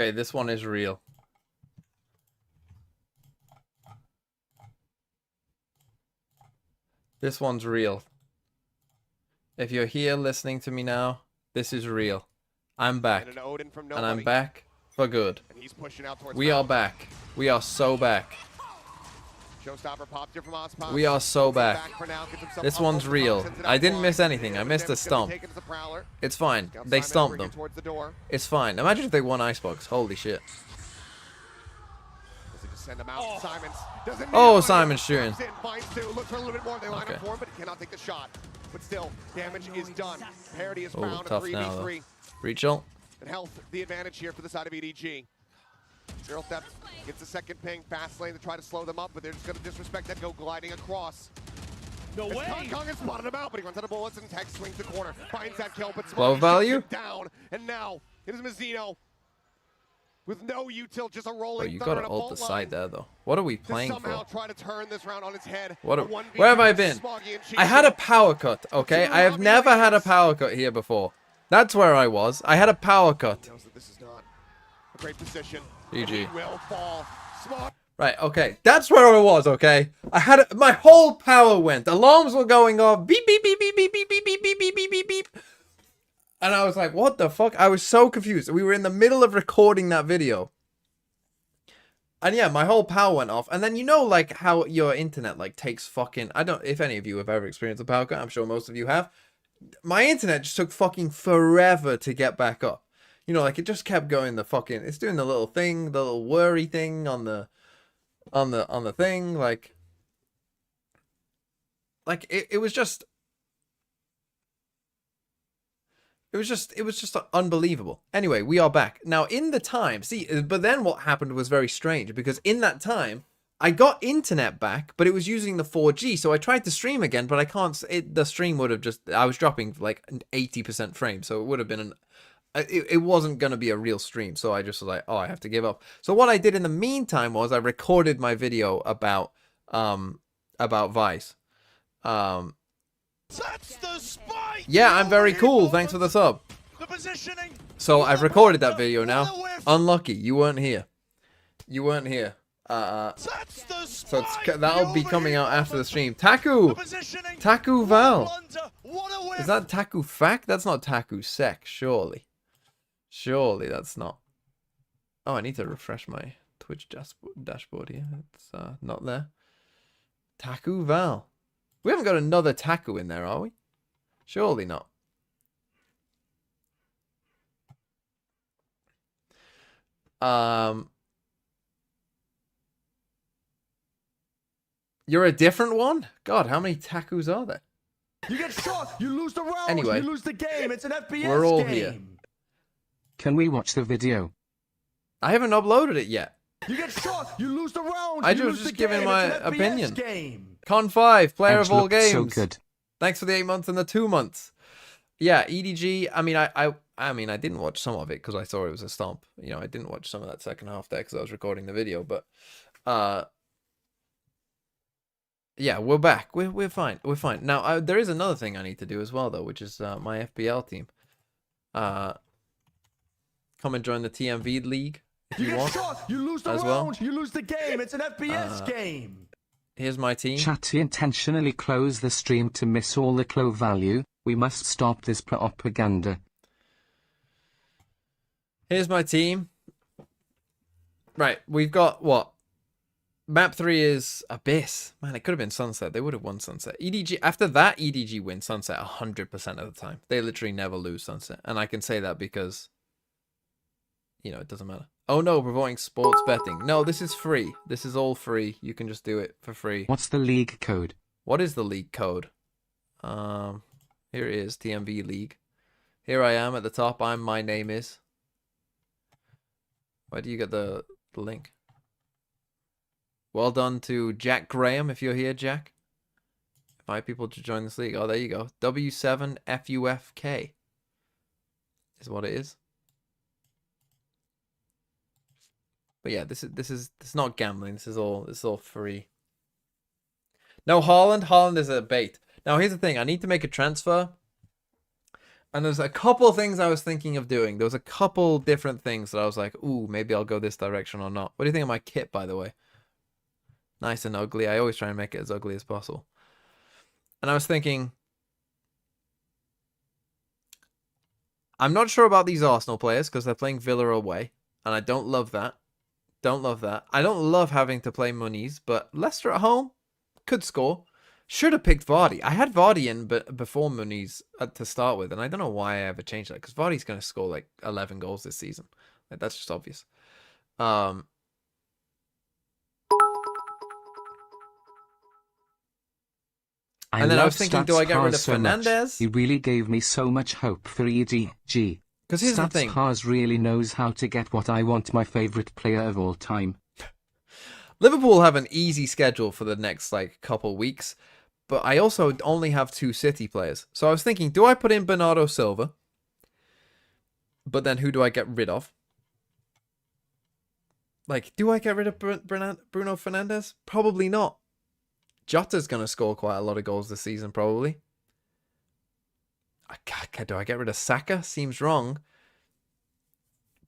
Okay, this one is real. This one's real. If you're here listening to me now, this is real. I'm back. And I'm back for good. We are back. We are so back. We are so back. This one's real. I didn't miss anything. I missed a stomp. It's fine. They stomped them. It's fine. Imagine if they won Icebox. Holy shit. Oh, Simon's shooting. Okay. But still, damage is done. Parity is found. Tough now, though. Reach ult. And health, the advantage here for the side of EDG. Zero Theft gets a second ping, fast lane to try to slow them up, but they're just going to disrespect that, go gliding across. No way! Kong has spotted him out, but he runs out of bullets and Tech swings the corner, finds that kill, but low value down. And now it is Mazzino with no util, just a rolling. Oh, you gotta ult the side there though. What are we playing for? Try to turn this round on its head. Where have I been? I had a power cut, okay? I have never had a power cut here before. That's where I was. I had a power cut. This is not a great position. GG. Will fall. Right, okay. That's where I was, okay? I had my whole power went. Alarms were going off. Beep, beep, beep, beep, beep, beep, beep, beep, beep, beep, beep, beep, beep. And I was like, what the fuck? I was so confused. We were in the middle of recording that video. And yeah, my whole power went off. And then you know like how your internet like takes fucking... I don't... If any of you have ever experienced a power cut, I'm sure most of you have. My internet just took fucking forever to get back up. You know, like it just kept going the fucking... It's doing the little thing, the little worry thing on the thing. Like it was just... It was just unbelievable. Anyway, we are back. Now, in the time, see, but then what happened was very strange, because in that time, I got internet back, but it was using the 4G, so I tried to stream again, but I can't, the stream would have just, I was dropping like an 80% frame, so it would have been it wasn't going to be a real stream, so I just was like, oh, I have to give up. So what I did in the meantime was I recorded my video about Vice. That's the spike! Yeah, I'm very cool. Thanks for the sub. The positioning. So I've recorded that video now. Unlucky, you weren't here. You weren't here. So that'll be coming out after the stream. Taku! Taku Val! Is that Taku Fac? That's not Taku Sec, surely. Surely that's not. Oh, I need to refresh my Twitch dashboard here. It's not there. Taku Val. We haven't got another Taku in there, are we? Surely not. You're a different one? God, how many Takus are there? You get shot, you lose the round, anyway, you lose the game. It's an FPS we're all game. Here. Can we watch the video? I haven't uploaded it yet. You get shot, you lose the round. I was just giving my opinion. Game. Con 5, player of all games. So good. Thanks for the 8 months and the 2 months. Yeah, EDG. I mean, I didn't watch some of it because I thought it was a stomp. You know, I didn't watch some of that second half there because I was recording the video. But, yeah, we're back. We're fine. We're fine. Now, there is another thing I need to do as well, though, which is my FPL team. Come and join the TMV league if you want. Shot, you lose the round, well. You lose the game. It's an FPS game. Here's my team. Chatty intentionally close the stream to miss all the low value. We must stop this propaganda. Here's my team. Right, we've got what? Map 3 is Abyss. Man, it could have been Sunset. They would have won Sunset. EDG, after that, EDG wins Sunset 100% of the time. They literally never lose Sunset. And I can say that because, you know, it doesn't matter. Oh no, we're voting sports betting. No, this is free. This is all free. You can just do it for free. What's the league code? What is the league code? Here it is, TMV League. Here I am at the top. My name is. Where do you get the link? Well done to Jack Graham, if you're here, Jack. Invite people to join this league. Oh, there you go. W7FUFK is what it is. But yeah, this is not gambling. This is all free. No Haaland. Haaland is a bait. Now here's the thing. I need to make a transfer. And there's a couple things I was thinking of doing. There was a couple different things that I was like, ooh, maybe I'll go this direction or not. What do you think of my kit, by the way? Nice and ugly. I always try and make it as ugly as possible. And I was thinking, I'm not sure about these Arsenal players because they're playing Villa away. And I don't love that. Don't love that. I don't love having to play Muniz, but Leicester at home could score. Should have picked Vardy. I had Vardy in before Muniz to start with, and I don't know why I ever changed that, because Vardy's going to score like 11 goals this season. Like, that's just obvious. And then I was thinking, do I get rid of Fernandez? He really gave me so much hope for EDG. Because here's the thing. Stars really knows how to get what I want, my favorite player of all time. Liverpool have an easy schedule for the next like couple weeks, but I also only have 2 City players. So I was thinking, do I put in Bernardo Silva? But then who do I get rid of? Like, do I get rid of Bruno Fernandes? Probably not. Jota's going to score quite a lot of goals this season, probably. Do I get rid of Saka? Seems wrong.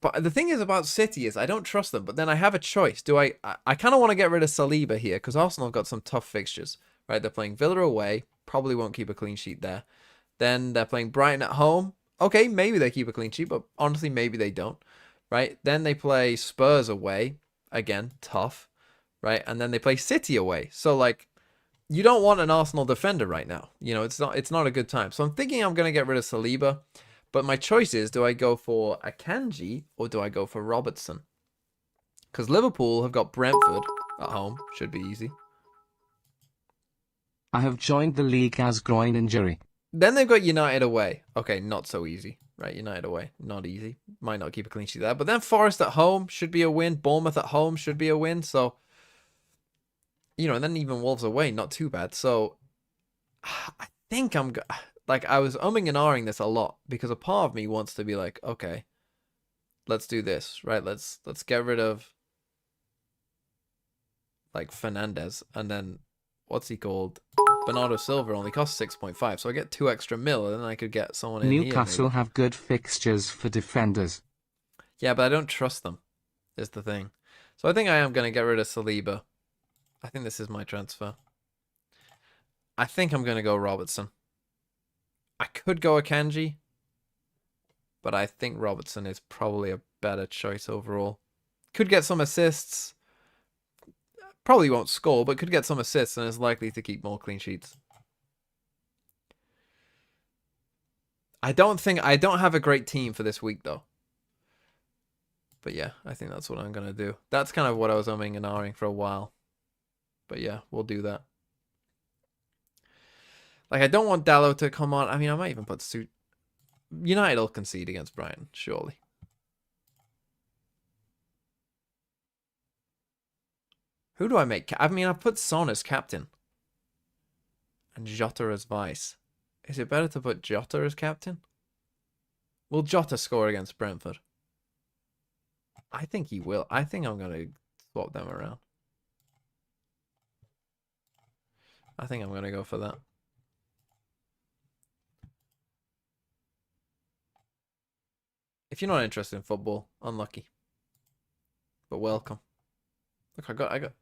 But the thing is about City is I don't trust them. But then I have a choice. Do I kind of want to get rid of Saliba here because Arsenal have got some tough fixtures. Right, they're playing Villa away. Probably won't keep a clean sheet there. Then they're playing Brighton at home. Okay, maybe they keep a clean sheet, but honestly, maybe they don't. Right, then they play Spurs away. Again, tough. Right, and then they play City away. So, like, you don't want an Arsenal defender right now. You know, it's not a good time. So I'm thinking I'm going to get rid of Saliba. But my choice is, do I go for Akanji or do I go for Robertson? Because Liverpool have got Brentford at home. Should be easy. I have joined the league as groin injury. Then they've got United away. Okay, not so easy. Right, United away. Not easy. Might not keep a clean sheet there. But then Forest at home should be a win. Bournemouth at home should be a win. So, you know, and then even Wolves away, not too bad. So, I think I'm... Like, I was umming and ahhing this a lot because a part of me wants to be like, okay, let's do this, right? Let's get rid of, like, Fernandez. And then, what's he called? Bernardo Silva only costs 6.5. So I get 2 extra mil and then I could get someone in here. Newcastle have good fixtures for defenders. Yeah, but I don't trust them, is the thing. So I think I am going to get rid of Saliba. I think this is my transfer. I think I'm going to go Robertson. I could go Akanji, but I think Robertson is probably a better choice overall. Could get some assists. Probably won't score, but could get some assists and is likely to keep more clean sheets. I don't have a great team for this week, though. But yeah, I think that's what I'm going to do. That's kind of what I was umming and ahhing for a while. But yeah, we'll do that. Like, I don't want Dallo to come on. I mean, I might even put United will concede against Brighton, surely. Who do I make? I mean, I put Son as captain. And Jota as vice. Is it better to put Jota as captain? Will Jota score against Brentford? I think he will. I think I'm going to swap them around. I think I'm going to go for that. If you're not interested in football, unlucky. But welcome. Look, I got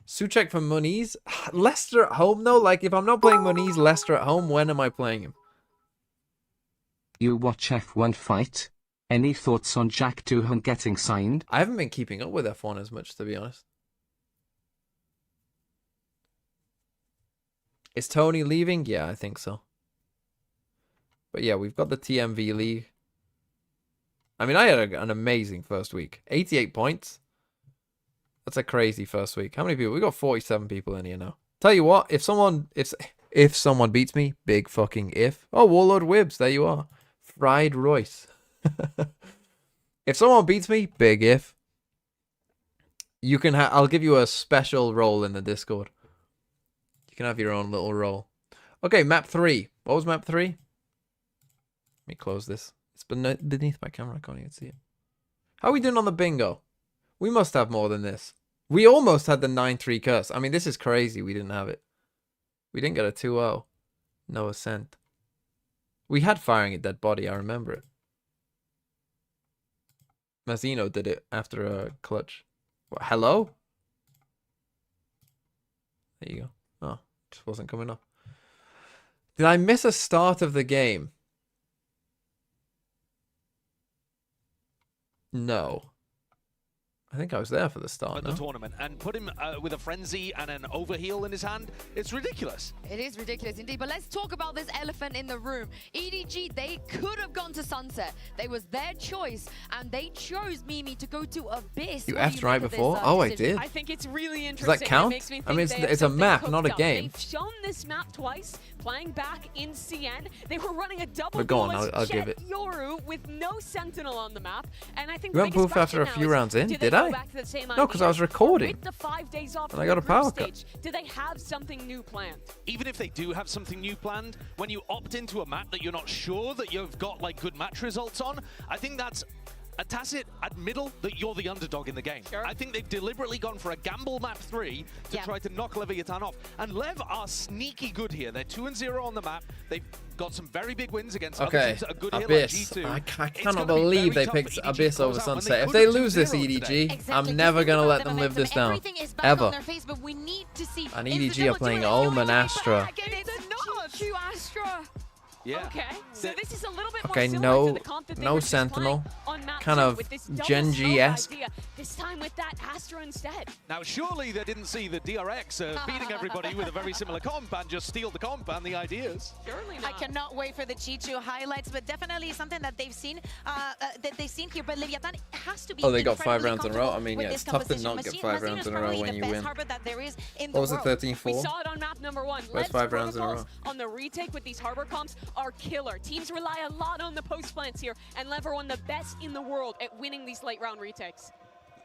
Souček for Muniz. Leicester at home though. Like, if I'm not playing Muniz, Leicester at home, when am I playing him? You watch F1 fight? Any thoughts on Jack Doohan getting signed? I haven't been keeping up with F1 as much, to be honest. Is Tony leaving? Yeah, I think so. But yeah, we've got the TMV League. I mean, I had an amazing first week. 88 points. That's a crazy first week. How many people? We got 47 people in here now. Tell you what, if someone beats me, big fucking if. Oh, Warlord Wibbs, there you are. Fried Royce. If someone beats me, big if. You can I'll give you a special role in the Discord. You can have your own little role. Okay, map 3. What was map 3? Let me close this. It's beneath my camera. I can't even see it. How are we doing on the bingo? We must have more than this. We almost had the 9-3 curse. I mean, this is crazy. We didn't have it. We didn't get a 2-0. No ascent. We had firing a dead body, I remember it. Mazzino did it after a clutch. What, hello? There you go. Oh, just wasn't coming up. Did I miss a start of the game? No. I think I was there for the start. The tournament and put him with a frenzy and an overheal in his hand. It's ridiculous. It is ridiculous indeed. But let's talk about this elephant in the room. EDG, they could have gone to Sunset. They was their choice, and they chose Mimi to go to Abyss. You What do effed you right make of this, before? Oh, I decision? did. I think it's really Does interesting. that count? It makes me I mean, think they it's a have something map, not a cooked up. game. They've shown this map twice, playing back in CN. They were running a double But go on, duelist I'll Jet give it. Yoru with no Sentinel on the map. And I think You went the biggest poof after a question few now is, rounds in, do they did go I? back to the same No, because I was idea? recording. With the 5 days off And I from got the a power group cut. stage, do they have something new planned? Even if they do have something new planned, when you opt into a map that you're not sure that you've got like good match results on, I think that's a tacit admittal that you're the underdog in the game. Sure. I think they've deliberately gone for a gamble map 3 to try to knock Leviathan off. And Lev are sneaky good here. They're 2-0 on the map. They've got some very big wins against other Okay, teams that are good here, like Abyss. G2. I It's cannot gonna be believe very they tough picked for EDG Abyss to over close out when Sunset. If could they have lose this 2-0 EDG, today. Exactly. I'm Just never think gonna about let the them live momentum. this down. Everything is back Ever. on their face, but we need to see. And is the EDG are double playing duelist going Omen to be Astra. back? And it's not True Astra. Yeah. Okay, so this is a little bit Okay, more no- similar to the comp that they no were just Sentinel. playing on map Kind 2 of with this double Genji-esque. smoke idea, this time with that Astra instead. Now, surely they didn't see the DRX beating everybody with a very similar comp and just steal the comp and the ideas. Surely I not. cannot wait for the Chichu highlights, but definitely something that they've seen here. But Leviathan has to be. Oh, they got 5 incredibly rounds in a row? I comfortable mean, with yeah, this it's tough to composition. not get Mazzino's 5 rounds in a row probably when the you best win. harbor that there is in What was the it, world. 13-4? We saw it on map number 1. Where's Let's 5 rounds in a row? protocols on the retake with these harbor comps are killer. Teams rely a lot on the post plants here, and Lev are one of the best in the world at winning these late round retakes.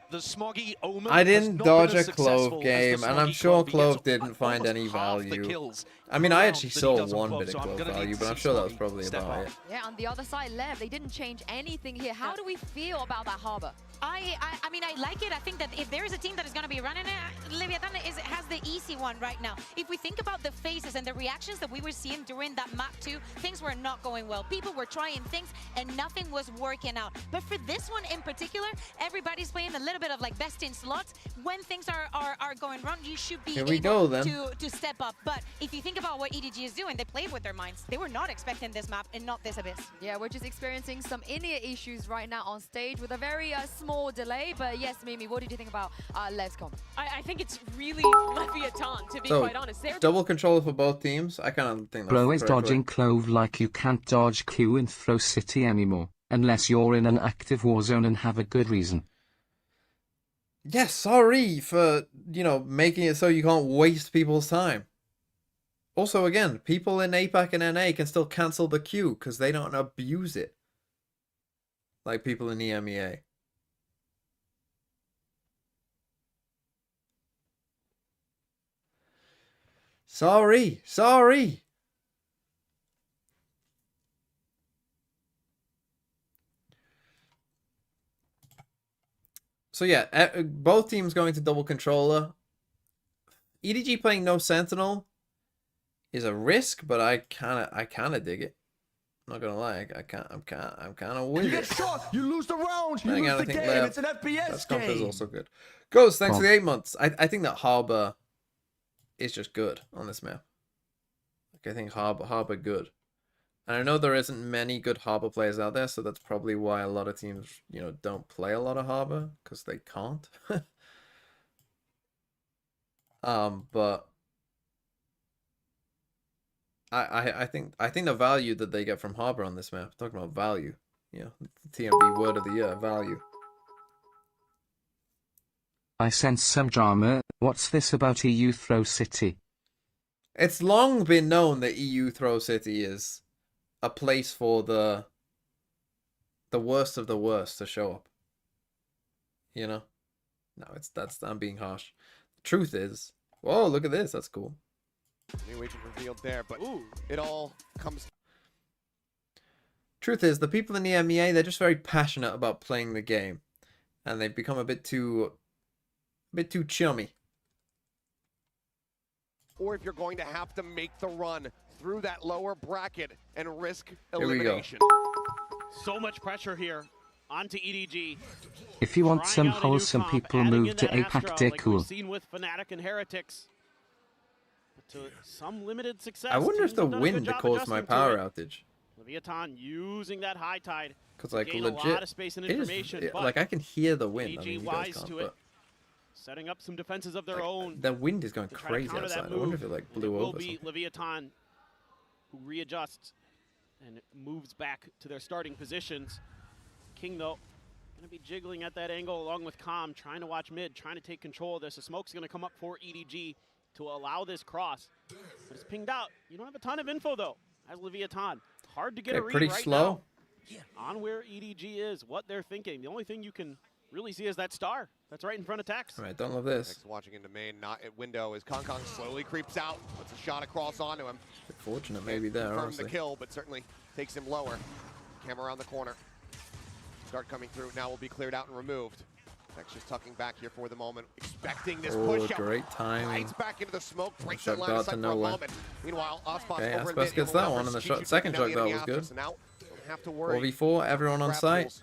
The Smoggy Omen I has didn't not dodge been a as successful Clove as game, the and I'm Smoggy sure He Clove gets didn't find almost any half the value. kills I mean, per I round actually that he saw does on 1 Clove, bit of so I'm Clove gonna need value, to but I'm see sure that was Smoggy probably step about up. it. Yeah, on the other side, Lev, they didn't change anything here. How do we feel about that harbor? I mean, I like it. I think that if there is a team that is going to be running it, Leviathan has the easy one right now. If we think about the faces and the reactions that we were seeing during that map 2, things were not going well. People were trying things and nothing was working out. But for this one in particular, everybody's playing a little bit of like best in slots. When things are going wrong, you should be Here we able go, then. to step up. But if you think about what EDG is doing, they played with their minds. They were not expecting this map and not this Abyss. Yeah, we're just experiencing some in-ear issues right now on stage with a very small delay. But yes, Mimi, what did you think about Lev's comp? I think it's really Leviathan, to be So, quite honest. They're double controller for both teams? I kind of think that's Bro is correct, dodging Clove like you can't dodge Q in Throw City anymore, unless you're in an active war zone and have a good reason. Yeah, sorry for, you know, making it so you can't waste people's time. Also, again, people in APAC and NA can still cancel the queue because they don't abuse it. Like people in EMEA. Sorry. So yeah, both teams going to double controller. EDG playing no Sentinel is a risk, but I kind of dig it. I'm not gonna lie, I'm kind of with You it. get shot, you lose the round, you Then again, lose I the think game. Lev, It's an FPS that's comp is game. also good. Ghost, thanks for the 8 months. I think that Harbor is just good on this map. Like I think Harbor good. And I know there isn't many good Harbor players out there, so that's probably why a lot of teams, you know, don't play a lot of Harbor because they can't. But I think the value that they get from Harbor on this map, talking about value, you know, TMB word of the year, value. I sense some drama. What's this about EU Throw City? It's long been known that EU Throw City is a place for the worst of the worst to show up. You know? No, I'm being harsh. The truth is, whoa, look at this, that's cool. New agent revealed there, but it all comes. Truth is, the people in the EMEA, they're just very passionate about playing the game. And they've become a bit too chummy. Or if you're going to have to make the run through that lower bracket and risk we go. elimination. So much pressure here onto EDG. If you want Trying some out a new wholesome comp, people, adding move in to that APAC, Astra, they're like cool. we've seen with Fnatic and Heretics. But to some limited success. I wonder if teams the have done a good wind job caused my adjusting to power it. outage. Leviathan using that high tide. Because like gain a legit, lot of space and it is, information, but like I can hear the wind. I EDG mean, you guys wise can't, to but it. Setting up some defenses of their like, own. the wind is going to try to crazy counter that outside. I wonder if move, it like and blew will over. be Something. Leviathan who readjusts and moves back to their starting positions. King though going to be jiggling at that angle along with Calm, trying to watch mid, trying to take control of this. The smoke's going to come up for EDG to allow this cross. But it's pinged out. You don't have a ton of info though as Leviathan. Hard to get a read Pretty right slow. now on where EDG is, what they're thinking. The only thing you can really see is that star that's right in front of Tex. All right, don't love this. Next watching into main, not at window, as Kong slowly creeps out, puts a shot across onto him. Fortunate maybe there, Confirmed honestly. the kill, but certainly takes him lower. Camera around the corner. Start coming through, now will be cleared out and removed. Tex just tucking back here for the moment, expecting this push up. Great timing. Hides back into the smoke, breaks Shot that line of got sight to for a nowhere. moment. Meanwhile, Ospas Okay, over in Aspas mid, gets able that to one, and the leverage shot, Chichu second taking shot down the though was enemy good. after, so now don't have to worry. 4v4, everyone on site. Grapples.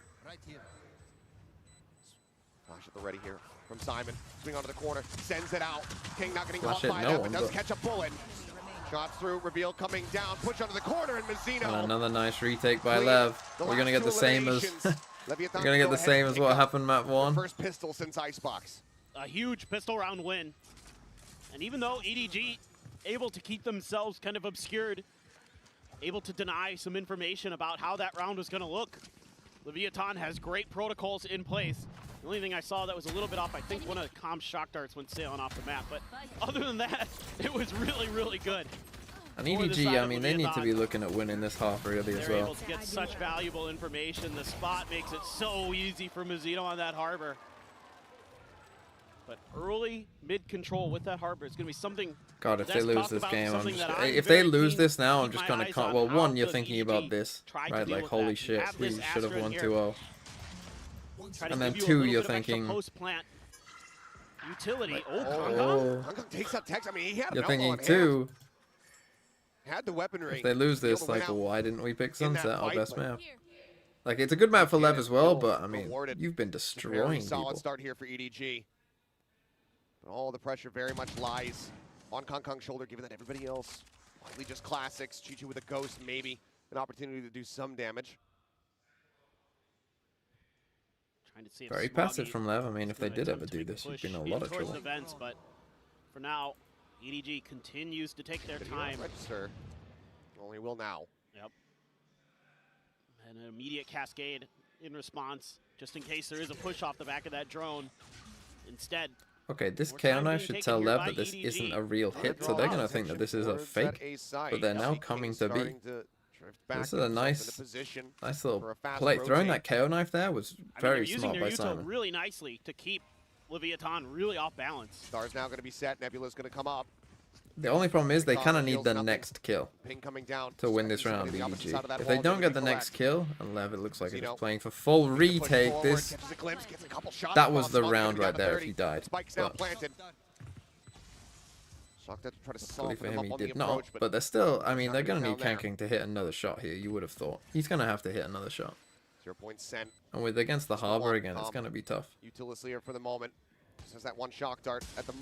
Flash at the ready here from Simon. Swing onto the corner, sends it out. King not getting Flash caught hit by no that, one, but does but- catch a bullet. Shots through, reveal coming down, push onto the corner, and Mazzino. And another nice retake by clean Lev. the We're gonna last get the two same as eliminations. Leviathan we're gonna get go the ahead same and as pick what up happened map the 1. first pistol since Icebox. A huge pistol round win. And even though EDG able to keep themselves kind of obscured, able to deny some information about how that round was going to look, Leviathan has great protocols in place. The only thing I saw that was a little bit off, I think one of Calm's shock darts went sailing off the map. But other than that, it was really, really good. And For the EDG, side I of mean, they need to Leviathan. be looking at winning this half really as They're well. able to get such valuable information. The spot makes it so easy for Mazzino on that harbor. But early mid control with that harbor is going to be something. God, if they that's lose talked this about, game, I'm something just, that I'm if they very lose keen this to now, I'm keep just my gonna eyes cut. on. Well, How one, you're does thinking EDG about this, try to right? deal Like, with holy that? You shit, have we this should have Astra in won here. 2-0. Try to And then give you a two, little you're bit of extra thinking- post-plant utility. Oh, Oh, Kong takes out Tex. I mean, he had you're an thinking outlaw in hand. 2. Had the weaponry. If they lose to be able this, to win like, out. why didn't we pick in that Sunset, our fight, best but- map? Like, it's a good map for Lev as well, Kill but I mean, rewarded. you've been Very destroying solid people. start here for EDG. But all the pressure very much lies on Kong's shoulder, given that everybody else, likely just classics. Chichu with a ghost, maybe an opportunity to do some damage. Trying to see if Very Smoggy passive from Lev. I mean, is if they gonna did attempt ever to do make this, you'd push be in a in lot of towards trouble. the vents, but for now, EDG continues to take their Did he not time. register? Only will now. Yep. And an immediate cascade in response, just in case there is a push off the back of that drone. Instead, Okay, this More KO time knife being should taken tell here Lev by that this EDG. isn't a real hit, so they're gonna think that this is a fake. But they're now coming to be. This is a nice little play. Throwing that KO knife there was very they're using smart their by util Simon. really nicely to keep Leviathan really off balance. Star's now going to be set. Nebula's going to come up. The only problem is they Kong kind of need feels the nothing. next kill Ping coming down to win this He's round, on the opposite EDG. side of that If they wall, don't gonna get be the next correct. kill, and Lev, it looks like it's Zeno. playing for full Push retake. forward, This catches a glimpse, gets a couple shots that off. was the Smoggy round coming right down to there if 30. he died. Spike's now But planted. Shocked to try to luckily soften for him him, up he on the did not. approach, But they're still. I mean, not they're gonna gonna need count there. Kanking to hit another shot here. You would have thought he's gonna have to hit another shot. 0 point sent. And with against the Harbor one again, it's comp. gonna be tough. Utilus here for the moment. Just has that one shock dart at the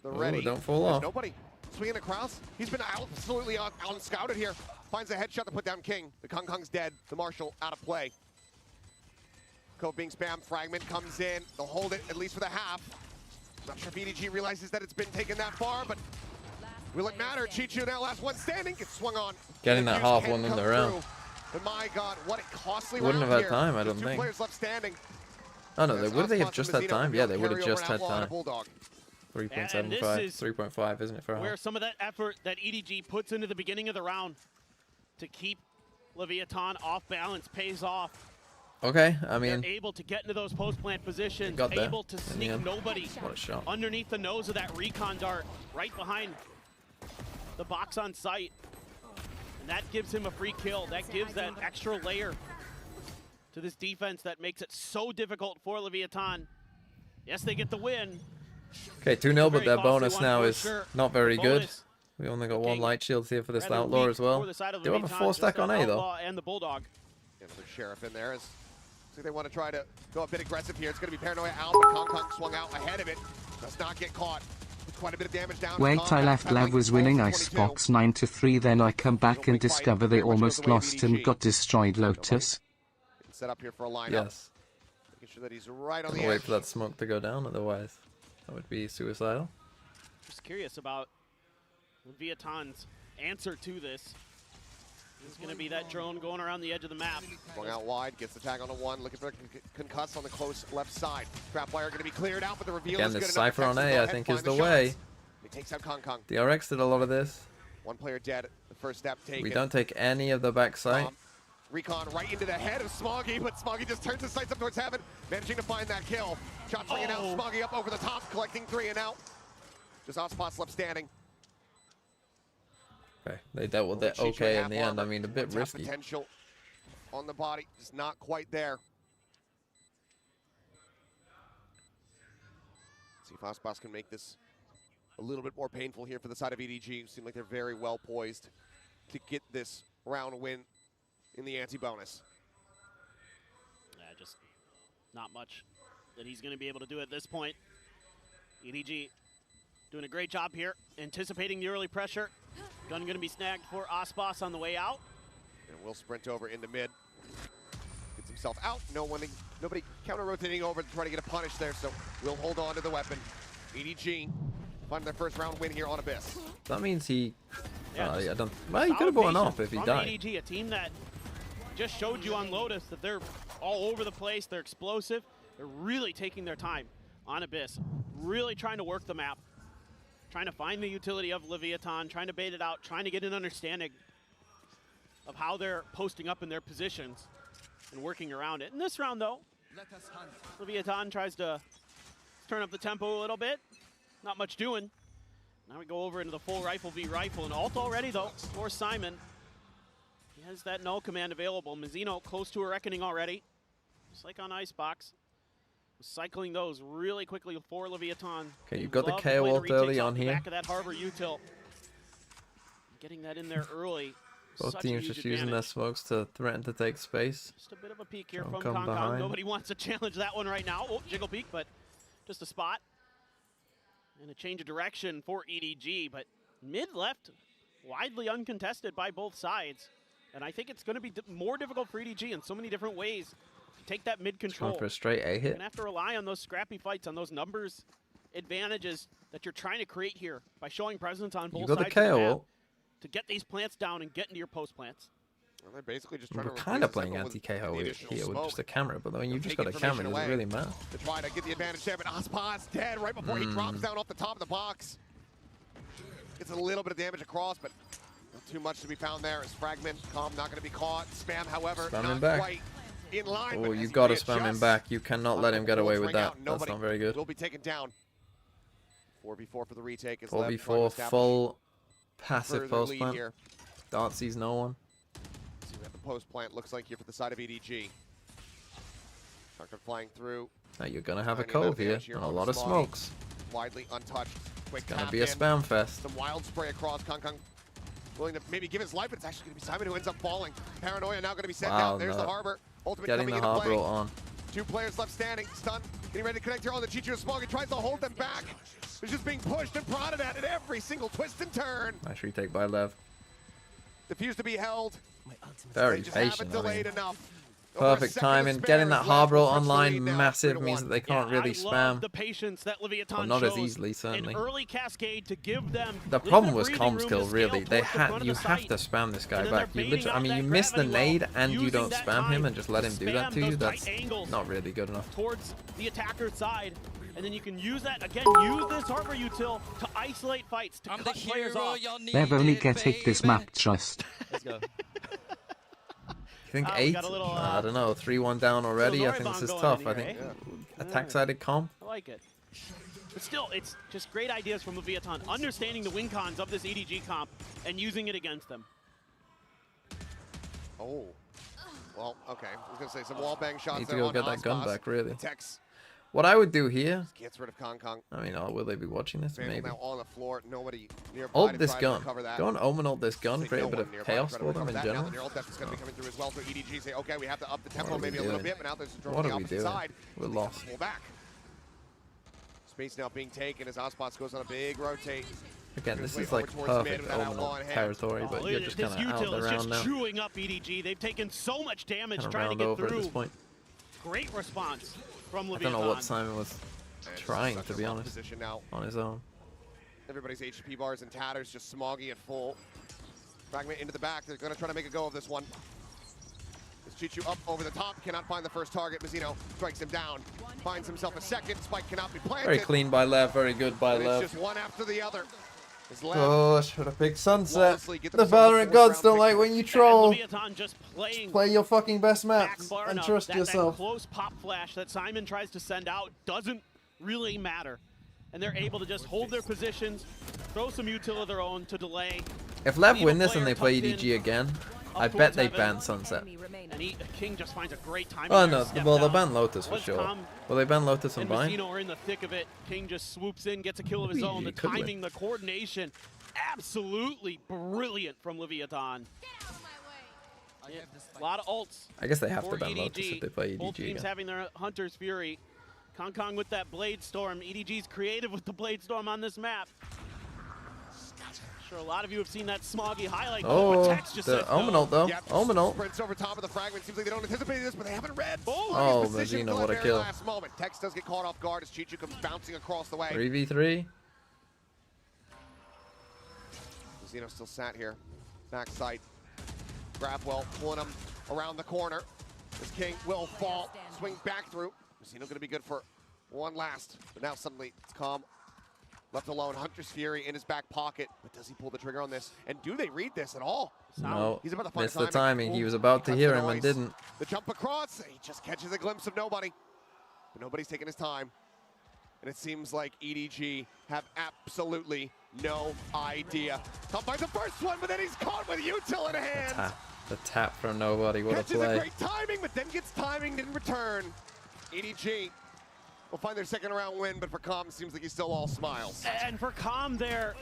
Ooh, ready. don't fall There's off. nobody. Swinging across. He's been absolutely unscouted here. Finds a headshot to put down King. The Kong's dead. The Marshal out of play. Cove being spammed. Fragment comes in. They'll hold it at least for the half. Not sure if EDG realizes that it's been taken that far, but will it matter? Chichu now last one standing. Gets swung on. Getting that Infuse half can't one in come the round. through. But my God, what a costly Wouldn't round have had here. time, I Just don't two think. players left standing. Oh no, As would they have Ospas just and had Mazzino time? will Yeah, they would have carry just over had Outlaw and a time. Bulldog. 3.75, is 3.5, isn't it for a Where half? some of that effort that EDG puts into the beginning of the round to keep Leviathan off balance pays off. Okay, I mean, They're able to get into those post-plant positions, got there able to in the sneak end. nobody what a shot. underneath the nose of that recon dart, right behind the box on site. And that gives him a free kill. That gives that extra layer to this defense that makes it so difficult for Leviathan. Yes, they get the win. Okay, 2-0, but Very their costly bonus one now for is sure. not very good. Bonus We only got one light shield here for this rather outlaw weak as well. for the side of They have a Leviathan, 4-stack just on A though. Outlaw and the Bulldog. Another Sheriff in there. Looks like they want to try to go a bit aggressive here. It's going to be Paranoia out, but Kong Kong swung out ahead of it. Does not get caught. Quite a bit of damage down. Wait, I left LEV was winning Icebox 9-3, then I come back and discover they almost lost and got destroyed Lotus. Set up here for a lineup. Yes. Making sure that he's right on Gotta the wait edge. for that smoke to go down, otherwise that would be suicidal. Just curious about Leviathan's answer to this. It's going to be that drone going around the edge of the map. Going out wide, gets the tag on the one, looking for a concuss on the close left side. Trap wire going to be cleared out, but the reveal Again, is good this enough. Cypher on Texas A, go I ahead, think, find is the shots. way. He takes out Kong Kong. DRX did a lot of this. One player dead. The first step taken. We don't take any of the backside. Recon right into the head of Smoggy, but Smoggy just turns his sights up towards heaven, managing to find that kill. Shots ringing out, Smoggy up over the top, collecting 3 and out. Just off spots left standing. Okay, they dealt with it okay in the end. I mean, a bit risky. Potential on the body, just not quite there. See if Ospas can make this a little bit more painful here for the side of EDG. Seem like they're very well poised to get this round win in the anti-bonus. Yeah, just not much that he's going to be able to do at this point. EDG doing a great job here, anticipating the early pressure. Gun going to be snagged for Ospas on the way out. And will sprint over into mid. Gets himself out. Nobody counter-rotating over to try to get a punish there, so we'll hold on to the weapon. EDG find their first round win here on Abyss. That means he... Yeah, I don't... Well, he could have bought an off if he from died. EDG, a team that just showed you on Lotus that they're all over the place, they're explosive, they're really taking their time on Abyss, really trying to work the map, trying to find the utility of Leviathan, trying to bait it out, trying to get an understanding of how they're posting up in their positions and working around it. In this round, though, Leviathan tries to turn up the tempo a little bit. Not much doing. Now we go over into the full rifle v rifle. And ult already, though, for Simon. He has that null command available. Mizzino close to a reckoning already. Just like on Icebox. Cycling those really quickly for Leviathan. Okay, you've got the KO ult early on here. Back of that Harbor util. Getting that in there early. Both teams just using their smokes to threaten to take space. Just a bit of a peek here Don't from come Kong Kong. behind. Nobody wants to challenge that one right now. Oh, jiggle peek, but just a spot. And a change of direction for EDG, but mid-left, widely uncontested by both sides. And I think it's going to be more difficult for EDG in so many different ways to take that mid-control. Going for a straight A You're hit. going to have to rely on those scrappy fights, on those numbers advantages that you're trying to create here by showing presence on both You got the sides of the KO map ult. to get these plants down and get into your post plants. Well, they're basically just trying We're to kind of replace playing the cycle anti-KO with the here additional with smoke. just a camera, but when you just Take got a camera, information it doesn't away. really matter. To try to get the advantage there, but Ospas dead right before he drops down off the top of the box. Gets a little bit of damage across, but not too much to be found there. As Fragment, Calm not going to be caught. Spam, however, Spam him not back. quite in line. Oh, but you as got to he spam him readjusts, back. You cannot let him get away with that. That's Nobody not very good. will be taken down. 4v4 for the retake. As Lev trying to 4v4 establish full passive further post lead plant. here. Dart sees no one. See what the post plant looks like here for the side of EDG. Shotgun flying through. Now you're going to have a Finding that cove here advantage and a on lot of Smoggy. smokes. Widely untouched. Quick It's going to tap be a in. spam fest. Some wild spray across. Kong Kong willing to maybe give his life, but it's actually going to be Simon who ends up falling. Paranoia now going to be sent Wow, down. There's no. the Harbor. Ultimate Getting coming the into Harbor play. ult on. 2 players left standing. Stun. Getting ready to connect here on the Chicho Smoggy. Tries to hold them back. They're just being pushed and prodded at every single twist and turn. Nice retake by Lev. Diffused to be held. Very They just patient. haven't I delayed mean, enough. Over a perfect second to timing. spare Getting is that left. Harbor ult Push the online lead now, massive 3-1. means that they can't really I love spam. the patience that Leviathan Well, not as shows. easily, certainly. An early cascade to give them The little problem was breathing room comms to kill, scale really. towards They the front had of you the have site. to spam this guy And then back. they're You baiting literally, I out mean, that you miss the gravity well, nade and you using don't that spam him time and just let him do that spam to you. those That's tight angles not really good enough. towards the attacker's side. And then you can use that, again, use this Harbor util to isolate fights, to cut players off. They've only get hit this map just. Let's go. You think we 8? got a little, I don't know. 3-1 down already. I think this is Zoribon tough. going I in think here, attack-sided comp. I like it. But still, it's just great ideas from Leviathan, understanding the win cons of this EDG comp and using it against them. Oh. Well, okay. I was going to say some wall bang shots Need to there go on get that gun Ospas. back, really. Tex What I would do here, Gets rid of Kong Kong. I mean, will they be watching this? Vandal Maybe. now on the floor. Nobody nearby Ult to this try gun. to recover that. Go and omen ult this gun. Say Create no a bit one of nearby chaos to try to for them recover in that. general. Now the ult depth is going to be coming through as well. So EDG say, okay, we have to up the tempo What are we maybe a little doing? bit, but now there's a drone What on the are we opposite doing? side. We're So they have lost. to pull back. Space now being taken as Ospots goes on a big rotate. Again, this Goes is way like over towards mid perfect with that omen outlaw in ult hand. territory, but you're just kind This of out util the is round just now. chewing up EDG. They've taken so much damage Kind of trying to round get over at this through. point. Great response from I Leviathan. don't know what Simon was And trying, such to a be rough honest, position now. on his own. Everybody's HP bars and tatters, just Smoggy at full. Fragment into the back. They're going to try to make a go of this one. As Chichu up over the top, cannot find the first target. Mazzino strikes him down. Finds himself a second. Spike cannot be planted. Very clean by Lev, very good by And it's Lev. just one after the other. As Lev Gosh, what a big sunset. flawlessly get The themselves a Valorant fourth gods round don't like victory. when you And troll. Leviathan just playing Play your fucking best back maps far and enough. trust That yourself. close pop flash that Simon tries to send out doesn't really matter. And they're able to just hold their positions, throw some util of their own to delay. If Lev Leave a win this and player they play tucked in EDG again, up I bet towards they heaven. ban Sunset. And King just finds a great time. Oh no, well they'll ban Lotus for Once sure. Tom Will they ban Lotus and and Vine? Mazzino are in the thick of it. King just swoops in, gets a kill of his own. The Could win. timing, the coordination, absolutely brilliant from Leviathan. A lot of ults. I guess they have to for ban Lotus if they play Both EDG teams again. having their Hunter's Fury. Kong Kong with that Blade Storm. EDG's creative with the Blade Storm on this map. Sure, a lot of you have seen that Smoggy highlight. Oh, Tex just the said Omen no. ult though. Yep, Omen ult. sprints over top of the fragment. Seems like they don't anticipate this, but they haven't read. Oh, Position Mazzino, till what the a very kill. Last moment. Tex does get caught off guard as Chichu comes bouncing across the way. 3v3. Mazzino still sat here. Back sight. Grafwell pulling him around the corner. This King will fall. Swing back through. Mazzino going to be good for one last. But now suddenly it's calm. Left alone. Hunter's Fury in his back pocket. But does he pull the trigger on this? And do they read this at all? No, He's about to find missed the timing. He Ooh, was about to cuts hear the him and noise. didn't. The jump across. He just catches a glimpse of nobody. But nobody's taking his time. And it seems like EDG have absolutely no idea. Tom finds the first one, but then he's caught with util in hand. The tap from nobody. What a Catches a play. great timing, but then gets timing in return. EDG will find their second round win, but for Com, it seems like he's still all smiles. And for Com there,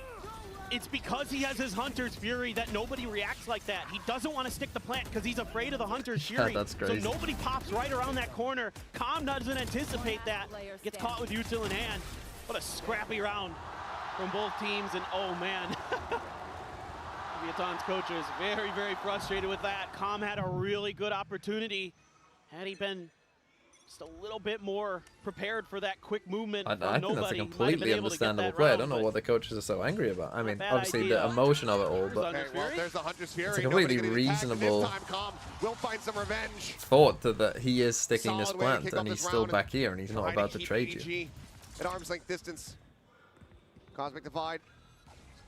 it's because he has his Hunter's Fury that nobody reacts like that. He doesn't want to stick the plant because he's afraid of the Hunter's Yeah, Fury. that's crazy. So nobody pops right around that corner. Com doesn't anticipate that. Gets caught with util in hand. What a scrappy round from both teams, and oh man. Leviathan's coach is very, very frustrated with that. Com had a really good opportunity. Had he been just a little bit more prepared for that quick movement I from think nobody, that's a might have been completely able to get understandable that play. I round, don't know but what the coaches are so angry about. I mean, bad obviously idea. the emotion of it all, but Hunter's Okay, well, Fury? there's the Hunter's Fury. It's a Nobody completely getting attacked, and reasonable this time Com will find some revenge. thought that he is sticking this Solid way to plant kick and off he's this still round back here and he's not trying about to keep trade you. EDG at arm's length distance. Cosmic Divide,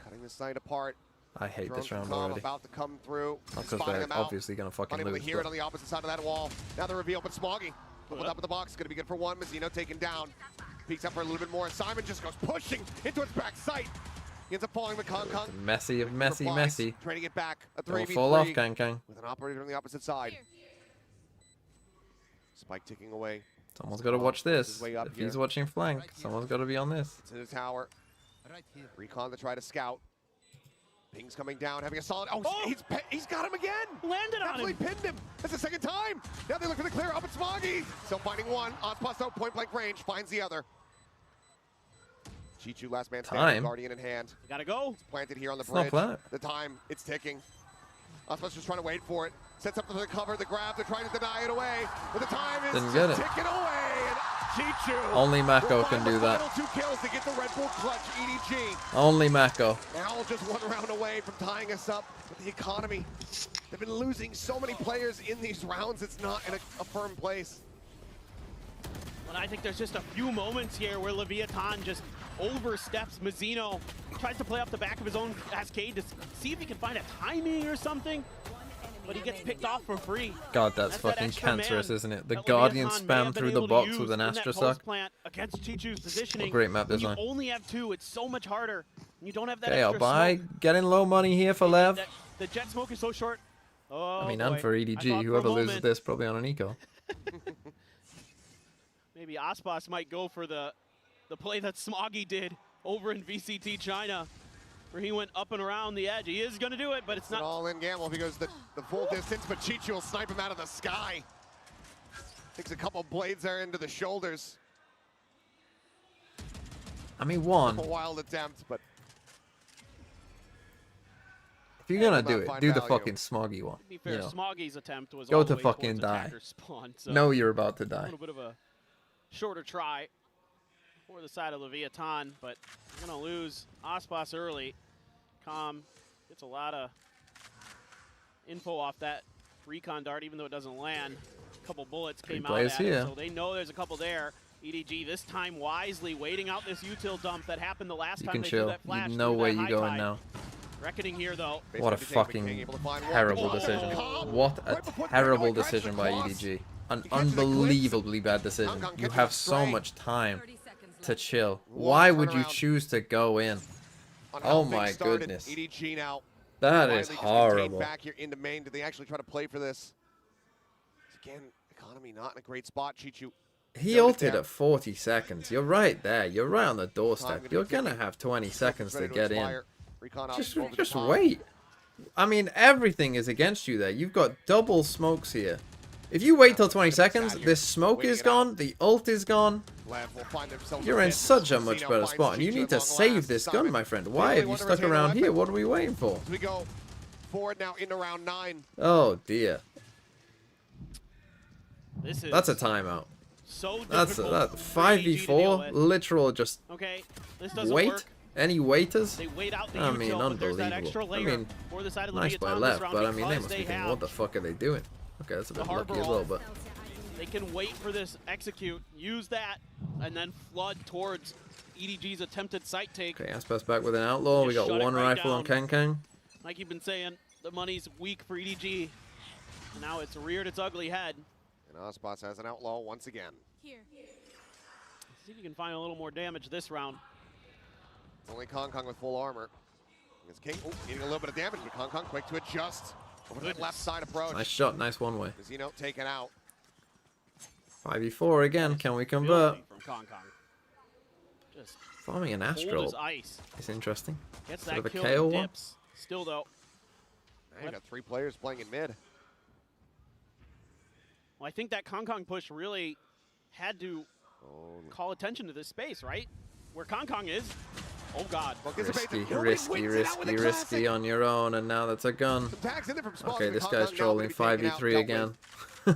cutting this side apart. I hate Drones this from round Com already. about to come through. Not Spotting because they're them out. obviously going to fucking Unable to lose. hear it but- on the opposite side of that wall. Now the reveal, but Smoggy opened up at the box. Going to be good for one. Mazzino taken down. Peeks up for a little bit more. Simon just goes pushing into its back sight. He ends up falling with Kong Kong. Messy of messy, Replies, messy. Trying to get back. A Don't 3v3 fall off, Kang Kang. with an operator on the opposite side. Spike ticking away. Someone's got to watch His this. way up If he's here. watching flank, someone's got to be on this. It's in the tower. Recon to try to scout. Ping's coming down, having a solid. Oh, he's got him again. Landed on Absolutely him. pinned him. That's the second time. Now they look for the clear up at Smoggy. Still finding one. Ospasto point blank range finds the other. Chichu last man standing. Time. Guardian in hand. You gotta go. Planted here on the It's not bridge. plant. The time, it's ticking. Ospasto's just trying to wait for it. Sets up for the cover, the grab. They're trying to deny it away. But the time is Didn't get it. ticking away. And Chichu Only Mako will can find do the that. final 2 kills to get the Red Bull clutch. EDG. Only Mako. Now just one round away from tying us up with the economy. They've been losing so many players in these rounds, it's not in a firm place. But I think there's just a few moments here where Leviathan just oversteps Mazzino, tries to play off the back of his own cascade to see if he can find a timing or something, but he gets picked off for free. God, that's that fucking extra man cancerous, isn't it? The that Guardian Leviathan may have spam been through the able to box use with an in that Astra post Suck. plant against Chichu's positioning. What great map When design. you only have 2, it's so much harder. You don't have that Okay, I'll extra buy. smoke. Getting low money here for Lev. The jet smoke is so short. Oh, I mean, boy. and for I EDG, thought for a whoever loses moment- this probably on an eco. maybe Aspas might go for the play that Smoggy did over in VCT China, where he went up and around the edge. He is going to do it, but it's An not. all-in gamble because the full distance, but Chichu will snipe him out of the sky. Takes a couple blades there into the shoulders. I mean, one. A wild attempt, but If you're gonna will do not it, find do the value. fucking smoggy one. To be fair, You know, Smoggy's attempt was Go all to the way fucking towards die. attacker spawn, so know you're about to a die. little bit of a shorter try for the side of Leviathan, but we're gonna lose Aspas early. Com gets a lot of info off that recon dart, even though it doesn't land. A couple bullets came out players at it, here. so they know there's a couple there. EDG this time wisely waiting out this util dump that happened the last You time can they chill. threw that flash. You know through where that you high going tide. now. Reckoning here though. What a Basically, King fucking able to find one. terrible Oh, decision. Calm. What a Right before the terrible Dynamite crashes decision by across. EDG. An He catches a glimpse. unbelievably bad decision. Kong Kong You catches have a so stray. much time 30 seconds to left. chill. Long Why would you turnaround. choose to go in? On how Oh things my started, goodness. EDG now. That finally is just contained horrible. Back here into main. Do they actually try to play for this? Again, economy not in a great spot. Chichu. He noted ulted there. at 40 seconds. You're right there. You're right on the Time doorstep. gonna You're be gonna ticking. have 20 seconds to Ready get in. expire. Recon up Just over the just top. wait. I mean, everything is against you there. You've got double smokes here. If you wait till 20 seconds, this smoke Waiting is it out. gone, the ult is gone. Lev will find themselves You're a in fifth. such a much Zeno better finds spot, and you Chichu need to at long save last. this gun, Simon, my friend. they Why really have you want to stuck retain the around here? weapon. What are we waiting for? As we go forward now into round 9. Oh dear, This is that's a timeout. so That's difficult that for EDG to deal 5v4, with. literal just Okay, this doesn't wait. work. Any waiters? They wait out the I util, mean, but there's that extra unbelievable. layer I mean, for the side of nice by Leviathan this left, round but I mean, they because must be they thinking, have what the fuck are they doing? Okay, that's a the bit lucky harbor as well, ult. but They can wait for this execute, use that, and then flood towards EDG's attempted site take. okay, Aspas back with an outlaw. We Just got shut it one right rifle on down. Kang. Like you've been saying, the money's weak for EDG. And now it's reared its ugly head. And Aspas has an outlaw once again. Here. See if you can find a little more damage this round. Only Kong Kong with full armor. It's King needing a little bit of damage, but Kong Kong quick to adjust. Over to that left side approach. Nice shot, nice one way. Zeno taken out. 5v4 again. Can we convert? Filthy from Kong Kong. Just Farming an cold Astral as ice. is interesting. Gets Sort that of a kill KO and one. dips. Still though. Now you got 3 players playing in mid. Well, I think that Kong Kong push really had to call attention to this space, right? Where Kong Kong is. Oh God. Well, gets a bait. Risky, Nobody risky, wins it out with a risky, risky classic. on your own, and now that's a gun. Some tags in there from Smogs, Okay, but this Kong guy's Kong now trolling gonna be taken out, 5v3 dealt again.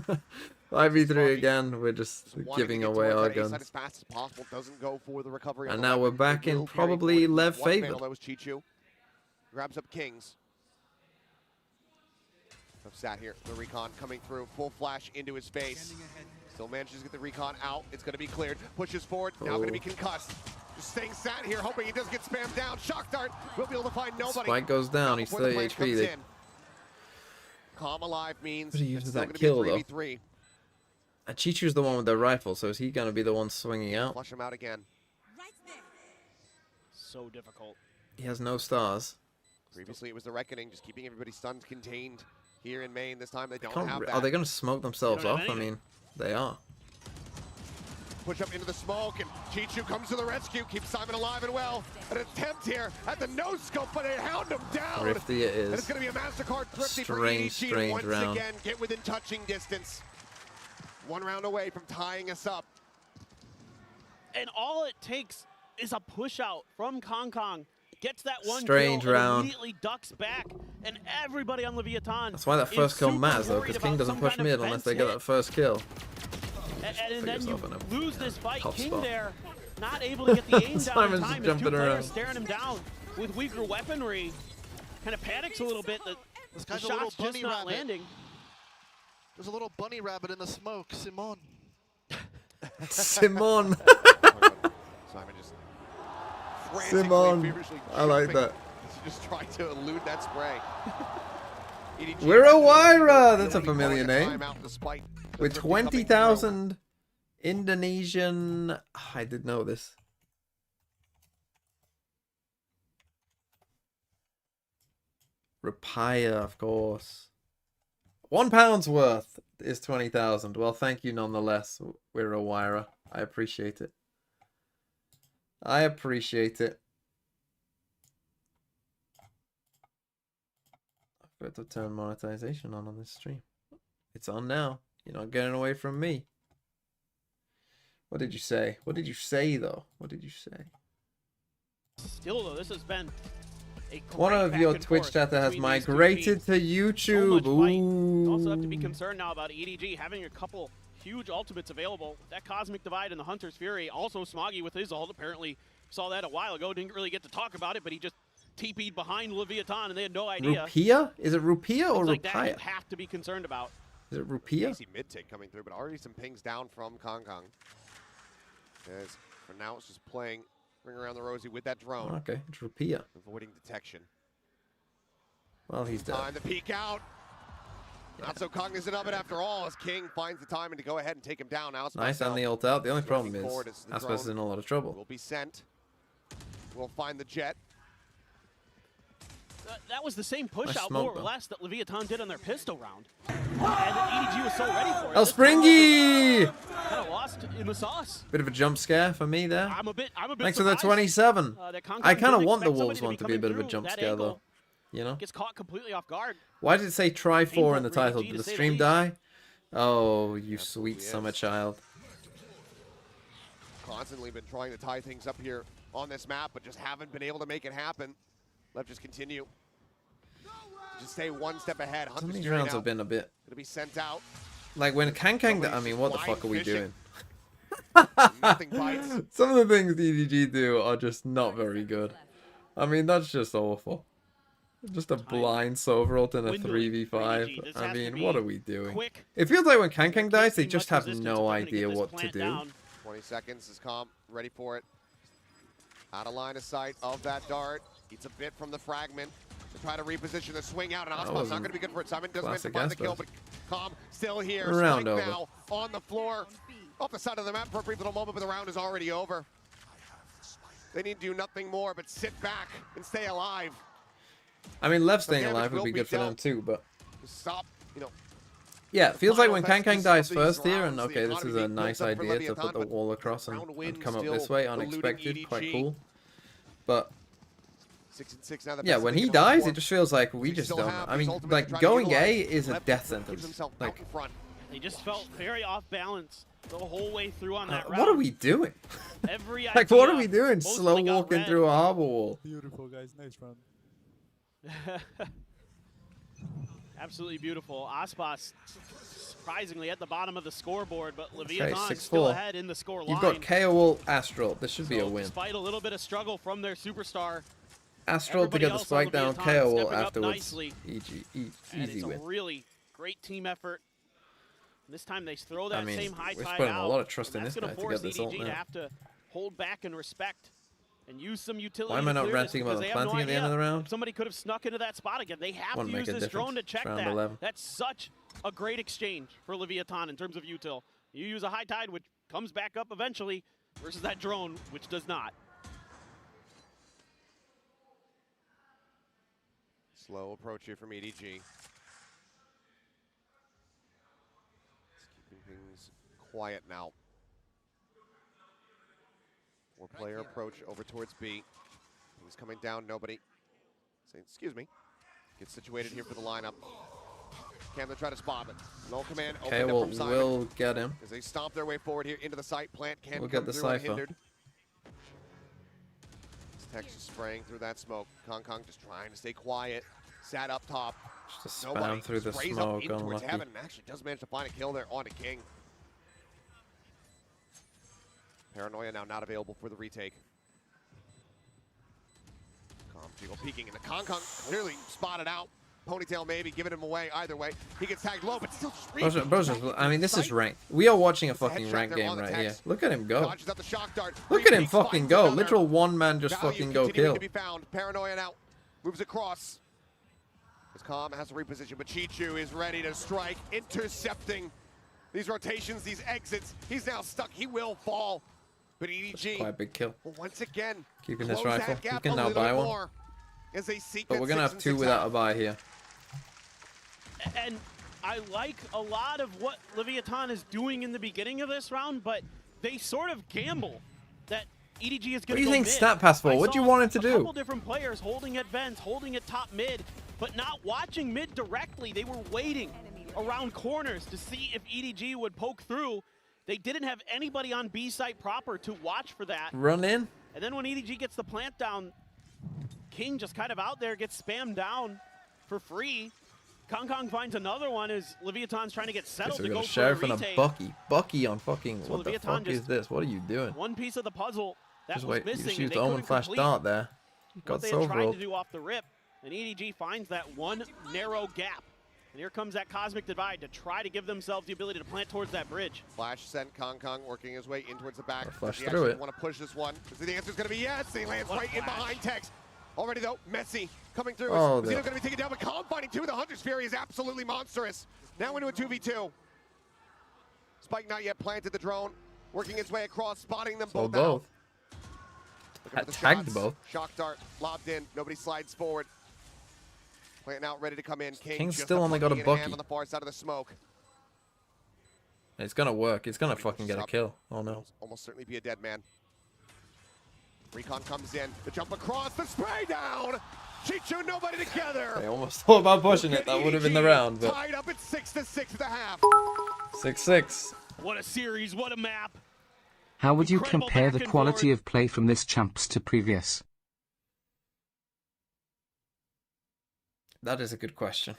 with. 5v3 again. We're just Wanting to giving get away towards our that A side guns. as fast as possible. Doesn't go for the recovery. on And the now we're weapon. back It in will carry probably forward. Lev One favored. vandal, that was Chichu. Grabs up Kings. I've sat here. The recon coming through. Full flash into his face. Still manages to get the recon out. It's going to be cleared. Pushes forward. Now going to be concussed. Just staying sat here, hoping he doesn't get spammed down. Shock dart. We'll be able to find nobody. Spike goes down. He's Before the 30 plane HP. comes They in. Calm alive means But he it's uses still that going to kill, be though. 3v3. And Chichu's the one with the rifle, so is he going to be the one swinging out? Flush him out again. So difficult. He has no stars. Previously, it was the Reckoning, just keeping everybody stunned contained here in Maine. This time, they don't Can't have re- that. Are they going to smoke themselves They don't off? have I mean, they are. Push up into the smoke, and Chichu comes to the rescue, keeps Simon alive and well. An attempt here at the no-scope, but they hound him down. Thrifty it And is. it's going to be a MasterCard Thrifty for Strange, EDG to strange once round. again get within touching distance. 1 round away from tying us up. And all it takes is a push out from Kong Kong. Gets that one Strange kill and round. immediately ducks back, and everybody on Leviathan. That's why that is first kill super matters, though, worried because King about doesn't some push kind of mid unless fence they get hit. that first kill. And then you yourself in a lose this fight. tough King spot. there, not able to get the aim down in Simon's time. jumping Two players around. staring him down with weaker weaponry. Kind of panics a little bit. The guy's a little shot's just bunny not rabbit. landing. There's a little bunny rabbit in the smoke, Simon. Simon. Simon just frantically, Simon. feverishly I like jumping that. to just try to elude that spray. EDG We're a Wyra. That's a really familiar calling name. timeout despite the With Thrifty coming 20,000 Indonesian. I did know this. Rapaya, of course. £1 worth is 20,000. Well, thank you nonetheless. We're a Wyra. I appreciate it. I appreciate it. I forgot to turn monetization on this stream. It's on now. You're not getting away from me. What did you say? What did you say, though? What did you say? Still, though, this has been a One great of back your and Twitch forth chatter has between these two migrated teams. to So YouTube. much fight. You also have to be Ooh. concerned now about EDG having a couple huge ultimates available. That Cosmic Divide and the Hunter's Fury. Also Smoggy with his ult. Apparently saw that a while ago. Didn't really get to talk about it, but he just TP'd behind Leviathan and they had no idea. Rupia? Is it Rupia or Things like that you Rupia? have to be concerned about. Is it Rupia? Easy mid-take coming through, but already some pings down from Kong Kong. As for now, it's just playing Ring Around the Rosie with that drone. Okay, it's Rupia. Avoiding detection. Well, he's dead. Time to peek out. Not so cognizant of it after all, as King finds the timing to go ahead and take him down. Now Nice on the ult out. The only problem Moving is forward as the Aspas is drone in a lot of trouble. will be sent. We'll find the jet. That was the same push Nice out smoke, more or though. less that Leviathan did on their pistol round. And EDG was so ready for it. El Springy! Kind of lost in the sauce. Bit of a jump scare for me there. I'm a bit Thanks for the surprised, 27. that Kong I Kong kind of didn't want the expect Wolves somebody one to be a coming bit of a through jump that scare, though. angle. You know? Gets caught completely off guard. Why did it say try 4 in the Painful for title? EDG, Did to the say the stream least. die? Oh, you sweet Absolutely summer is. child. Constantly been trying to tie things up here on this map, but just haven't been able to make it happen. Let's just continue. Just stay one step ahead. Some Hunter's of these Fury rounds now have been a bit... gonna be sent out. Like, when Kang... I mean, what the Flying fuck are we fishing. doing? Nothing bites. Some of the things EDG do are just not very good. I mean, that's just awful. Just a blind Sova ult in a Dwindling for 3v5. EDG. This I has to mean, be what are we doing? quick. It feels like when Kang There dies, can't they be just much have resistance no if they're gonna get idea this what to plant do. down. 20 seconds is calm, ready for it. Out of line of sight of that dart. Eats a bit from the fragment. To try to reposition the swing out, and Osmond's not wasn't going to be good for it. Simon does manage to classic find the kill, Aspas. but Calm still here. Round Spike over. now on the floor. Off the side of the map for a brief little moment, but the round is already over. They need to do nothing more but sit back and stay alive. I mean, Lev staying damage alive would will be be good for them dealt. too, but... Stop, you know. Yeah, it feels like Final when Kang effectiveness dies of these first here, and rounds, okay, the this is economy a nice built up for idea to Leviathan, put the but wall across round and win come up still this way, eluding unexpected, quite EDG. cool. But 6-6 now. The yeah, best when they he can hope dies, for. it just feels like we They just still don't. have I these mean, ultimates to like try to going A utilize. is a Left death keeps sentence. himself out Like, in front. They just felt very off balance the whole way through on that round. what are we doing? Every Like, what are idea we doing? mostly Slow got walking read. through a harbor wall. Beautiful, guys. Nice run. Absolutely beautiful. Aspas surprisingly at the bottom of the scoreboard, but Leviathan is 6-4. still ahead in the score line. You've got KO ult Astral. This should be a So win. Despite a little bit of struggle from their superstar, Astral to everybody get the else on spike down, Leviathan KO ult stepping up afterwards. nicely. Easy and easy it's win. a really great team effort. This time they throw that I mean, same high we're tide putting a out. lot of trust and in that's this gonna guy to force get this ult EDG to now. have to hold back and respect and use some utility. Why am I to not clear this ranting about because the they have no planting at the end of idea the round? if somebody could have snuck into that spot again. They have Wouldn't to make use a this drone to difference. check Round that. 11. That's such a great exchange for Leviathan in terms of util. You use a high tide, which comes back up eventually, versus that drone, which does not. Slow approach here from EDG. It's keeping things quiet now. Four-player approach over towards B. He's coming down, nobody. Saying, excuse me. Gets situated here for the lineup. Can they try to spot it? No command, Okay, opened well, up from Simon. we'll get him. As they stomp their way forward here into the site, plant can't We'll come get the through Cypher. unhindered. Tex is spraying through that smoke. Kong Kong just trying to stay quiet. Sat up top. Just a Nobody spam through the sprays smoke, up in towards unlucky. heaven and actually does manage to find a kill there on a King. Paranoia now not available for the retake. Jiggle peeking into Kong Kong, clearly spotted out. Ponytail maybe giving him away either way. He gets tagged low, but still Bros, I mean, this is ranked. We are watching a fucking headshot ranked there game on the right here. text. Look at him go. Dodges out the shock dart. Look at him Repeats, fucking finds go. another. Literal one man just Value fucking go continuing kill. to be found. Paranoia now moves across. As Calm has to reposition, but Chichu is ready to strike, intercepting these rotations, these exits. He's now stuck. He will fall. But EDG, Quite a big kill. will once again, Keeping this close rifle. that You gap can a now little buy one. more as they seek But that we're gonna 6 have and 2 6 without out. a buy here. And I like a lot of what Leviathan is doing in the beginning of this round, but they sort of gamble that EDG is going to go What do you think mid. stat pass for? I What do you saw want him to a do? couple different players holding at vents, holding at top mid, but not watching mid directly. They were waiting around corners to see if EDG would poke through. They didn't have anybody on B site proper to watch for that. Run in. And then when EDG gets the plant down, King just kind of out there, gets spammed down for free. Kong finds another one as Leviathan's trying to get settled So to we go got a for a sheriff and a retake. Bucky. Bucky on fucking. So What the Leviathan fuck is just- this? What are you doing? One piece of the puzzle that Just was wait. You missing, just and used they Omen couldn't Flash complete Dart there. what Got they had tried Soul to do off the rip. And EDG finds that one narrow gap. And here comes that Cosmic Divide to try to give themselves the ability to plant towards that bridge. Flash sent Kong working his way in towards the back. Gotta flash Does he through actually it. want to push this one? The answer's going to be yes. He lands What a right in flash. behind Tex. Already though, Messi coming through. Oh, Zeno the- going to be taken down, but Kong finding two. The Hunter's Fury is absolutely monstrous. Now into a 2v2. Spike not yet planted the drone, working his way across, spotting them So both. both. Looking for the Tagged shots. both. Shock dart lobbed in. Nobody slides forward. Plant out, ready to come in. King's just still only got a in hand Bucky. on the far side of the smoke. It's gonna work. It's gonna fucking get a kill. Oh no. Almost certainly be a dead man. Recon comes in. The jump across. The spray down. Chichu, nobody together. I almost thought about pushing it. That would have been the round, but Tied up at 6-6 at the half. 6-6. What a series, what a map. How would you Incredible compare back the and quality forth. of play from this champs to previous? That is a good question.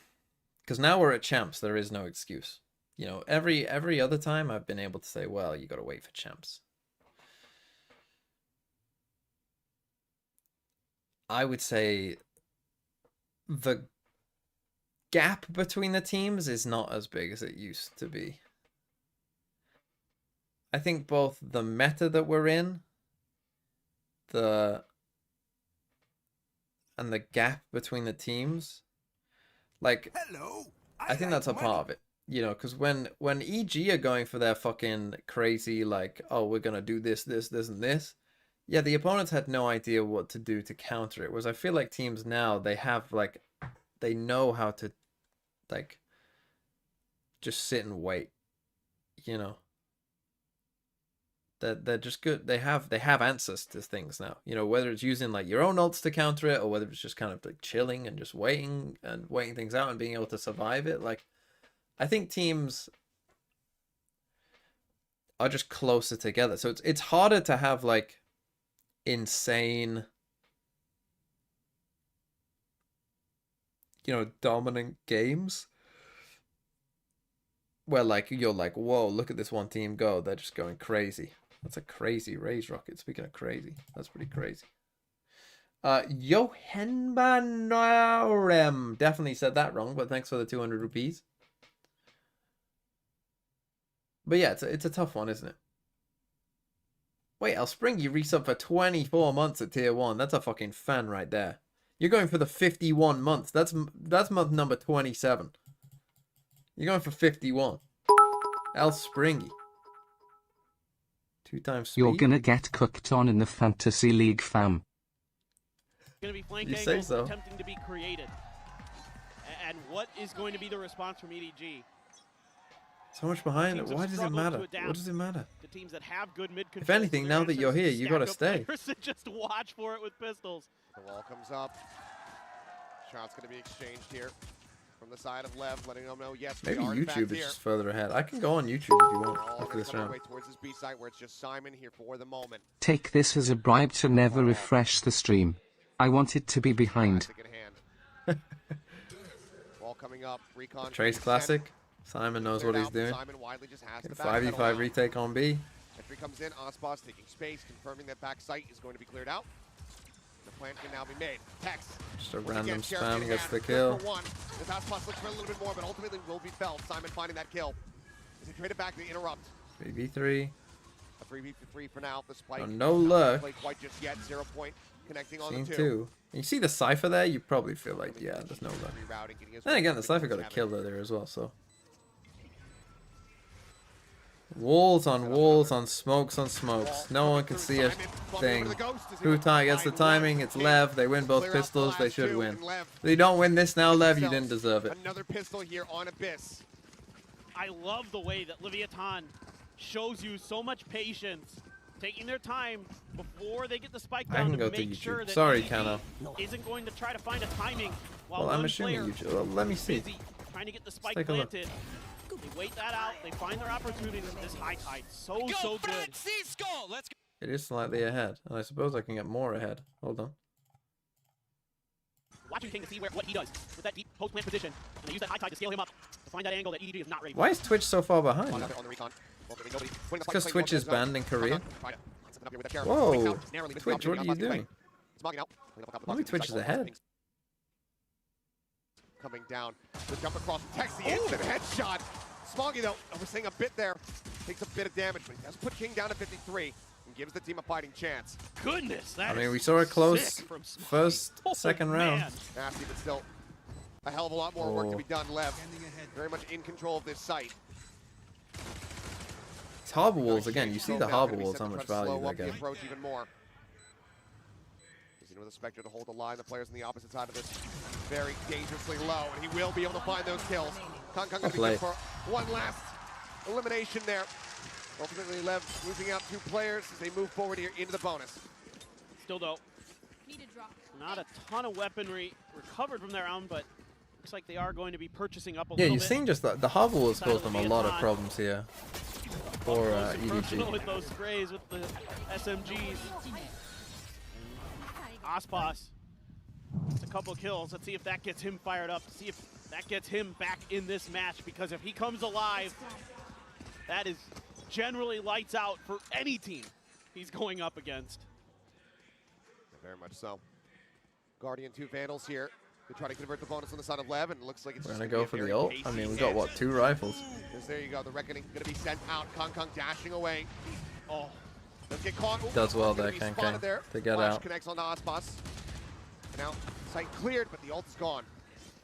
Because now we're at champs, there is no excuse. You know, every other time I've been able to say, well, you gotta wait for champs. I would say the gap between the teams is not as big as it used to be. I think both the meta that we're in, and the gap between the teams, like, I think that's a part of it. You know, because when EG are going for their fucking crazy, like, oh, we're gonna do this, and this, yeah, the opponents had no idea what to do to counter it. Whereas I feel like teams now, they have, like, they know how to, like, just sit and wait. You know, they're just good. They have answers to things now. You know, whether it's using like your own ults to counter it, or whether it's just kind of like chilling and just waiting things out and being able to survive it. Like, I think teams are just closer together. So it's harder to have like insane, you know, dominant games where like you're like, whoa, look at this one team go. They're just going crazy. That's a crazy raise rocket. Speaking of crazy, that's pretty crazy. Johanbanorem definitely said that wrong, but thanks for the 200 rupees. But yeah, it's a tough one, isn't it? Wait, I'll spring you resub for 24 months at tier 1. That's a fucking fan right there. You're going for the 51 months. That's month number 27. You're going for 51. El Springy. 2 times speed. You're gonna get cooked on in the Fantasy League, fam. Going to be flank You say angles so. attempting to be created. And what is going to be the response from EDG? So much behind it. Teams have Why does it struggled to matter? adapt. What does it matter? The teams that have good mid control. If anything, now that you're here, you gotta stay. Just watch for it with pistols. The wall comes up. Shot's going to be exchanged here from the side of LEV, letting them know, yes, Maybe we are in fact YouTube is here. just further ahead. I can go on YouTube if you want We're all after gonna this come our round. way towards this B site where it's just Simon here for the moment. Take this as a bribe to never refresh the stream. I want it to be behind. Classic in hand. Wall coming up. Recon. Trace Classic. Simon knows what he's doing. Simon widely just has Get a to backpedal 5v5 now. retake on B. Entry comes in. Osboss taking space, confirming that back site is going to be cleared out. The plant can now be made. Tex. Just a once random again, Sheriff spam in gets hand. the Good kill. for one. This Osboss looks for a little bit more, but ultimately will be felt. Simon finding that kill. As he traded back to interrupt. 3v3. A 3v3 for now. The spike. No not luck. played quite just yet. 0 point connecting on Scene the 2. 2. You see the Cypher there? You probably feel like, yeah, there's no luck. Rerouting, getting his Then way again, the to Cypher got a having- kill there as well, so. Walls on walls on smokes on smokes. No one can see a thing. Hutai gets the timing, it's Lev. They win both pistols, they should win. If they don't win this now, Lev, you didn't deserve it. Another pistol here on Abyss. I love the way that Leviathan shows you so much patience, taking their time before they get the spike I down can to go to make sure YouTube. that Sorry, EDG Kano. isn't going to try to find a timing while Well, I'm one assuming player YouTube. Well, let me is see. busy trying to get the spike take a look. planted. They wait that out. They find their opportunity with this high tide. So good. It is slightly ahead, and I suppose I can get more ahead. Hold on. Watching King to see what he does with that deep post plant position, and they use that high tide to scale him up to find that angle that EDG is not ready for. Why is Twitch so far behind? On the recon. It's because Twitch is banned in Korea. Whoa, Twitch, what are you doing? Only Twitch is ahead. Coming down, the jump across, takes the instant headshot. Smoggy though, we're seeing a bit there, takes a bit of damage, but he does put King down to 53 and gives the team a fighting chance. Goodness, that I mean, is we saw it close sick from Smoggy. first, Oh, second round. man. Nasty, but still a hell of a lot more work to be done. Lev, very much in control of this site. It's harbor walls again. You see the harbor walls, how much value slow they're up the getting. approach even more. With the Spectre to hold the line, the players on the opposite side of this very dangerously low, and he will be able to find those kills. Kong going to be good for one last elimination there. Ultimately, Lev losing out 2 players as they move forward here into the bonus. Still though, not a ton of weaponry recovered from their round, but looks like they are going to be purchasing up a Yeah, little you've bit. seen just the harbor walls caused them a lot of problems here for Close and personal EDG. with those sprays with the SMGs. Aspas, just a couple kills. Let's see if that gets him fired up. See if that gets him back in this match, because if he comes alive, that is generally lights out for any team he's going up against. Very much so. Guardian 2 Vandals here. They try to convert the bonus on the side of Lev, and it looks like it's We're just gonna gonna go for be a the very ult. I pacey mean, we've got hit. what, 2 rifles? Because there you go, the Reckoning gonna be sent out. Kong dashing away. Oh, let's get caught. Ooh, Does well gonna there, be Kang spotted there. to get Flash out. connects on the Aspas. Now, site cleared, but the ult is gone.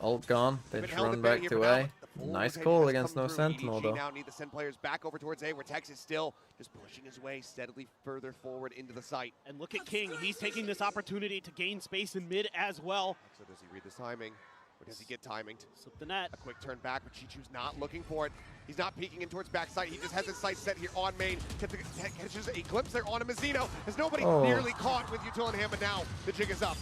Ult gone. They Been just held run at bay back here, to but now A. the full Nice rotation call has against come no through. Sentinel EDG though. now need the Sen players back over towards A, where Tex is still just pushing his way steadily further forward into the site. And look at King. He's taking this opportunity to gain space in mid as well. So does he read this timing? Or does he get timinged? Slip the net. A quick turn back, but Chichu's not looking for it. He's not peeking in towards backside. He just has his sight set here on main. Catches a glimpse there on a Mazzino. Has nobody nearly caught with Util in hand, but now the jig is up.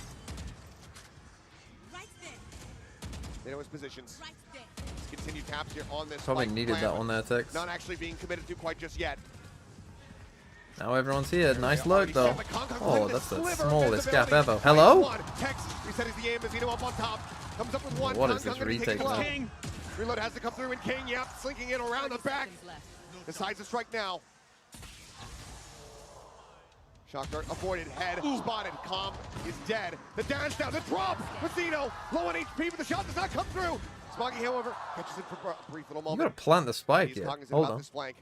They know his positions. Let's continue taps here on this. Probably needed that one there, Tex. Not actually being committed to quite just yet. Now everyone's here. Nice look Already though. set, but Kong Oh, with that's a the sliver of smallest gap visibility. ever. Hello? One. Tex resetting the aim. Mazzino up on top. Comes up with one. What is Kong this gonna take retake it low. now? King. Reload has to come through, and King, yep, slinking in around the back. Decides to strike now. Shock dart avoided, head spotted. Calm is dead. The dash down, the drop. Mazzino low on HP, but the shot does not come through. Smoggy, however, catches it for a brief little You gotta moment. plant the spike He's here. cognizant Hold about on. this flank.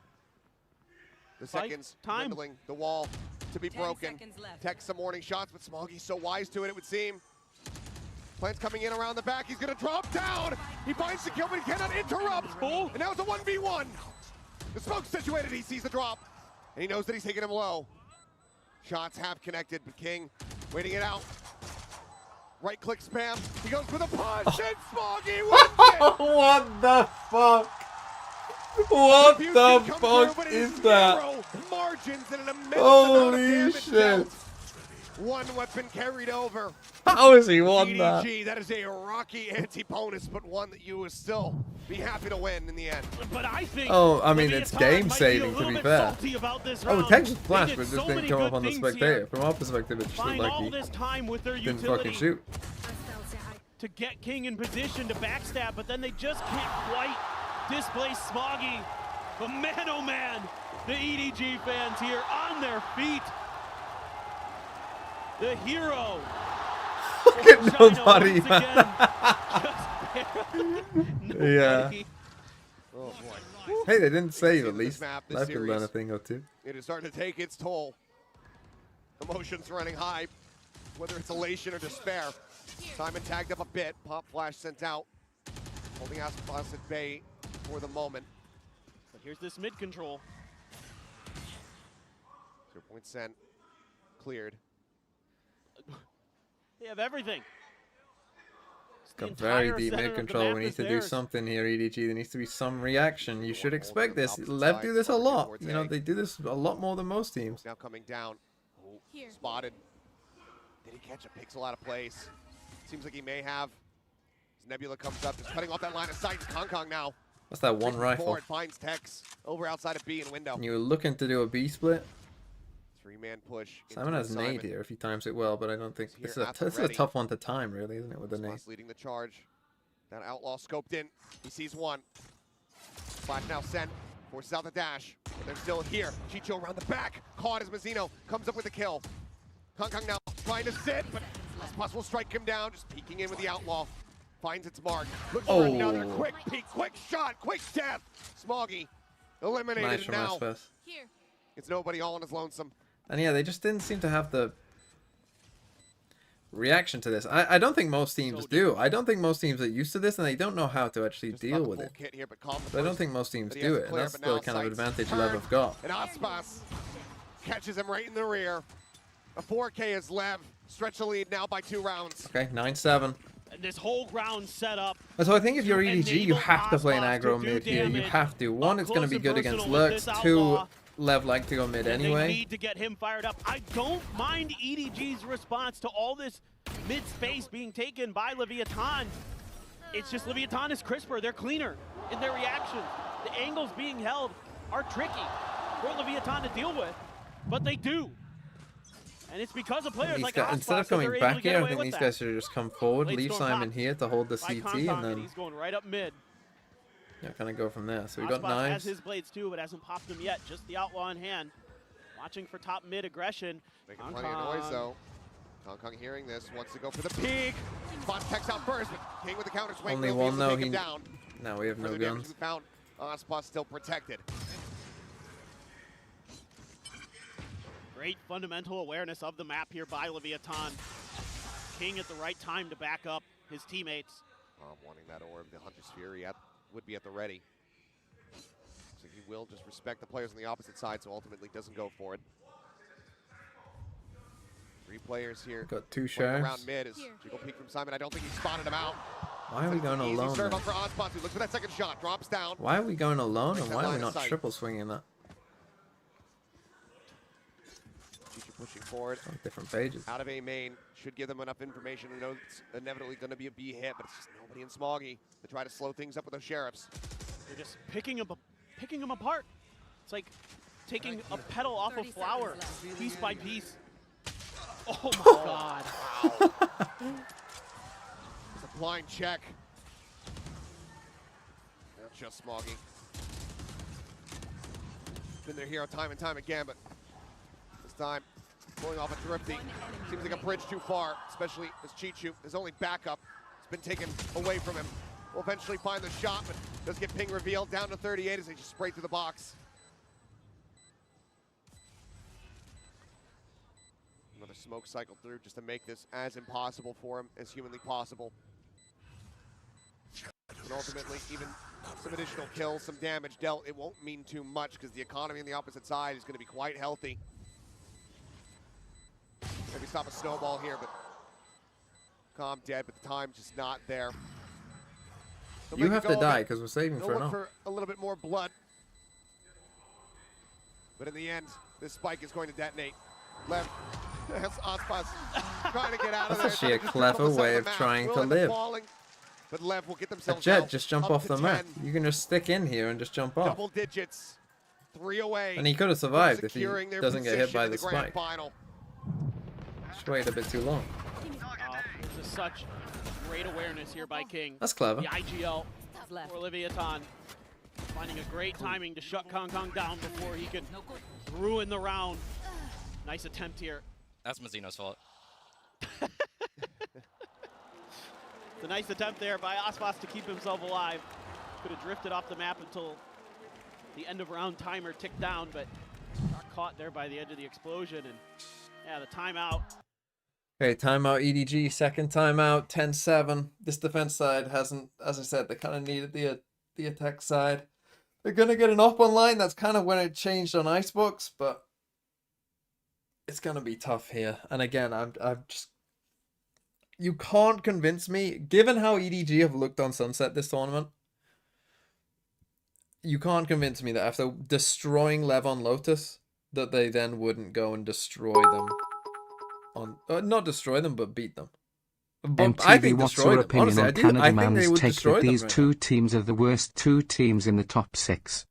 The Spike seconds time. dwindling, the wall to be broken. Tex some warning shots, but Smoggy's so wise to it, it would seem. Plant's coming in around the back. He's gonna drop down. He finds the kill, but he cannot interrupt. And now it's a 1v1. The smoke's situated. He sees the drop, and he knows that he's taking him low. Shots have connected, but King waiting it out. Right click spam. He goes for the punch, and Smoggy wins it. What the fuck? What Fuse the can come fuck through, but it is that? narrow margins and an immense amount of Holy damage shit. dealt. One weapon carried over. How has he won that? EDG, that is a rocky anti-bonus, but one that you will still be happy to win in the end. But I think Oh, I mean, Leviathan it's game might saving, be a to little be bit fair. salty about this Oh, round. Tex just They flashed, did but it just so didn't many come up good on the things spectator. here. From our perspective, it just looked Find like all he this time with their didn't utility fucking shoot. to get King in position to backstab, but then they just can't quite displace Smoggy. But man, oh man, the EDG fans here on their feet. The hero. Look at nobody, once man. again. Yeah. Nobody. Oh boy. Hey, they didn't save at This least. map, this I could learn series. a thing or two. It is starting to take its toll. Emotions running high, whether it's elation or despair. Simon tagged up a bit. Pop flash sent out. Holding Aspas at bay for the moment. But here's this mid control. 0 point sent. Cleared. They have everything. The Got very entire deep center mid of the control. map We need is to do theirs. something here, EDG. There needs to be some reaction. You should Hold expect on the this. opposite LEV side. do this a Under lot. towards You know, A. they do this a lot more than most teams. Now coming down. Here. Spotted. Did he catch a pixel out of place? Seems like he may have. As Nebula comes up, just cutting off that line of sight. Kong Kong now. What's that one Creeping rifle? forward, finds Tex over outside of B and window. You were looking to do a B split. 3-man push. Simon has nade here if he times it well, but I don't think He's this here is at the this is a ready. tough one to time, really, isn't it? With the nade. Spots leading the charge. That outlaw scoped in. He sees one. Flash now sent. Forces out the dash. But they're still here. Chicho around the back. Caught as Mazzino comes up with the kill. Kong Kong now trying to sit, but as possible strike him down. Just peeking in with the outlaw. Finds its mark. Looks for another Oh. quick peek, quick shot, quick death. Smoggy eliminated Nice from now. Aspas. Here. It's nobody all on his lonesome. And yeah, they just didn't seem to have the reaction to this. I don't think most teams do. I don't think most teams are used to this, and they don't know how to actually Just deal about the with full it. kit here, but calm the But I don't first. think most teams But he do has it, and clear, that's but the now kind of sights advantage turn, LEV have got. And Aspas catches him right in the rear. A 4K is Lev. Stretch the lead now by 2 rounds. Okay, 9-7. And this whole ground set up. So I think if you're to EDG, you enable have to play an Aspas to aggro do mid here. You damage have to. One, up it's going to close be and good against personal with lurks. this Two, outlaw. LEV like to go mid And they anyway. need to get him fired up. I don't mind EDG's response to all this mid space being taken by Leviathan. It's just Leviathan is crisper. They're cleaner in their reactions. The angles being held are tricky for Leviathan to deal with, but they do. And it's because of players These like guys, Aspas instead of that they're coming able to back get here, I away think with these that. guys should just come forward, Blade leave Storm Simon pop here to hold the by CT, Kong and Kong, then he's going right up mid. kind of go from there. So we got Aspas has knives. his blades too, but hasn't popped them yet. Just the outlaw in hand. Watching for top mid aggression. Making Kong plenty of noise Kong. though. Kong Kong hearing this, wants to go for the peek. Spots Tex out first, but King with the counter swing. Only will be able one to though. take him He down. now we have no Further damage guns. we found. Aspas still protected. Great fundamental awareness of the map here by Leviathan. King at the right time to back up his teammates. Wanting that orb, the Hunter's Fury would be at the ready. So he will just respect the players on the opposite side, so ultimately doesn't go for it. 3 players here. Got 2 Running shares. around mid is Jiggle peek from Simon. I don't think he spotted him out. Why are we going Easy alone? serve then? up for Aspas, who looks for that second shot, drops down. Why are we going alone, Breaks and that why are line we of not sight. triple swinging that? Chichu pushing forward. On different pages. Out of A main, should give them enough information to know it's inevitably going to be a B hit, but it's just nobody in Smoggy to try to slow things up with those sheriffs. They're just picking them apart. It's like taking a petal off a 30 flower, seconds left. piece by piece. Oh my god. It's a blind check. Not just Smoggy. Been their hero time and time again, but this time pulling off a thrifty. Seems like a bridge too far, especially as Chichu, his only backup, has been taken away from him. Will eventually find the shot, but does get ping revealed down to 38 as they just spray through the box. Another smoke cycle through just to make this as impossible for him as humanly possible. And ultimately, even some additional kills, some damage dealt, it won't mean too much because the economy on the opposite side is going to be quite healthy. Maybe stop a snowball here, but Calm dead, but the time's just not there. They'll You make have a to go of die it. because we're saving They'll for look now. for a little bit more blood. But in the end, this spike is going to detonate. Left. That's Aspas trying to get out of That's there. actually a clever way of trying to live. But Lev will get A themselves Jet, out just jump up off to the map. 10. You can just stick in here and just jump off. Double digits. 3 away. And he could have survived if he securing their doesn't get hit position by in the grand spike. final. Just waited a bit too long. This is such great awareness here by King. That's clever. The IGL for Leviathan. Finding a great timing to shut Kong Kong down before he could ruin the round. Nice attempt here. That's Mazzino's fault. It's a nice attempt there by Aspas to keep himself alive. Could have drifted off the map until the end of round timer ticked down, but got caught there by the edge of the explosion. And yeah, the timeout. Okay, timeout EDG, second timeout, 10-7. This defense side hasn't, as I said, they kind of needed the attack side. They're going to get an up online. That's kind of when it changed on Icebox, but it's going to be tough here. And again, I'm just... You can't convince me, given how EDG have looked on Sunset this tournament, you can't convince me that after destroying LEV on Lotus, that they then wouldn't go and destroy them on... not destroy them, but beat them. But I MTV, think what's destroy your them. opinion Honestly, on I do. Canada I think they Man's would take destroy that them these right two now. teams are the worst two teams in the top 6?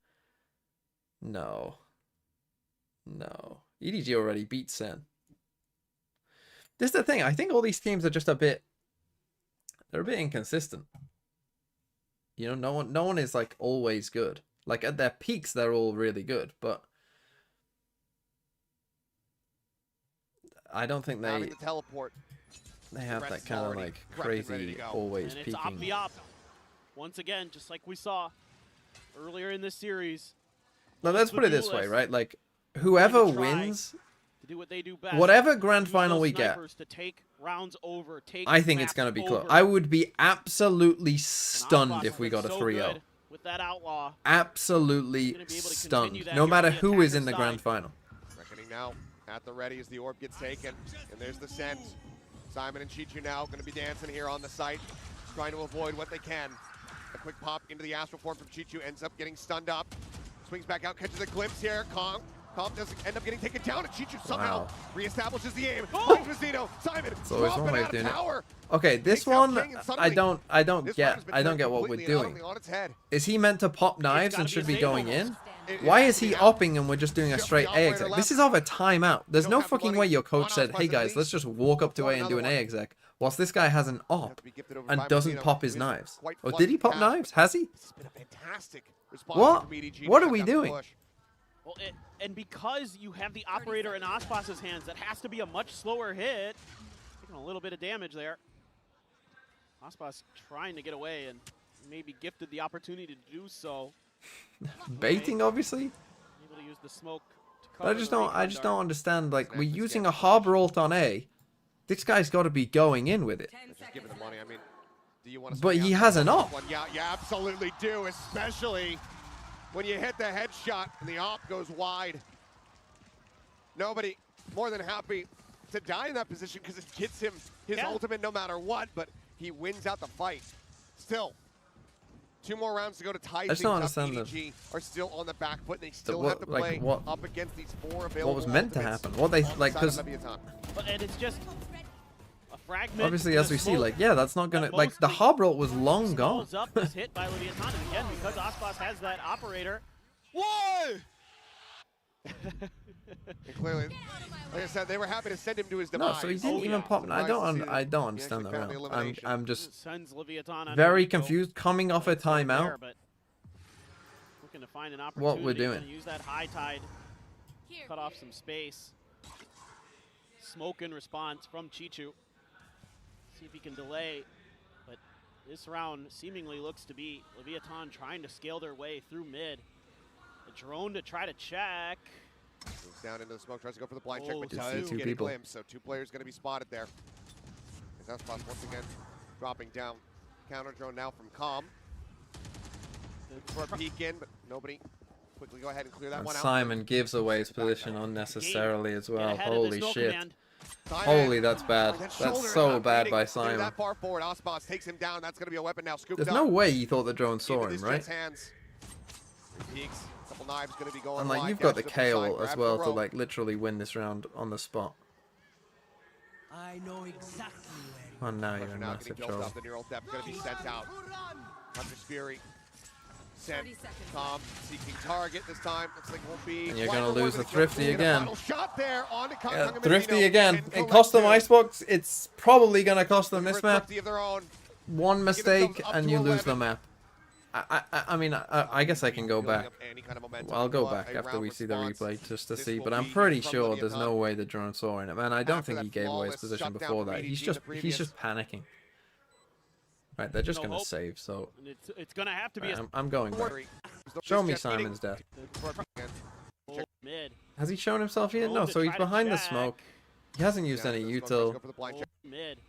No. No. EDG already beat SEN. This is the thing. I think all these teams are just a bit... They're a bit inconsistent. You know, no one is like always good. Like at their peaks, they're all really good, but I don't think Having the teleport. they have that kind of like prepped and ready to crazy go. always And it's op peaking. the op. Once again, just like we saw earlier in this series. Now let's the put it this way, duelist right? Like whoever gonna try wins, to do what they do best. whatever grand Use final those we get, snipers to take rounds over, take I think it's maps gonna be close. over. I would be absolutely And stunned Osbox if we has got a been so 3-0. good with that outlaw. Absolutely Gonna be able to stunned. continue that No here matter on the who is attacker in the grand side. final. Reckoning now at the ready as the orb gets taken. And there's the scent. Simon and Chichu now going to be dancing here on the site, trying to avoid what they can. A quick pop into the astral form from Chichu, ends up getting stunned up. Swings back out, catches a glimpse here. Kong doesn't end up getting taken down, and Chichu somehow reestablishes the aim. Oh! Veto, Simon, It's always one dropping way of out doing of it. power. Okay, this Takes out one King, and I suddenly don't this round get. has been I don't turned get what we're completely and doing. utterly on its head. Is he meant to pop knives gotta and be should a be save going almost. in? It Why has is to he be out. opping and we're just doing a Just straight the A operator exec? left. This is off a timeout. There's Don't no have the fucking money. way your coach One said, off hey plus at guys, let's least. just walk up to One A and do an another A one. exec, whilst this guy has an Have op to be gifted over and by doesn't Veto. pop his Is knives. quite Or flush did he with pop cash, knives? but Has he? This has been a fantastic response What? from EDG to What are shut we down the doing? push. Well, and because you have the operator in Osbos's hands, that has to be a much slower hit. Taking a little bit of damage there. Osbos trying to get away and maybe gifted the opportunity to do so. Baiting, obviously. Able to use the smoke to But I cover just the don't. recon I just dart. don't understand. Like Snap we're the using scan a harbor ult on A. This guy's got to be going in with it. Just give it the money. I mean, do you want to? But he has an op. Yeah, you absolutely do, especially when you hit the headshot and the op goes wide. Nobody more than happy to die in that position because it gets him his ultimate no matter what, but he wins out the fight. Still, 2 more rounds to go to tie just things don't up. understand EDG are still on the back foot. They still what- have to like, play what- up against these 4 available What was meant to ultimates happen? What they on the like? side of Because Leviathan. And it's just a fragment. obviously, and as a we see, smoke like yeah, that's not gonna that like the mostly harbor ult was long gone. slows up this hit by Leviathan, and again, because Osbos has that operator. Why? And clearly, like I said, they were happy to send him to his No, demise. so he didn't Oh, even yeah. pop. I Surprised to see don't. that I don't he understand actually that found the round. elimination. I'm just Sends Leviathan on very Rico. confused. Coming off a It's right timeout. there, but looking to find an opportunity. What we're doing. Gonna use that high tide, cut off some space. Smoke in response from Chichu. See if he can delay. But this round seemingly looks to be Leviathan trying to scale their way through mid. The drone to try to check. Moves down into the smoke, tries to go for the blind check, Oh, but just does two get people. a glimpse. So 2 players going to be spotted there. As that's once again dropping down. Counter drone now from Calm. For a peek in, but nobody. Quickly go ahead and clear that And one out. Simon gives away his position unnecessarily as Get well. ahead of this Holy no shit. command. Simon, Holy, that's bad. that shoulder That's is so not bad reading. by Clear Simon. That far forward, Osbos takes him down. That's going to be a weapon now. Scooped There's up. no way he thought the drone saw Into him, this right? Jet's hands. 3 peeks. Couple knives going to be going And like wide. you've got the Dashes up KO side, as grabs well the to rope. like literally win this round on the spot. I know exactly where Oh, now you're Pressure in now massive getting built trouble. up. The neural depth going to be sent out. Hunter's Fury. Sent. Tom seeking target this time. Looks like it won't be. And you're quite gonna the lose one, the but it's Thrifty gonna be a again. final shot there on to Kong Yeah, Kong Thrifty Amino again. and It cost them collective. Icebox. It's probably gonna cost them this For a map. Thrifty of their own. One mistake themselves up and to you lose 11. the map. I mean, I guess I can go Building back. up any kind of momentum I'll go for back a after round we see the response. replay just to This see, will but I'm be pretty from sure there's Leviathan. no way the drone saw in it, man. I don't After think that he gave away his flawless position shutdown before from that. EDG He's in just the he's previous. just panicking. Right, they're just No gonna hope. save. So And it's gonna have to be a I'm going back. Fury. Show me This jet Simon's death. full mid. Has he shown himself yet? Drone No, to so he's try to behind the check. smoke. He hasn't used Yeah, any this one tries to util. go for the blind Full check. mid.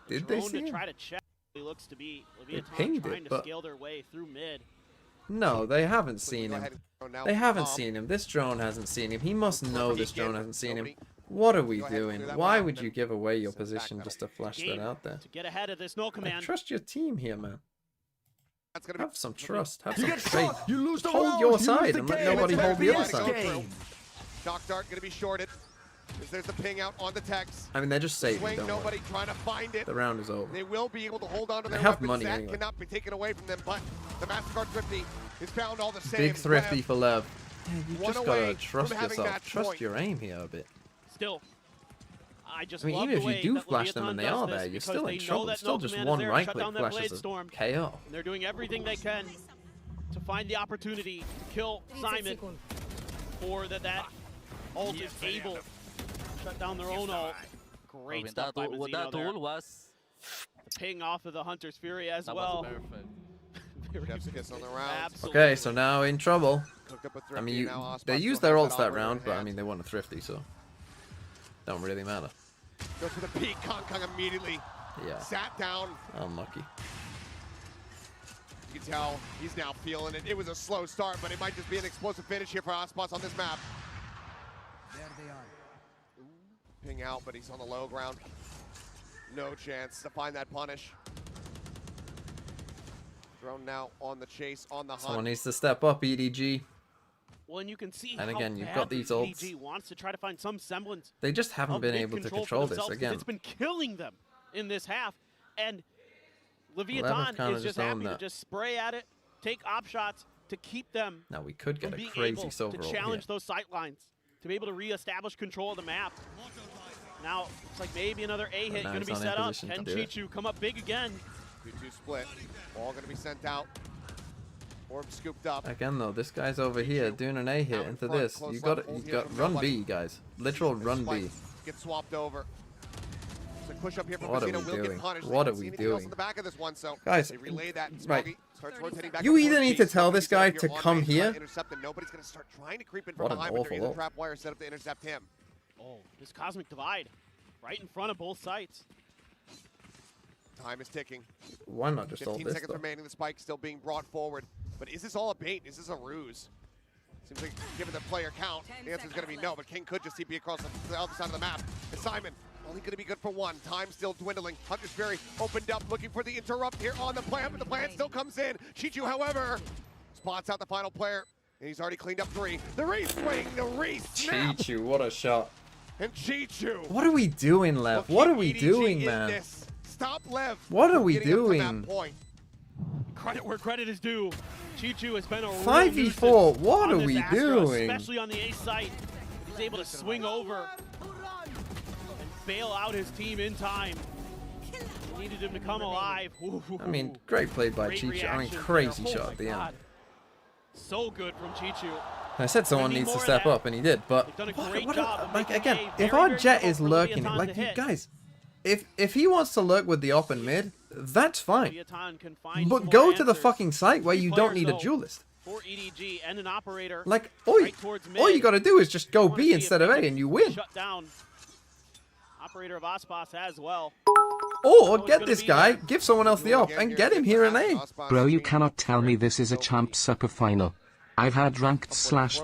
Did they Drone see to him? try to check. It looks to be Leviathan pinged trying it, to but- scale their way through mid. No, they haven't Quickly seen go him. ahead and throw now They from haven't Tom. seen him. This drone hasn't seen him. He must know this peek in, drone hasn't seen him. nobody. What are we Go ahead and doing? clear that Why one would out, you and give away your send it back position that just way. to flash that Game out there? to get ahead of this no Like, command. trust your team here, man. That's gonna be Have some trust. Have You some get faith. shot, you lose the Hold round, your you lose side the and let game. nobody It's hold the other FBS side. game. Shock dart gonna be shorted. There's the ping out on the text. I mean, they're just saving. Swing, Don't nobody worry. trying to find it. The round is over. They will be able to hold on to They their have weapons. money That anyway. cannot be taken away from them, but the MasterCard Thrifty is found all the same. Big thrifty Lev, for Lev. Yeah, you one just away gotta trust from having yourself. that Trust point. your aim here a bit. Still, I just I mean, love even the if way you do that flash them Leviathan and they does are this there, you're because still they in know trouble. that Still no just command is one there to right shut click down that flashes Blade of Storm. KO. And they're doing everything they can to find the opportunity to kill Simon, or that ult is able to shut down their own ult. Great stuff by Mazzino that there. tool was The ping off of the Hunter's Fury as well. Very Chef's good. kiss on the round. Absolutely. Okay, so now in trouble. Cooked up a I Thrifty, mean, now Osprey they still used their has ults that operator round, in but I hand. mean, they won a thrifty, so don't really matter. Goes for the peak. Kong immediately Yeah, sat down. unlucky. You can tell he's now feeling it. It was a slow start, but it might just be an explosive finish here for Ospas on this map. There they are. Ping out, but he's on the low ground. No chance to find that punish. Drone now on the chase, on the hunt. Someone needs to step up, EDG. Well, and you can see And how again, you've got badly these ults. EDG wants to try to find some semblance They just haven't of been mid able to for control this themselves, 'cause again. It's been killing them in this half, and Lev Leviathan kinda is just just owned happy to that. just spray at it, take op shots to keep them Now we could from get a being crazy able silver to ult challenge here. those sight lines, to be able to reestablish control of the map. Now it's like maybe another A hit now going to he's be not in set up. position to Can do it. Chichu come up big again? 2-2 split. All going to be sent out. Orb scooped up. Again though, this guy's over here doing an A hit Out in into front, this. close You left got hold you here got from run nobody. B, guys. Literal run B. Get swapped over. So push up here from What are Mazzino we will doing? get punished. What They are don't see we anything else doing? on the back of this one, so Guys, they relay that. And right. Smoggy starts rotating back You and either forth. need to Chase, tell nobody's this guy there. to You're on come base, trying here. to intercept him. Nobody's going to start trying to creep in from What an behind, but there awful is a ult. trap wire set up to intercept him. Oh, this cosmic divide right in front of both sites. Time is ticking. Why not just ult 15 this seconds though? remaining. The spike still being brought forward. But is this all a bait? Is this a ruse? Seems like given the player count, the answer is going to be no. But King could just TP across the other side of the map. And Simon only going to be good for one. Time still dwindling. Hunter's Fury opened up, looking for the interrupt here on the plant, but the plant still comes in. Chichu, however, spots out the final player, and he's already cleaned up 3. The re-swing, the re-snap, Chichu, what a shot. and Chichu. What are we doing, Lev? What are we EDG doing, in man? this. Stop Lev. What are from we getting up to that doing? point. Credit where credit is due. Chichu has been a real 5v4, nuisance what on are this we Astra, doing? Especially on the A site. He's able to swing over and bail out his team in time. Needed him to come alive. Ooh. I mean, great play by Great Chichu. I mean, reaction crazy there. Oh shot my at the end. God. So good from Chichu. I said someone need needs to more of step that. up, and he did. But They've done a what- great what- job of like making again, A if very, our very Jet difficult is for lurking, Leviathan like to you hit. guys, if he wants to lurk with the op and mid, that's fine. Leviathan can find But some go more to the answers. fucking site where Three you don't players, need a though, duelist. For EDG and an operator. Like all right towards you mid. got to do is just go Wanna B see instead if of they A, can and you win. Shut down. Operator of Ospas as well. Or it's get gonna this be guy, there. give someone else the op, and get him here in A. Bro, you cannot tell me this is a champ supper final. I've had ranked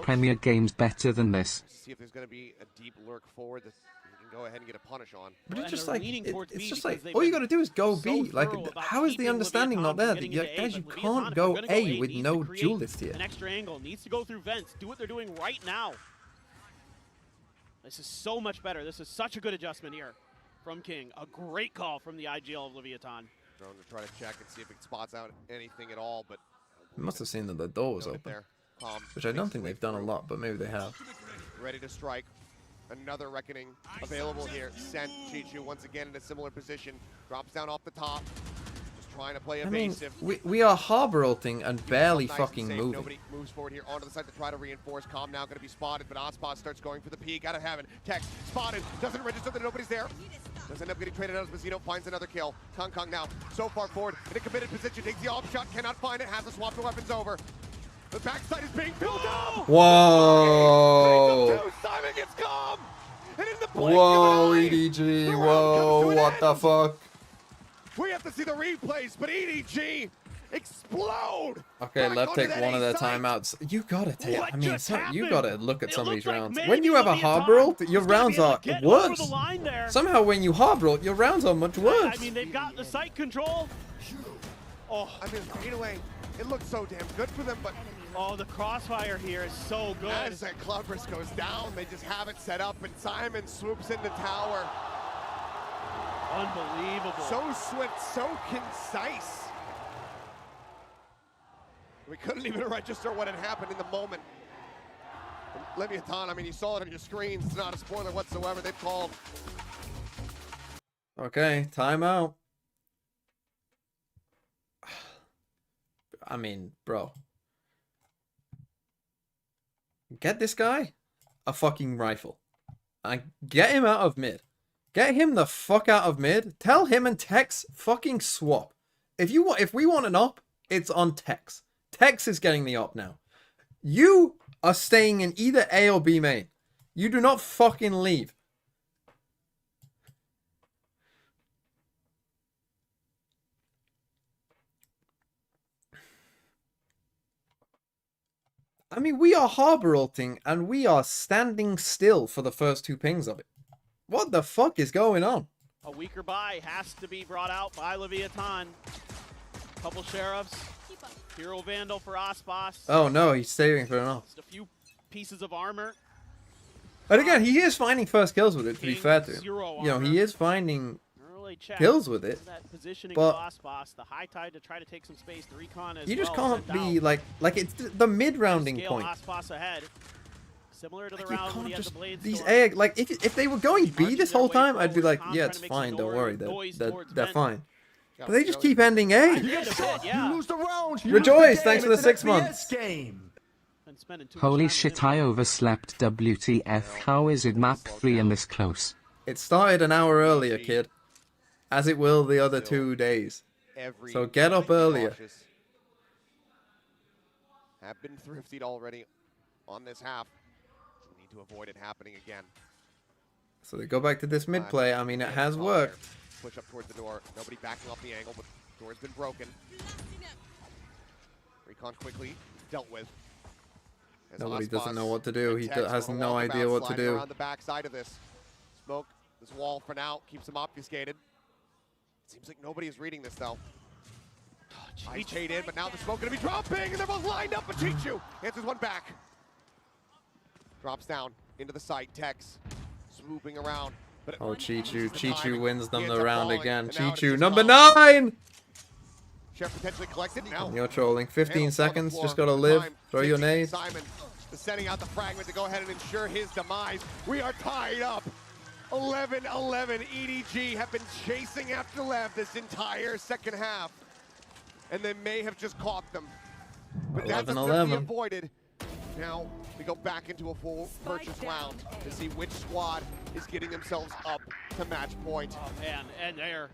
/ premier games better than this. See if there's going to be a deep lurk forward that you can go ahead and get a punish on. But And it's just they're like leaning towards it's B just because like they've all you been got to do is go so B. Like thorough about how is the keeping understanding not there? Leviathan That from getting guys, into you A, but can't Leviathan, go if they're gonna A with needs no to create duelist here. An extra angle needs to go through vents. Do what they're doing right now. This is so much better. This is such a good adjustment here from King. A great call from the IGL of Leviathan. Drone to try to check and see if it spots out anything at all, but You must have seen that the door was noted open, there. Calm, which I don't makes think his they've way done a through. lot, but maybe they have. Ready to strike. Another Reckoning available here. Sent Chichu once again in a similar position. Drops down off the top. Just trying to play I mean, evasive. we are harbor ulting and barely Nice and fucking safe. moving. Nobody moves forward here onto the side to try to reinforce. Calm now going to be spotted, but Ospas starts going for the peak. Out of heaven. Text spotted. Doesn't register that nobody's there. Does end up getting traded out as Mazzino finds another kill. Kong Kong now so far forward in a committed position. Takes the off shot. Cannot find it. Has to swap the weapons over. The backside is being filled up. Whoa! Simon gets calm. And in the blink Whoa, of an eye, EDG! the round Whoa! comes to an What the end. fuck? We have to see the replays, but EDG explode. Okay, Back Lev onto take that one of their A site. timeouts. You gotta take. What I mean, just you happened? gotta look at It some of these looked like rounds. maybe When you have a Leviathan harbor ult, your was gonna rounds be able are to get over the worse. line there. Somehow, when you harbor ult, your rounds are much worse. I mean, they've got the site control. Oh, I mean, fadeaway. It looks so damn good for them, but oh, the crossfire here is so good. as that Cloudburst goes down, they just have it set up, and Simon swoops into tower. Unbelievable. So swift, so concise. We couldn't even register what had happened in the moment. Leviathan, I mean, you saw it on your screens. It's not a spoiler whatsoever. They've called. Okay, timeout. I mean, bro. Get this guy a fucking rifle. And get him out of mid. Get him the fuck out of mid. Tell him and Tex fucking swap. If we want an op, it's on Tex. Tex is getting the op now. You are staying in either A or B main. You do not fucking leave. I mean, we are harbor ulting and we are standing still for the first 2 pings of it. What the fuck is going on? A weaker buy has to be brought out by Leviathan. Couple sheriffs. Hero Vandal for Aspas. Oh no, he's saving for an off. Just a few pieces of armor. And again, he is finding first kills with it, to be fair to him. Zero You know, armor. he is finding Early check. kills with it. That positioning but of Aspas, the high tide to try to take some space. The recon as you just well can't sent be out. like it's the mid-rounding Scale point. Aspas ahead. Similar to the You round when can't he had just the blades. these A, like if they were going B this whole time, I'd be like, yeah, it's Trying to make fine, some don't worry, noise they're towards fine. But they just keep ending A. You get shot, yeah. you lose the round. You Rejoice, lose the thanks game. for the It's 6 an FPS months. game. Been spending too much Holy time shit, with him. I overslept. WTF, how is it map 3 and this close? It started an hour earlier, kid. As it will the other 2 days. Every So get up earlier. cautious. Have been thriftied already on this half. Need to avoid it happening again. So they go back to this mid play. I mean, it has worked. Push up towards the door. Nobody backing off the angle, but the door's been broken. Recon quickly dealt with. As Nobody Aspas doesn't know what to do. and He Tex has on a no walkabout idea what to sliding do. around the back side of this. Smoke, this wall for now, keeps him obfuscated. Seems like nobody is reading this, though. Ice Shade in, but now the smoke going to be dropping, and they're both lined up, but Chichu answers one back. Drops down into the site. Tex swooping around. But Oh, Chichu. the Chichu timing. wins them He the ends up round falling, again. and now it's Chichu, just number Tom. 9! Chef potentially collected now. You're trolling. 15 Handles on the seconds. floor. Just gotta live. Time Throw your ticking. nade. Simon is sending out the fragment to go ahead and ensure his demise. We are tied up. 11-11. EDG have been chasing after LEV this entire second half. And they may have just caught them. But that's a 11-11. avoided. Now we go back into a full purchase round to see which squad is getting themselves up to match point. Oh man, and they're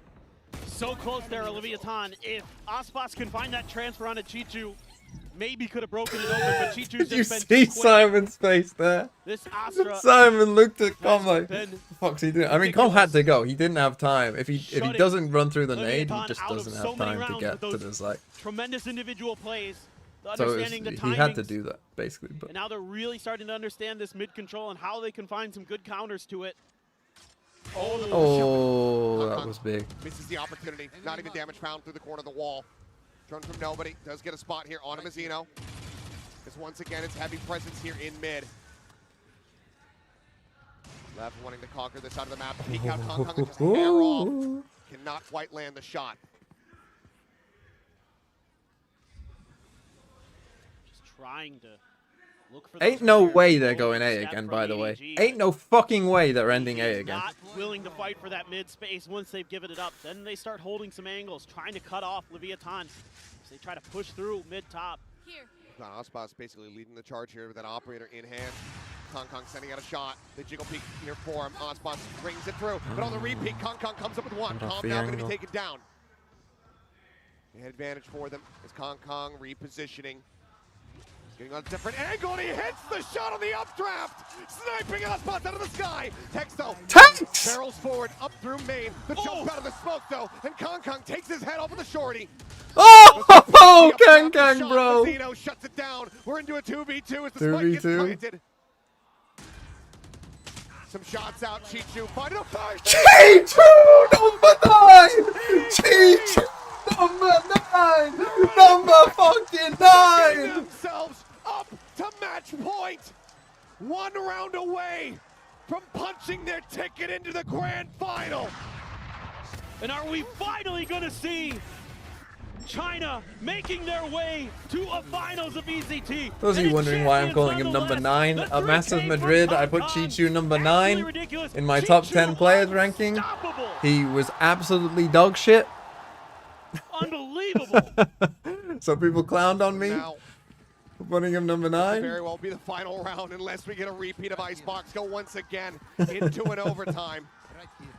so close there, Leviathan. If Aspas can find that transfer onto Chichu, maybe could have broken it open, but Chichu's Did you just been see too quick. Simon's face there? This Astra Simon looked at Com has like, been the fuck's he doing? I mean, Com had to go. He didn't have time. If he Shutting doesn't run through the nade, he Leviathan just out of doesn't so have many time to rounds get with to those the site. tremendous individual plays, So it was, understanding the he timings. had to do that, basically. But And now they're really starting to understand this mid control and how they can find some good counters to it. oh, that was big. Misses the opportunity. Not even damage found through the corner of the wall. Drone from nobody. Does get a spot here on Mazzino. Because once again, it's heavy presence here in mid. LEV wanting to conquer this side of the map. Peek out Kong Kong and just hair off. Cannot quite land the shot. Just trying to look for Ain't those no players. way they're Bold going A step again, from by the way. EDG. Ain't no fucking way they're ending A He's again. Not willing to fight for that mid space once they've given it up. Then they start holding some angles, trying to cut off Leviathan as they try to push through mid top. Aspas basically leading the charge here with that operator in hand. Kong Kong sending out a shot. The jiggle peek here for him. Aspas brings it through. But on the repeat, Kong Kong comes up with one. Off Tom the now going to angle. be taken down. They had advantage for them as Kong Kong repositioning. Getting on a different angle, and he hits the shot on the updraft! Sniping Aspas out of the sky! Tex though, Tex! barrels forward, up through main. The jump out of the smoke though, and Kong Kong takes his head off of the shorty. Oh, Kang, bro. Zeno shuts it down. We're into a 2v2 as the spike gets 2v2. planted. Some shots out. Chichu finding a fire. Chichu number 9. Chichu number 9. Number fucking 9. Themselves up to match point. 1 round away from punching their ticket into the grand final. And are we finally going to see China making their way to a finals of ECT? Those of you wondering why I'm calling him number 9 at Masters Madrid, I put Chichu number 9 in my top 10 players ranking. He was absolutely dog shit. Unbelievable. So people clowned on me Now, for putting him number this 9. very well be the final round unless we get a repeat of Icebox go once again into an overtime.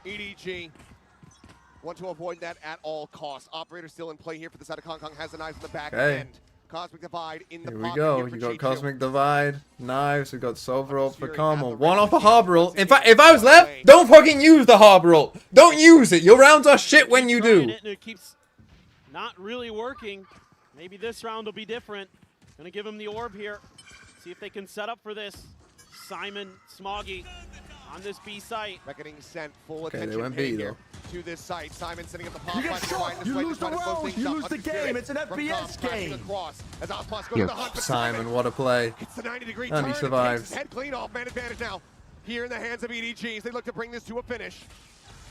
EDG want to avoid that at all costs. Operator still in play here for the side of Hong Kong, has the knives in the back end. Cosmic Divide in the Here we pocket go. here for You got Chichu. Cosmic Divide, knives. We got Silver Ult for Carmel. 1 off a Harbor Ult. In fact, if I was left, don't fucking use the Harbor Ult. Don't use it. Your rounds are shit when you do. It keeps not really working. Maybe this round will be different. Gonna give him the orb here. See if they can set up for this. Simon Smoggy on this B site. Reckoning sent full Okay, they attention went B, here though. to this site. Simon setting up the pop. You get shot, you lose the round, you lose the game. It's an FPS game. Across, as Osmos goes Yep. to the hunt for Simon, what a play. It's the 90-degree And turn. he It survives. takes his head clean off. Man advantage now. Here in the hands of EDG as they look to bring this to a finish.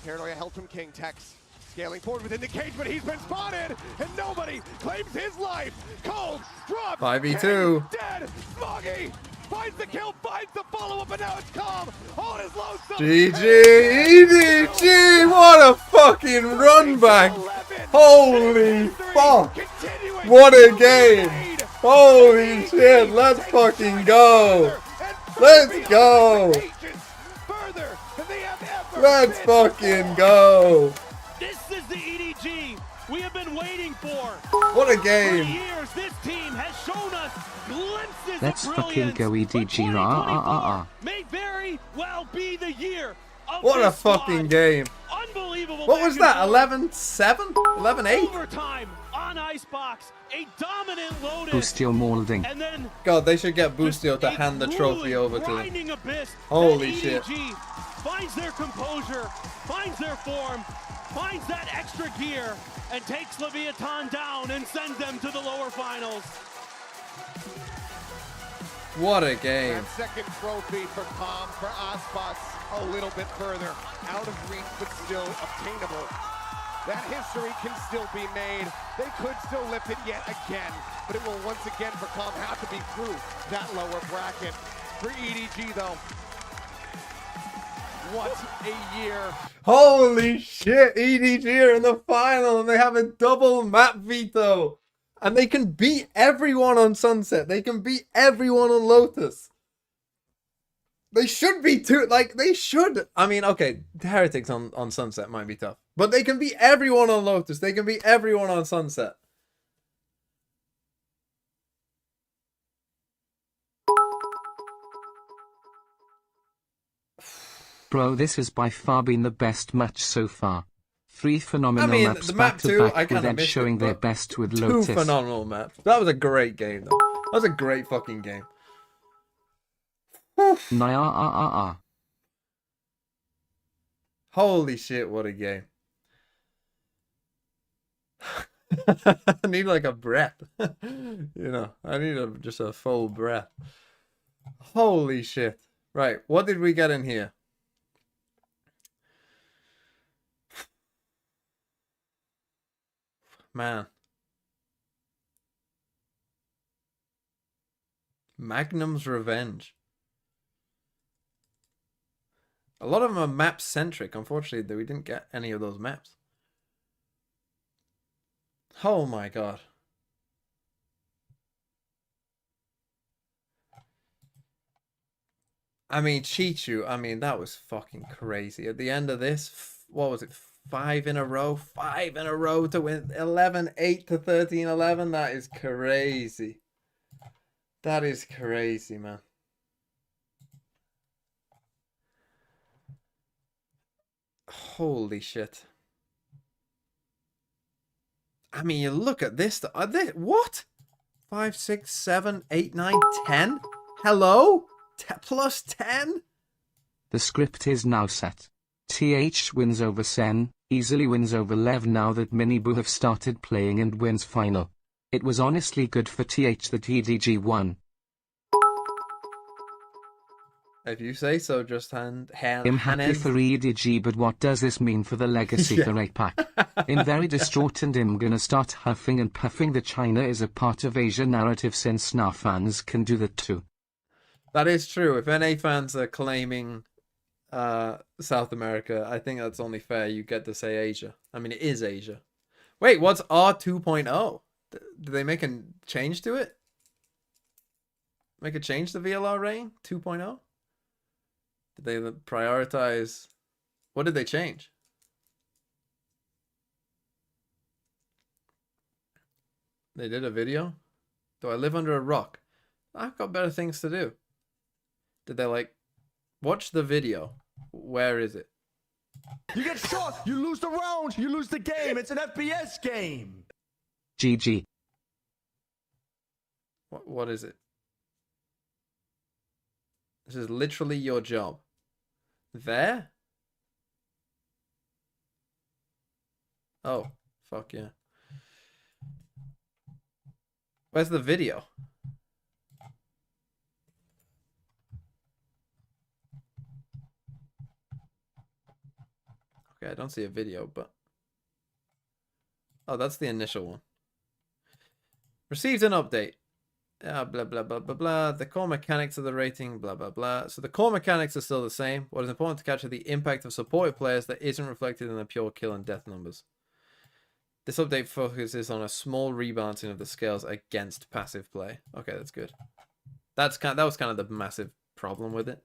Paranoia helped from King Tex. Scaling forward within the cage, but he's been spotted, and nobody claims his life. Cold, drop, 5v2. King dead. Smoggy finds the kill, finds the follow-up, and now it's Calm on his lonesome. GG, EDG, what a fucking run back. Holy fuck. What a game. Holy shit, let's fucking go. Let's go. Let's fucking go. This is the EDG we have been waiting for. What a For game. years, this team has shown us glimpses Let's of fucking brilliance. go But EDG. Ah, ah, ah, ah. 2024 may very well be the year of What a this squad. fucking game. Unbelievable. What was back that, and forth. 11-7? 11-8? Overtime on Icebox. A dominant Lotus. Boostio molding. And then God, they should get Boostio to a hand the grueling, trophy over to them. grinding abyss Holy that shit. EDG finds their composure, finds their form, finds that extra gear, and takes Leviathan down and sends them to the lower finals. What a game. That second trophy for Calm, for Ospas, a little bit further. Out of reach, but still obtainable. That history can still be made. They could still lift it yet again, but it will once again for Calm have to be through that lower bracket. For EDG though, what a year. Holy shit, EDG are in the final and they have a double map veto. And they can beat everyone on Sunset. They can beat everyone on Lotus. They should be too, like, they should. I mean, okay, Heretics on Sunset might be tough. But they can beat everyone on Lotus. They can beat everyone on Sunset. Bro, this has by far been the best match so far. 3 phenomenal I mean, maps the back map to 2, back I with kind of Ed missed showing it, their but best with 2 Lotus. phenomenal maps. That was a great game, though. That was a great fucking game. Nah. Holy shit, what a game. I need like a breath. You know, I need just a full breath. Holy shit. Right, what did we get in here? Man. Magnum's Revenge. A lot of them are map centric. Unfortunately, we didn't get any of those maps. Oh my god. I mean, Chichu, I mean, that was fucking crazy. At the end of this, what was it? 5 in a row? 5 in a row to win 11-8 to 13-11? That is crazy. That is crazy, man. Holy shit. I mean, you look at this. What? 5, 6, 7, 8, 9, 10? Hello? Plus 10? The script is now set. TH wins over SEN, easily wins over LEV now that Miniboo have started playing and wins final. It was honestly good for TH that EDG won. If you say so, just I'm happy for EDG, but what does this mean for the legacy for APAC? I'm very distraught and I'm gonna start huffing and puffing that China is a part of Asia narrative since NA fans can do that too. That is true. If NA fans are claiming South America, I think that's only fair. You get to say Asia. I mean, it is Asia. Wait, what's R 2.0? Did they make a change to it? Make a change to VLR rating 2.0? Did they prioritize? What did they change? They did a video? Do I live under a rock? I've got better things to do. Did they like watch the video? Where is it? You get shot, you lose the round, you lose the game. It's an FPS game. GG. What is it? This is literally your job. There? Oh, fuck yeah. Where's the video? Okay, I don't see a video, but... Oh, that's the initial one. Received an update. Blah, blah, blah, blah, blah. The core mechanics of the rating, blah, blah, blah. So the core mechanics are still the same. What is important to capture the impact of supported players that isn't reflected in the pure kill and death numbers. This update focuses on a small rebalancing of the scales against passive play. Okay, that's good. That was kind of the massive problem with it.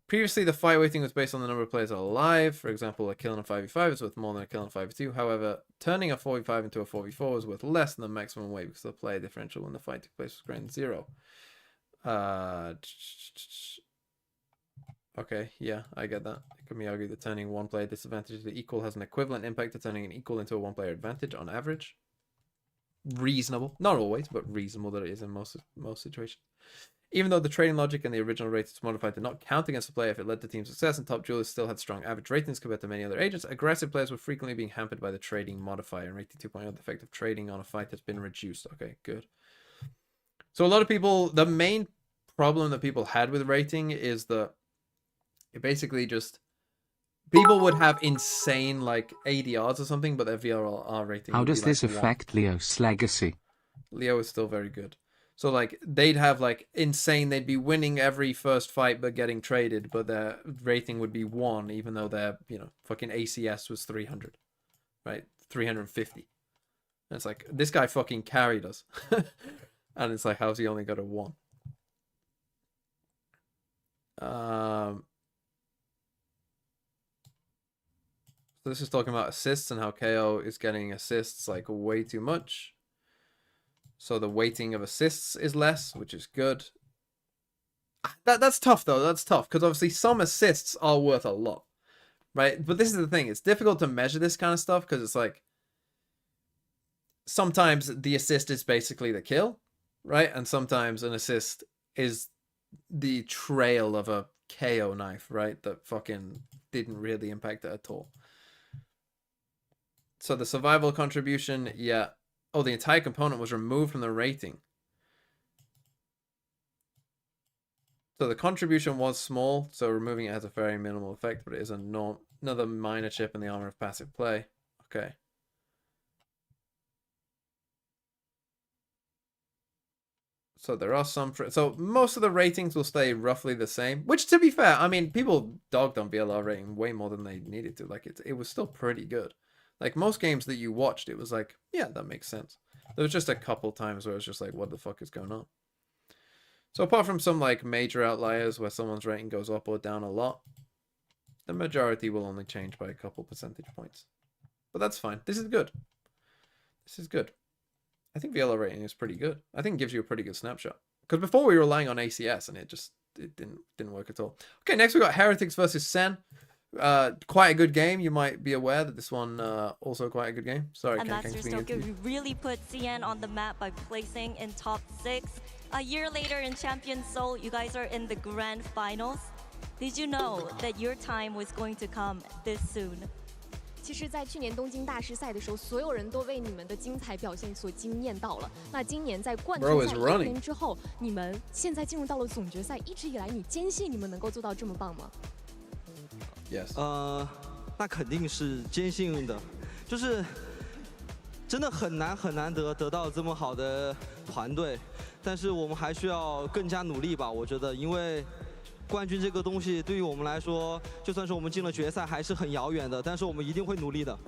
Previously, the fight weighting was based on the number of players alive. For example, a kill in a 5v5 is worth more than a kill in a 5v2. However, turning a 4v5 into a 4v4 is worth less than the maximum weight because the player differential when the fight took place was greater than 0. Okay, yeah, I get that. It can be argued that turning one player disadvantage to equal has an equivalent impact to turning an equal into a one-player advantage on average. Reasonable. Not always, but reasonable that it is in most situations. Even though the trading logic and the original rating is modified to not count against the player if it led to team success, and top duelists still had strong average ratings compared to many other agents, aggressive players were frequently being hampered by the trading modifier. And rating 2.0, the effect of trading on a fight has been reduced. Okay, good. So a lot of people, the main problem that people had with rating is that it basically just... People would have insane, like, ADRs or something, but their VRR rating How would be does this like 1. affect Leo's legacy? Leo is still very good. So, like, they'd have, like, insane... They'd be winning every first fight but getting traded, but their rating would be 1, even though their, you know, fucking ACS was 300. Right? 350. And it's like, this guy fucking carried us. And it's like, how's he only got a 1? So this is talking about assists and how KO is getting assists, like, way too much. So the weighting of assists is less, which is good. That's tough, though. That's tough, because obviously some assists are worth a lot, right? But this is the thing. It's difficult to measure this kind of stuff, because it's like... Sometimes the assist is basically the kill, right? And sometimes an assist is the trail of a KO knife, right? That fucking didn't really impact it at all. So the survival contribution, yeah... Oh, the entire component was removed from the rating. So the contribution was small, so removing it has a very minimal effect, but it is another minor chip in the armor of passive play. Okay. So there are some... So most of the ratings will stay roughly the same, which, to be fair, I mean, people dogged on VLR rating way more than they needed to. Like, it was still pretty good. Like, most games that you watched, it was like, yeah, that makes sense. There was just a couple times where it was just like, what the fuck is going on? So apart from some, like, major outliers where someone's rating goes up or down a lot, the majority will only change by a couple percentage points. But that's fine. This is good. This is good. I think VLR rating is pretty good. I think it gives you a pretty good snapshot. Because before we were relying on ACS and it didn't work at all. Okay, next we got Heretics versus SEN. Quite a good game. You might be aware that this one also quite a good game. Sorry, And Kang Masters Kang's being Tokyo interviewed. really put CN on the map by placing in top 6. A year later in Champion Seoul, you guys are in the grand finals. Did you know that your time was going to come this soon? 其实，在去年东京大师赛的时候，所有人都为你们的精彩表现所惊艳到了。那今年在冠军赛1年之后，你们现在进入到了总决赛，一直以来，你坚信你们能够做到这么棒吗 ？Yes。那肯定是坚信的，就是真的很难得到这么好的团队，但是我们还需要更加努力吧，我觉得，因为。 冠军这个东西对于我们来说，就算是我们进了决赛，还是很遥远的。但是我们一定会努力的。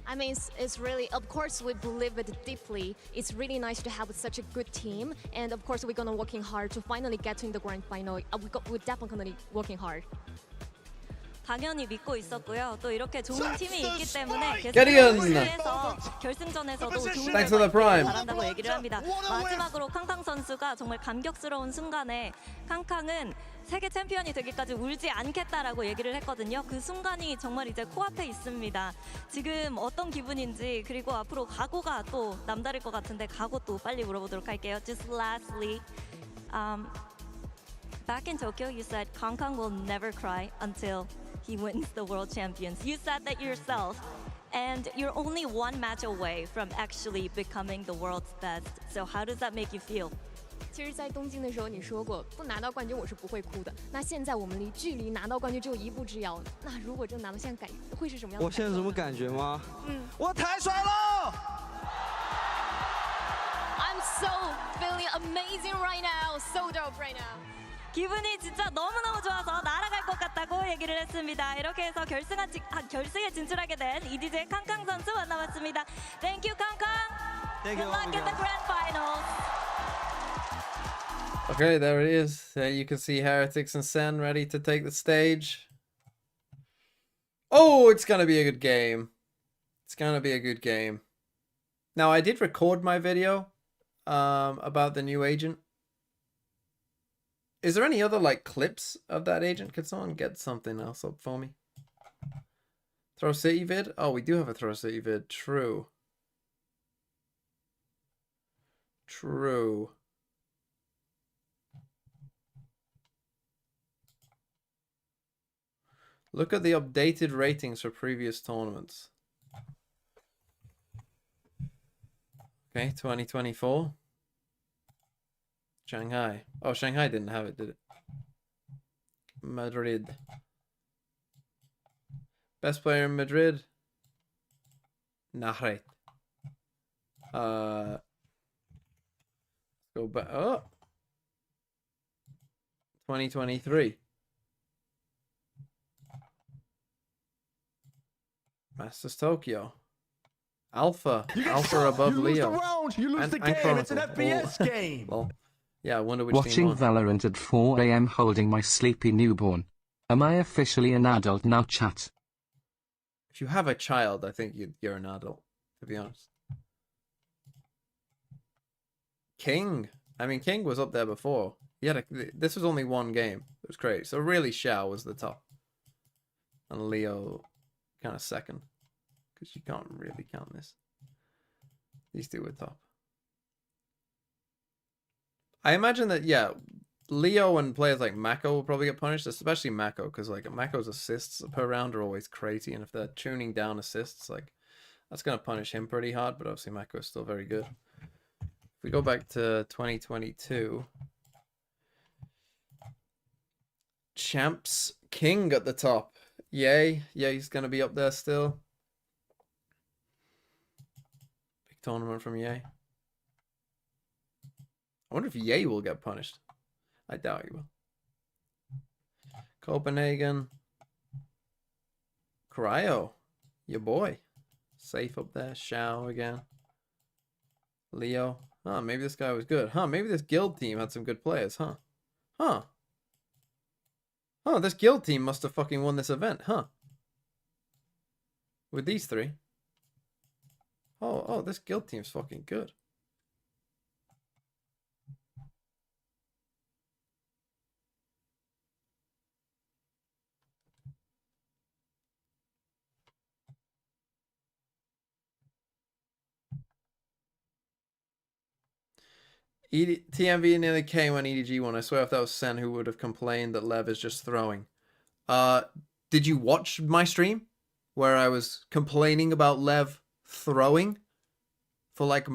I mean, it's really, of course, we believe it deeply. It's really nice to have such a good team, and of course, we're gonna working hard to finally get to the grand final. We're definitely working hard. 당연히 믿고 있었고요. 또 이렇게 좋은 팀이 있기 때문에 결승전에서도 좋은 결과 바란다고 얘기를 합니다. 마지막으로 캉캉 선수가 정말 감격스러운 순간에 캉캉은 세계 챔피언이 되기까지 울지 않겠다라고 얘기를 했거든요. 그 순간이 정말 이제 코앞에 있습니다. 지금 어떤 기분인지 그리고 앞으로 각오가 또 남다를 것 같은데 각오 또 빨리 물어보도록 할게요. Just lastly, back in Tokyo, you said 캉캉 will never cry until he wins the world champions. You said that yourself, and you're only one match away from actually becoming the world's best. So how does that make you feel? 其实，在东京的时候，你说过不拿到冠军我是不会哭的。那现在我们距离拿到冠军只有1步之遥。那如果真拿到，现在会是什么样的？我现在什么感觉吗？我太帅了 ！I'm so feeling amazing right now, so dope right now. 기분이 진짜 너무너무 좋아서 날아갈 것 같다고 얘기를 했습니다. 이렇게 해서 결승에 진출하게 된 EDG의 캉캉 선수 만나봤습니다. Thank you, 캉캉. Good luck in the grand finals. Okay, there it is. There you can see Heretics and Sen ready to take the stage. Oh, it's going to be a good game. It's going to be a good game. Now, I did record my video about the new agent. Is there any other, like, clips of that agent? Could someone get something else up for me? Throw City vid? Oh, we do have a Throw City vid. True. True. Look at the updated ratings for previous tournaments. Okay, 2024. Shanghai. Oh, Shanghai didn't have it, did it? Madrid. Best player in Madrid? Nahret. Go back. Oh. 2023. Masters Tokyo. Alpha. Alpha above Leo. You lose the game. It's an FPS game. Well, yeah, I wonder which Watching team won. Valorant at 4 AM holding my sleepy newborn. Am I officially an adult now, chat? If you have a child, I think you're an adult, to be honest. King. I mean, King was up there before. This was only one game. It was crazy. So really, Xiao was the top. And Leo kind of second. Because you can't really count this. These two were top. I imagine that, yeah, Leo and players like Mako will probably get punished, especially Mako, because like Mako's assists per round are always crazy, and if they're tuning down assists, like that's going to punish him pretty hard, but obviously Mako is still very good. If we go back to 2022, Champs King at the top. Yay. Yeah, he's going to be up there still. Big tournament from Yay. I wonder if Ye will get punished. I doubt he will. Copenhagen. Cryo. Your boy. Safe up there. Xiao again. Leo. Huh, maybe this guy was good. Huh, maybe this guild team had some good players, huh? Huh. Oh, this guild team must have fucking won this event, huh? With these three. Oh, this guild team's fucking good. TMV nearly came when EDG won. I swear if that was Sen who would have complained that Lev is just throwing. Did you watch my stream where I was complaining about Lev throwing for like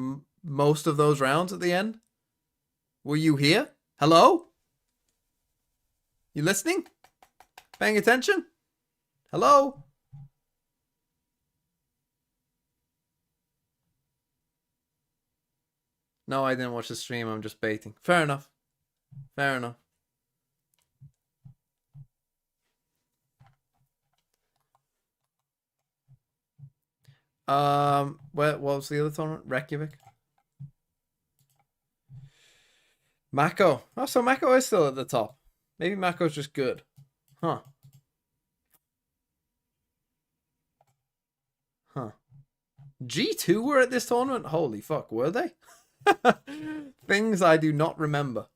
most of those rounds at the end? Were you here? Hello? You listening? Paying attention? Hello? No, I didn't watch the stream. I'm just baiting. Fair enough. Fair enough. What was the other tournament? Reykjavik. Mako. Oh, so Mako is still at the top. Maybe Mako's just good. Huh. Huh. G2 were at this tournament? Holy fuck, were they? Things I do not remember.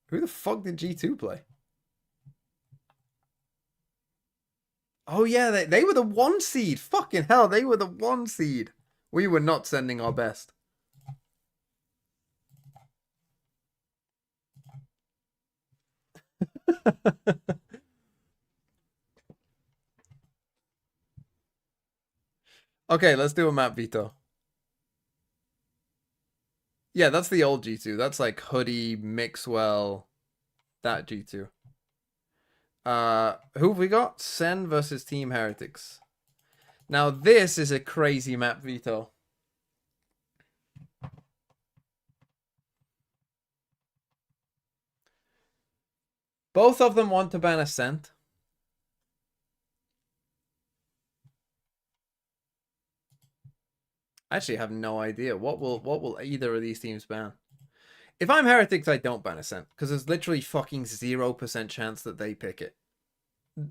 Who the fuck did G2 play? Oh yeah, they were the 1 seed. Fucking hell, they were the 1 seed. We were not sending our best. Okay, let's do a map veto. Yeah, that's the old G2. That's like Hoodie, Mixwell, that G2. Who have we got? SEN versus Team Heretics. Now this is a crazy map veto. Both of them want to ban Ascent. I actually have no idea. What will either of these teams ban? If I'm Heretics, I don't ban Ascent, because there's literally fucking 0% chance that they pick it.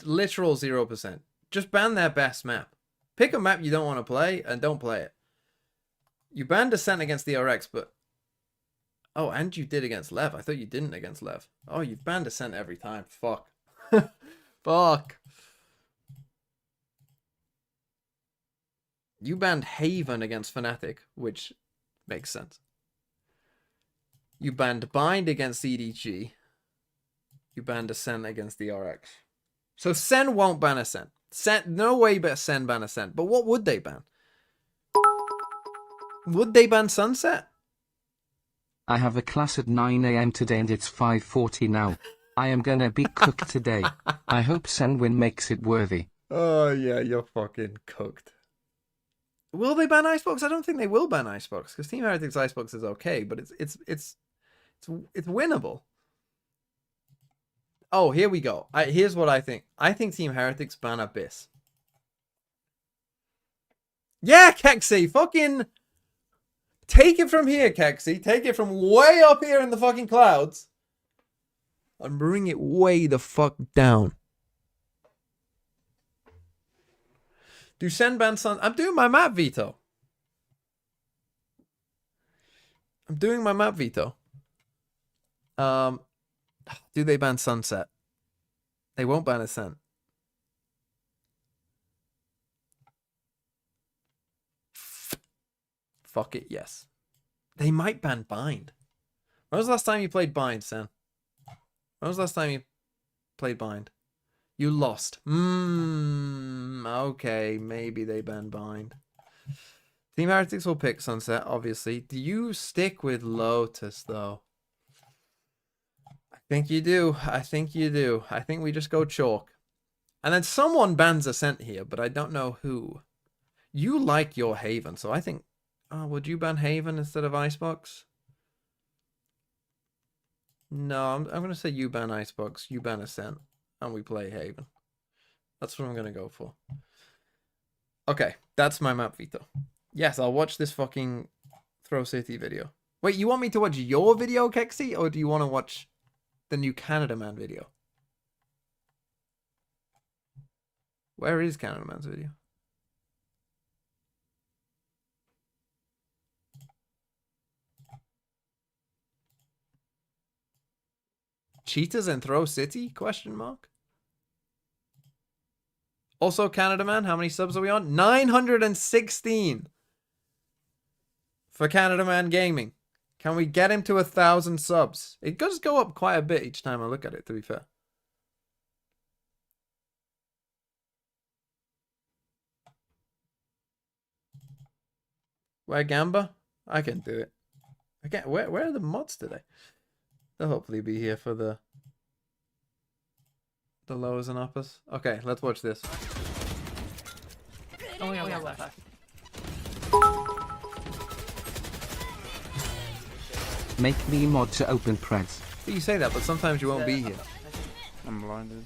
Literal 0%. Just ban their best map. Pick a map you don't want to play and don't play it. You banned Ascent against the RX, but... Oh, and you did against Lev. I thought you didn't against Lev. Oh, you've banned Ascent every time. Fuck. Fuck. You banned Haven against Fnatic, which makes sense. You banned Bind against EDG. You banned Ascent against the RX. So SEN won't ban Ascent. No way but SEN ban Ascent. But what would they ban? Would they ban Sunset? I have a class at 9 AM today and it's 5:40 now. I am gonna be cooked today. I hope SEN win makes it worthy. Oh yeah, you're fucking cooked. Will they ban Icebox? I don't think they will ban Icebox, because Team Heretics Icebox is okay, but it's winnable. Oh, here we go. Here's what I think. I think Team Heretics ban Abyss. Yeah, Kexi, fucking take it from here, Kexi. Take it from way up here in the fucking clouds and bring it way the fuck down. Do SEN ban Sun? I'm doing my map veto. I'm doing my map veto. Do they ban Sunset? They won't ban Ascent. Fuck it, yes. They might ban Bind. When was the last time you played Bind, Sen? When was the last time you played Bind? You lost. Okay, maybe they ban Bind. Team Heretics will pick Sunset, obviously. Do you stick with Lotus, though? I think you do. I think you do. I think we just go chalk. And then someone bans Ascent here, but I don't know who. You like your Haven, so I think... Oh, would you ban Haven instead of Icebox? No, I'm going to say you ban Icebox, you ban Ascent, and we play Haven. That's what I'm going to go for. Okay, that's my map veto. Yes, I'll watch this fucking Throw City video. Wait, you want me to watch your video, Kexi? Or do you want to watch the new Canada Man video? Where is Canada Man's video? Cheetahs and Throw City? Question mark. Also, Canada Man, how many subs are we on? 916 for Canada Man Gaming. Can we get him to 1,000 subs? It does go up quite a bit each time I look at it, to be fair. Where Gamba? I can do it. Again, where are the mods today? They'll hopefully be here for the lowers and uppers. Okay, let's watch this. Oh yeah, left. Make me mod to open preds. You say that, but sometimes you won't be here. I'm blinded.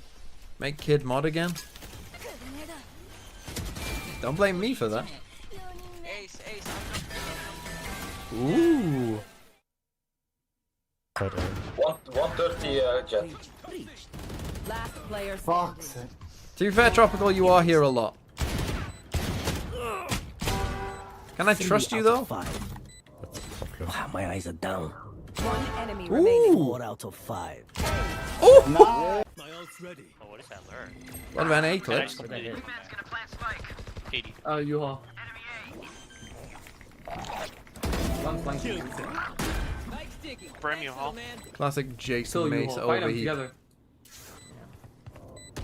Make kid mod again? Don't blame me for that. Ooh. 130 jet. Last player. To be fair, Tropical, you are here a lot. Can I trust you though? My eyes are down. One enemy remaining. 4 out of 5. Oh! My ult's ready. Oh, what is that lure? What about an Eclipse? You are. One flank. Brim you hall. Classic Jason Mace overheat.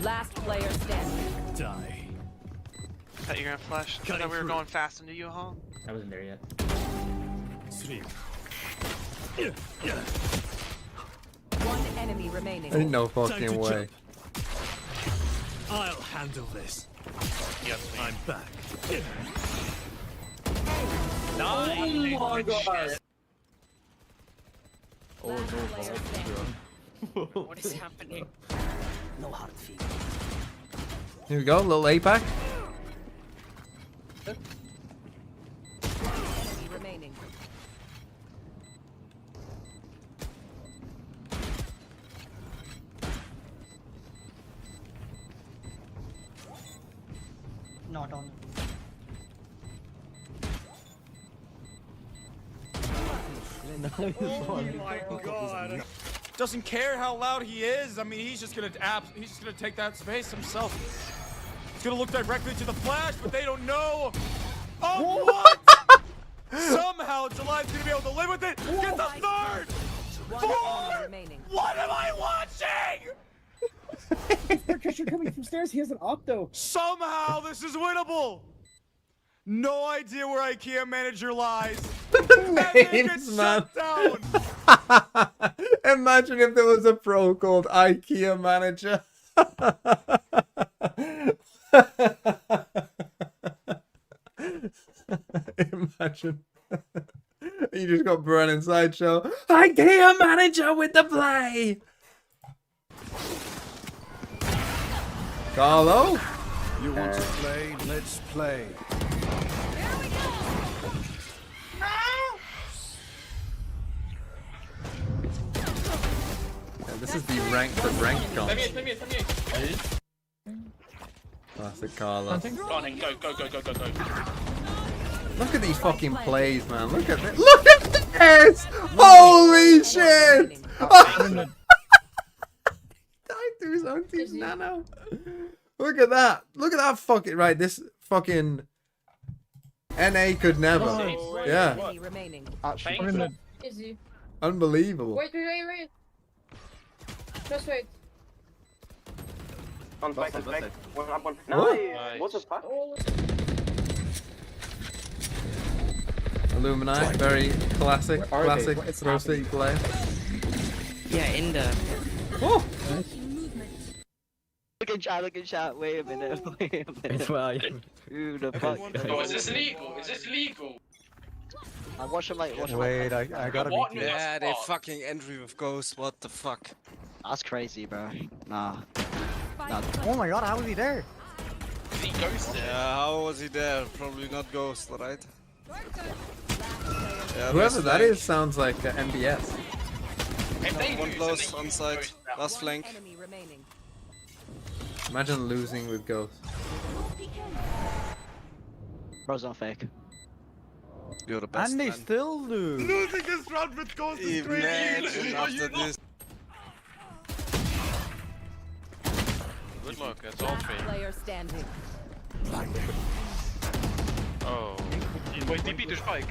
Last player standing. Die. I thought you were gonna flash. I thought we were going fast into U-Haul. I wasn't there yet. Sleep. One enemy remaining. Ain't no fucking way. I'll handle this. Yep, I'm back. Nice. Oh my god. Oh no. What is happening? No hard feet. Here we go, little APAC. Enemy remaining. Not on. Oh my god. Doesn't care how loud he is. I mean, he's just gonna take that space himself. He's gonna look directly to the flash, but they don't know. Oh, what? Somehow July's gonna be able to live with it. Get the third. Four. What am I watching? Because you're coming from stairs, he has an octo. Somehow this is winnable. No idea where IKEA manager lies. Names, man. Imagine if there was a pro called IKEA manager. Imagine. You just got Brennan Sideshow. IKEA manager with the play. Carlo? You want to play? Let's play. Yeah, this is the rank comp. Classic Carlo. Go on then, go. Look at these fucking plays, man. Look at this. Look at this! Holy shit! Died to his own team's nano. Look at that. Look at that fucking... Right, this fucking... NA could never. Yeah. Actually. Unbelievable. Wait. Just wait. On back. What? What the fuck? Illuminati, very classic Throw City play. Yeah, in the... Oh! Look at chat, wait a minute. Who the fuck? Oh, is this legal? Watch him like, Wait, I gotta be... Yeah, they fucking entry with Ghost, what the fuck? That's crazy, bro. Nah. Oh my god, how was he there? Is he ghosted? Yeah, how was he there? Probably not Ghost, right? Yeah, Whoever that is sounds like MBS. One close, on side, last flank. Imagine losing with Ghost. Bro's not fake. You're the best, And they man. still lose. Losing this round with Ghost is crazy. Imagine after this. Good luck, that's all fake. Player standing. Oh. Wait, DP to spike.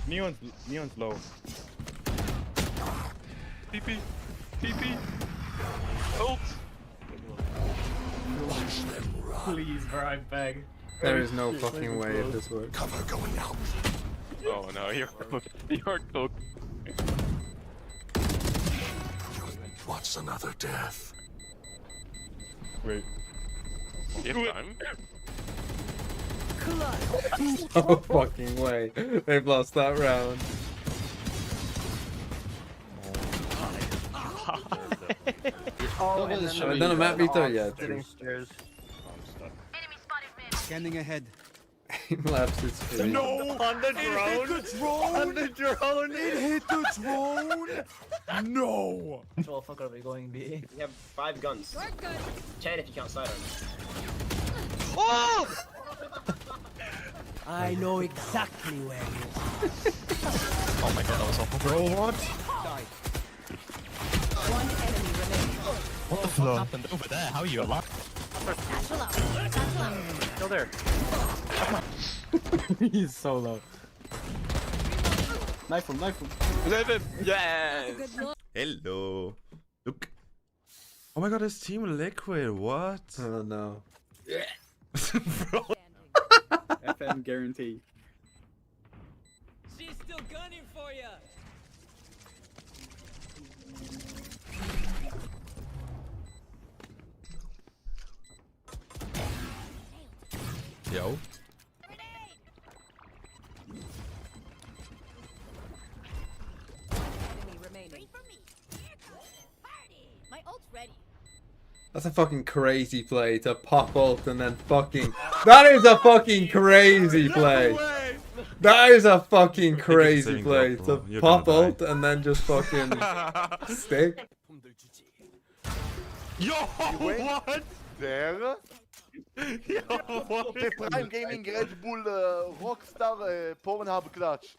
Neon's low. TP. TP. Ult. Watch them run. Please, bro, I beg. There is no fucking way if this works. Cover going out. Oh no, you're cooked. You're cooked. What's another death? Wait. You have time? No fucking way. They've lost that round. Oh, Have I done a map Veto yet? Scanning ahead. Laps is free. No! On the drone! On the drone! It hit the drone! No! Which fuck are we going B? We have 5 guns. 10 if you count sidearm. Oh! I know exactly where you are. Oh my god, that was awful. Bro, what? One enemy remaining. What the fuck happened over there? How are you alive? Still there. He's so low. Knife him, knife him. Live him! Yes! Hello. Look. Oh my god, this team liquid. What? Oh no. Bro. FM guarantee. She's still gunning for you. Yo. Enemy remaining. My ult's ready. That's a fucking crazy play to pop ult and then fucking. That is a fucking crazy play. That is a fucking crazy play to pop ult and then just fucking stick. Yo, what? There. Yo, what? The Prime Gaming Red Bull Rockstar Pornhub Clutch.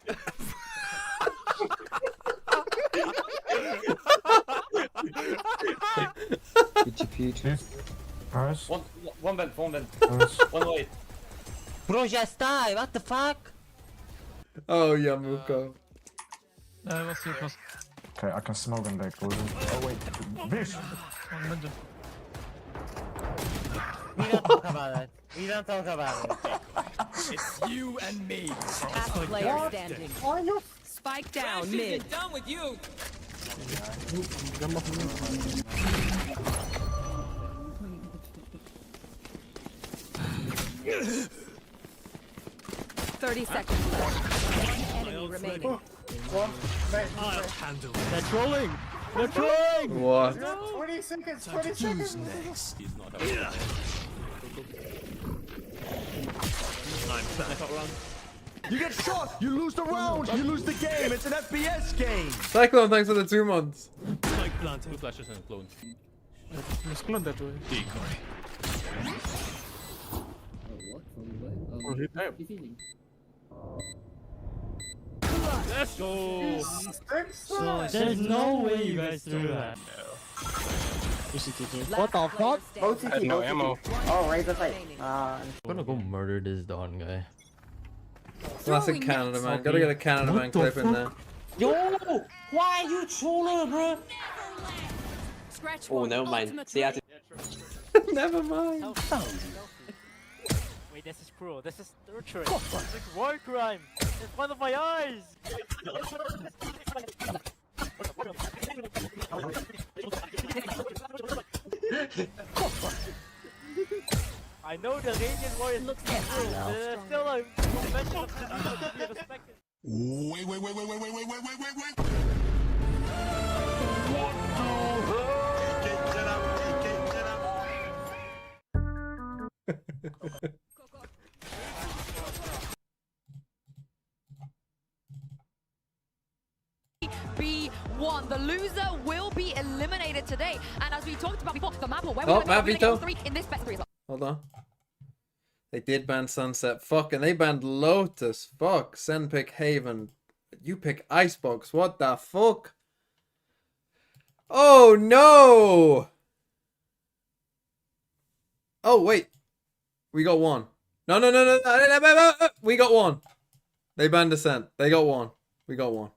One vent, one vent. One wait. Bro, já está. What the fuck? Oh, Yamuko. Okay, I can smoke them back. Oh wait, bitch. We don't talk about it. We don't talk about it. It's you and me. Last player standing. Spike down mid. Done with you. Yeah. 30 seconds left. One enemy remaining. I'll handle it. They're trolling! They're trolling! What? 20 seconds, 20 seconds. Next. He's not out. You get shot! You lose the round! You lose the game! It's an FPS game! Cyclone, thanks for the 2 months. Spike planted. 2 flashes and clone. Let's clone that way. Decoy. Let's go! There's no way you guys threw that. What the fuck? I had no ammo. Oh, right, that's right. I'm gonna go murder this Don guy. Classic Canada man. Gotta get a Canada man clip in there. Yo! Why are you trolling, bro? Scratch Oh, one. never mind. See, I Never mind. Wait, this is cruel. This is torture. It's like war crime. In front of my eyes. I know the Radiant Warriors looks like cruel, but there's still a convention of the to be respected. Wait. B1. The loser will be eliminated today. And as we talked about before, the map will where Oh, we're map going Veto. to 3 in this best of 3 as well. Hold on. They did ban Sunset. Fuck, and they banned Lotus. Fuck. Sen pick Haven. You pick Icebox. What the fuck? Oh no! Oh wait. We got one. No. We got one. They banned Ascent. They got one. We got one.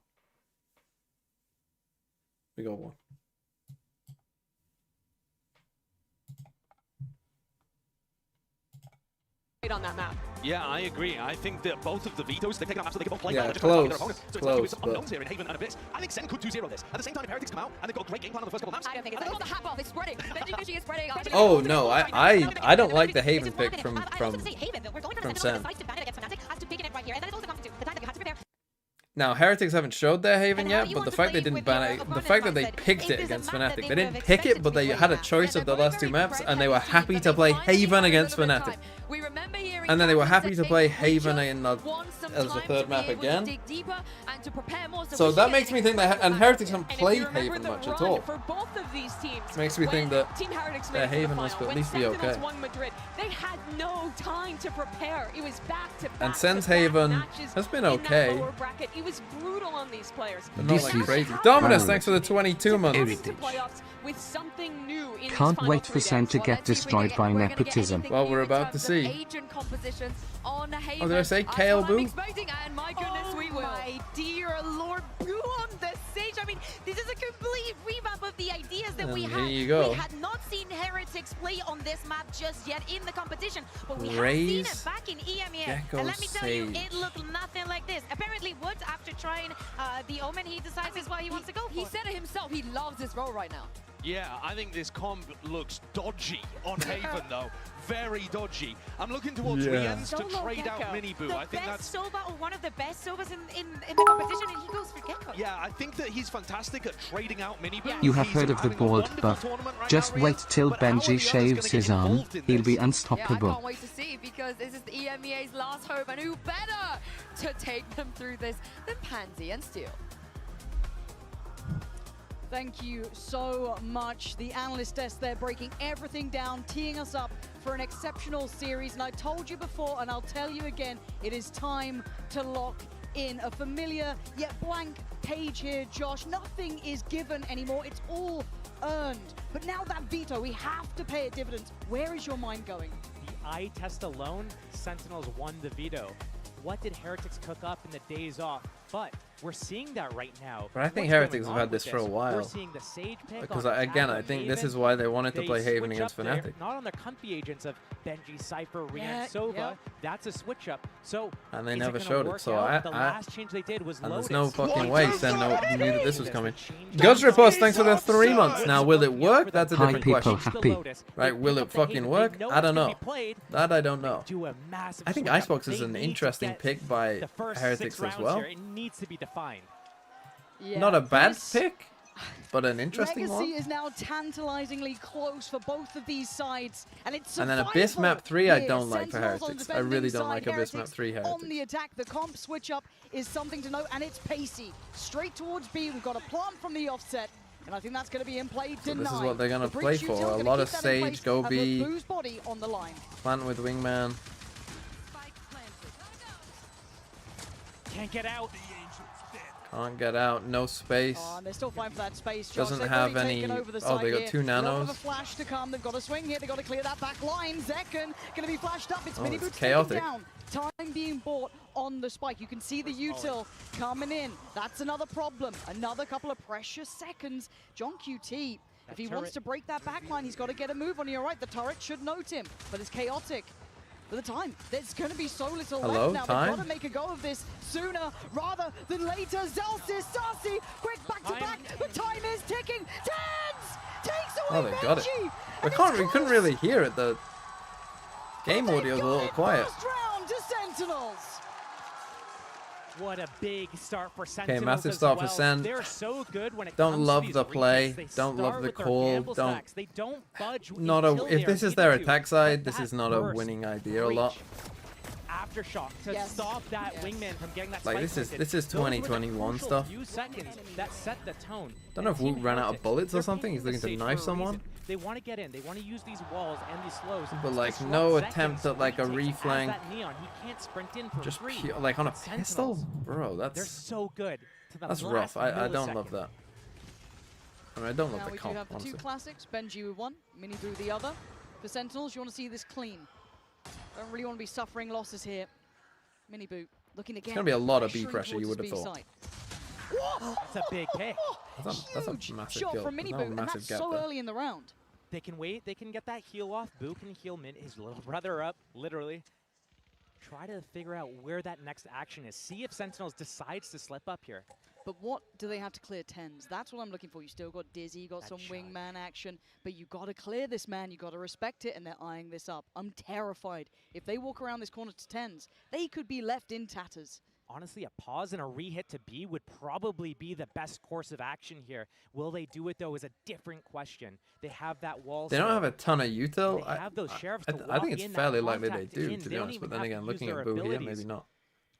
Big old one. On that map. Yeah, I agree. I think that both of the Vetos, they've taken out maps so they can both play Yeah, well and just close. their opponents. So Close, it's like unknowns here in Haven and Abyss. I think SEN could 2-0 this. At the same time, if Heretics come out and they've got a great game plan on the first couple maps. I don't think it's the hat off. It's spreading. Benji is spreading. Oh no, I don't like the Haven pick from SEN. Now Heretics haven't showed their Haven yet, but the fact they didn't ban it, the fact that they picked it against Fnatic, they didn't pick it, but they had a choice of the last two maps, and they were happy to play Haven against Fnatic. And then they were happy to play Haven in the, as the third map again. So that makes me think that, and Heretics haven't played Haven much at all. For both of these teams, Makes me think that their Haven must at least be okay. They had no time to prepare. It was back to back. And SEN's Haven has been okay. It was brutal on these players. But not like crazy. Dominus, thanks for the 22 months. With something new in Can't wait for SEN to get destroyed by nepotism. Well, we're about to see. Oh, did I say Kale Boo? My goodness, we will. My dear Lord, Boo on the stage. I mean, this is a complete revamp of the ideas that we had. Here you go. We had not seen Heretics play on this map just yet in the competition, but we have seen it back in EMEA. And let me tell you, it looked nothing like this. Apparently, Woods, after trying the Omen, he decides is what he wants to go for. He said it himself. He loves his role right now. Yeah, I think this comp looks dodgy on Haven though. Very dodgy. I'm looking towards Rien's to trade out Mini Boo. I think that's Sova, or one of the best Sovas in the competition, and he goes for Gecko. Yeah, I think that he's fantastic at trading out Mini Boo. You have heard of the bald buff. Just wait till Benji shaves his arm. He'll be unstoppable. Yeah, I can't wait to see, because this is the EMEA's last hope, and who better to take them through this than Pansy and Steel. Thank you so much. The analyst desk there breaking everything down, teeing us up for an exceptional series. And I told you before, and I'll tell you again, it is time to lock in a familiar yet blank page here, Josh. Nothing is given anymore. It's all earned. But now that Veto, we have to pay it dividends. Where is your mind going? The eye test alone, Sentinels won the Veto. What did Heretics cook up in the days off? But we're seeing that right now. But I think Heretics have had this for a while. We're seeing the Sage pick because on again, I think this is why they wanted to play Haven against there, Fnatic. not on the comfy agents of Benji, Cypher, Rian, Sova. That's a switch up. So and they never showed it. So the last change they did was and Lotus. there's no fucking way Sen knew that this was coming. Ghost Repulse, thanks for the 3 months. Now, will it work? That's a different question. Happy. Right? Will it fucking work? I don't know. That I don't know. I think Icebox is an interesting pick by Heretics as well. It needs to be defined. Yeah, not a bad pick, but an interesting Legacy one. is now tantalizingly close for both of these sides, and it's and then Abyss Map 3 I don't like for Sentinels Heretics. I really don't like Abyss Map 3 Heretics. On the attack, the comp switch up is something to note, and it's pacey. Straight towards B, we've got a plant from the offset, and I think that's going to be in play So denied. this is what they're going to play for. A lot of Sage, go B, Boo's body on the line. plant with Wingman. Can't get out. Can't get out, no space. Oh, they're still fighting for that space. Josh. Doesn't They've have already any. taken over the Oh, side they got here. 2 nanos. A flash to come. They've got to swing here. They've got to clear that back line. Zekken going to be flashed up. It's Oh, Mini it's Boots chaotic. down. Time being bought on the spike. You can see the util coming in. That's another problem. Another couple of precious seconds. John QT, if he wants to break that back line, he's got to get a move on. You're right. The turret should note him, but it's chaotic. For the time, there's going to be so little left now. Time? They've got to make a go of this sooner rather than later. Zelsis, Sarsi, quick back to back. The time is ticking. Tens takes away Oh, they got it. Benji, We couldn't really hear it. The game audio is a little quiet. First round to Sentinels. What a big start for Sentinels. Okay, massive as start well. for Sen. They're so good when it Don't comes love to these the play. reads. Don't They love start the with their call. gamble Don't. stacks. They don't budge Not a. until If this they're is their able to. attack side, But this is that not a burst winning idea a reach, lot. Aftershock to stop that wingman from getting that Like spike this is planted. 2021 Those were the stuff. few seconds that set the tone. Don't know if Woot ran out of bullets or something. He's looking to knife someone. They want to get in. They want to use these walls and these slows. But to like disrupt no seconds. attempt at like a He takes reflank. that neon. He can't sprint in for Just free. pure, like on a Sentinels, pistol, bro. They're That's so good. To the that's last rough. I don't millisecond. love that. I mean, I don't love Now the we do comp, have the honestly. two classics. Benji with one, Mini Boo the other. For Sentinels, you want to see this clean. Don't really want to be suffering losses here. Mini Boo looking again. It's gonna be a lot of B pressuring pressure. You towards would have his B thought. side. That's a big pick. That's a massive shot kill. from There's Miniboo, no and massive that's gap so there. early in the round. They can wait. They can get that heal off. Boo can heal his little brother up, literally. Try to figure out where that next action is. See if Sentinels decides to slip up here. But what do they have to clear 10s? That's what I'm looking for. You still got Dizzy, you got some wingman action, but you got to clear this, man. You got to respect it, and they're eyeing this up. I'm terrified. If they walk around this corner to 10s, they could be left in tatters. Honestly, a pause and a re-hit to B would probably be the best course of action here. Will they do it, though, is a different question. They have that wall. They don't have a ton of util. They have those sheriffs to I think lock it's in fairly that likely they contact do, in. to They be don't honest. But even then have again, to looking use at their Boo here, abilities. maybe not.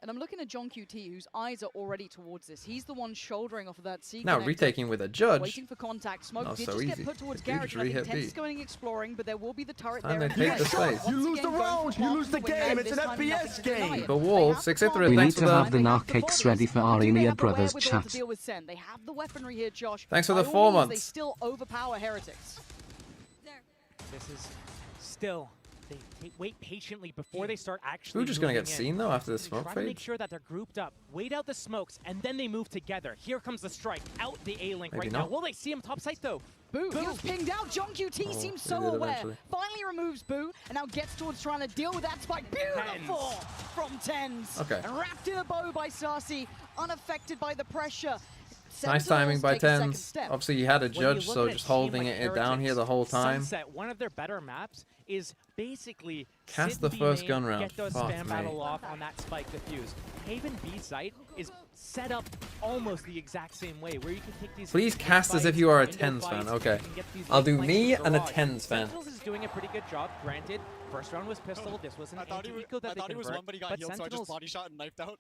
And I'm looking at John QT, whose eyes are already towards this. He's the one shouldering off of that C Now connector, retaking with a judge. waiting for contact. Smoke Not did so just easy. get put towards The dude Garage. just I think re-hit Tense B. is going exploring, but there will be the turret Time there. they take the space. You lose the round, you lose the game. It's an FPS game. The wall, 6-3. We need Thanks to for the have the narcotics ready for our Enia Brothers chat. Deal with Sen. They have the weaponry here, Josh. Thanks for the By all 4 means, They months. still overpower Heretics. This is still. They wait patiently before they start actually. Boo just gonna get moving in. seen though after the They smoke try to make fade. sure that they're grouped up, wait out the smokes, and then they move together. Here comes the strike, out the A-Link Maybe right not. now. Will they see him top site though? Boo, he was pinged out. John QT Oh, seems he so did aware. eventually. Finally removes Boo, and now gets towards trying to deal with that spike. Beautiful from Tens. Okay. And wrapped in a bow by Sarsi, unaffected by the pressure. Nice Sentinels timing by take a second Tens. step. Obviously, he had a When you judge, look so at a just team holding like it down here the whole time. Sunset, one of their better maps is basically Cast sit the B first main, gun round. Get those Fuck spam me. battle off on that spike defuse. Haven B site is set up almost the exact same way, where you can take these. Please hand cast as if fights, you are a window Tens fan. fights, Okay. and get these I'll late do flanks me in and a garage. Tens fan. Sentinels is doing a pretty good job. Granted, first round was pistol. This was an anti-eco that they convert. But Sentinels, body shot and knifed out.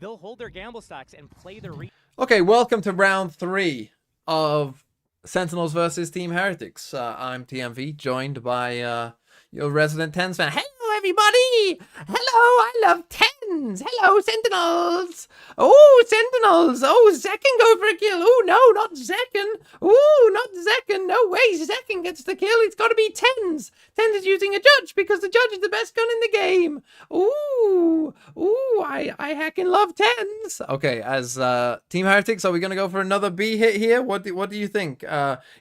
they'll hold their gamble stacks and play the Okay, welcome to round 3 of Sentinels versus Team Heretics. I'm TMV, joined by your resident Tens fan. Hello, everybody! Hello, I love Tens! Hello, Sentinels! Oh, Sentinels! Oh, Zek can go for a kill! Oh, no, not Zekken! Oh, not Zekken! No way, Zekken gets the kill! It's gotta be Tens! Tens is using a judge because the judge is the best gun in the game! Ooh! Ooh, I heckin' love Tens! Okay, as Team Heretics, are we gonna go for another B hit here? What do you think?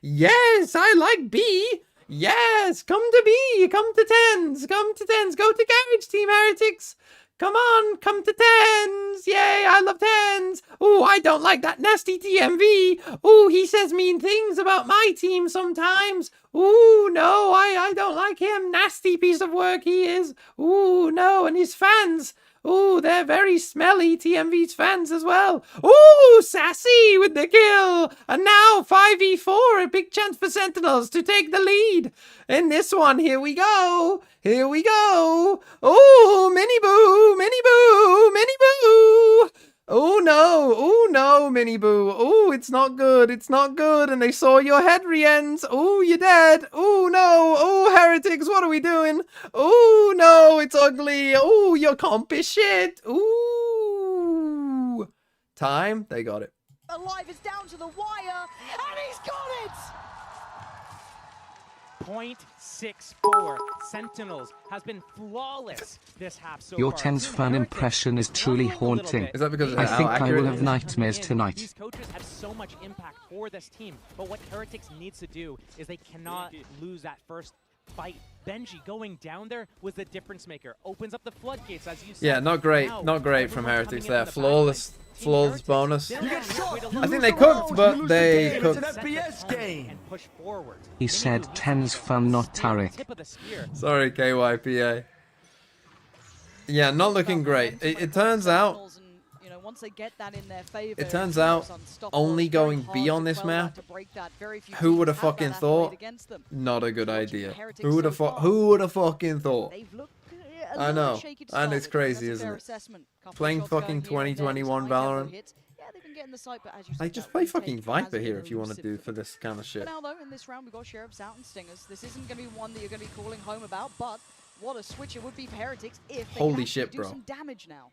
Yes, I like B! Yes, come to B, come to Tens, come to Tens, go to Garage, Team Heretics. Come on, come to Tens. Yay, I love Tens. Oh, I don't like that nasty TMV. Oh, he says mean things about my team sometimes. Oh, no, I don't like him. Nasty piece of work he is. Oh, no, and his fans. Ooh, they're very smelly, TMV's fans as well. Ooh, Sassy with the kill. And now 5v4, a big chance for Sentinels to take the lead. In this one, here we go. Here we go. Ooh, Mini Boo, Mini Boo, Mini Boo. Oh no, Mini Boo. Oh, it's not good. It's not good. And they saw your head, Riens. Oh, you're dead. Oh no. Oh, Heretics, what are we doing? Oh no, it's ugly. Oh, your comp is shit. Ooh. Time. They got it. Alive is down to the wire, and he's got it! 0.64. Sentinels has been flawless this half so Your far. Tens fan impression is truly haunting. Is that because of I how think I accurate will it have is? nightmares tonight. These coaches have so much impact for this team, but what Heretics needs to do is they cannot lose that first fight. Benji going down there was the difference maker. Opens up the floodgates, as you said. Yeah, not great. Now, Not great from everyone's Heretics coming in there. from the back line. Flawless bonus. You get shot, you I think lose they the cooked, round, but you lose they the game. cooked. It's an FPS game. And push forward. He said Tens fan, not Tarek. Tip of the spear. Sorry, KYPA. Yeah, not looking great. It turns out. Once they get that in their favor, It turns out only going B on this map. Who would have fucking thought? Not a good idea. Who would have fucking thought? I know, and it's crazy, isn't it? Playing fucking 2021 Valorant. Like, just play fucking Viper here if you want to do for this kind of shit. But now, though, in this round, we've got Sheriffs out and Stingers. This isn't going to be one that you're going to be calling home about, but what a switch it would be for Heretics if they Holy can shit, do bro. some damage now.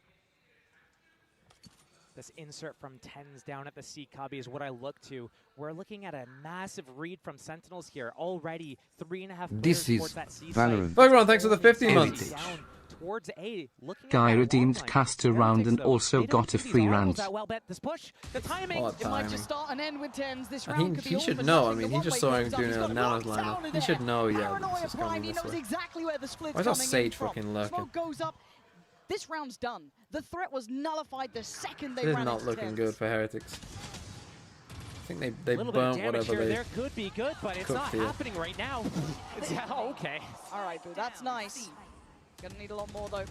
This insert from Tens down at the C cubby is what I look to. We're looking at a massive read from Sentinels here. Already 3.5 This players is towards that C Valorant. site. Everyone, thanks for the 50 months. Down towards A, looking Guy at that redeemed long line. caster round and Heretics, though, also they don't got a do these free autos round. that well, bet this push. The timing. What It might timing? just start and end with Tens. This And round could be he all should for know. I nothing. mean, The he just one-way saw him goes up. doing He's a got Nana's locked down lineup. He there. should know, yeah, Paranoia this is Prime, coming he this knows way. exactly where the split's Why is that coming Sage in from. fucking lurking? Smoke goes up. This round's done. The threat was nullified the second they This is ran not into looking Tens. good for Heretics. I think they A little bit of burnt damage whatever here. they There could be good, but it's cooked not here. happening right now. Okay. All right, Boo, that's nice. Gonna need a lot more, though.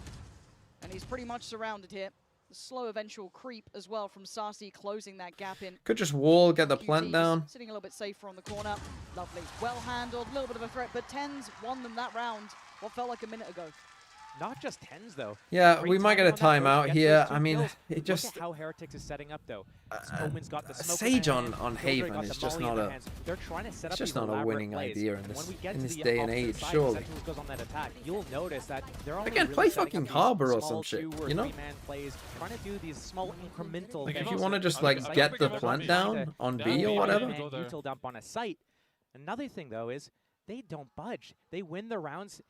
And he's pretty much surrounded here. The slow eventual creep as well from Sarsi, closing that gap in. Could just wall, get the QT plant down. Sitting a little bit safer on the corner. Lovely. Well handled, a little bit of a threat, but Tens won them that round. What felt like a minute ago. Not just Tens, though. Yeah, Great we might get a timing on that timeout push, gets here. those 2 I mean, kills. it Look just at how Heretics is setting up, though. Omen's got the smoke Sage in on their hand. Haven Got is the just Molly in not their a. hands. They're trying to set It's up just these not a elaborate winning plays. idea in And this when we get in to this the day and opposite age, side, surely. Sentinels goes on that attack. You'll notice that they're only Again, really play setting fucking up these Harbor or small some shit, 2 or you know? 3-man plays, trying to do these small incremental. Like if things. you want to just like Like, get the they're plant trying down to on build B or a whatever. man util dump on a site. Another thing though is they don't budge. They win the rounds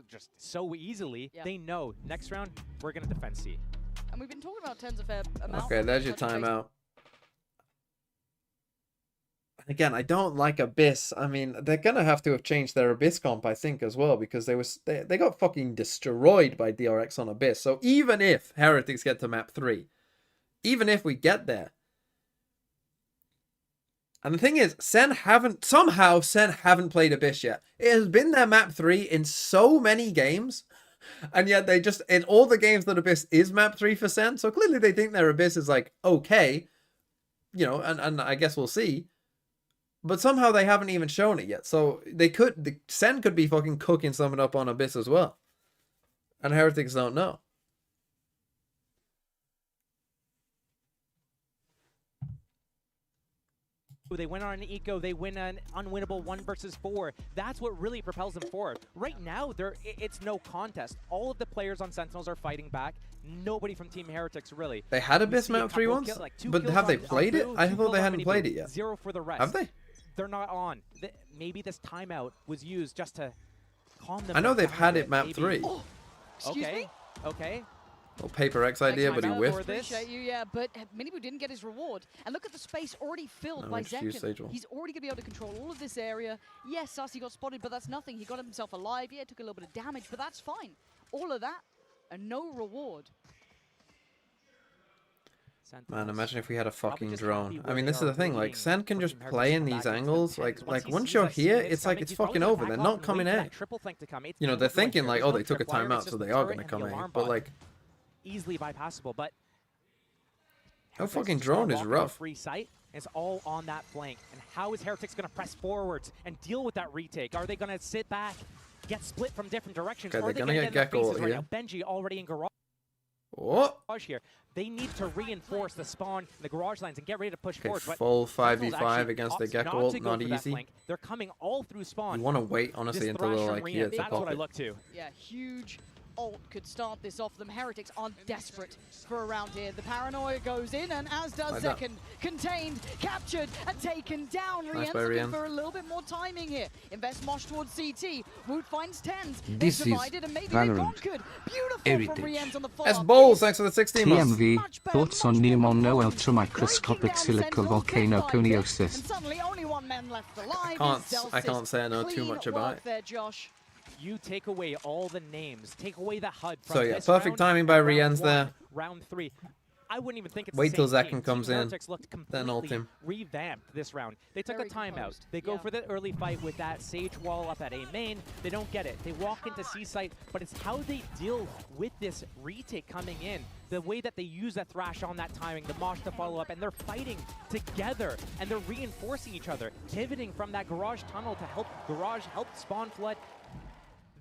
just so easily. Yeah. They know next round we're gonna defend C. And we've been talking about Tens a fair amount. Okay, there's your Touching base. timeout. Again, I don't like Abyss. I mean, they're gonna have to have changed their Abyss comp, I think, as well, because they got fucking destroyed by DRX on Abyss. So even if Heretics get to map 3, even if we get there, and the thing is, SEN haven't played Abyss yet. It has been their map 3 in so many games, and yet they just, in all the games that Abyss is map 3 for SEN, so clearly they think their Abyss is like, okay, you know, and I guess we'll see. But somehow they haven't even shown it yet. So the SEN could be fucking cooking something up on Abyss as well. And Heretics don't know. They win on an eco, they win an unwinnable 1 versus 4. That's what really propels them forward. Right now, it's no contest. All of the players on Sentinels are fighting back. Nobody from Team Heretics really. They had We Abyss see a map 3 couple once? kills, like 2 But kills have they on played it? Boo, I 2 thought kills they on hadn't Mini played Boo, it yet. 0 for the rest. Have they? They're not on. Maybe this timeout was used just to calm them I know down they've a had bit, it map maybe. 3. Oh, excuse Okay, me? okay. Little Paper X idea, but he timeout whiffed. for this. Appreciate you, yeah, but Miniboo didn't get his reward. And look at the space already filled No, by excuse Zekin. Sage Wall. He's already going to be able to control all of this area. Yes, Sassy got spotted, but that's nothing. He got himself alive. Yeah, took a little bit of damage, but that's fine. All of that, and no reward. Man, imagine if we had a fucking just drone. happy I where mean, they this is are the thing. Like, waiting SEN can for just Team play in Heretics these to come back angles. into the Like tens. once he you're sees that here, Smith's it's like coming, it's he's probably fucking gonna over. back They're off not and wait coming for A. that triple flank to come. It's You know, not they're looking like thinking like, there's oh, no they took a tripwire, timeout, it's so just they the are turret gonna and come the A. alarm But bot. like, Easily bypassable, but how Heretics fucking just drone gonna is walk into rough. Free sight. It's all on that flank. And how is Heretics going to press forwards and deal with that retake? Are they going to sit back, get split from different directions? Okay, Or are they're they gonna going to get get in their Gecko faces right here. now? Benji already in garage. What? Here. They need to reinforce the spawn, the garage lines, and get ready to push Okay, forward. But full Sentinels 5v5 actually against the opts Gecko not ult, to go not for that easy. flank. They're coming all through spawn. You want to wait, honestly, This until they're Thrash like arena, here to that's pop what I it. look to. Yeah, huge ult could start this off. Them Heretics are desperate for a round here. The paranoia goes in, and as does Like that. Zekin. Contained, captured, and taken down. Nice Rien's by looking Rien. for a little bit more timing here. Invest Mosh towards CT. Woot finds Tens. This They've is divided, and maybe Valorant. they've conquered. Beautiful Heritage. from Rien's on the far. S Bowls, thanks for the 16 months. TMV, thoughts on Neumon no ultramicroscopic silico-volcano And coniosis. suddenly only one man left alive. I can't say I know too Clean much about work it. there, Josh. You take away all the names, take away the HUD from So yeah, this perfect round timing by and round Rien's one, there. Round 3. I wouldn't even think it's Wait the till same Zekin team. comes Team in, Heretics looked then ult completely him. revamped this round. They took Very a timeout. composed, They go yeah. for the early fight with that Sage wall up at A main. They don't get it. They walk into C site, but it's how they deal with this retake coming in. The way that they use that Thrash on that timing, the Mosh to follow up, and they're fighting together, and they're reinforcing each other, pivoting from that garage tunnel to help garage help spawn flood.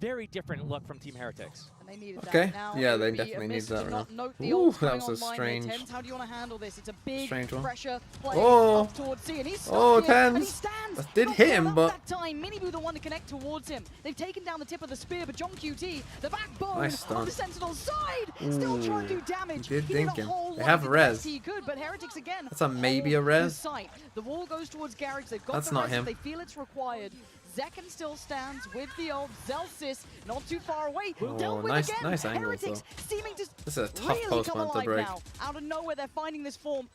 Very different look from Team Heretics. And they needed Okay. that now. Yeah, It they would be definitely a need miss that to right not now. note the Ooh, ult that coming was a online here. strange- Tens, how do you want to handle this? It's a big strange one. pressure play Oh. up towards C, and he's stuck Oh, here, and he Tens. stands That did hit him, but that time, Miniboo the one to connect towards him. They've taken down the tip of the spear, but John QT, the backbone Nice on the Sentinel's side, still trying to do damage. He did dink him. Whole They lot have of a res. he could, but Heretics again. That's a maybe a res. The wall goes towards Garrix. They've got That's the not res him. if they feel it's required. Zekken still stands with the ult. Zelsis not too far away. Oh, Dealt with nice, again. nice angles, Heretics though. seeming to This is a tough really post come plant to alive break. now. Out of nowhere, they're finding this form.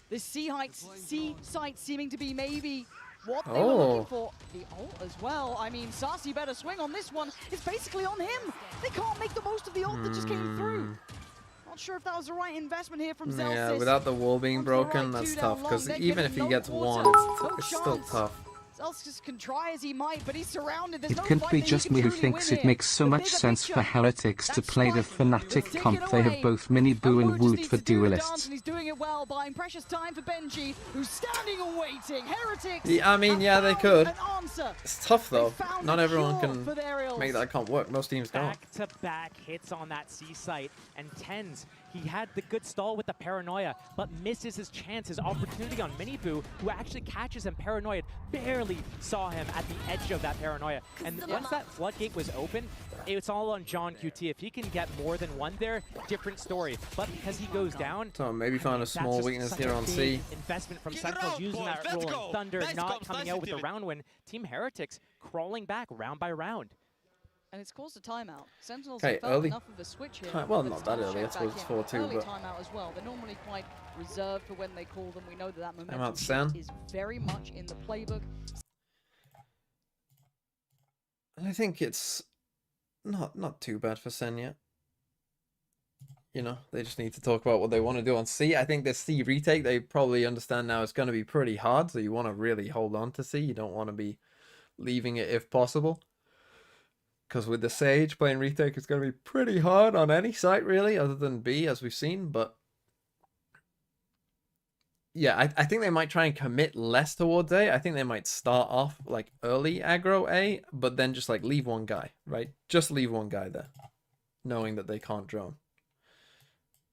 This C site seeming to be maybe what they were looking for. The ult as well. I mean, Sassy better swing on this one. It's basically on him. They can't make the most of the ult that just came through. Not sure if that was the right investment here from Zelsis. Yeah, without the wall being broken, that's tough. Because even if he gets one, it's still tough. Zelsis can try as he might, but he's surrounded. There's It no can't fight be that he just can me who truly thinks win it here. makes so The much bigger sense for picture. Heretics to play the Fnatic Take comp. it They have away. both Miniboo and Woot for duelists. And he's doing it well, buying precious time for Benji, who's standing and waiting. Heretics. Yeah, I mean, yeah, they could. An answer. It's tough though. found Not a everyone cure can for their ills. make that comp work. Most teams don't. Back-to-back hits on that C site, and Tens, he had the good stall with the paranoia, but misses his chance, his opportunity on Miniboo, who actually catches him paranoid, barely saw him at the edge of that paranoia. And once that floodgate was open, it's all on John QT. If he can get more than one there, different story. But because he goes down, So maybe find a that's small just weakness such here a on big C. investment from Sentinel, using that roll on Thunder, not coming out with a round win. Team Heretics crawling back round by round. And it's caused a timeout. Sentinels Okay, have felt early. enough of a switch here. Well, but not it's that time to early. I shout suppose back it's in. 4-2, Early but timeout as well. They're normally quite reserved for when they call them. We know that I'm momentum out shift Sen. is very much in the playbook. I think it's not too bad for Sen yet. You know, they just need to talk about what they want to do on C. I think this C retake, they probably understand now it's going to be pretty hard, so you want to really hold on to C. You don't want to be leaving it if possible. Because with the Sage, playing retake is going to be pretty hard on any site, really, other than B, as we've seen. But yeah, I think they might try and commit less towards A. I think they might start off like early aggro A, but then just like leave one guy, right? Just leave one guy there, knowing that they can't drone.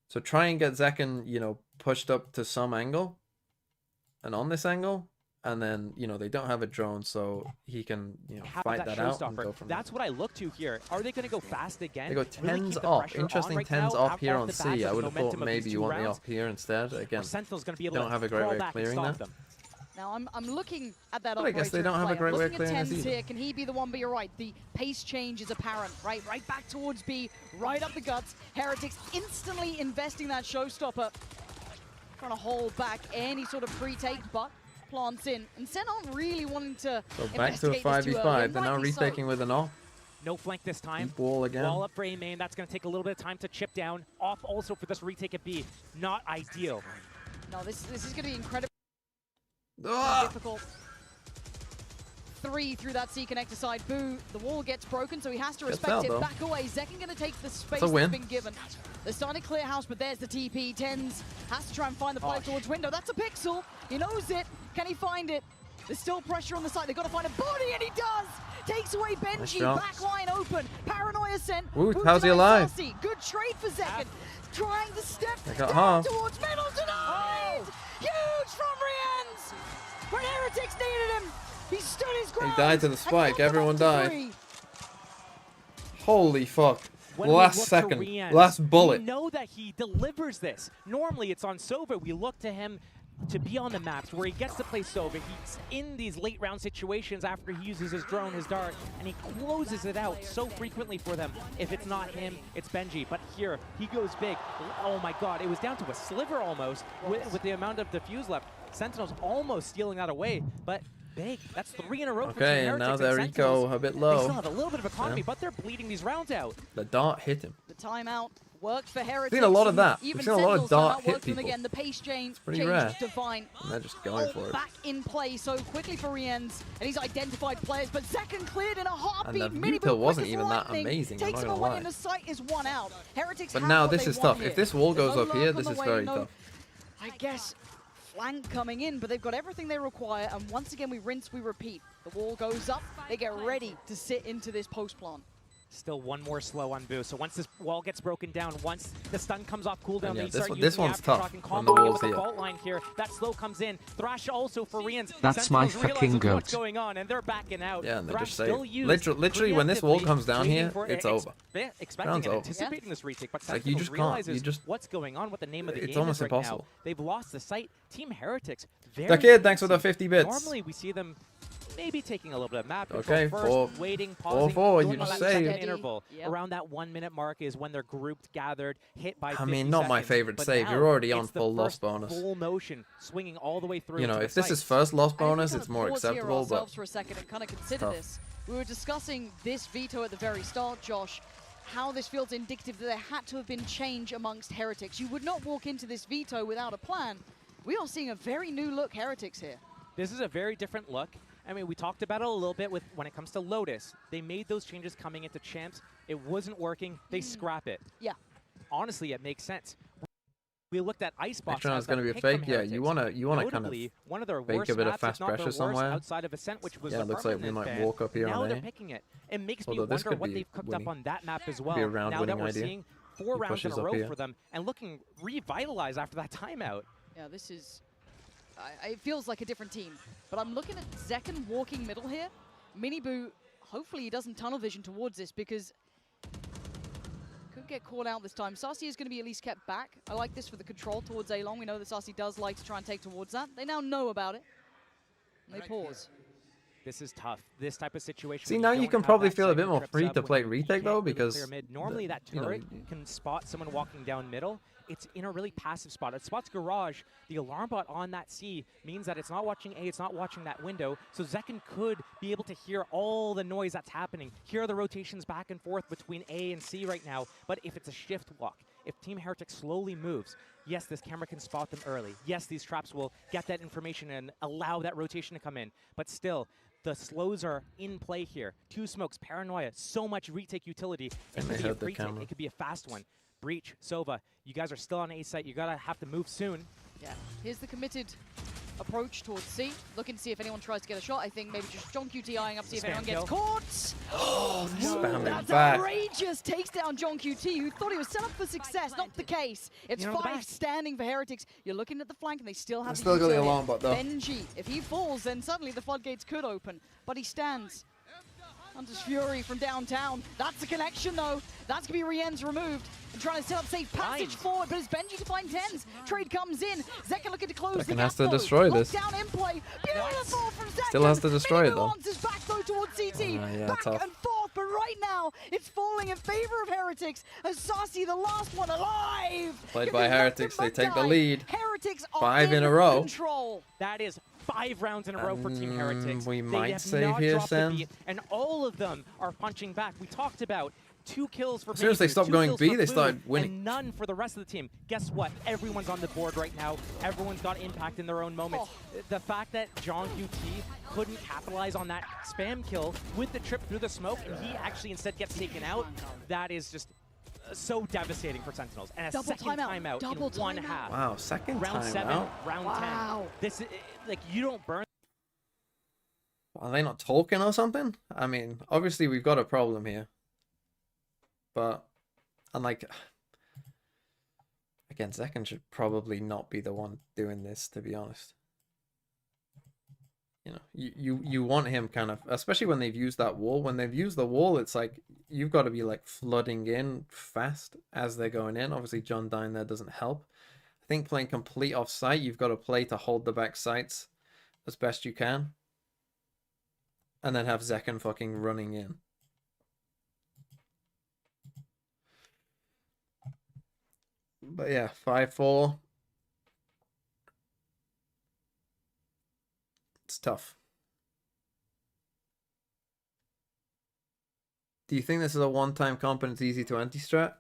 So try and get Zekken, you know, pushed up to some angle and on this angle. And then, you know, they don't have a drone, so he can, you know, fight that out and go from there. That's what I look to here. Are they going to go fast again? They go tens off. Interesting tens off here on C. I would have thought maybe you want the off here instead. Again, Sentinel's going to be able don't to have a great way of clearing that. Now I'm looking at that But I guess they don't have a great way of clearing this either. here. Can he be the one? But you're right. The pace change is apparent. Right back towards B. Right up the guts. Heretics instantly investing that showstopper. Trying to hold back any sort of pre-take, but plants in. And Sen aren't really wanting to So back to a 5v5. They're now retaking with an off. No flank this time. Deep wall again. Wall up for A main. That's going to take a little bit of time to chip down. Off also for this retake at B. Not ideal. No, this is going to be incredibly Ah! difficult. 3 through that C connector side. Boo, the wall gets broken, so he has to respect out, it. though. Back away. Zekken going to take the space a win. that's been given. They're starting to clear house, but there's the TP. Tens has to try and find the pipe towards window. That's a pixel. He knows it. Can he find it? There's still pressure on the side. They've got to find a body, and he does! Takes away Benji. Back line open. Paranoia sent. Ooh, how's he alive? Sassy. Good trade for Zekken. Trying to step got down half. towards middle tonight! Huge from Rians! When Heretics needed him, he stood his ground. He died to the spike. Everyone died. 3. Holy fuck. When we Last look to second. Rians, Last bullet. We know that he delivers this. Normally it's on Sova. We look to him to be on the maps where he gets to play Sova. He's in these late round situations after he uses his drone, his dart, and he closes it out so frequently for them. If it's not him, it's Benji. But here, he goes big. Oh my god, it was down to a sliver almost with the amount of defuse left. Sentinel's almost stealing that away, but big. That's 3 in a row for Team Okay, and now Heretics, their Sentinels, eco a bit they low. still have a little bit of economy, Yeah. but they're bleeding these rounds out. The dart hit him. The timeout worked for Heretics. Seen a lot of that. Even We've seen a lot of Sentinels dart timeout hit worked for them people. again. The pace change pretty rare. divine. And they're just going for it. Back in play so quickly for Riens, and he's identified players, but Zekken cleared in a heartbeat. And the Miniboo Veto wasn't quick as even that lightning, amazing, I'm Takes not him gonna away, lie. and the site is 1 out. Heretics But have now what this they is want tough. here. If this wall There's goes no up here, lurk this on is the very way, no, tough. I guess flank coming in, but they've got everything they require, and once again we rinse, we repeat. The wall goes up, they get ready to sit into this post plant. Still one more slow on Boo. So once this wall gets broken down, once the stun comes off cooldown, Yeah, they start using this the one's aftershock tough and when the comboing it wall's with the here. fault line here. That slow comes in. Thrash also for Rians. That's my Sentinels fucking realizes what's goat. going on, and they're backing out. Yeah, and they Thrash just still save. used Literally, when this wall preemptively, comes down waiting here, for it's over. Expecting Round's and over. anticipating this retake, but Like, you Sentinels just can't. realizes You just. what's going on, what the name of the It's game almost is right impossible. now. They've lost the site. Team Heretics, very The kid, thanks for the easy. 50 bits. Normally we see them maybe taking a little bit of map control Okay, first, waiting, pausing, 4-4, doing you all just that second saved. interval. Yep. Around that 1 minute mark is when they're grouped, gathered, hit by 50 I mean, not my seconds. favorite But save. now You're already on it's the full loss first bonus. Full motion, swinging all the way through. You know, to the if this site. is first loss I think we bonus, gotta it's more pause here acceptable, but ourselves for a second and kind of consider tough. this. We were discussing this veto at the very start, Josh, how this feels indicative that there had to have been change amongst Heretics. You would not walk into this veto without a plan. We are seeing a very new look Heretics here. This is a very different look. I mean, we talked about it a little bit with when it comes to Lotus. They made those changes coming into Champs. It wasn't working. They scrap it. Yeah. Honestly, it makes sense. We looked at Icebox. Next round as is going to that be a pick fake. from Yeah, Heretics. you want to kind of Notably, one of their bake worst a bit of maps, fast if not their pressure worst, somewhere. outside of Ascent, which was Yeah, the it looks like we permanent might ban. walk up here now on they're A. picking it. It makes me Although this wonder could what be they've cooked winning. up on that map as Be well. a round Now that winning we're idea. seeing 4 He rounds in pushes a up row here. for them and looking revitalized after that timeout. Yeah, this is... it feels like a different team. But I'm looking at Zekken walking middle here. Miniboo, hopefully he doesn't tunnel vision towards this because could get caught out this time. Sassy is going to be at least kept back. I like this for the control towards A-Long. We know that Sassy does like to try and take towards that. They now know about it. And they pause. This is tough. This type of situation. See, when now you don't can have probably that feel a site bit more trips free up, to when play you retake can't though, really because clear mid. Normally that you know, turret can spot someone walking down middle. It's in a really passive spot. It spots Garage. The alarm bot on that C means that it's not watching A, it's not watching that window. So Zekken could be able to hear all the noise that's happening. Hear the rotations back and forth between A and C right now. But if it's a shift walk, if Team Heretic slowly moves, yes, this camera can spot them early. Yes, these traps will get that information and allow that rotation to come in. But still, the slows are in play here. 2 smokes, Paranoia, so much retake utility. It And could they be a heard the retake. camera. It could be a fast one. Breach, Sova, you guys are still on A site. You gotta have to move soon. Yeah, here's the committed approach towards C. Looking to see if anyone tries to get a shot. I think maybe just John QT eyeing up to see if Spam anyone gets kill. caught. Oh, no. Spam it That's back. outrageous. Takes down John QT, who thought he was set up for success. Not the case. It's You know, the 5 back. standing for Heretics. You're looking at the flank, and they still have They still got the utility. alarm bot, though. Benji, if he falls, then suddenly the floodgates could open. But he stands. Hunter's Fury from downtown. That's the connection, though. That's going to be Rien's removed. And trying to set up safe passage forward, but as Benji to find 10s. Trade comes in. Zekken looking to close the Zekken gap, has to though. destroy this. Lockdown in play. Beautiful from Zekken. Still has to destroy it, though. Launches back, though, towards CT. Yeah, back tough. and forth, but right now, it's falling in favor of Heretics. As Sassy, the last one alive. Played Can by do nothing Heretics, they but take the die. lead. Heretics are 5 in a row. control. That is 5 rounds in a row for Team Heretics. We They might have save not here, dropped a Sen. beat, and all of them are punching back. We talked about 2 kills for As soon as they Mayhew, stopped 2 going kills B, for they Blue, started winning. And none for the rest of the team. Guess what? Everyone's on the board right now. Everyone's got impact in their own moments. The fact that John QT couldn't capitalize on that spam kill with the trip through the smoke, and he actually instead gets taken out, that is just so devastating for Sentinels. And a Double second timeout. timeout Double in one timeout. half. Wow, second Round time 7, out. round Wow. 10. This is, like, you don't burn. Are they not talking or something? I mean, obviously we've got a problem here. But, and like, again, Zekken should probably not be the one doing this, to be honest. You know, you want him kind of, especially when they've used that wall. When they've used the wall, it's like, you've got to be like flooding in fast as they're going in. Obviously, John dying there doesn't help. I think playing complete off-site, you've got to play to hold the back sites as best you can. And then have Zekken fucking running in. But yeah, 5-4. It's tough. Do you think this is a one-time comp and it's easy to anti-strat?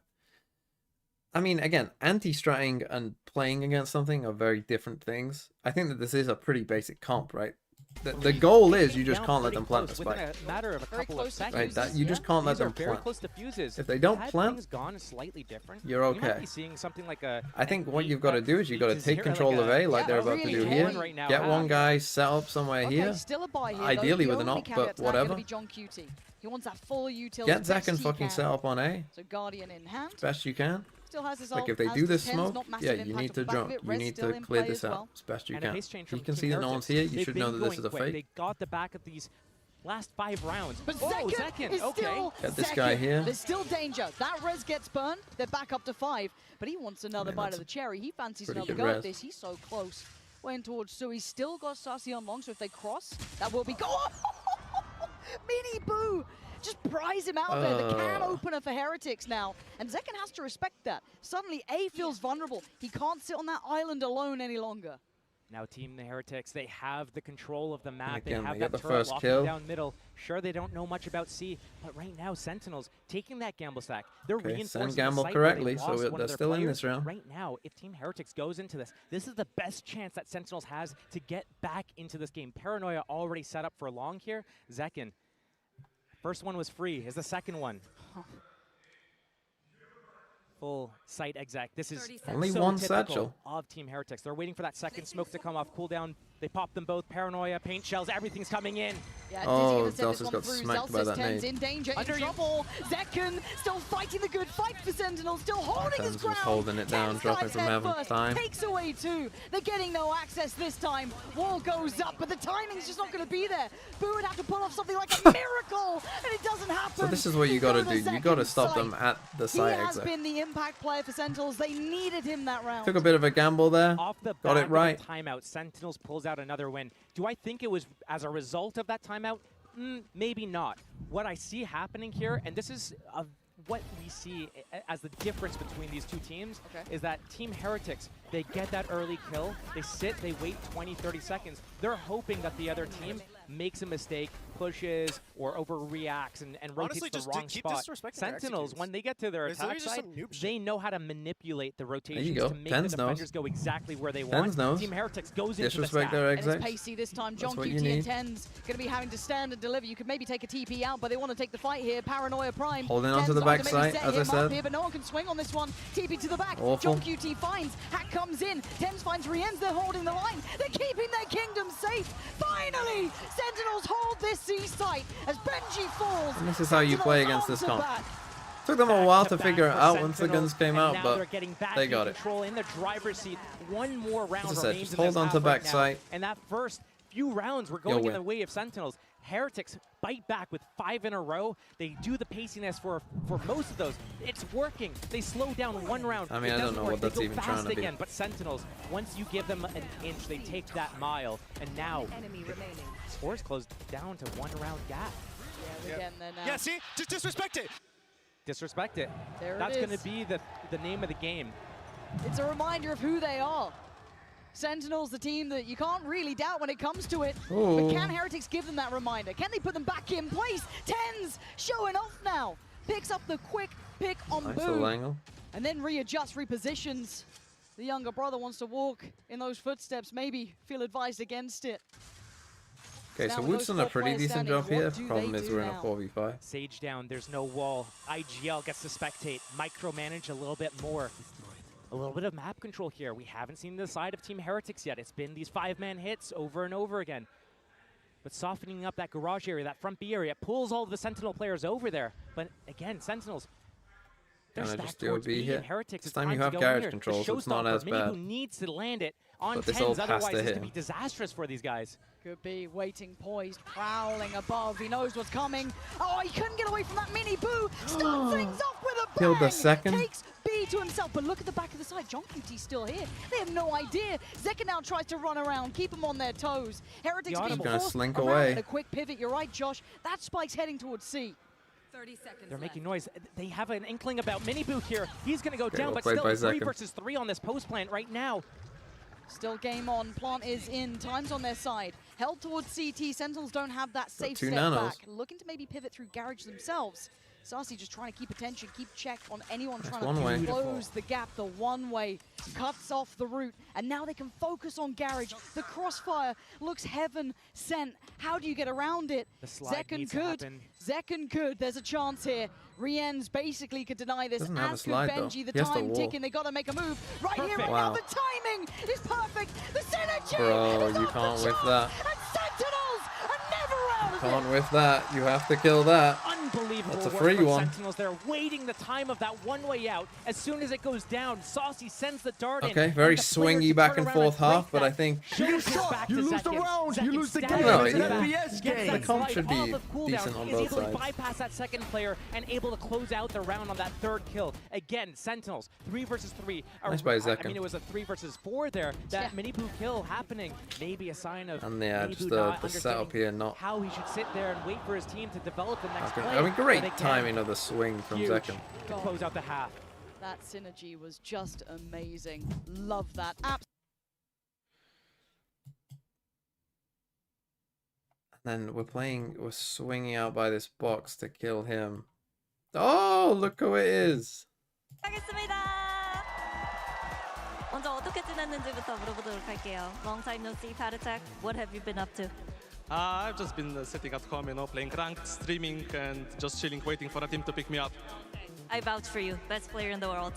I mean, again, anti-stratting and playing against something are very different things. I think that this is a pretty basic comp, right? The goal is you just can't let them plant the spike. Within a matter of a couple of seconds. Right, that you just can't let them Very plant. close to fuses. If they don't Had plant, things gone slightly different, you're we might okay. be seeing something like a. I think what you've got to do is you've got to take control of A like they're about to do here. Get one guy set up somewhere here. Still a buy here, Ideally though. with The an only op, caveat but to that gonna whatever. be John Cutie. He wants that full utility. Get Zek and fucking set up on A. So Guardian in hand. Best you can. Still has his Like ult, if they has do the this tens, smoke, not massive yeah, you impact need on to the back jump. of it. You Red's need still to in clear play this as out well. as best you And a can. pace change You from can see Team that no one's Heretics. here. You They've should been know that this going is a quick. fake. They got the back of these last 5 rounds. But oh, Zekken is okay. still Get this second. guy here. There's still danger. That res gets burned. They're back up to 5. But he wants another Man, bite that's of the cherry. He fancies pretty another good go at res. this. He's so close. Went towards Sue. He's still got Sassy on long, so if they cross, that will be go. Mini Boo! Just prise him out there. The can opener for Heretics now. And Zekken has to respect that. Suddenly, A feels vulnerable. He can't sit on that island alone any longer. Now Team the Heretics, they have the control of the map. Again, they have they that get the turret first locking kill. down middle. Sure, they don't know much about C, but right now Sentinels taking that gamble stack. They're Okay, reinforcing Sen gamble the site where they correctly, so lost one they're of their still in players. this round. Right now, if Team Heretics goes into this, this is the best chance that Sentinels has to get back into this game. Paranoia already set up for long here. Zekken, first one was free. Is the second one? Full site exec. This is Only so one typical satchel. of Team Heretics. They're waiting for that second smoke to come off cooldown. They pop them both. Paranoia, paint shells, everything's coming in. Yeah, Oh, Dizzy gonna set this Zelsa's one got through. smacked by Zelsa's that Tens nade. in danger, Under in you. trouble. Zekken still fighting the good fight for Sentinel, still holding his Tens ground. was holding it down, Tens dropping dives from head having first, time. Takes away 2. They're getting no access this time. Wall goes up, but the timing's just not going to be there. Boo would have to pull off something like a miracle, and it doesn't happen. So this is what you got to do. You got to stop them at the He site has exit. been the impact player for Sentinels. They needed him that round. Took a bit of a gamble there. Off the Got back it of right. a timeout, Sentinels pulls out another win. Do I think it was as a result of that timeout? Maybe not. What I see happening here, and this is what we see as the difference between these two teams, is that Team Heretics, they get that early kill, they sit, they wait 20, 30 seconds. They're hoping that the other team makes a mistake, pushes, or overreacts and rotates Honestly, the just wrong keep spot. disrespecting their Sentinels, executes. when they get to their It's attack literally just side, some noob shit. they know how to manipulate the rotations go. to make Tens the knows. defenders go exactly where they Tens want. knows. Team Heretics goes into the Disrespect stack. their And it's execs. pacey this time. John That's what you QT and need. Tens going to be having to stand and deliver. You could maybe take a TP out, but they want to take the fight here. Paranoia Prime. Holding on to Tens the trying back maybe side, set as I him up said. Here, but no one can swing on this one. TP to the back. Awful. John QT finds. Hack comes in. Tens finds Rienz. They're holding the line. They're keeping their kingdom safe. Finally, Sentinels hold this C site as Benji falls. And this is how you play against this Sentinels comp. onto bat. Took them a while to Back figure it for out once the Sentinels, guns came and out, now but they're getting back they in got it. control in the driver's seat. One more round As I said, remains just in hold this on to half right back now. sight. And that first few rounds were going in win. the way of Sentinels. Heretics bite back with 5 in a row. They do the paciness for most of those. It's working. They slow down one round. I mean, It I don't doesn't know work. what that's they go even fast trying to be. again, but Sentinels, once you give them an inch, they take that mile. And now, scores closed down to 1 round gap. Yeah, again, they're now. Yeah, see? Just disrespect it. Disrespect it. There it That's going is. to be the name of the game. It's a reminder of who they are. Sentinels, the team that you can't really doubt when it comes to it. Ooh. But can Heretics give them that reminder? Can they put them back in place? Tens showing off now. Picks up the quick pick on Nice Boo. little angle. And then readjusts, repositions. The younger brother wants to walk in those footsteps, maybe feel advised against it. Okay, Now so with we've those done a 4 pretty players decent standing, job here. what do Problem they is do we're in a now? 4v5. Sage down, there's no wall. IGL gets to spectate, micromanage a little bit more. A little bit of map control here. We haven't seen the side of Team Heretics yet. It's been these 5-man hits over and over again. But softening up that garage area, that front B area, pulls all of the Sentinel players over there. But again, Sentinels, they're Can I stacked just do a towards B B here? and Heretics. This It's time you to have go garage here. control, The so it's not showstopper, as bad. Minibu needs to land it on But this all Tens, has otherwise to it's hit going to be him. disastrous for these guys. Could be waiting, poised, prowling above. He knows what's coming. Oh, he couldn't get away from that mini Boo. Starts things off with a bang. Killed the second. Takes B to himself, but look at the back of the side. John QT's still here. They have no idea. Zekken now tries to run around, keep them on their toes. Heretics being gonna forced slink around away. at a quick pivot. You're right, Josh. That spike's heading towards C. 30 seconds They're making noise. They have an inkling about Minibu here. He's going to go Okay, down, well but played still by 3 Zekken. versus 3 on this post plant right now. Still game on. Plant is in. Time's on their side. Held towards CT. Sentinels don't have that safe 2 step nanos. back. Looking to maybe pivot through garage themselves. Saucy just trying to keep attention, keep check on anyone trying one to way. close the gap. The one way cuts off the route, and now they can focus on Garage. The crossfire looks heaven sent. How do you get around it? Zekken could. There's a chance here. Rien's basically could deny this, as could Benji. The time ticking, they gotta make a move right here, right now. The timing is perfect. The synergy. Bro, you can't whiff that. And Sentinels are never out of it. Can't whiff that. You have to kill that. Unbelievable That's a work free from one. Sentinels. They're waiting the time of that one way out. As soon as it goes down, Saucy sends the dart in. Okay, very swingy back and forth half, but I think You lose the round. You lose the game. No, It's yeah. an FPS game. The comp should be decent on both Is able to sides. bypass that second player and able to close out the round on that third kill. Again, Sentinels, 3 versus 3. Nice by I Zekken. mean, it was a 3 versus 4 there. That Minibu kill happening. Maybe a sign of And yeah, Minibu just not the setup understanding here, not. how he should sit there and wait for his team to develop the next play. I mean, great But again, timing of the swing from huge Zekken. to close out the half. That synergy was just amazing. Love that. And then we're swinging out by this box to kill him. Oh, look who it is. 하겠습니다. 먼저 어떻게 지냈는지부터 물어보도록 할게요. Long time no see, Paratek. What have you been up to? I've just been sitting at home, you know, playing ranked, streaming, and just chilling, waiting for a team to pick me up. I vouch for you. Best player in the world.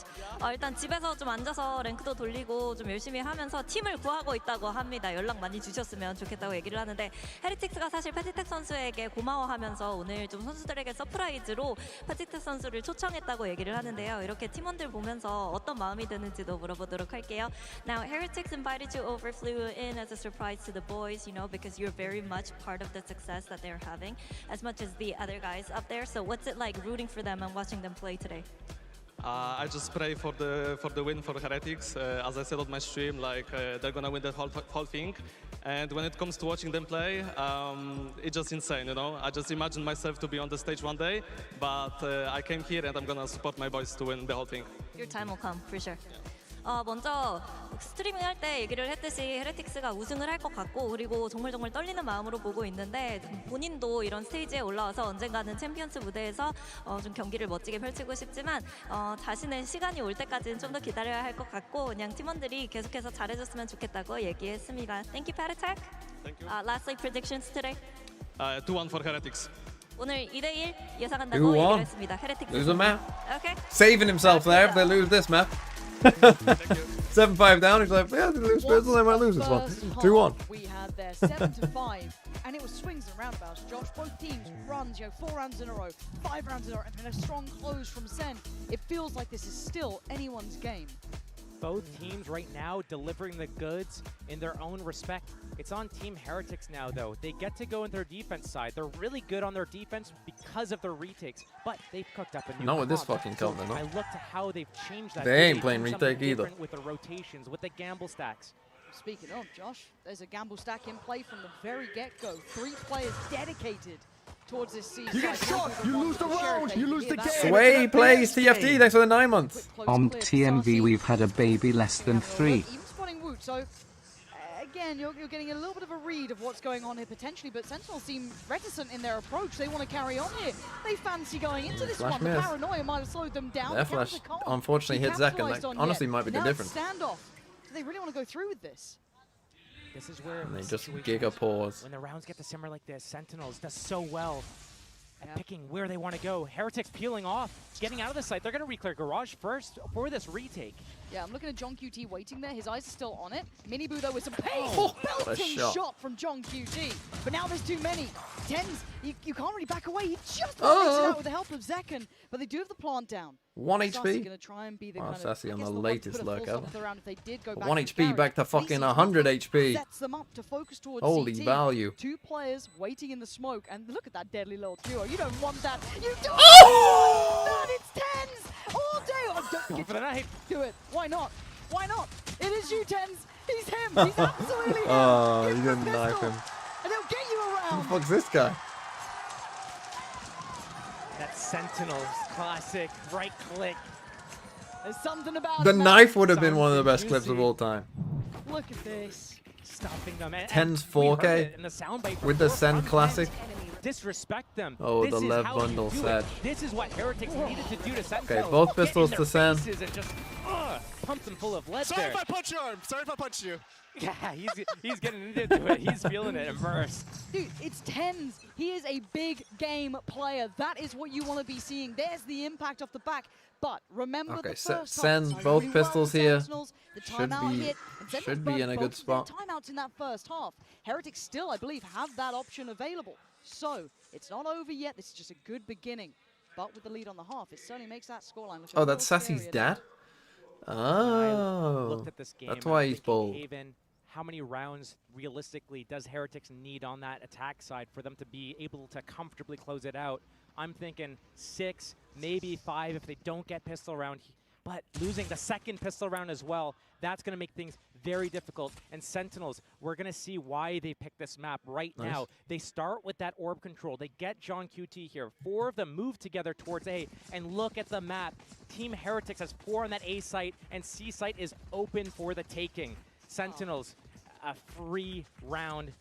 일단 집에서 좀 앉아서 랭크도 돌리고 좀 열심히 하면서 팀을 구하고 있다고 합니다. 연락 많이 주셨으면 좋겠다고 얘기를 하는데 헤리틱스가 사실 패티텍 선수에게 고마워하면서 오늘 좀 선수들에게 서프라이즈로 패티텍 선수를 초청했다고 얘기를 하는데요. 이렇게 팀원들 보면서 어떤 마음이 드는지도 물어보도록 할게요. Now, Heretics invited you over, flew in as a surprise to the boys, you know, because you're very much part of the success that they're having, as much as the other guys up there. So what's it like rooting for them and watching them play today? I just pray for the win for Heretics. As I said on my stream, like they're gonna win the whole thing. And when it comes to watching them play, it's just insane, you know. I just imagine myself to be on the stage one day, but I came here and I'm gonna support my boys to win the whole thing. Your time will come, for sure. 먼저 스트리밍 할 때 얘기를 했듯이 헤레틱스가 우승을 할 것 같고 그리고 정말 떨리는 마음으로 보고 있는데 본인도 이런 스테이지에 올라와서 언젠가는 챔피언스 무대에서 좀 경기를 멋지게 펼치고 싶지만 자신의 시간이 올 때까지는 좀 더 기다려야 할 것 같고 그냥 팀원들이 계속해서 잘해줬으면 좋겠다고 얘기했습니다. Thank you, Paratek. Thank you. Lastly, predictions today. 2-1 for Heretics. 오늘 2대1 예상한다고 얘기를 했습니다. 헤레틱스. Lose a map. Okay. Saving himself there if they lose this map. 7-5 down. He's like, yeah, they lose Bristol, they might lose this one. 2-1. We had there 7-5, and it was swings and roundabouts. Josh, both teams runs, 4 rounds in a row, 5 rounds in a row, and then a strong close from SEN. It feels like this is still anyone's game. Both teams right now delivering the goods in their own respect. It's on Team Heretics now, though. They get to go in their defense side. They're really good on their defense because of their retakes, but they've cooked up a new Not with this comp. fucking comp, they're not. I look to how they've changed that. They ain't game, playing something retake either. different with the rotations, with the gamble stacks. Speaking of, Josh, there's a gamble stack in play from the very get-go. 3 players dedicated towards this season. You get shot, you lose the round, you lose the game. Sway plays TFT, thanks for the 9 months. TMV, we've had a baby less than 3. Even spotting Woot, so again, you're getting a little bit of a read of what's going on here potentially, but Sentinels seem reticent in their approach. They want to carry on here. They fancy going into this Flash one. miss. The paranoia might have slowed them down. Their flash unfortunately hit Zekken. That honestly might be the difference. Standoff. Do they really want to go through with this? This is where And they the just situation giga is. pause. When the rounds get to simmer like this, Sentinels does so well at picking where they want to go. Heretics peeling off, getting out of the site. They're going to reclear Garage first for this retake. Yeah, I'm looking at John QT waiting there. His eyes are still on it. Minibu, though, with some pace. Oh, Belting shot. shot from John QT. But now there's too many. Tens, you can't really back away. He just makes it out with the help of Zekken. But they do have the plant down. 1 Sassy HP. gonna try and be the Wow, kind of, Sassy I on guess the one to latest put a full lurk stop ever. to the round if they did go But back 1 to HP Garage. back to fucking Decent 100 cover HP. Sets them up to focus towards Holy CT. value. 2 players waiting in the smoke. And look at that deadly little duo. You don't want that. You don't Oh! want that. It's Tens all day. Oh, don't For the night. do it. Why not? Why not? It is you, Tens. He's him. He's absolutely him. Oh, Give you him a didn't knife pistol, him. and they'll get you Who around. the fuck's this guy? That Sentinels classic right click. There's something about The it, man. knife would have been one of the best clips of all time. Look at this. stuffing them. And 10's we heard 4K it in the soundbite with the before SEN from Classic. Disrespect them. Oh, This the is LEV how you bundle do it. set. This is what Heretics needed to do to Sentinels. Okay, both Get pistols in to their SEN. faces and just pump them full of lead Sorry there. if I punch your arm. Sorry if I punched you. Yeah, he's getting into it. He's feeling it, immersed. Dude, it's 10s. He is a big game player. That is what you want to be seeing. There's the impact off the back. But remember Okay, the first SEN, half. both Really pistols well, here. Sentinels, the Should timeout be hit, and Sentinels should be burned in a both good of spot. their timeouts in that first half. Heretics still, I believe, have that option available. So it's not over yet. This is just a good beginning. But with the lead on the half, it certainly makes that scoreline look a Oh, little that's Sassy's scarier dad? Oh. Looked at this game That's and why I'm he's thinking, bold. Haven, how many rounds realistically does Heretics need on that attack side for them to be able to comfortably close it out? I'm thinking 6, maybe 5 if they don't get pistol round. But losing the second pistol round as well, that's going to make things very difficult. And Sentinels, we're going to see why they picked this map right now. They start with that orb control. They get John QT here. 4 of them move together towards A. And look at the map. Team Heretics has 4 on that A site, and C site is open for the taking. Sentinels, a free round.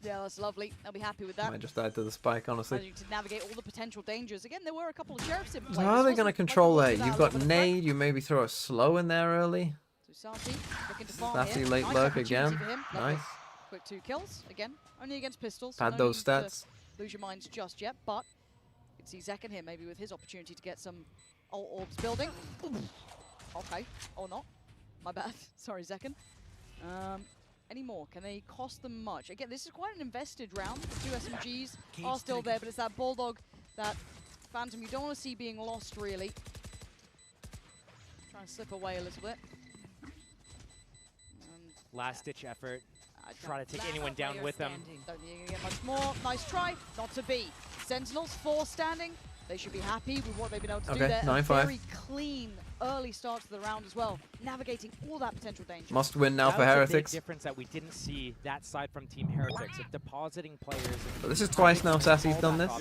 Yeah, that's lovely. They'll be happy with that. Might just died to the spike, honestly. Managing to navigate all the potential dangers. Again, there were a couple of sheriffs in play. So how are they This going to wasn't control like A? it was You've without a got little bit of nade, you maybe throw a slow in there early. So Sassy looking to farm Sassy here. late Nice lurk opportunity again. for him. Lovely. Nice. Quick 2 kills. Again, only against pistols. Pad no those need to stats. lose your minds just yet, but you can see Zekken here maybe with his opportunity to get some orbs building. Ooh. Okay, or not. My bad. Sorry, Zekken. Any more? Can they cost them much? Again, this is quite an invested round. The 2 SMGs are still there, but it's that Bulldog, that Phantom you don't want to see being lost, really. Trying to slip away a little bit. Last-ditch effort. Try to take anyone down with them. Don't think you can get much more. Nice try. Not to be. Sentinels, 4 standing. They should be happy with what they've been able to do there. A 9-5. very clean early start to the round as well. Navigating all that potential danger. Must win now That for was a Heretics. big difference that we didn't see that side from Team Heretics of depositing players. But this is twice now Sassy's done this.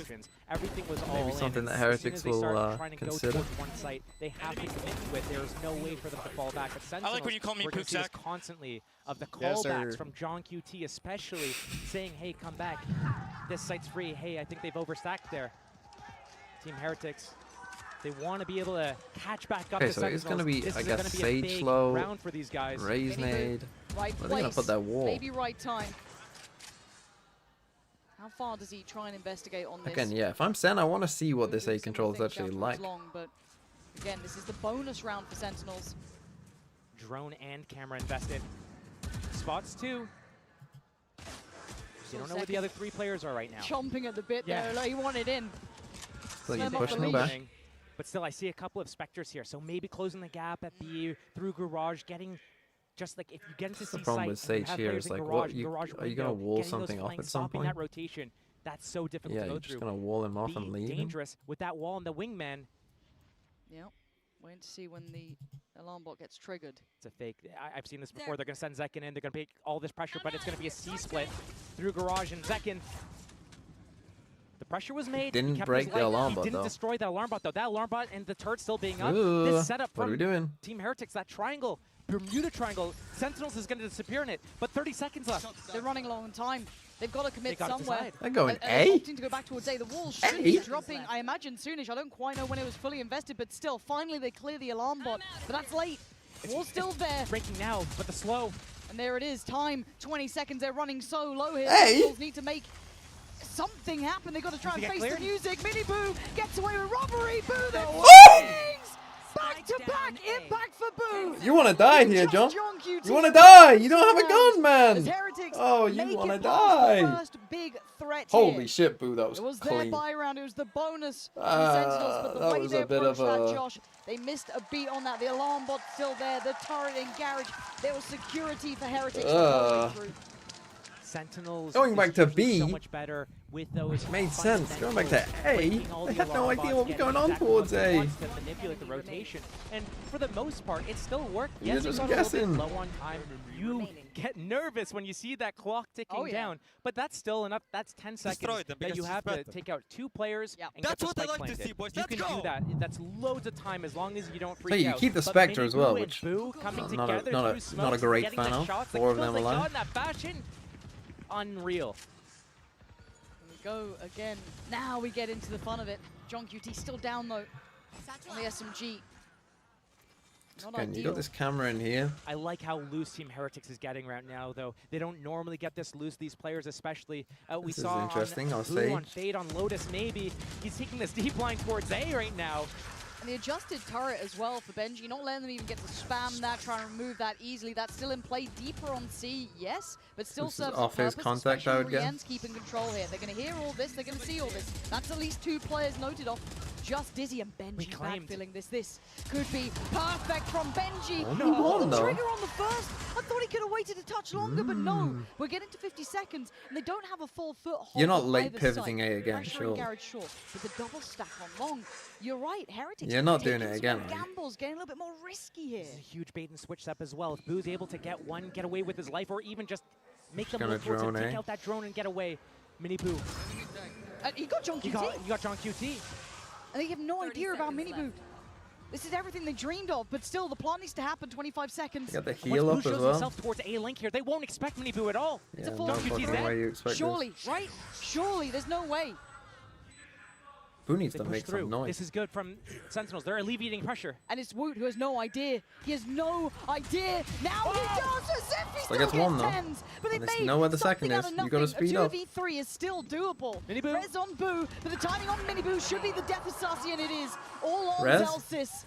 Everything was all Maybe in, something and that as Heretics soon as they will start trying to consider. go towards one site, they have to commit to it. There's no way for them to fall back. But Sentinels, I like when you call me we're gonna see this Pooksack. constantly of the Yes, callbacks sir. from John QT, especially saying, "Hey, come back. This site's free. Hey, I think they've overstacked there." Team Heretics. They want to be able to catch back up Okay, to so it's going to Sentinels. be, This I is guess, gonna be a Sage big slow, round for these guys. Raise nade. Right Where are they going to place. put that wall? Maybe right time. How far does he try and investigate on this? Again, yeah, if I'm Sen, I want to see what this A control is Things actually down like. towards long, but again, this is the bonus round for Sentinels. Drone and camera invested. Spots 2. You don't know where the other 3 players are right now. Chomping at the bit Yeah. there. Like, he wanted in. So you're Slam off the pushing them leash. back. But still, I see a couple of Spectres here. So maybe closing the gap at B through Garage, getting just like if you get into The C problem site, with Sage here is like, what are you going to wall something off at some point? That rotation, that's so difficult Yeah, to go you're through. just going to wall him off and leave him. Dangerous with that wall and the wingman. Yep. Waiting to see when the alarm bot gets triggered. It's a fake. I've seen this before. They're going to send Zekken in. They're going to take all this pressure, but it's going to be a C split through Garage and Zekken. The pressure was made. Didn't He kept break his the light. alarm He bot, didn't though. destroy the alarm bot, though. That alarm bot and the turret still being up. Ooh, This setup what are from we doing? Team Heretics, that triangle, Bermuda Triangle, Sentinels is going to disappear in it, but 30 seconds left. They're running low on time. They've got to commit gotta somewhere. decide. They're going They're A? opting to go back towards A. The wall should be A? dropping, I imagine, soonish. I don't quite know when it was fully invested, but still, finally they clear the alarm bot. But that's late. Wall's still there. Breaking now, but the slow. And there it is. Time, 20 seconds. They're running so low here. Hey! Sentinels need to make something happen. They've got to try and Does he face get the music. Mini Boo gets away with robbery. Boo then Oh! wins! Back to back impact for Boo. You want to die here, Just John? QT You want to die? You don't have a gun, As man! Heretics Oh, you make want to it past the die! first big threat Holy here. shit, Boo, that was It was their clean. buy round. It was the bonus from Ah, Sentinels, but the that way was they a bit approached of that, a- Josh, they missed a beat on that. The alarm bot's still there. The turret and garage. There was security for Heretics all the way through. Sentinels Going back to B so much better with those made sense. Going back to A, I had no idea what was going on towards A. To manipulate the rotation, and for the most part, it still worked. You're Yes, just you got a little guessing. bit low on time. You get nervous when you see that clock ticking down, but that's still enough. That's 10 seconds that you have to take out 2 players and get the spike planted. You can do that. That's loads of time as long as you don't freak So you out. keep the But Spectre as well, Minibu and which Boo coming not a- together not a- through smokes, not a great getting the fan of. shots, the 4 of kills them they got alive. in that fashion, unreal. We go again. Now we get into the fun of it. John QT still down though on the SMG. Not Again, you ideal. got this camera in here. I like how loose Team Heretics is getting right now, though. They don't normally get this loose, these players especially. We This is saw interesting, on I'll Boo, say. on Fade, on Lotus maybe. He's taking this deep line towards A right now. And the adjusted turret as well for Benji, not letting them even get to spam that, trying to remove that easily. That's still in play deeper on C, yes, but still This is serves off a his purpose, contact, I especially would guess. Rien's keeping control here. They're going to hear all this, they're going to see all this. That's at least 2 players noted off. Just Dizzy and Benji backfilling this. This could be perfect from Benji. Only He one, pulled the though. trigger on the first. I thought he could have waited a touch longer, but no. We're getting to 50 seconds, and they don't have a full foothold. You're not on late either pivoting side. A again, Pressure sure. and Garage short, but the double stack on long. You're right, Heretics. You're not taking doing it some again, more are you? gambles, getting a little bit more risky here. This is a huge bait and switch step as well. If Boo's able to get one, get away with his life, or even just make them gonna look towards him, drone, take eh? out that drone and get away. Mini Boo. He got John QT. You got John QT. And they have no idea about Minibu. This is everything they dreamed of, but still, the plot needs to happen 25 seconds. You got the Once heal Boo up as shows well. himself towards A link here, they won't expect Mini Boo at all. Yeah, It's a no full fucking QT's way you dead. expect Surely, this. right? Surely, there's no way. Boo needs They to push make through. some noise. This is good from Sentinels. They're alleviating pressure. And it's Woot who has no idea. He has no idea. Now he does as if he So still I guess one, gets though. tens. But they And they made know where the something second out is. of You gotta nothing. speed A up. 2v3 is still doable. Mini Boo. Res on Boo, but the timing on Mini Boo should be the death of Sassy, and it is all on Res? Zelsis.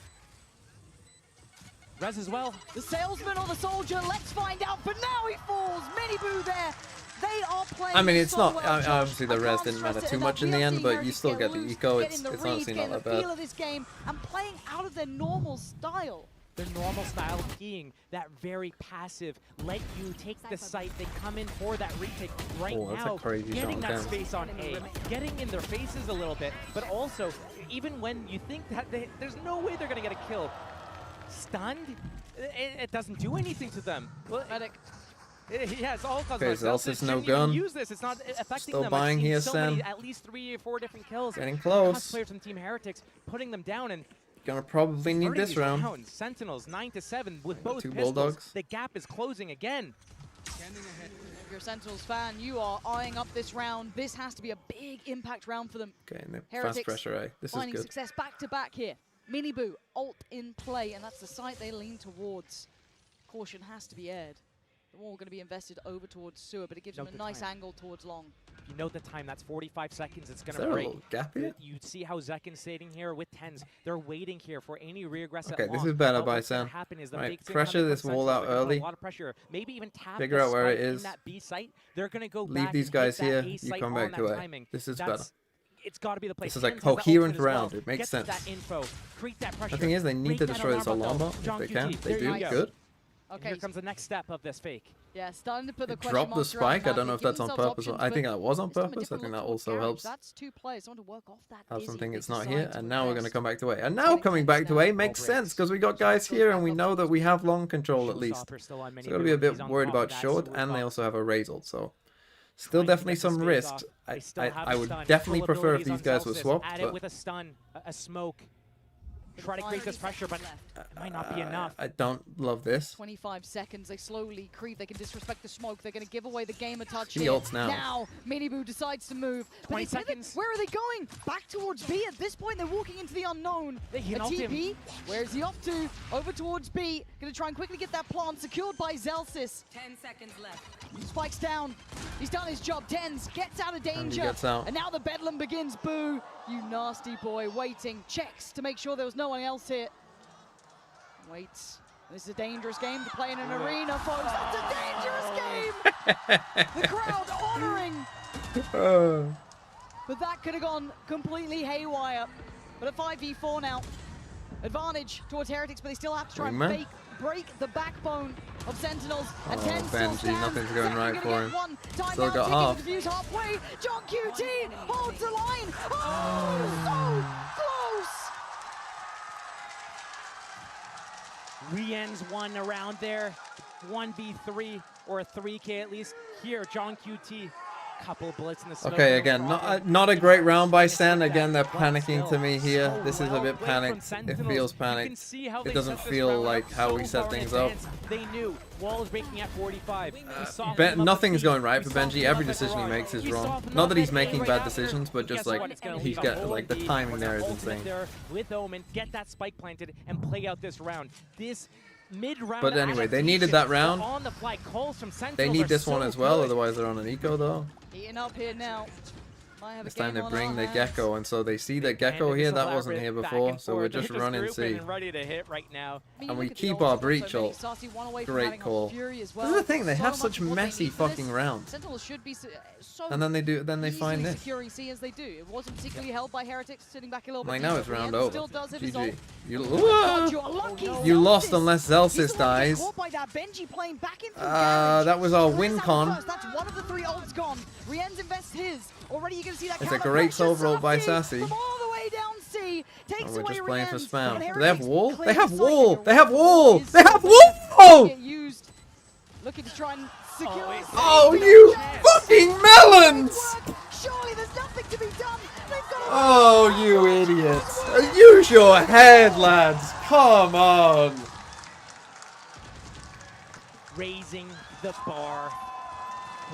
Res as well. The salesman or the soldier, let's find out. But now he falls. Mini Boo there. They are playing I mean, it's so not. well, Josh. Obviously, the I res can't didn't matter stress it too enough. much in We the are end, seeing but you Heretics still get get the loose, eco. getting It's the honestly reads, not getting that the bad. feel of this game and playing out of their normal style. Their normal style being that very passive, let you take the site, they come in for that retake right Oh, that's a now, crazy shot getting that again. space on A, getting in their faces a little bit, but also, even when you think that there's no way they're going to get a kill, stunned, it doesn't do anything to them. Well, yeah, it's all because Okay, Zelsis no gun. Use this. It's not affecting Still them. buying I've seen here, so Sen. many, at least 3 or 4 different kills. Getting Across close. players from Team Heretics, putting them down and Gonna probably need turning this these round. rounds. Sentinels 9-7 with both 2 pistols. Bulldogs. The gap is closing again. If you're a Sentinels fan, you are eyeing up this round. This has to be a big impact round for them. Okay, and the Heretics fast pressure, eh? This is finding good. success back to back here. Miniboo, ult in play, and that's the site they lean towards. Caution has to be aired. They're all going to be invested over towards sewer, but it gives them Note a the nice time. angle towards long. If you note the time, that's 45 seconds. It's going Is there to a break. little gap here? You see how Zekin's sitting here with 10s. They're waiting here for any regress Okay, at this long. is better But by what's gonna Sen. happen is the Right, fakes pressure incoming this from wall Sentinels. out They're gonna put early. A lot of pressure. Maybe even tap Figure the out where it spike in is. that B site. They're going to go Leave back these and guys hit that here. A You site come on back that to A. timing. This is That's- better. It's got to be the play. This is a Tens has that ultimate coherent as well. round. It makes Get sense. That info. Create that pressure. The thing is, they need Break to that destroy this alarm alarm bell. bot if John they QT, can. They there do. you go. Good. Okay, Here comes the next step of this fake. yeah, starting to put the question Drop the marks around spike. I that. don't know They if give that's on themselves purpose. options, I think but that was on it's from a purpose. I different think that look towards also Garage. helps. That's 2 players. Want to work off that. Have Dizzy something if it's they not decide here, to and now we're going to invest. come back to A. And now coming back to A makes sense because we got guys here and we know that we have long control at least. So still on got to be a bit worried about short, and they also have a raise ult. So still definitely some risk. I would definitely prefer if these guys were swapped, Add it with a stun, a smoke. Try to create this pressure, but it might not be enough. I don't love this. 25 seconds. They slowly creep. They can disrespect the smoke. They're going to give away the game a touch He here. ults now. Now, Miniboo decides to move. But 20 they pivot. seconds. Where are they going? Back towards B. At this point, they're walking into the unknown. They A can ult him. TP. Where is he off to? Over towards B. Going to try and quickly get that plant secured by Zelsis. 10 seconds left. Spikes down. He's done his job. Tens gets out of danger. gets out. And now the bedlam begins. Boo, you nasty boy. Waiting. Checks to make sure there was no one else here. Waits. This is a dangerous game to play in an arena, folks. That's a dangerous game. The crowd honoring. But that could have gone completely haywire. But a 5v4 now. Advantage towards Heretics, but they still have to try and Wingman. fake break the backbone of Sentinels. And Oh, 10 still Benji, stands. nothing's going Zek right gonna for get him. one. Still Timeout got ticking half. Oh. to defuse halfway. John QT holds the line. Oh, so close. Re-ends one around there. 1v3 or a 3K at least. Here, John QT. Couple bullets in the smoke. Okay, again, not a great round by SEN. Again, they're panicking to me here. This is a bit panicked. It feels panicked. It doesn't feel like how we set things up. They knew wall is breaking at 45. Nothing's going right for Benji. Every decision he makes is wrong. Not that he's making bad decisions, but just like he's got like the timing there is insane. With Omen, get that spike planted and play out this round. This mid-round. But anyway, they needed that round. On the fly, calls from They need this one as well, otherwise they're on an eco though. Heating up here now. It's time to bring the Gecko, and so they see the Gecko here. That wasn't here before, so we're just running C. Ready to hit right now. And we keep our breach ult. Great call. This is the thing, they have such messy fucking rounds. Sentinels should be so And then they find this. securing C as they do. It wasn't particularly held by Heretics, sitting back a little bit. Like now it's deeper. round The end over. still does hit his GG. ult. You, God, you're lucky. you lost Zelsis. unless He's the Zelsis one getting dies. caught by that. Benji playing back in from garage. That was our Clears win out con. first. That's one of the 3 ults gone. Rien's invests his. Already you can see that It's a counter great pressure. soul roll by Sassy Sassy. from all the way down C. Takes And we're away just playing for Rien's. spam. But Do they have Heretics wall? clear They have the wall! site. They have wall! Is They have to wall! get used. Looking to try and secure it. Oh, you fucking melons! Surely there's nothing to be done. They've got to Oh, you idiots. Use your head, lads. Come on. Raising the bar.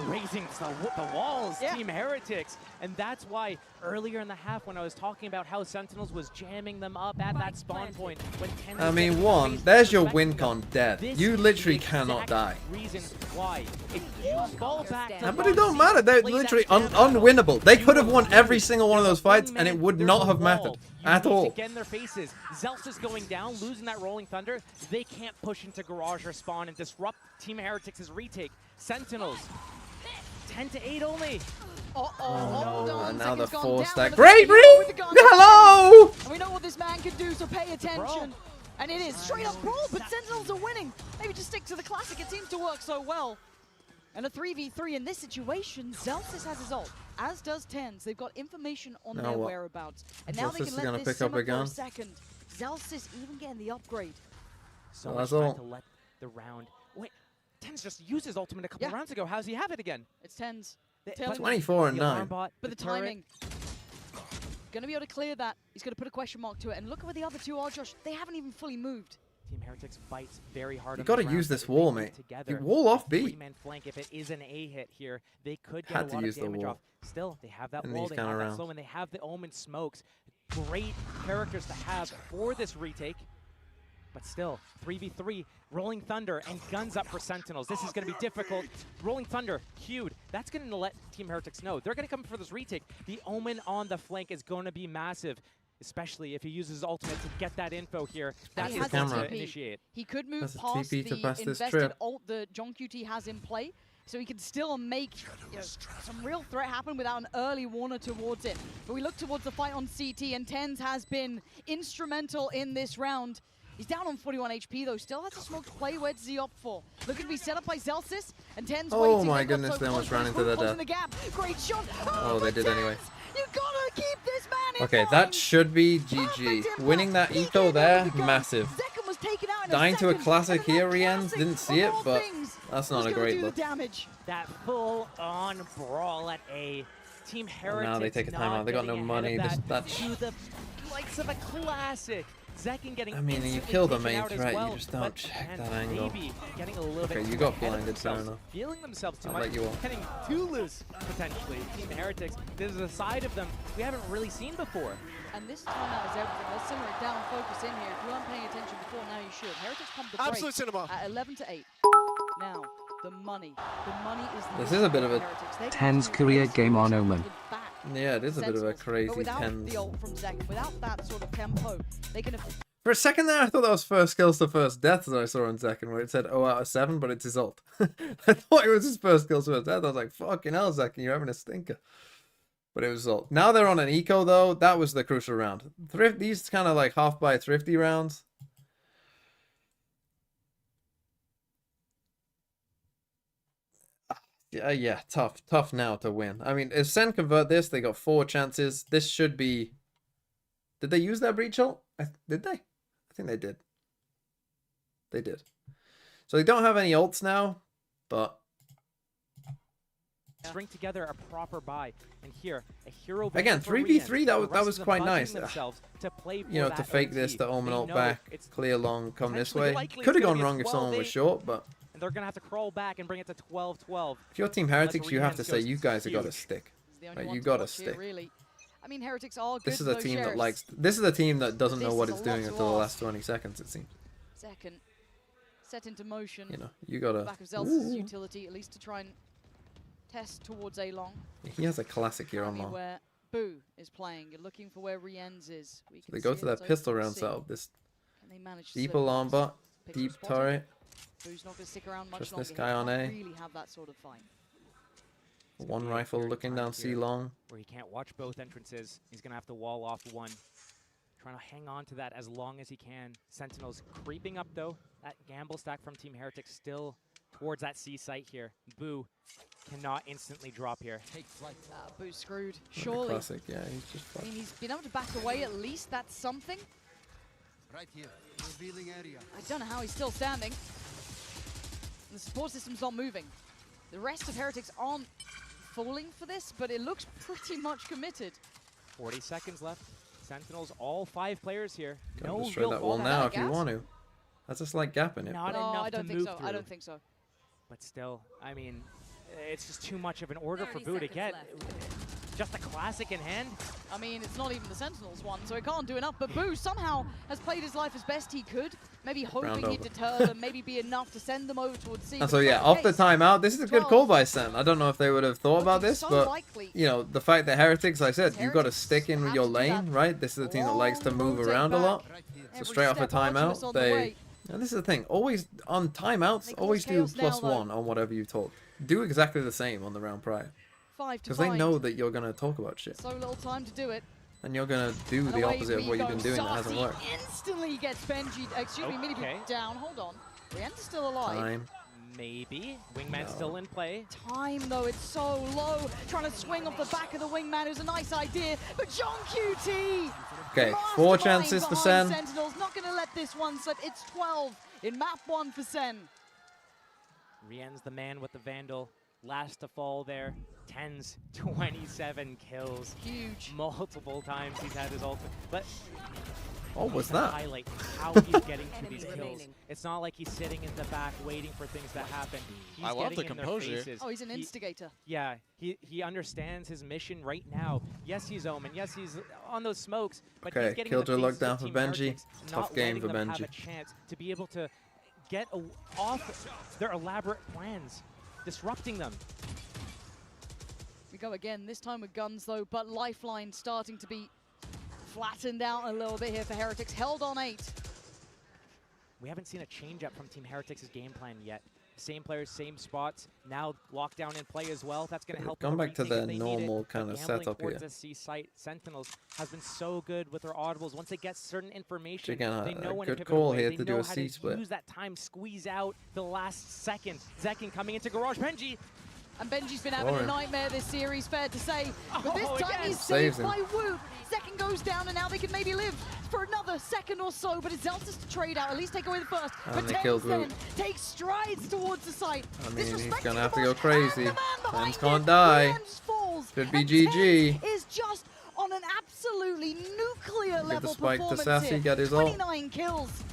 Raising the walls, Team Heretics. And that's why earlier in the half when I was talking about how Sentinels was jamming them up at that spawn point. When I mean, one, there's your win con dead. You literally cannot die. Reason why. If you fall back But it don't matter. They're literally unwinnable. They could have won every single one of those fights, and it would not have mattered at all. Get in their faces. Zelsis is going down, losing that Rolling Thunder. They can't push into Garage or Spawn and disrupt Team Heretics' retake. Sentinels, 10 to 8 only. And now the 4 stack. Great read! Hello! And we know what this man can do, so pay attention. And it is straight up brawl, but Sentinels are winning. Maybe just stick to the classic. It seems to work so well. And a 3v3 in this situation, Zelsis has his ult, as does TenZ. They've got information on their whereabouts. And now they can let this simmer for a second. Zelsis even getting the upgrade. So much trying to let the round... Wait, TenZ just used his ultimate a couple rounds ago. How's he have it again? It's TenZ. 24 and 9. But the timing. Gonna be able to clear that. He's gonna put a question mark to it. And look at where the other 2 are, Josh. They haven't even fully moved. Team Heretics fights very hard. You gotta use this wall, mate. You wall off B. Three-man flank. If it is an A hit here, they could get a lot of damage off. Still, they have that wall, they have that slow, and they have the Omen smokes. Great characters to have for this retake. But still, 3v3, Rolling Thunder and guns up for Sentinels. This is going to be difficult. Rolling Thunder, queued. That's going to let Team Heretics know. They're going to come for this retake. The Omen on the flank is going to be massive, especially if he uses his ultimate to get that info here. That's his to initiate. He could move past the invested ult that John QT has in play, so he can still make some real threat happen without an early warner towards it. But we look towards the fight on CT, and TenZ has been instrumental in this round. He's down on 41 HP though, still has a smoke to play. Where does he opt for? Looking to be set up by Zelsis, and TenZ waiting. Oh my goodness, they almost ran into their death. Great shot. Oh, they did anyway. You gotta keep this man in Okay, that should be GG. Winning that eco there, massive. Dying to a classic here, Rienz. Didn't see it, but that's not a great look. That full-on brawl at A. Team Heretics. Now they take a timeout. They got no money. That's to the likes of a classic. Zekin getting I mean, you kill the main threat, you just don't check that angle. Okay, you got blinded, fair enough. Feeling themselves too I'll much, let you off. getting too loose, potentially. Team Heretics, there's a side of them we haven't really seen before. And this timeout is everything. Let's simmer it down, focus in here. If you weren't paying attention before, now you should. Heretics pumped the break Absolute cinema. At 11 to 8. Now, the money. The money is... This is a bit of a TenZ career game on Omen. Yeah, it is a bit of a crazy but without TenZ. the ult from Zek, without that sort of tempo, they can... For a second there, I thought that was first kills to first deaths that I saw on Zekin, where it said 0 out of 7, but it's his ult. I thought it was his first kills to first death. I was like, fucking hell, Zekin, you're having a stinker. But it was his ult. Now they're on an eco, though. That was the crucial round. These kind of like half by thrifty rounds. Yeah, tough now to win. I mean, if SEN convert this, they got 4 chances. This should be... Did they use their breach ult? Did they? I think they did. They did. So they don't have any ults now, but... String together a proper buy, and here a hero Again, 3v3, that was quite nice. You know, to fake this, the Omen ult back, clear long, come this way. Could have gone wrong if someone was short, but... And they're going to have to crawl back and bring it to 12-12. If you're Team Heretics, you have to say, you guys have got to stick. Right, you got to stick. Really. I mean, Heretics are good. This is a team that likes... This is a team that doesn't know what it's doing until the last 20 seconds, it seems. Second. Set into motion. You know, you got to... Back of Zelz's utility, at least to try and test towards A long. He has a classic here on long. Where Boo is playing. You're looking for where Rienz is. So they go to that pistol round setup. This deep alarm bot, deep turret. Boo's not going to stick around much Just longer. this guy on A. Really have that sort of fight. One rifle looking down C long. Where he can't watch both entrances. He's going to have to wall off one. Trying to hang on to that as long as he can. Sentinels creeping up though. That gamble stack from Team Heretics still towards that C site here. Boo cannot instantly drop here. Boo's screwed. Surely. Classic, yeah, he's just fucked. I mean, he's been able to back away at least. That's something. Right here, revealing area. I don't know how he's still standing. And the support system's not moving. The rest of Heretics aren't falling for this, but it looks pretty much committed. 40 seconds left. Sentinels, all 5 players here. No destroy that wall now if you want to. That's a slight gap in it. Not no, enough I don't to think move so. through. I don't think so. But still, I mean, it's just too much of an order for Boo to get. Just a classic in hand. I mean, it's not even the Sentinels one, so it can't do enough. But Boo somehow has played his life as best he could. Maybe hoping he'd deter them, maybe be enough to send them over towards C. And so yeah, off the timeout, this is a good call by SEN. I don't know if they would have thought about this, but you know, the fact that Heretics, like I said, you've got to stick in with your lane, right? This is a team that likes to move around a lot. So straight off a timeout, they... And this is the thing, always on timeouts, always do +1 on whatever you talk. Do exactly the same on the round prior. Because they know that you're going to talk about shit. So little time to do it. And you're going to do the opposite of what you've been doing that hasn't worked. Instantly gets Benji, excuse me, Miniboo down. Hold on. Rienz is still alive. Time. Maybe. Wingman's still in play. Time, though, it's so low. Trying to swing off the back of the Wingman is a nice idea. But John QT! Okay, 4 chances for SEN. Sentinels not going to let this one slip. It's 12 in map 1 for SEN. Rienz the man with the Vandal. Last to fall there. 10s, 27 kills. Huge. Multiple times he's had his ultimate. But what was that? Highlight how he's getting to these kills. It's not like he's sitting in the back waiting for things to happen. He's I love the getting in composure. their faces. Oh, he's an instigator. Yeah, he understands his mission right now. Yes, he's Omen. Yes, he's on those smokes. But he's getting Killjoy in the lockdown for Team Benji. Heretics, Tough game for not letting them Benji. have a chance to be able to get off their elaborate plans, disrupting them. We go again, this time with guns though, but Lifeline starting to be flattened out a little bit here for Heretics. Held on 8. We haven't seen a change up from Team Heretics' game plan yet. Same players, same spots. Now lockdown in play as well. That's going to help. Going back to the normal kind of setup here. The C site Sentinels has been so good with their audibles. Once they get certain information, Again, they know when to good pivot call away. here They to do know a how C to split. use that time, squeeze out the last second. Zekin coming into Garage. Benji. And Benji's been having a nightmare this series, fair to say. But this time he's Saves saved by Woot. Second goes down, and now they can maybe live for another second or so. But it's Zelz's to trade out, at least take away the first. And but they killed then Woot. takes strides towards the site. I mean, he's going to have to go crazy. Man's can't die. Should be GG. Is just on an absolutely nuclear Give the level spike to performance Sassy, here. get his ult. 29 kills.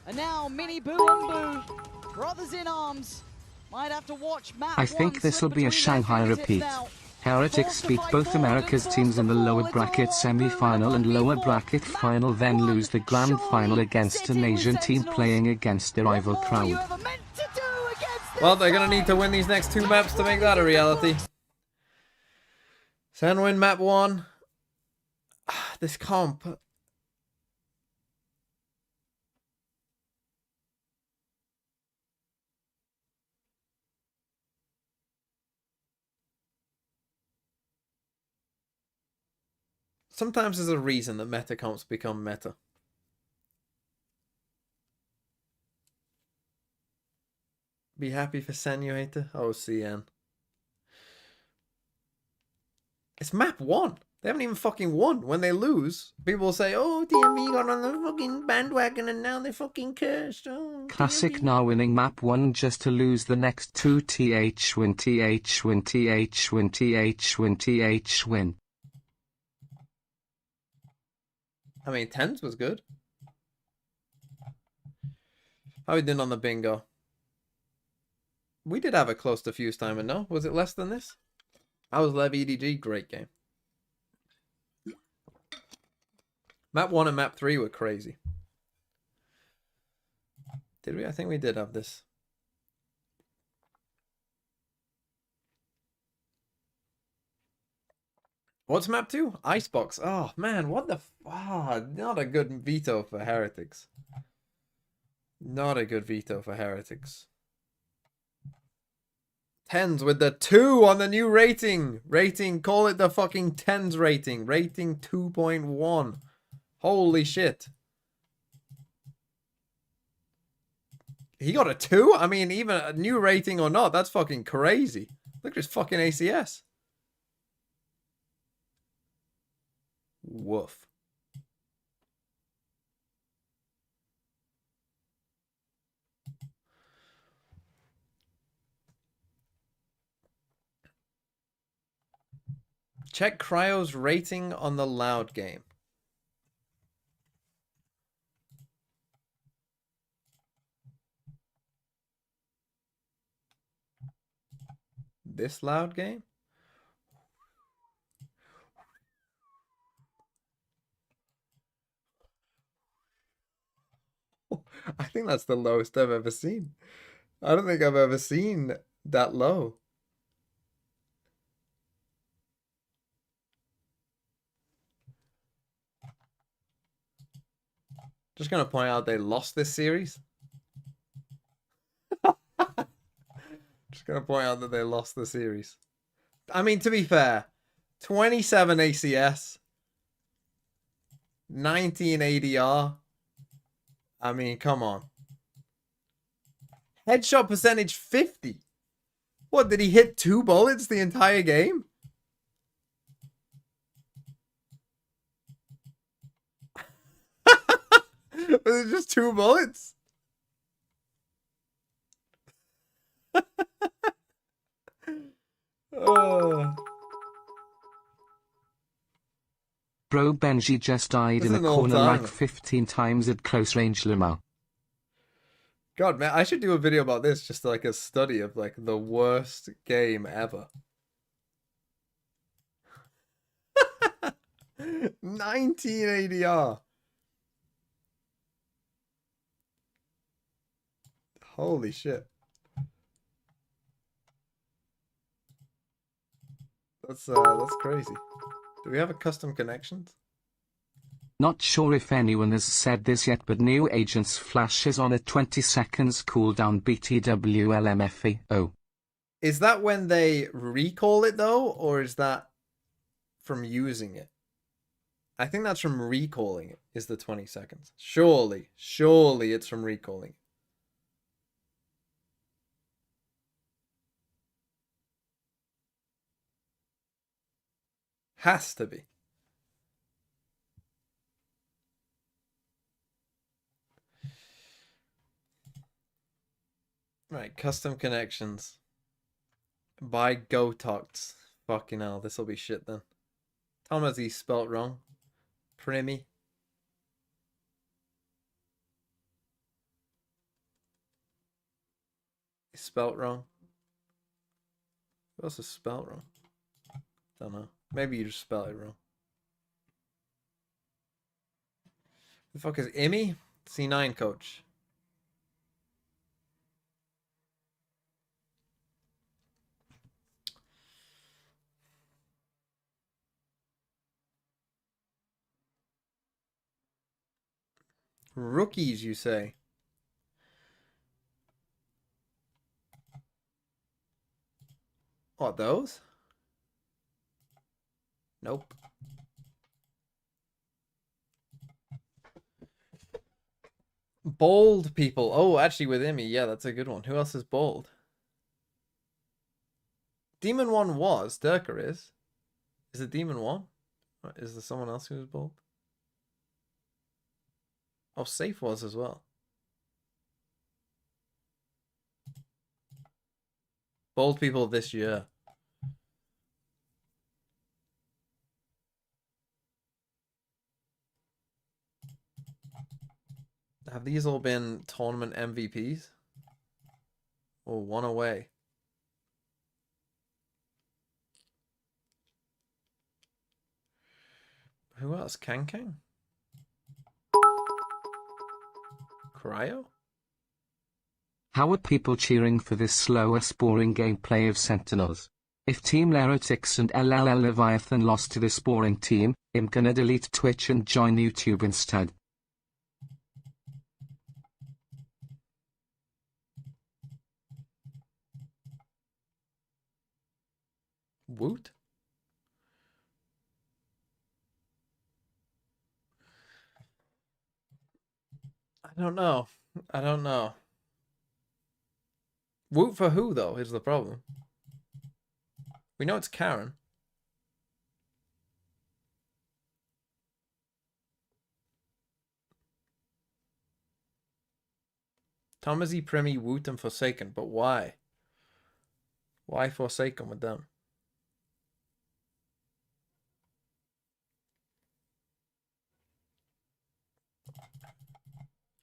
And now Mini Boo and Boo, brothers in arms. Might have to watch map I think this will be a Shanghai repeat. Heretics beat both America's teams in the lower bracket semi-final and lower bracket final, then lose the grand final against an Asian team playing against their rival crowd. Well, they're going to need to win these next 2 maps to make that a reality. SEN win map 1. This comp. Sometimes there's a reason that meta comps become meta. Be happy for SEN, you hater? Oh, CN. It's map 1. They haven't even fucking won. When they lose, people will say, oh, DMV got on the fucking bandwagon and now they're fucking cursed. Oh, Classic DMV. now winning map 1 just to lose the next 2. TH win, TH win, TH win, TH win, TH win. I mean, 10s was good. How we doing on the bingo? We did have a close to fuse timer, no? Was it less than this? I was LEV EDG, great game. Map 1 and map 3 were crazy. Did we? I think we did have this. What's map 2? Icebox. Oh, man, what the... not a good veto for Heretics. Not a good veto for Heretics. 10s with the 2 on the new rating. Rating, call it the fucking 10s rating. Rating 2.1. Holy shit. He got a 2? I mean, even a new rating or not, that's fucking crazy. Look at his fucking ACS. Woof. Check Cryo's rating on the loud game. This loud game? I think that's the lowest I've ever seen. I don't think I've ever seen that low. Just going to point out they lost this series. Just going to point out that they lost the series. I mean, to be fair, 27 ACS, 19 ADR. I mean, come on. Headshot percentage 50. What, did he hit 2 bullets the entire game? Was it just 2 bullets? Oh. Bro Benji just died in a corner like 15 times at close range limo. God, man, I should do a video about this, just like a study of like the worst game ever. 19 ADR. Holy shit. That's crazy. Do we have a custom connections? Not sure if anyone has said this yet, but new agents flash is on a 20 seconds cooldown BTWLMFE. Is that when they recall it though, or is that from using it? I think that's from recalling it, is the 20 seconds. Surely it's from recalling it. Has to be. Right, custom connections. By Gotox. Fucking hell, this'll be shit then. Thomas, he spelt wrong. Primi. He spelt wrong. Who else is spelt wrong? Don't know. Maybe you just spelled it wrong. The fuck is Emmy? C9 coach. Rookies, you say? What, those? Nope. Bold people. Oh, actually with Emmy. Yeah, that's a good one. Who else is bold? Demon 1 was. Durka is. Is it Demon 1? Or is there someone else who was bold? Oh, Safe was as well. Bold people this year. Have these all been tournament MVPs? Or one away? Who else? Kang? Cryo? How are people cheering for this slower, boring gameplay of Sentinels? If Team Lerotix and LLL Leviathan lost to this boring team, I'm gonna delete Twitch and join YouTube instead. Woot? I don't know. I don't know. Woot for who, though, is the problem. We know it's Karen. Thomasy, Premi, Woot, and Forsaken. But why? Why Forsaken with them?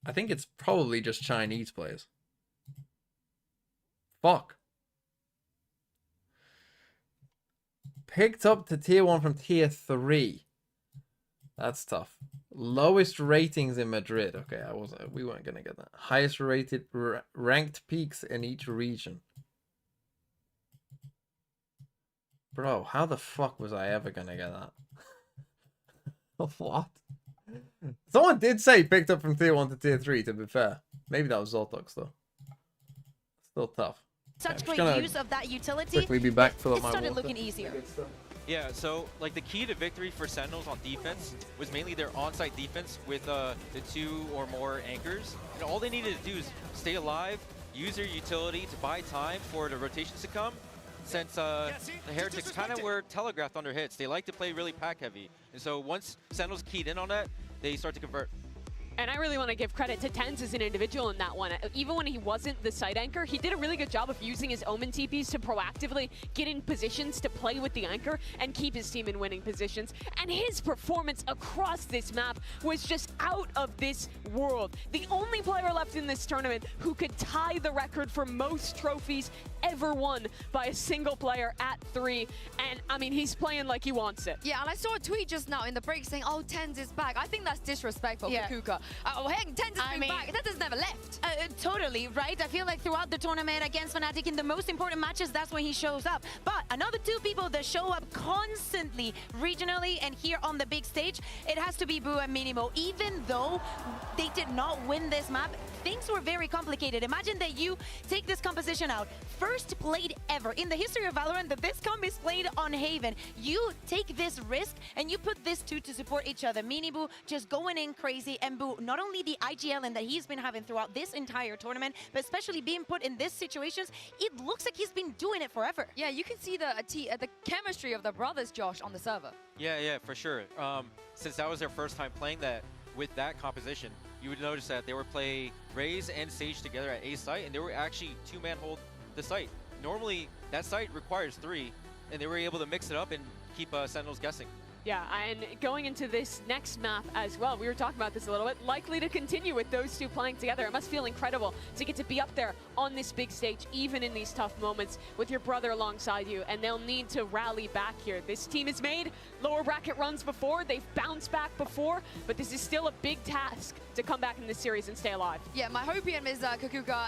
I think it's probably just Chinese players. Fuck. Picked up to tier 1 from tier 3. That's tough. Lowest ratings in Madrid. Okay, we weren't gonna get that. Highest rated ranked peaks in each region. Bro, how the fuck was I ever gonna get that? What? Someone did say picked up from tier 1 to tier 3, to be fair. Maybe that was Zoltox, though. Still tough. Such great use of that utility. Quickly be back, fill up it my started water. looking easier. Yeah, so like the key to victory for Sentinels on defense was mainly their on-site defense with the 2 or more anchors. And all they needed to do is stay alive, use their utility to buy time for the rotations to come. Since the Heretics kind of were telegraphed on their hits, they like to play really pack heavy. And so once Sentinels keyed in on that, they start to convert. And I really want to give credit to Tens as an individual in that one. Even when he wasn't the side anchor, he did a really good job of using his Omen TPs to proactively get in positions to play with the anchor and keep his team in winning positions. And his performance across this map was just out of this world. The only player left in this tournament who could tie the record for most trophies ever won by a single player at 3. And I mean, he's playing like he wants it. Yeah, and I saw a tweet just now in the break saying, oh, Tens is back. I think that's disrespectful for Kuka. Oh, heck, Tens has been back. Tens has never left. Totally, right? I feel like throughout the tournament against Fnatic in the most important matches, that's when he shows up. But another 2 people that show up constantly, regionally and here on the big stage, it has to be Boo and Minimo. Even though they did not win this map, things were very complicated. Imagine that you take this composition out. First played ever in the history of Valorant that this comp is played on Haven. You take this risk and you put this 2 to support each other. Miniboo just going in crazy, and Boo, not only the IGL that he's been having throughout this entire tournament, but especially being put in these situations, it looks like he's been doing it forever. Yeah, you can see the chemistry of the brothers, Josh, on the server. Yeah, for sure. Since that was their first time playing that with that composition, you would notice that they would play Raze and Sage together at A site, and they were actually 2-man hold the site. Normally, that site requires 3, and they were able to mix it up and keep Sentinels guessing. Yeah, and going into this next map as well, we were talking about this a little bit, likely to continue with those 2 playing together. It must feel incredible to get to be up there on this big stage, even in these tough moments, with your brother alongside you, and they'll need to rally back here. This team has made lower bracket runs before, they've bounced back before, but this is still a big task to come back in this series and stay alive. Yeah, my hopium is Kakuka.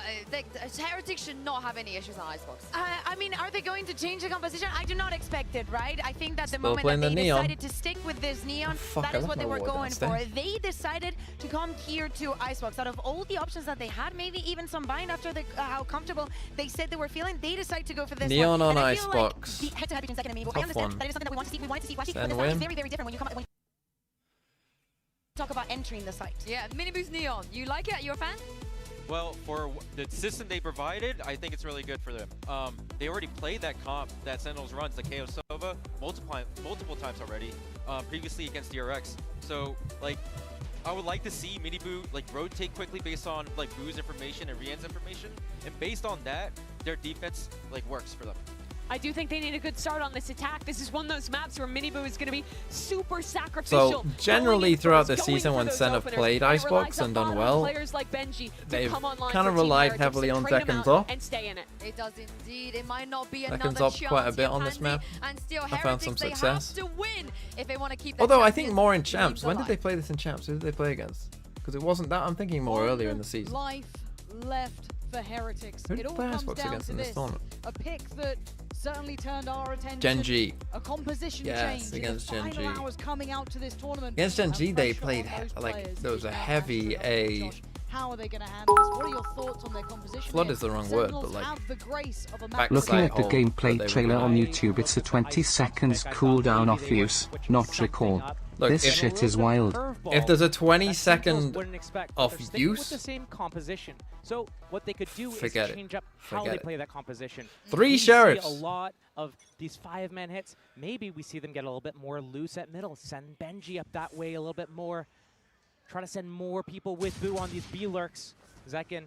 Heretics should not have any issues on Icebox. I mean, are they going to change the composition? I do not expect it, right? I think that the Still moment that they Neon. decided to stick with this Neon, that is what they were going for. They decided to come here to Icebox. Out of all the options that they had, maybe even some bind after how comfortable they said they were feeling, they decided to go for this Neon one. on I feel Icebox. Like the head-to-head between Second and Amiibo. I Tough understand one. that it is something that we want to see. We wanted to see Flashy, Then but the site is win. very, very different when you come when you talk about entering the site. Yeah, Miniboo's Neon. You like it? You're a fan? Well, for the system they provided, I think it's really good for them. They already played that comp that Sentinels runs, the KO Sova, multiple times already, previously against DRX. So, like, I would like to see Miniboo like rotate quickly based on like Boo's information and Rian's information, and based on that, their defense like works for them. I do think they need a good start on this attack. This is one of those maps where Miniboo is going to be super sacrificial. So generally throughout the season when Sen have played Icebox and done well, like Benji they've kind of relied heavily on Zekken's up. And stay in it. It does indeed. It might not be Zekken's another up chance quite a bit for on this map. And still I found some Heretics, success. They have to win if they want to keep their Although I think champions more in teams Champs. When did alive. they play this in Champs? Who did they play against? Because it wasn't that. I'm thinking more earlier in the season. Life left for Heretics. Who did It all play comes Icebox down against to in this this. tournament? A pick that certainly turned our attention. Gen G. A composition Yes, change against in the Gen final G. hours coming out to this tournament. Against Gen And G, they pressure played on those like players there was is a massive. heavy Josh, how are they going to handle this? What are your thoughts on their composition? Flood here? is the wrong word, Sentinels but like have the grace of a backside Looking at the hold that gameplay they trailer were on doing. YouTube, it's a 20 seconds cooldown off use, not recall. Look, This if- shit is wild. If there's a 20 that second Sentinels wouldn't expect, but off they're sticking with use, the same composition. So what they could do Forget is it. change up how Forget they it. play that composition. 3 We sheriffs. see a lot of these 5-man hits. Maybe we see them get a little bit more loose at middle. Send Benji up that way a little bit more. Try to send more people with Boo on these B lurks. Zekken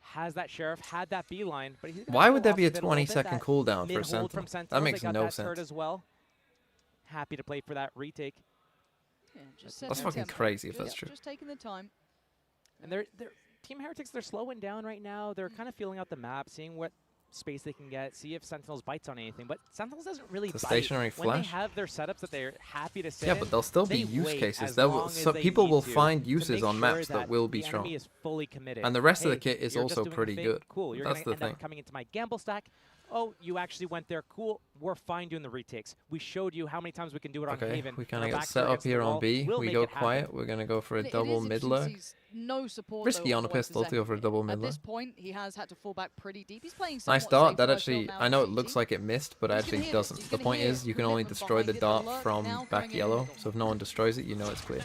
has that sheriff, had that beeline, but he's gonna Why go would there off be a the middle 20 bit. second That cooldown for mid-hold Sentinel? from That Sentinels, makes they got no that turret sense. as well. Happy to play for that retake. Yeah, just That's setting fucking tempo. crazy if Just- that's true. Just taking the time. And they're Team Heretics, they're slowing down right now. They're kind of feeling out the map, seeing what space they can get, see if Sentinels bites on anything. But Sentinels doesn't really It's a bite. stationary When they flash? have their setups that they're happy to sit Yeah, in, but there'll still be they use wait cases. as There long will, as so they people need will to find to uses make on sure maps that will be the strong. enemy is fully committed. And the rest of the Hey, kit is you're just also doing a pretty thing? good. Cool. You're That's gonna the end thing. up coming into my gamble stack. Oh, you actually went there. Cool. We're fine doing the retakes. We showed you how many times we can do it on Okay, Haven. we And kind our of get backs set are up against the here on wall. B. We'll We make go it happen. quiet. We're going to go for a It double is mid interesting lurk. to see no support, Risky though, on a all the way pistol for to go for a Zekken. double At mid lurk. this point, he has had to fall back pretty deep. He's playing Nice somewhat dart. safe That first kill actually, now I know for it looks CT. like it missed, but it He's actually gonna hear doesn't. this. He's The gonna point hear is, you can only commitment destroy the behind it. dart Alert from now back going in yellow. middle. So if no one destroys it, you know it's clear.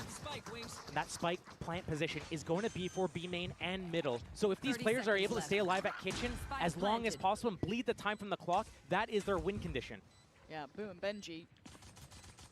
And that spike plant position is going to be for B main and middle. So if these players are able to stay alive at kitchen as long as possible and bleed the time from the clock, that is their win condition. Yeah, Boo and Benji.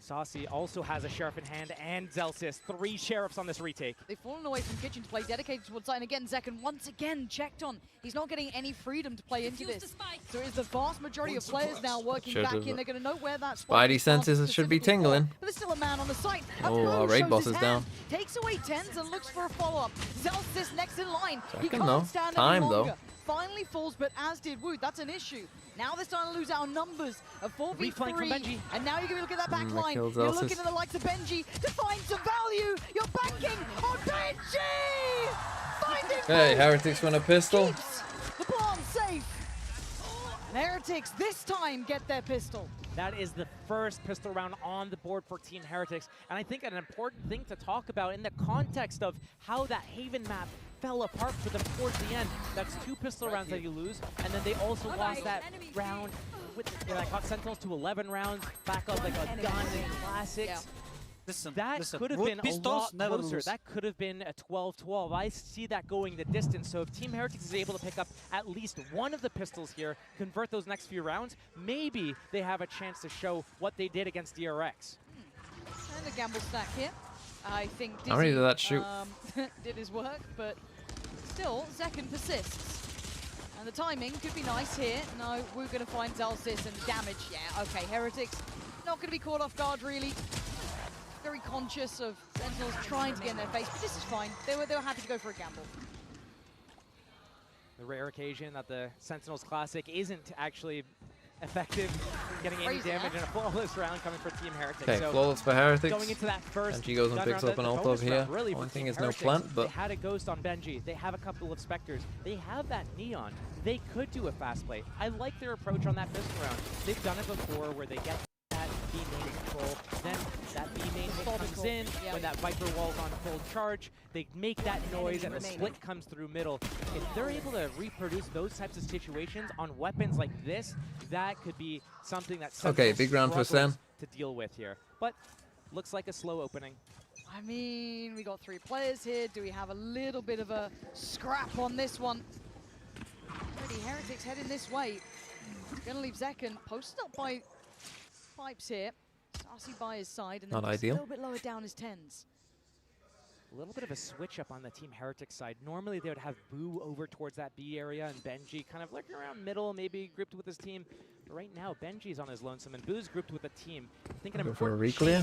Saucy also has a sheriff in hand and Zelsis. 3 sheriffs on this retake. They've fallen away from kitchen to play dedicated towards side. And again, Zekken once again checked on. He's not getting any freedom to play into this. So it's the vast majority of players now working back in. They're going to know where that spot Spidey is senses planted should be specifically for. tingling. But there's still a man on the site. Oh, our raid boss is down. Takes away tens and looks for a follow-up. Zelsis next in line. He Zekken, can't though. stand Time, any though. longer. Finally falls, but as did Wood. That's an issue. Now they're starting to lose out on numbers. A 4v3. Reflank from Benji. And now you're going to look at that back That line. kills You're Zelsis. looking at the likes of Benji to find some value. You're banking on Benji! Finding Okay, Wood. Heretics win a pistol. Keeps the plant safe. And Heretics this time get their pistol. That is the first pistol round on the board for Team Heretics. And I think an important thing to talk about in the context of how that Haven map fell apart for them towards the end. That's 2 pistol rounds that you lose. And then they also lost that round with, that got Sentinels to 11 rounds, back up like a gun in Classics. Yeah. That could have been a lot closer. That could have been a 12-12. I see that going the distance. So if Team Heretics is able to pick up at least one of the pistols here, convert those next few rounds, maybe they have a chance to show what they did against DRX. And the gamble stack here. I think Dizzy, How many did that shoot? did his work, but still, Zekken persists. And the timing could be nice here. No, we're going to find Zelsis and damage. Yeah, okay, Heretics not going to be caught off guard, really. Very conscious of Sentinels trying to get in their face, but this is fine. They were happy to go for a gamble. The rare occasion that the Sentinels Classic isn't actually effective in getting any Crazy, damage huh? in a flawless round coming for Team Heretics. Okay, So flawless for Heretics. going into that first Benji goes and gun picks round, up an the ult bonus over here. round, really, Only for thing Team is no Heretics, plant, but they had a Ghost on Benji. They have a couple of Spectres. They have that Neon. They could do a fast play. I like their approach on that pistol round. They've done it before where they get that B main control, then that B main hit comes in, Yeah. when that Viper wall's on full charge, they make that noise and the split comes through middle. If they're able to reproduce those types of situations on weapons like this, that could be something that Okay, Sentinels big round for struggles Sen. to deal with here. But Looks like a slow opening. I mean, we got 3 players here. Do we have a little bit of a scrap on this one? Already Heretics heading this way. Gonna leave Zekken posted up by Pipes here. Darcy by his side, and then Not just ideal. a little bit lower down his 10s. A little bit of a switch up on the Team Heretics side. Normally they would have Boo over towards that B area and Benji kind of looking around middle, maybe grouped with his team. But right now, Benji's on his lonesome and Boo's grouped with a team. Thinking Go of for a reclear.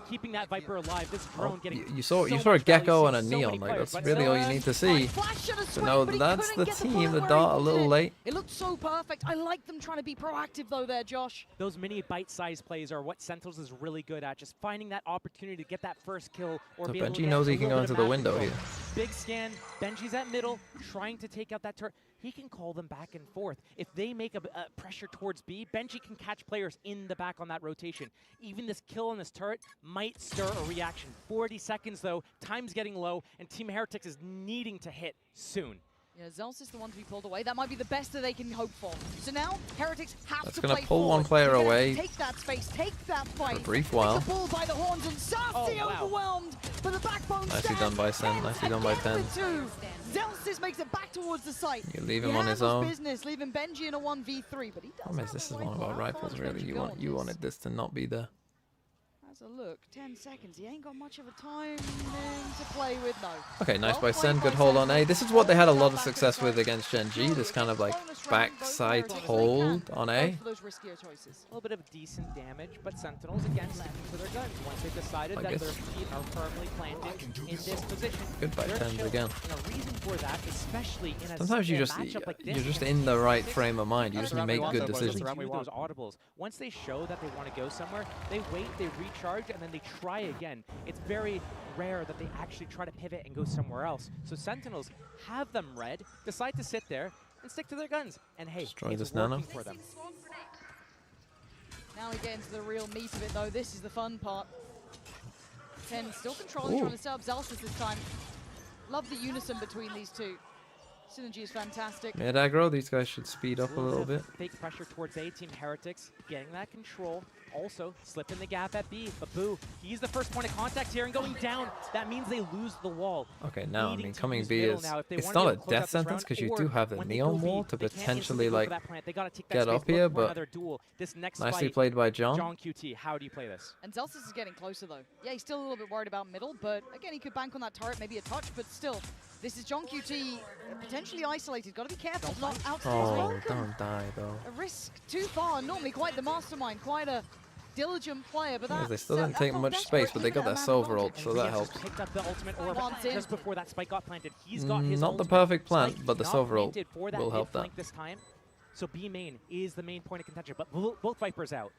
keeping that Viper alive. This drone getting You saw so a much gecko value, and a so neon. many Like players, that's but really all you need to see. So no, that's the team. The dart a little late. It looked so perfect. I like them trying to be proactive though there, Josh. Those mini bite-sized plays are what Sentinels is really good at. Just finding that opportunity to get that first kill or So be able to Benji get knows a he can little go bit into of the window magic here. roll. Big scan. Benji's at middle, trying to take out that turret. He can call them back and forth. If they make a pressure towards B, Benji can catch players in the back on that rotation. Even this kill on this turret might stir a reaction. 40 seconds though, time's getting low, and Team Heretics is needing to hit soon. Yeah, Zels is the one to be pulled away. That might be the best that they can hope for. So now, Heretics have That's to gonna play pull forward. one player They're gonna away. Take that space, take that fight. For a brief Take while. the bull by the horns, and Sarsi overwhelmed, but the backbone Nicely stands. done by Sen. Nicely done by 10. Zelsis makes it back towards the site. You leave him He on his handles own. business, leaving Benji in a 1v3, but he does. Problem is, this is one of our rifles. Really, you wanted this to not be there. Has a look. 10 seconds. He ain't got much of a time to play with. No. Okay, nice Well by played Sen. by Good hold on A. This is what they had a lot of Back success inside. with against Gen G. This kind of like backside Heretics, they hold can on go A. for those riskier choices. A little bit of decent damage, but Sentinels again sticking to their guns. Once they've decided I that guess. their feet are firmly planted in this position. Good by they're 10s chill. again. And a reason for that, especially in a Sometimes you in a just matchup like this, you're just in the right frame of mind. You just make good decisions. Do those audibles. Once they show that they want to go somewhere, they wait, they recharge, and then they try again. It's very rare that they actually try to pivot and go somewhere else. So Sentinels have them red, decide to sit there and stick to their guns. And hey, Destroy it's this working nano. for them. Now we get into the real meat of it, though. This is the fun part. 10 still controlling, trying to set up Zelsis this time. Love the unison between these two. Synergy is fantastic. Mid aggro, these guys should speed up a little bit. Fake pressure towards A, Team Heretics, getting that control. Also, slipping the gap at B, but Boo, he's the first point of contact here and going down. That means they lose the wall. Okay, now, I Needing mean, to coming use B middle is, now if they it's wanna not be a able to close out death this sentence round, because you or do have the when they go neon B, wall to they can't potentially instantly go for like that plant. They gotta take that get space, up here, look for but another duel. This next nicely fight, played by John. John QT, how do you play this? And Zelsis is getting closer, though. Yeah, he's still a little bit worried about middle, but again, he could bank on that turret, maybe a touch, but still. This is John QT, potentially isolated. Got to be careful, not out to his Oh, welcome. don't die though. A risk too far. Normally quite the mastermind, quite a diligent player, but Yeah, that they still didn't take much space, but they got that silver ult, so that helps. Picked up the ultimate orb Wants in. just before that spike got planted. He's got his Not the ultimate. perfect plant, Spike but the not silver ult planted for that will help mid that. flank this time. So B main is the main point of contention, but both Vipers out.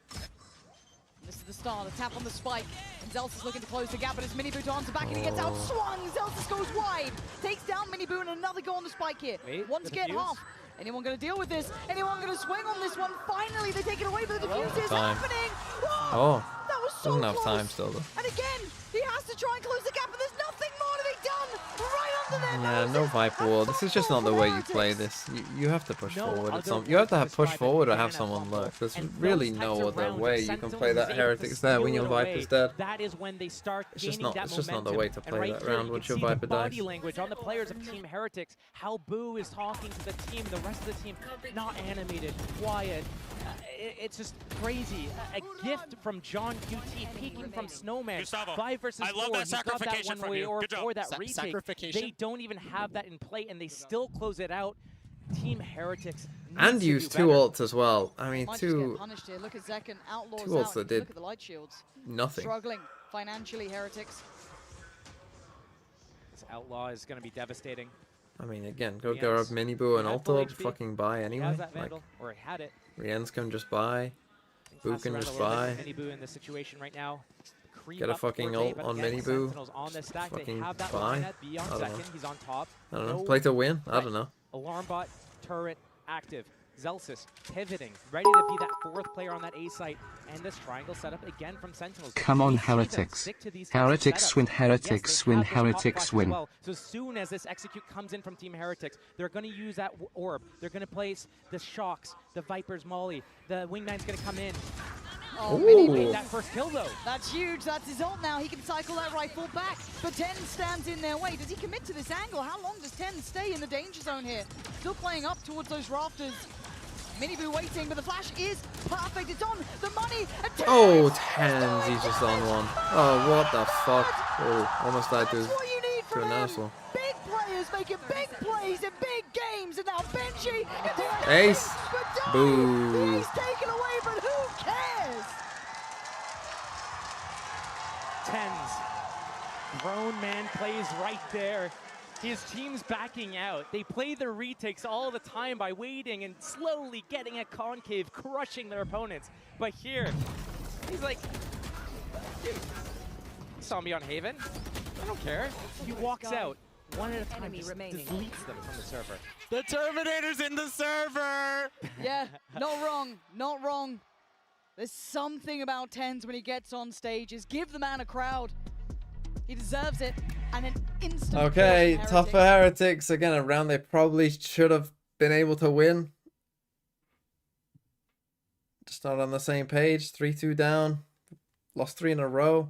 This is the start, a tap on the spike, and Zelsis looking to close the gap, but his Miniboo dons back and he gets out swung. Zelsis goes wide, takes down Miniboo, and another go on the spike here. Wait, One to the get defuse? half. Anyone going to deal with this? Anyone going to swing on this one? Finally, they take it away, but the defuse is Time. happening. Oh, that was so doesn't have close. time still though. And again, he has to try and close the gap, but there's nothing more to be done. Right under their Yeah, noses. no Viper wall. This is just not the way you play this. You have to push forward at some. You have to have push forward or have someone lurk. There's really no other way you can play that Heretics there when your Viper's dead. That is when they start It's just gaining not. that It's just not the momentum. way to And play right that here, round you once can your see Viper the body dies. language on the players of Team Heretics. How Boo is talking to the team, the rest of the team not animated, quiet. It's just crazy. A gift from John QT, peeking from Snowman. Gustavo, 5 versus 4. I love that He's got sacrification that from one-way you. orb Good job. for that retake. Sacrification? They don't even have that in play, and they still close it out. Team Heretics And needs to use do two better. ults as well. I mean, Might just get two punished here. Look at Zekken, Outlaws two ults out. that did Look at the light shields. nothing. Struggling financially, Heretics. This Outlaw is going to be devastating. I mean, again, go Yes. grab Miniboo and He had ult full up, HP. fucking buy He anyway. has that Like, Vandal, or he had it. Rien's can just buy. Boo Pass can around just a little buy. bit. Miniboo in this situation right now. Creep Get a up fucking towards A, ult but on again, Miniboo. Sentinels on the stack. They Fucking have that buy. line at B on I don't know. second. He's on top. I don't know. No Play to win? I threat. don't know. Alarm bot, turret, active. Zelsis pivoting, ready to be that fourth player on that A site. And this triangle setup again from Sentinels. Come on, We see them Heretics. stick to these types of Heretics setups. win, Yes, Heretics they win, have those pop Heretics flashes as win. well. So as soon as this execute comes in from Team Heretics, they're going to use that orb. They're going to place the shocks, the Viper's Molly. The Wingman's going to come in. Oh, Made that first kill though. That's huge. That's his ult now. He can cycle that rifle back, but 10 stands in their way. Does he commit to this angle? How long does 10 stay in the danger zone here? Still playing up towards those rafters. Miniboo waiting, but the flash is perfect. It's on the money. Oh, 10s. He's just on one. Oh, what the fuck? Oh, almost died to an asshole. Big players making big plays in big games, and now Benji gets Ace. Boo. He's taken away, but who cares? 10s. Grown man plays right there. His team's backing out. They play their retakes all the time by waiting and slowly getting a concave, crushing their opponents. But here, he's like, dude, you saw me on Haven. I don't care. He walks out one at a time, just deletes them from the server. The Terminator's in the server! Yeah, not wrong, not wrong. There's something about 10s when he gets on stage, is give the man a crowd. He deserves it, and an instant Okay, kill for tough for Heretics. Again, a round they probably should have been able to win. Just not on the same page. 3-2 down. Lost 3 in a row.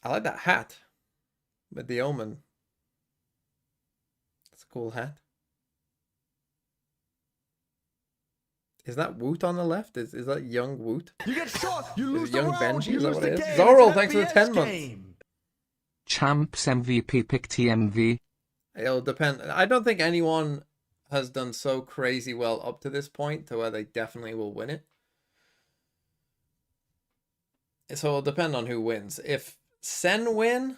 I like that hat with the omen. It's a cool hat. Is that Woot on the left? Is that young Woot? You get shot, you lose young the round, Benji? you Is that lose what the it is? game. Zorro, It's thanks for the FPS 10 months. game. Champs MVP pick TMV. It'll depend. I don't think anyone has done so crazy well up to this point to where they definitely will win it. So it'll depend on who wins. If SEN win,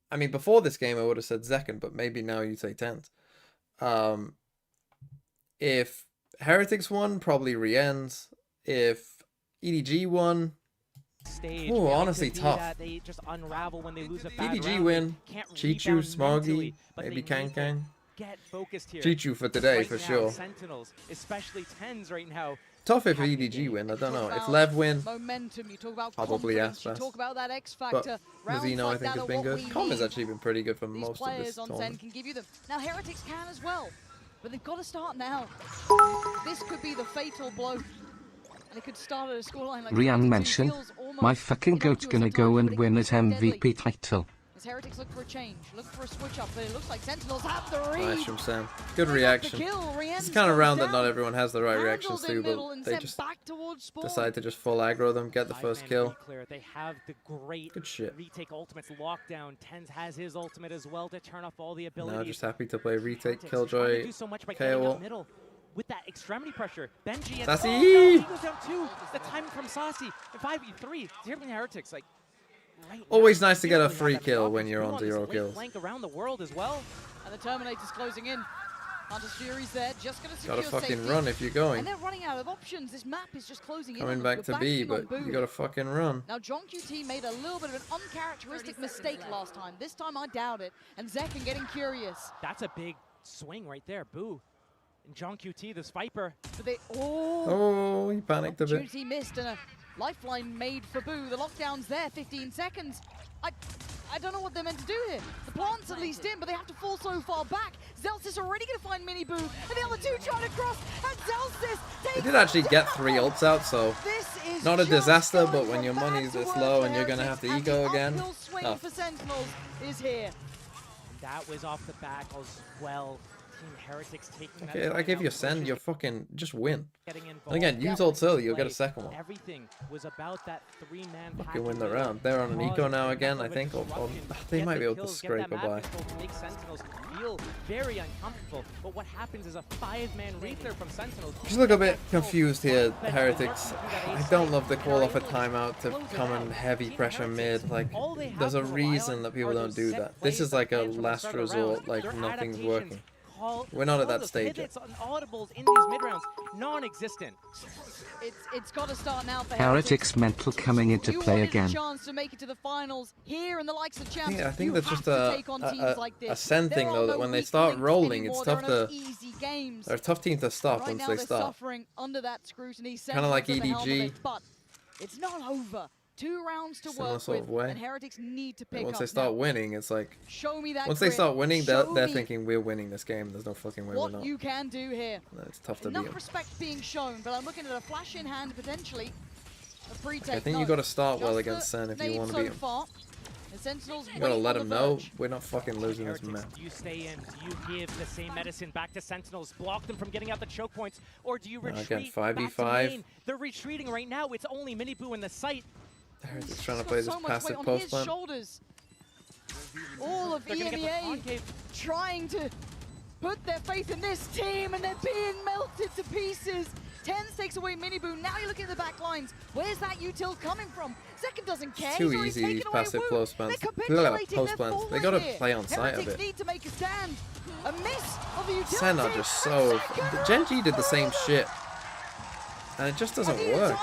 I mean, before this game I would have said Zekken, but maybe now you say 10s. If Heretics won, probably Rien's. If EDG won, oh, honestly tough. They just unravel when they lose a bad EDG round. win, Can't Chichu, rebound Smoggy, mentally, but maybe they need to Kang. Get focused here. Chichu for today, Right for now, sure. Sentinels, especially 10s right now. Tough if EDG win, I don't know. If LEV win, momentum, you talk about probably confidence, you Aspas. talk about that X But factor. Rounds Mazino, I like think, that has are been what good. we Com has need. actually been pretty good for These most of players this on SEN tournament. can give you them. Now Heretics can as well, but they've got to start now. This could be the fatal blow. And it could start at a scoreline like Rian 22. mentioned, Feels almost my fucking goat's gonna go and win his MVP title. as Heretics look for a change, look for a switch up, but it looks like Sentinels have the read. Nice from Sam. Good reaction. It's the kind of round that not everyone has the right reactions to, but they just decide to just full aggro them, get the first kill. They have the great Good shit. retake ultimates lockdown. Tens has his ultimate as well to turn off all the abilities. Now just happy to play retake, Trying to Killjoy, do so much by getting KO. up middle. With that extremity pressure, Benji and Sassy! oh, no, he goes down 2. The timing from Sassy. 5v3. Zergling Heretics, like right Always now, nice to get a really free have that kill advantage. when you're Blue on this 0 late kills. flank around the world as well. And the Terminator's closing in. Hunter's Fury's there, just going to secure Gotta fucking safety. run if you're going. And they're running out of options. This map is just closing in. Coming on back them. to B, We're but backing on you Boo. gotta fucking run. Now, John QT made a little bit of an uncharacteristic mistake last time. This time, I doubt it. And Zekken getting curious. That's a big swing right there, Boo. And John QT, this Viper. But they, Oh, he panicked a bit. opportunity missed and a lifeline made for Boo. The lockdown's there, 15 seconds. I don't know what they're meant to do here. The plant's at least in, but they have to fall so far back. Zelsis is already going to find Mini Boo, and the other two trying to cross, and Zelsis takes They did actually get 3 ults out, so This is not a just disaster, going but when from your bad money's to this worse low for and you're gonna have to Heretics, eco and the again, uphill swing tough. for Sentinels is here. That was off the back as well. Team Heretics taking Okay, that like if out you pushes, send, you fucking just win. getting And involved. again, use ults early, you'll get a second one. Everything was about that 3-man Fucking win the round. They're on an eco now again, I think. Or they might be able to scrape a buy. Make Sentinels feel very uncomfortable. But what happens is a 5-man read there from Sentinels. Just look a bit confused here, Heretics. I don't love the call off a timeout to come and heavy pressure mid. Like, there's a reason that people don't do that. This is like a last resort, like nothing's working. We're not at that stage yet. Pivots and audibles in these mid-rounds, non-existent. It's got to start now for Heretics mental coming into You play wanted again. a chance to make it to the finals here in the likes of Champs. I think you that's have just to take on teams like a this. SEN There thing are though, that no when they weak start links rolling, anymore. it's tough There are to. no easy games. They're a tough team to stop Right once now they they're start. suffering under that scrutiny. Kinda like Sentinels at the helm of EDG. it, but it's not over. 2 rounds to Similar work sort with, of way. and Heretics need to Like, pick once up they start now. winning, it's like Show me that once they grit. start winning, Show they're me thinking we're winning this game. There's no fucking way we're what not. you can do here. It's tough to beat Enough 'em. respect being shown, but I'm looking at a flash in hand potentially. A pre-take. I think no. you got to start well Just against the SEN if you nade want to so beat them. far. The Sentinels You gotta wait let on them the know verge. we're not fucking losing this Heretics, match. do you stay in? Do you give the same medicine back to Sentinels, block them from getting out the choke points, or do you retreat Again, back to 5v5. main? They're retreating right now. It's only Miniboo in the site. Heretics trying to He's play got this so much passive weight on post his plan. shoulders. All of They're gonna get the EMEA concave. trying to put their faith in this team, and they're being melted to pieces. Tens takes away Miniboo. Now you're looking at the back lines. Where's that util coming from? Second doesn't care. It's too He's already easy, taken these away passive Wu. post plans. They're Post capitulating. They're plans. They falling gotta here. play on site a Heretics bit. need to make a stand. A miss of the utility. SEN are just so. Gen.G did the same shit, and it just doesn't work.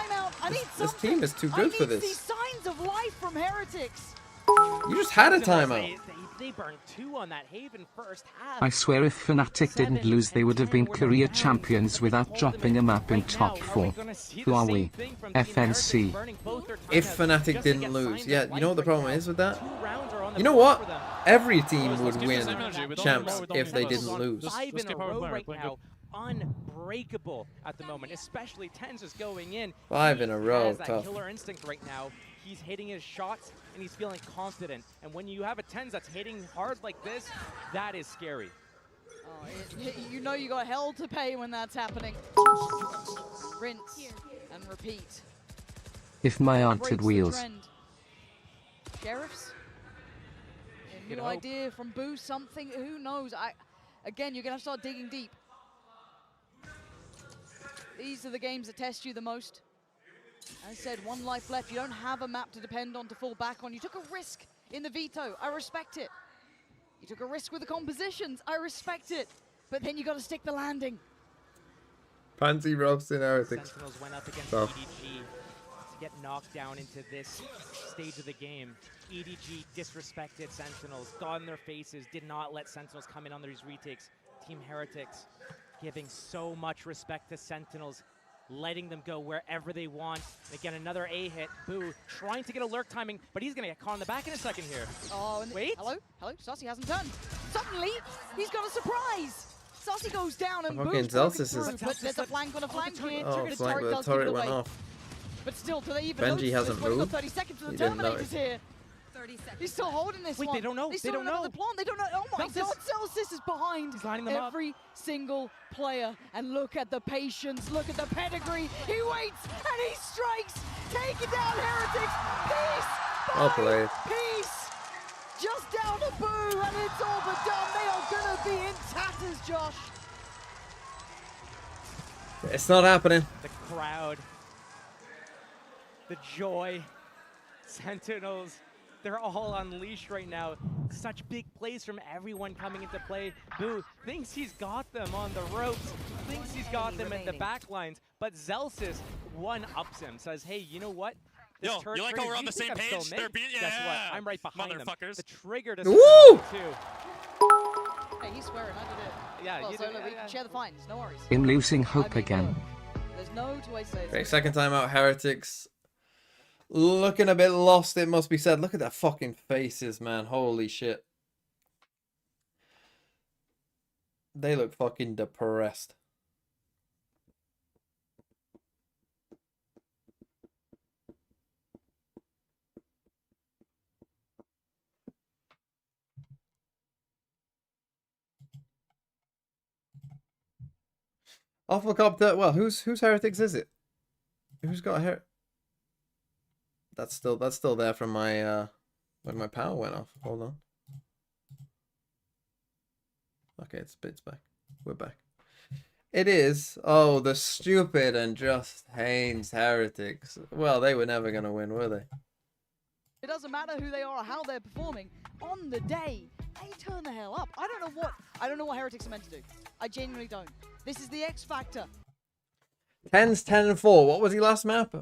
This team is too good for I need to see this. signs of life from Heretics. You just had a timeout. They burned 2 on that Haven first half. I swear if Fnatic didn't lose they would have been career champions without dropping a map in top 4. Who are we? FNC. If Fnatic didn't lose, yeah, you know what the problem is with that? You know what? Every team would win champs if they didn't lose. 5 in a row right now. Unbreakable at the moment, especially Tens is going in. 5 in a row, He has that tough. killer instinct right now. He's hitting his shots and he's feeling confident. And when you have a Tens that's hitting hard like this, that is scary. Oh, you know you got hell to pay when that's happening. Rinse and repeat. If my aunt Breaks had the wheels. trend. Sheriffs? A Good new hope. idea from Boo, something, who knows? Again, you're gonna have to start digging deep. These are the games that test you the most. As I said, 1 life left. You don't have a map to depend on to fall back on. You took a risk in the Veto. I respect it. You took a risk with the compositions. I respect it. But then you got to stick the landing. Pansy roasting Heretics. Sentinels went up against Tough. EDG to get knocked down into this stage of the game. EDG disrespected Sentinels, got in their faces, did not let Sentinels come in on these retakes. Team Heretics giving so much respect to Sentinels, letting them go wherever they want. Again, another A hit. Boo trying to get a lurk timing, but he's going to get caught in the back in a second here. Oh, and wait. Hello? Saucy hasn't turned. Suddenly, he's got a surprise. Saucy goes down and Fucking Boo's broken Zelsis is- through, but there's a flank on a flank here. Oh, the flank, turret the does give it turret went away. off. But still, do they even Benji notice hasn't this? Well, he's got moved. 30 seconds to the He didn't Terminators notice. here. He's still holding this Wait, one. they don't know. They They still don't know know. the plan. They don't know. Oh my Zelsis. God, Celsius is behind He's lining them up. every single player. And look at the patience. Look at the pedigree. He waits and he strikes. Taking down Heretics. Peace. Well by played. Peace. Just down a Boo and it's all but done. They are going to be in tatters, Josh. It's not happening. The crowd, the joy, Sentinels, they're all unleashed right now. Such big plays from everyone coming into play. Boo thinks he's got them on the ropes, thinks he's got them at the back lines, but Zelsis one-ups him, says, hey, you know what? This Yo, turret you like trigger, how we're on you the think same I'm still page? mid? They're Guess what? I'm right behind them. Motherfuckers. The trigger does Woo! too. Hey, he's swearing. I did it. Yeah, well, you so did- look, we yeah, can yeah. share the fines. No worries. I'm losing hope again. There's no two ways to say it. Okay, second time out, Heretics. Looking a bit lost, it must be said. Look at their fucking faces, man. Holy shit. They look fucking depressed. Alpha Copter. Well, whose Heretics is it? Who's got her? That's still there from my when my power went off. Hold on. Okay, it's back. We're back. It is. Oh, the stupid and just Haynes Heretics. Well, they were never gonna win, were they? It doesn't matter who they are or how they're performing. On the day, they turn the hell up. I don't know what Heretics are meant to do. I genuinely don't. This is the X factor. 10's 10 and 4. What was he last map?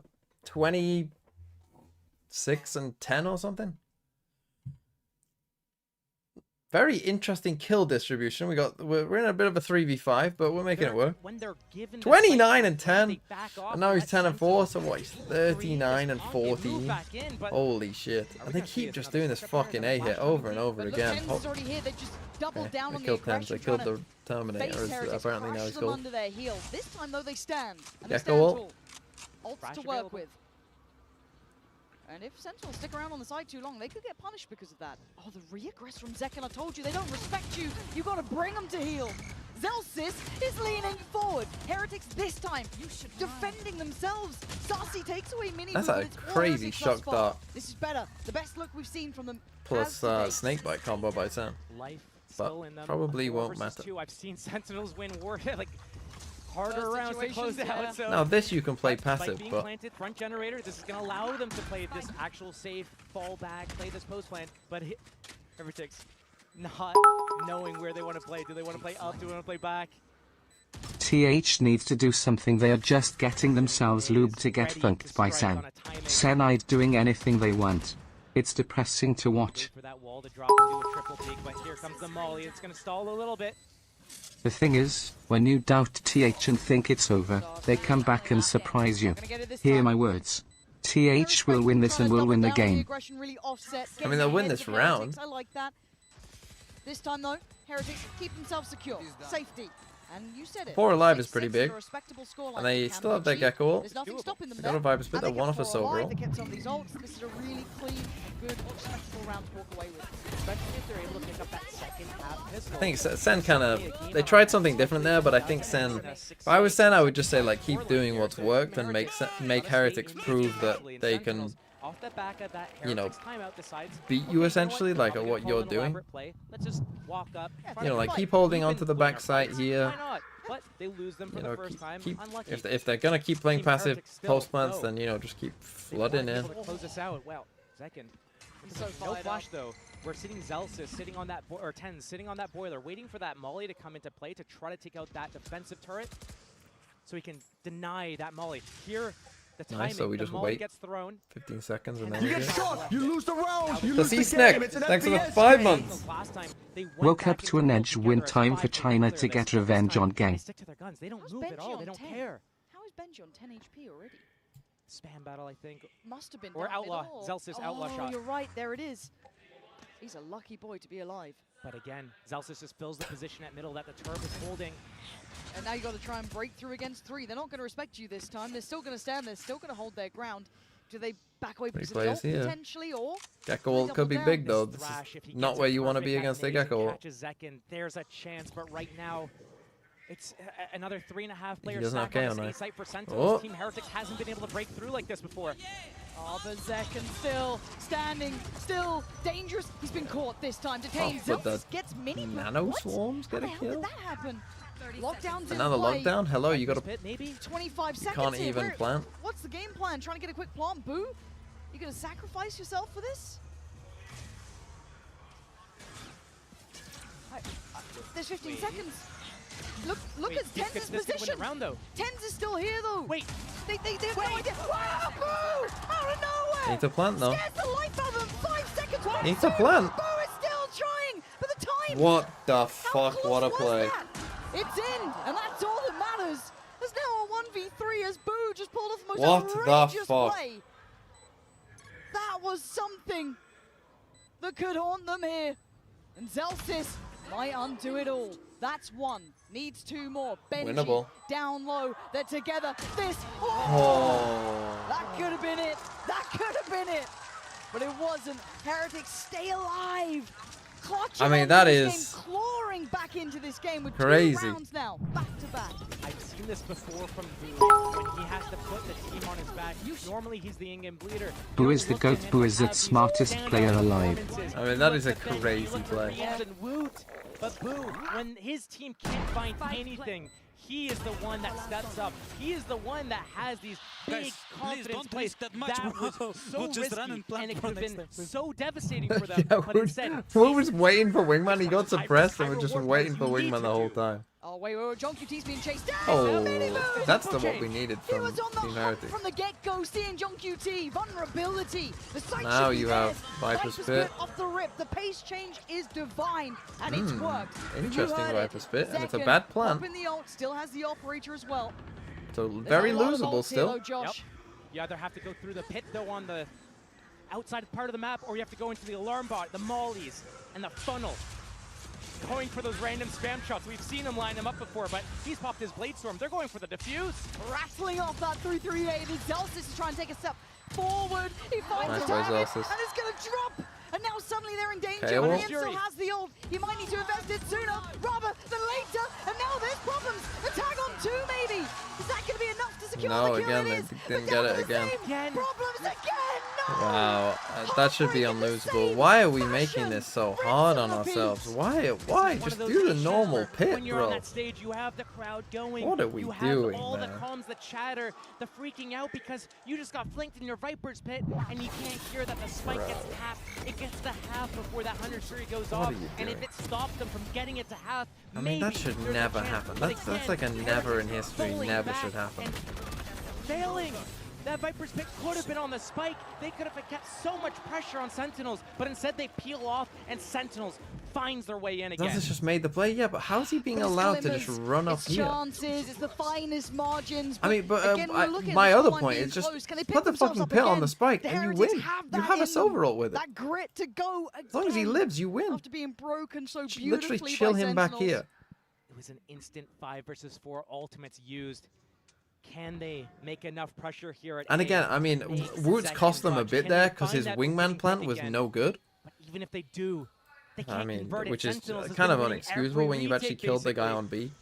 26 and 10 or something? very interesting kill distribution. We're in a bit of a 3v5, but we're making it work. 29 and 10, and now he's 10 and 4. So what? He's 39 and 14. Holy shit! And they keep just doing this fucking A hit over and over again. Oh. Okay, I killed Thames. I killed the Terminator. Apparently now he's killed. Under their heel. This time though they stand. And Gecko ult. Ults to work with. And if Sentinels stick around on the side too long, they could get punished because of that. Oh, the re-aggress from Zekken. I told you, they don't respect you. You got to bring them to heal. Zelsis is leaning forward. Heretics this time defending themselves. Sassy takes away Mini. That's a crazy shock dart. This is better. The best look we've seen from them. Plus snakebite combo by SEN. But probably won't matter. I've seen Sentinels win war like harder rounds to close out. So now this you can play passive, being but planted front generator, this is going to allow them to play this actual safe fall back, play this post plan. But Heretics not knowing where they want to play. Do they want to play up? Do they want to play back? TH needs to do something. They are just getting themselves lubed to get funked by SEN. SEN doing anything they want. It's depressing to watch. For that wall to drop into a triple peak, but here comes the molly. It's going to stall a little bit. The thing is, when you doubt TH and think it's over, they come back and surprise you. Hear my words. TH will win this and will win the game. I mean, they'll win this round. I like that. This time though, Heretics keep themselves secure. Safety. And you said it. 4 alive is pretty big. And they still have their Gecko ult. There's nothing stopping them. They got a Viper Spit, they're 1 off a Silver ult. They kept some of these ults. This is a really clean, good, respectable round to walk away with. Especially if they're able to pick up that second half pistol. I think SEN kind of, they tried something different there, but I think SEN, if I was SEN, I would just say like keep doing what's worked and make Heretics prove that they can, you know, beat you essentially, like at what you're doing. Let's just walk up. You know, like keep holding onto the backside here. But they lose them for the first time. Unlucky. If they're gonna keep playing passive post plants, then you know just keep flooding in. Close this out. Well, Zekken. No flash though. We're sitting Zelsis sitting on that or Ten sitting on that boiler, waiting for that molly to come into play to try to take out that defensive turret, so he can deny that molly. Here, the timing. Nice, so we just wait. Gets thrown. 15 seconds and then you get shot. You lose the round. You lose the game. game. It's an Thanks for the FPS 5 months. Woke up to an edge win time for China to get revenge on Gang. Stick to their guns. They don't move at all. They don't care. How is Benji on 10 HP already? Spam battle, I think. Must have been. Or outlaw. Zelsis outlaw shot. You're right. There it is. He's a lucky boy to be alive. But again, Zelsis just fills the position at middle that the turret is holding. And now you got to try and break through against 3. They're not going to respect you this time. They're still going to stand. They're still going to hold their ground. Do they back away because of the ult potentially, or Gecko ult could be big though. This is not where you want to be against a Gecko ult. There's a chance, but right now it's another 3.5 players. He doesn't have KO knife. Site for Sentinels. Team Heretics hasn't been able to break through like this before. Oh, but Zekken still standing, still dangerous. He's been caught this time. Detained. Zelsis gets mini. Nano swarms get a kill. How did that happen? Lockdown's another in play. lockdown. Hello, you got to. Maybe 25 seconds. Can't even plant. What's the game plan? Trying to get a quick plant, Boo? You gonna sacrifice yourself for this? There's 15 seconds. Look at Tenz's position. Tenz is still here though. Wait. They have no idea. Wow, Boo! Out of nowhere. Need to plant though. Scares the life out of them. 5 seconds. Need to plant. Boo is still trying, but the time. What the fuck? What a play. It's in, and that's all that matters. There's now a 1v3 as Boo just pulled off the most What outrageous the fuck? play. That was something that could haunt them here. And Zelsis might undo it all. That's 1. Needs 2 more. Benji Winnable. down low. They're together. This. That could have been it. That could have been it. But it wasn't. Heretics stay alive. Clutching I mean, that this is game, clawing back into this game with crazy. 2 rounds now, back to back. I've seen this before from Boo. When he has to put the team on his back, normally he's the in-game bleeder. Boo is the GOAT. Boo is the smartest player alive. I mean, that is a crazy play. But Boo, when his team can't find anything, he is the one that steps up. He is the one that has these big confidence plays. That was so risky, and it could have been so devastating for them. Yeah, but instead, we were just waiting for Wingman. He got suppressed, and we're just waiting for Wingman the whole time. Oh, wait, John QT's being chased down. Oh, that's what we needed He from was on the Team hop Heretics. from the get-go, seeing John QT. Vulnerability. The sight Now should be you there. have Viper Spit. Off the rip. The pace change is divine, and it's worked. Interesting You heard Viper it. Spit, and it's a Zekken bad plan. popping the ult, still has the operator as well. So very There's a lot of losable ults here, still. though, Josh. You either have to go through the pit, though, on the outside part of the map, or you have to go into the alarm bot, the mollies, and the funnel. Going for those random spam shots. We've seen him line them up before, but he's popped his Blade Storm. They're going for the defuse. Rattling off that 338. And Zelsis is trying to take a step forward. He finds Nice the by target, Zelsis. and it's going to drop. And now suddenly they're in danger. Okay, But well- he still has the ult. He might need to invest it sooner rather than later. And now there's problems. The tag on 2 maybe. Is that going to be enough to secure No, the kill? again, It they is. didn't But get down it to the again. same. Problems again. No. Wow, that should be unlosable. Why are we making this so hard on ourselves? Why? Just do the normal pit, When you're on bro. that stage, you have the crowd going. What are we you have doing, all man? the comms, the chatter, the freaking out because you just got flanked in your Viper's pit and you can't hear that the spike gets tapped. It gets to half before that 100 Fury goes What off. are you And if doing? it stops them from getting it to half, I mean, that maybe should there's a never chance. happen. But That's like a again, never in Heretics history. falling Never back should happen. and failing. That Viper's pit could have been on the spike. They could have kept so much pressure on Sentinels, but instead they peel off and Sentinels finds their way in again. Zelsis just made the play, yeah, but how's he being But it's allowed to just glimmers, run up it's here? chances, it's the finest margins. I mean, but again, we're looking at my this other one point being is just close. Can they put pick the themselves fucking up pit on again? the spike The and you Heretics win. have You that have a in silver them. ult with it. That grit to go again. As long as he lives, you win. After being broken so beautifully Literally chill by him back Sentinels. here. It was an instant 5 versus 4 ultimates used. Can they make enough pressure here at And A? again, I mean, Eight Woods cost them a seconds bit left. there Can they because find his that wingman winning plant pick was again? no good. But even if they do, they can't I mean, convert it. which is Sentinels has kind been of winning unexcusable every when you've actually retake, killed the guy basically. on B.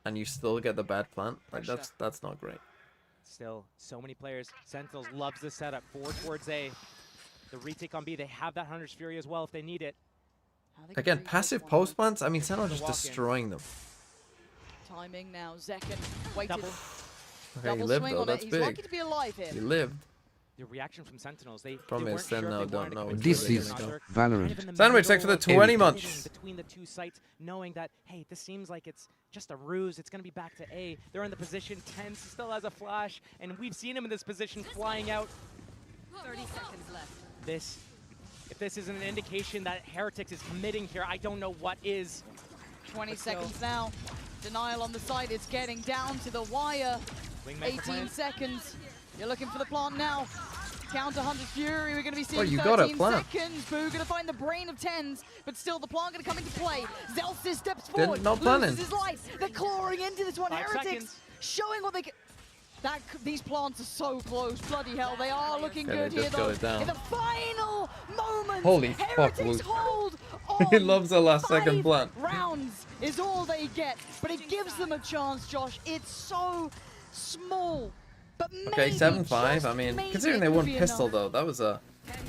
And you still get the bad plant. Like, that's not great. Still, so many players. Sentinels loves the setup. Forward towards A. The retake on B, they have that Hunter's Fury as well if they need it. Again, passive post plants, I mean, Sentinel just walk in. destroying them. Timing now, Zekken waited. Double. Okay, he Double lived swing though, on that's it. He's lucky big. to be alive here. He lived. The reaction from Sentinels, they Problem weren't is, Sen sure now if they don't wanted to know go which into way it. they're This gonna is go. Valorant. Kind of in the Sandwich, thanks for the middle 20 of months. between the two sites, knowing that, hey, this seems like it's just a ruse. It's going to be back to A. They're in the position. Tense still has a flash, and we've seen him in this position flying out. 30 seconds left. If this isn't an indication that Heretics is committing here, I don't know what is. 20 seconds now. Denial on the side. It's getting down to the wire. Wingman 18 plant. seconds. You're looking for the plant now. Counter 100 Fury. We're going to be seeing Oh, you got a 13 plant. seconds. Boo going to find the brain of tens, but still the plant going to come into play. Zelsis steps Didn't- forward. not planning. Loses his life. They're clawing into this one. 5 Heretics seconds. showing what they can. These plants are so close. Bloody hell, they are looking Okay, good they here just though. got it down. In the final moment, Holy fuck, Heretics Luke. hold He on. loves the last second 5 plant. rounds is all they get, but it gives them a chance, Josh. It's so small, but Okay, maybe, 7-5. just I mean, maybe considering it they could won be pistol enough. though, that was a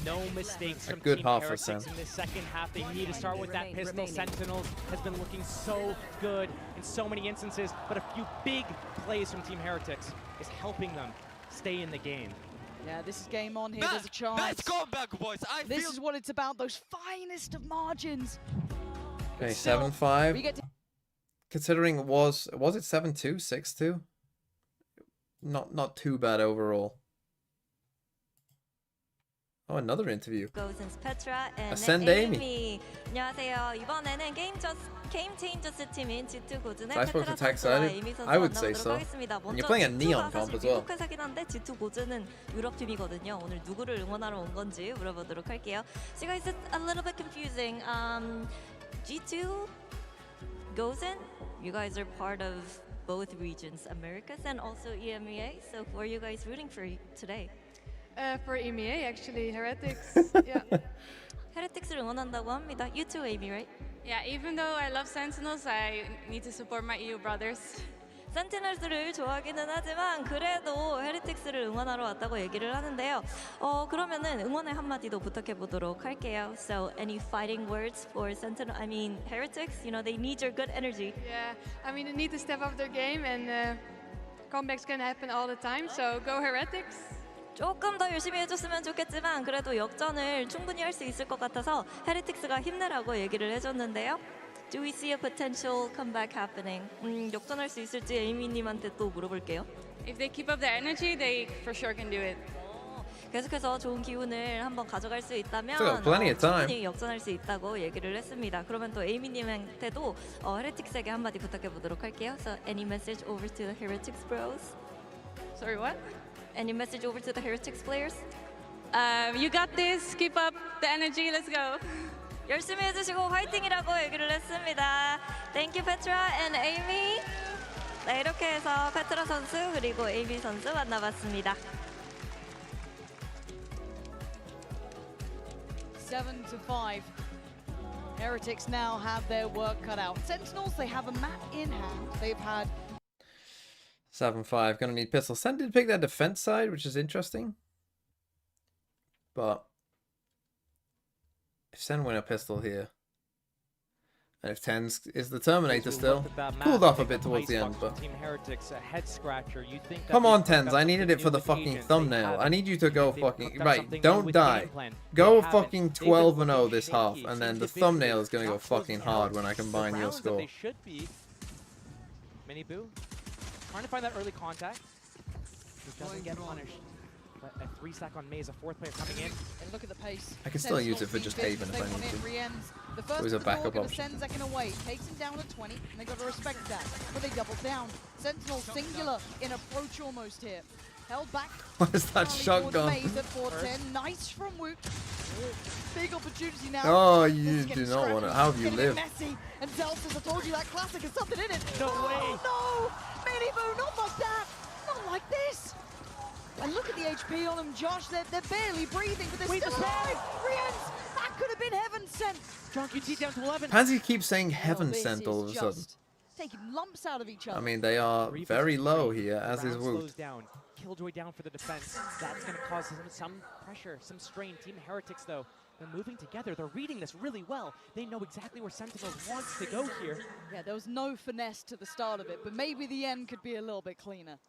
No mistakes A from good Team half for Heretics Sen. in the second half. They need to start with that Enemy pistol. remaining. Sentinels has been looking so good in so many instances, but a few big plays from Team Heretics is helping them stay in the game. Yeah, this is game on here. There's a chance. Let's go back, boys. This is what it's about. Those finest of margins. okay. Still, 7-5. We get to Considering it was it 7-2, 6-2? Not too bad overall. Oh, another interview. Goes Petra and Ascend Amy. 안녕하세요. 이번에는 게임 체인저스 팀인 G2 고준의 So I spoke 페트라 to Tech 선수와 Sided? 에이미 선수 I would say 만나보도록 so. 하겠습니다. And 먼저 you're playing at Neon G2가 Comp 사실 as well. 미국 회사긴 한데 G2 고준은 유럽 팀이거든요. 오늘 누구를 응원하러 온 건지 물어보도록 할게요. So guys, it's a little bit confusing. G2 Gozen, you guys are part of both regions, Americas and also EMEA. So who are you guys rooting for today? For EMEA, actually, Heretics. Yeah. Heretics를 응원한다고 합니다. You too, Amy, right? Yeah, even though I love Sentinels, I need to support my EU brothers. 센티널스를 좋아하기는 하지만 그래도 헤리틱스를 응원하러 왔다고 얘기를 하는데요. 그러면은 응원의 한마디도 부탁해 보도록 할게요. So any fighting words for Sentinel? I mean Heretics. You know they need your good energy. Yeah, I mean, they need to step up their game, and comebacks can happen all the time. So go Heretics. 조금 더 열심히 해줬으면 좋겠지만 그래도 역전을 충분히 할 수 있을 것 같아서 헤리틱스가 힘내라고 얘기를 해줬는데요. Do we see a potential comeback happening? 역전할 수 있을지 에이미님한테 또 물어볼게요. If they keep up their energy, they for sure can do it. 계속해서 좋은 기운을 한번 가져갈 수 있다면 Still plenty of time. 충분히 역전할 수 있다고 얘기를 했습니다. 그러면 또 에이미님한테도 헤레틱스에게 한마디 부탁해 보도록 할게요. So any message over to the Heretics bros? Sorry, what? Any message over to the Heretics players? You got this. Keep up the energy. Let's go. 열심히 해주시고 화이팅이라고 얘기를 했습니다. Thank you, Petra and Amy. 네, 이렇게 해서 페트라 선수 그리고 에이미 선수 만나봤습니다. 7-5. Heretics now have their work cut out. Sentinels, they have a map in hand. They've had 7-5. Gonna need pistol. Sen did pick that defense side, which is interesting. But if Sen win a pistol here, and if 10 is the Terminator still, cooled off a bit towards the end, but come on 10s, I needed it for the fucking thumbnail. I need you to go fucking, right, don't die. Go fucking 12-0 this half, and then the thumbnail is gonna go fucking hard when I combine your score. Mini Boo, trying to find that early contact. He doesn't get punished. But a 3-stack on Maze, a fourth player coming in. And look at the pace. I can still use it for just Haven if I need to. It was a backup option. Send second away, takes him down to 20, and they got to respect that. But they double down. Sentinel singular in approach almost here. Held back. What is that shotgun? Maze at 410. Nice from Wook. Big opportunity now. Oh, you do not want to. How have you lived? Messy. And Zelsis, I told you that classic has something in it. No way. No! Mini Boo, not like that. Not like this. And look at the HP on them, Josh. They're barely breathing, but they're still alive. Riens, that could have been heaven sent. John QT down to 11. Pansy keeps saying heaven sent all of a sudden. Taking lumps out of each other. I mean, they are very low here, as is Woot. Killjoy down for the defense. That's going to cause some pressure, some strain. Team Heretics, though, they're moving together. They're reading this really well. They know exactly where Sentinel wants to go here. Yeah, there was no finesse to the start of it, but maybe the end could be a little bit cleaner.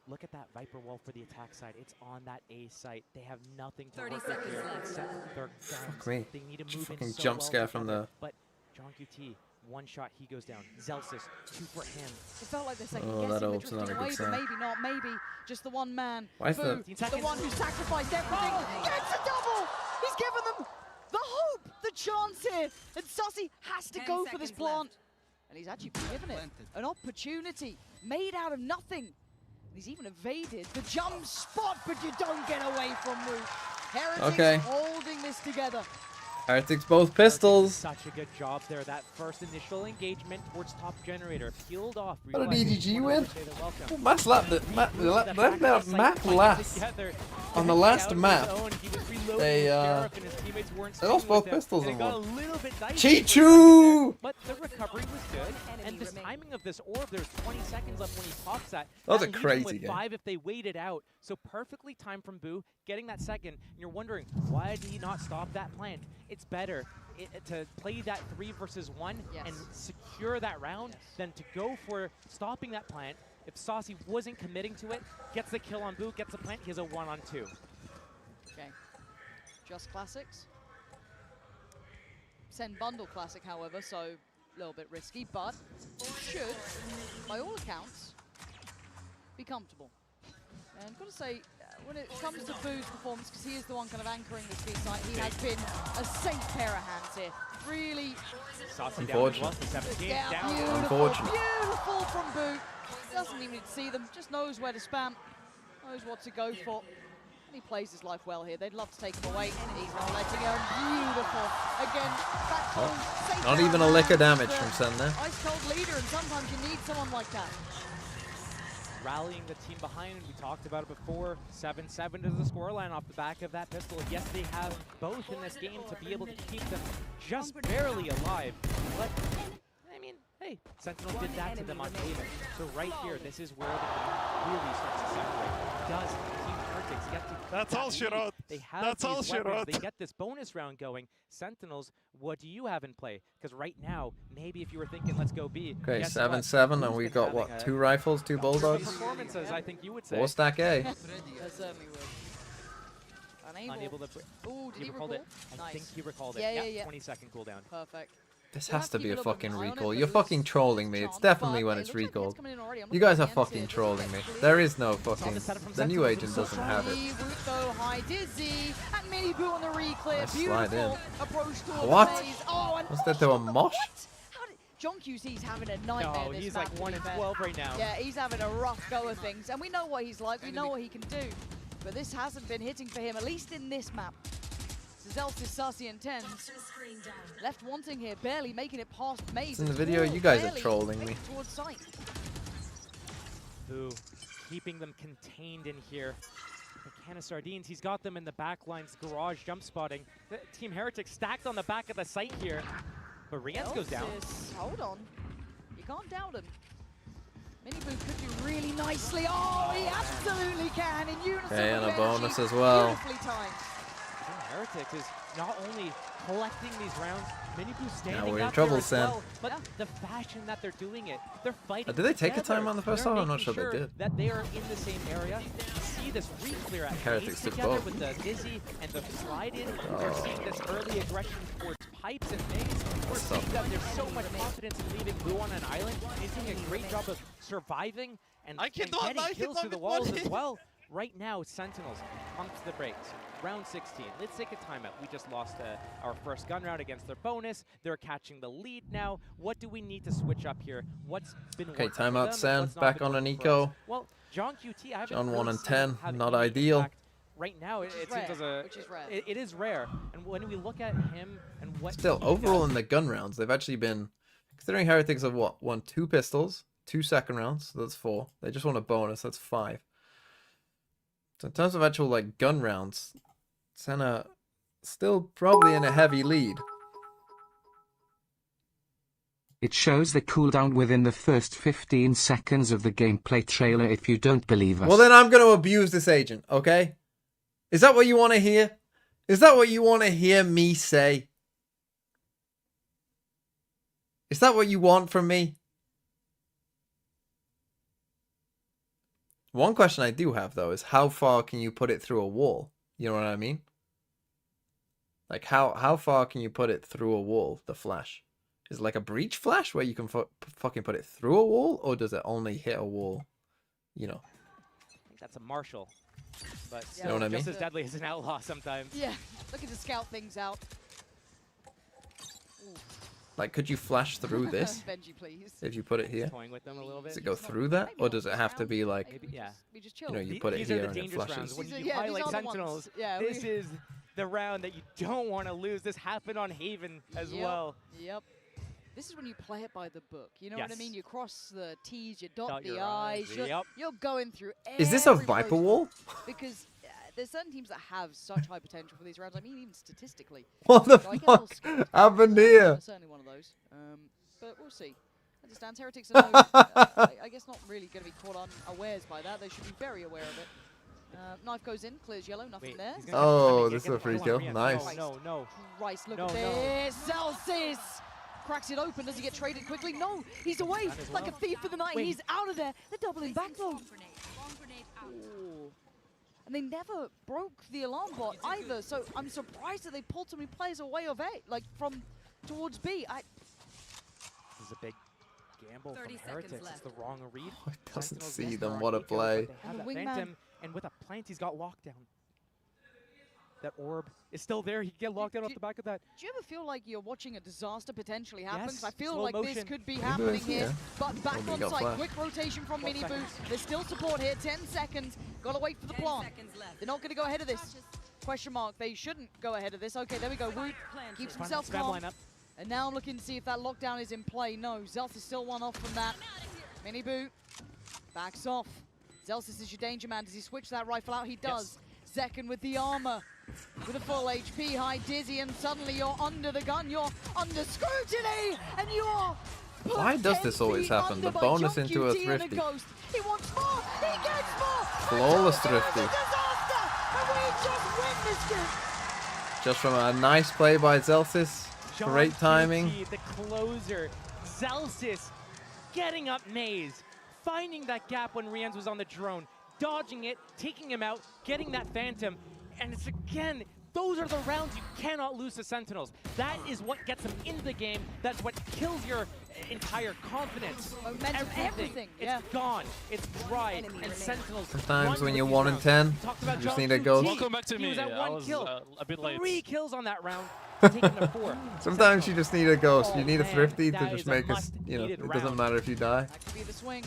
Look at that Viper wall for the attack side. It's on that A site. They have nothing to 30 work seconds with here. left. Their Fuck me. They need to move Fucking in so jump well scare to from cover. the. But John QT, one shot, he goes down. Zelsis, 2 for him. It felt like they're second Oh, guessing that the ult's not a drifting good away, but sign. maybe not. Maybe just the one man. Why is Boo, the one who sacrificed everything, gets a double. He's given them the hope, the chance here, and Sussy has to 10 go for this seconds plant, and he's actually been given it an opportunity made out of nothing. He's even evaded the jump spot, but you don't get away from Root. Heretics Okay. holding this together. Heretics both pistols. Such a good job there. That first initial engagement towards top generator peeled off. What an realizing EDG one win. of them say they're welcome. Match lap, that map last. On the last map, they lost both pistols in one. Chichu! But the recovery was good, and the timing of this orb, there's 20 seconds left when he pops that. That was a leaves him crazy with game. 5 if they waited out. So perfectly timed from Boo, getting that second, and you're wondering, why did he not stop that plant? It's better to play that 3 versus 1 and secure that round than to go for stopping that plant. If Saucy wasn't committing to it, gets the kill on Boo, gets the plant, he has a 1-on-2. Okay, just classics. Send bundle classic, however, so a little bit risky, but should, by all accounts, be comfortable. And got to say, when it comes to Boo's performance, because he is the one kind of anchoring this B side, he has been a safe pair of hands here. Really. Saucy down as well, Unfortunate. 17 Yeah, down. beautiful, Unfortunate. beautiful from Boo. Doesn't even need to see them, just knows where to spam, knows what to go for. And he plays his life well here. They'd love to take him away, and he's not letting him. Beautiful. Again, back home, safe Not pair even of a lick of hands. damage from Sen there. Ice cold leader, and sometimes you need someone like that. Rallying the team behind, we talked about it before, 7-7 to the scoreline off the back of that pistol. Yes, they have both in this game to be able to keep them just barely alive. But, I mean, hey, Sentinel did that to them on Haven. So right here, this is where the game really starts to separate. Does Team Heretics get to That's that all she lead? wrote. They have That's all these she weapons. wrote. They get this bonus round going. Sentinels, what do you have in play? Because right now, maybe if you were thinking, let's go B. Okay, guess 7-7, what? and Who's we been got having what? a 2 rifles, 2 bulldogs, performances, I think you would say. 4 stack A. That certainly would. Unable to. Ooh, did he recalled recall? it. I Nice. think he recalled it. Yeah, yeah, yeah. 20-second cooldown. Perfect. This has to be a fucking recall. You're fucking trolling me. It's definitely when it's recalled. You guys are fucking trolling me. There is no fucking... The new agent doesn't have it. Nice slide in. What? Was that to a mosh? John QC's having a nightmare. No, he's like 1 in 12 right now. Yeah, he's having a rough go of things, and we know what he's like. We know what he can do, but this hasn't been hitting for him, at least in this map. Zelsis, Sassy, and Tens left wanting here, barely making it past Maze. In the video, you guys are trolling me. Towards sight. Ooh, keeping them contained in here. The can of sardines, he's got them in the back lines, garage jump spotting. The Team Heretic stacked on the back of the site here. But Rienz goes down. Hold on. You can't doubt him. Miniboo could do really nicely. Oh, he absolutely can in unison. Okay, and a bonus as well. Beautifully timed. Heretic is not only collecting these rounds, Miniboo standing Now we're in up trouble, there as Sen. well, but the fashion that they're doing it, they're fighting Did they take the together. time on the first They're half? I'm not making sure they did. That they are in the same area. You see this re-clear at Heretics took together both. with the Dizzy and the slide in. We're seeing this early aggression towards pipes and things. We're seeing that there's so much confidence in leaving Blue on an island. He's doing a great job of surviving and getting kills through the walls as well. Right now, Sentinels pump to the brakes. Round 16. Let's take a timeout. We just lost our first gun round against their bonus. They're catching the lead now. What do we need to switch up here? What's been Okay, working for timeout, them? Sen. What's not Back been on an working for eco. us? Well, John QT, I haven't John really 1 and seen 10. have Not any ideal. impact. Right now, it seems as a it is rare. And when we look at him and what Still, he overall does, in the gun rounds, they've actually been, considering Heretics have what, won 2 pistols, 2 second rounds, so that's 4. They just won a bonus, that's 5. So in terms of actual like gun rounds, Senna still probably in a heavy lead. It shows the cooldown within the first 15 seconds of the gameplay trailer if you don't believe us. Well, then I'm going to abuse this agent, okay? Is that what you want to hear? Is that what you want to hear me say? Is that what you want from me? One question I do have, though, is how far can you put it through a wall? You know what I mean? Like, how far can you put it through a wall, the flash? Is it like a breach flash where you can fucking put it through a wall? Or does it only hit a wall? You know. I think that's a Marshall. But You know what I mean? just as deadly as an outlaw sometimes. Yeah, looking to scout things out. Like, could you flash through this? Benji, please. If you put it here? Toying with them a little bit. Does it go through that? Or does it have to be like, Maybe, yeah. you know, you put it These here are the and it dangerous flashes? rounds. When you Yeah, highlight these are the ones. Sentinels, Yeah, this is the round that you don't want to lose. This happened on Haven as well. Yep. This is when you play it by the book. You know what I Yes. mean? You cross the T's, you dot Dot the your I's. I's, You're, yep. you're going through Is this a every Viper process. wall? Because there's certain teams that have such high potential for these rounds. I mean, even statistically. What the So I get a little fuck scared. happened here? Certainly one of those. But we'll see. As it stands, Heretics are no, I guess not really going to be caught unawares by that. They should be very aware of it. Knife goes in, clears yellow, nothing there. Oh, this is a free kill. Nice. No. Christ, look No, at no. this. Celsius cracks it open. Does he get traded quickly? No, he's away like a thief in the night. He's out of there. They're doubling back though. Ooh. And they never broke the alarm bot either. So I'm surprised that they pulled so many players away of A, like from towards B. This is a big gamble from Heretics. It's the wrong read. It doesn't Sentinels see yes, them. they're What a on eco, play. but they have And that the wingman. Phantom, and with a plant, he's got lockdown. That orb is still there. He can get locked down off the back of that. Do you ever feel like you're watching a disaster potentially happen? 'Cause Yes, I feel slow like this motion. could be Maybe happening it's- here. yeah. But back Maybe on got site, flash. quick rotation from 12 Miniboo. seconds. There's still support here, 10 seconds. Gotta wait for the plant. They're not gonna go ahead of this. Question mark, they shouldn't go ahead of this. Okay, there we go. Woot keeps himself Spam calm. lineup. And now I'm looking to see if that lockdown is in play. No, Zelsis still one off from that. Miniboo backs off. Zelsis is your danger man. Does he switch that rifle out? He does. Zekken with the armor. With a full HP, high Dizzy, and suddenly you're under the gun. You're under scrutiny, and you're put Why does 10 this always feet happen? under The by bonus John into a QT and thrifty. ghost. He wants more. He gets more. Flawless It's a thrifty. disaster, and we just witnessed it. Just from a nice play by Zelsis. John Great timing. QT, the closer. Zelsis getting up Maze, finding that gap when Rienz was on the drone, dodging it, taking him out, getting that Phantom, and it's again Those are the rounds you cannot lose to Sentinels. That is what gets them into the game. That's what kills your entire confidence. Momentum, everything. It's gone. It's dried. And Sentinels. Sometimes when you're 1 in 10, you just need a ghost. Welcome back to me. He was at I 1 was, kill. a bit late. 3 kills on that round. Taking the 4. Sometimes you just need a ghost. Oh, You need a man, thrifty to that just is a make us, you know, must-needed it doesn't round. matter if you die. That could be the swing.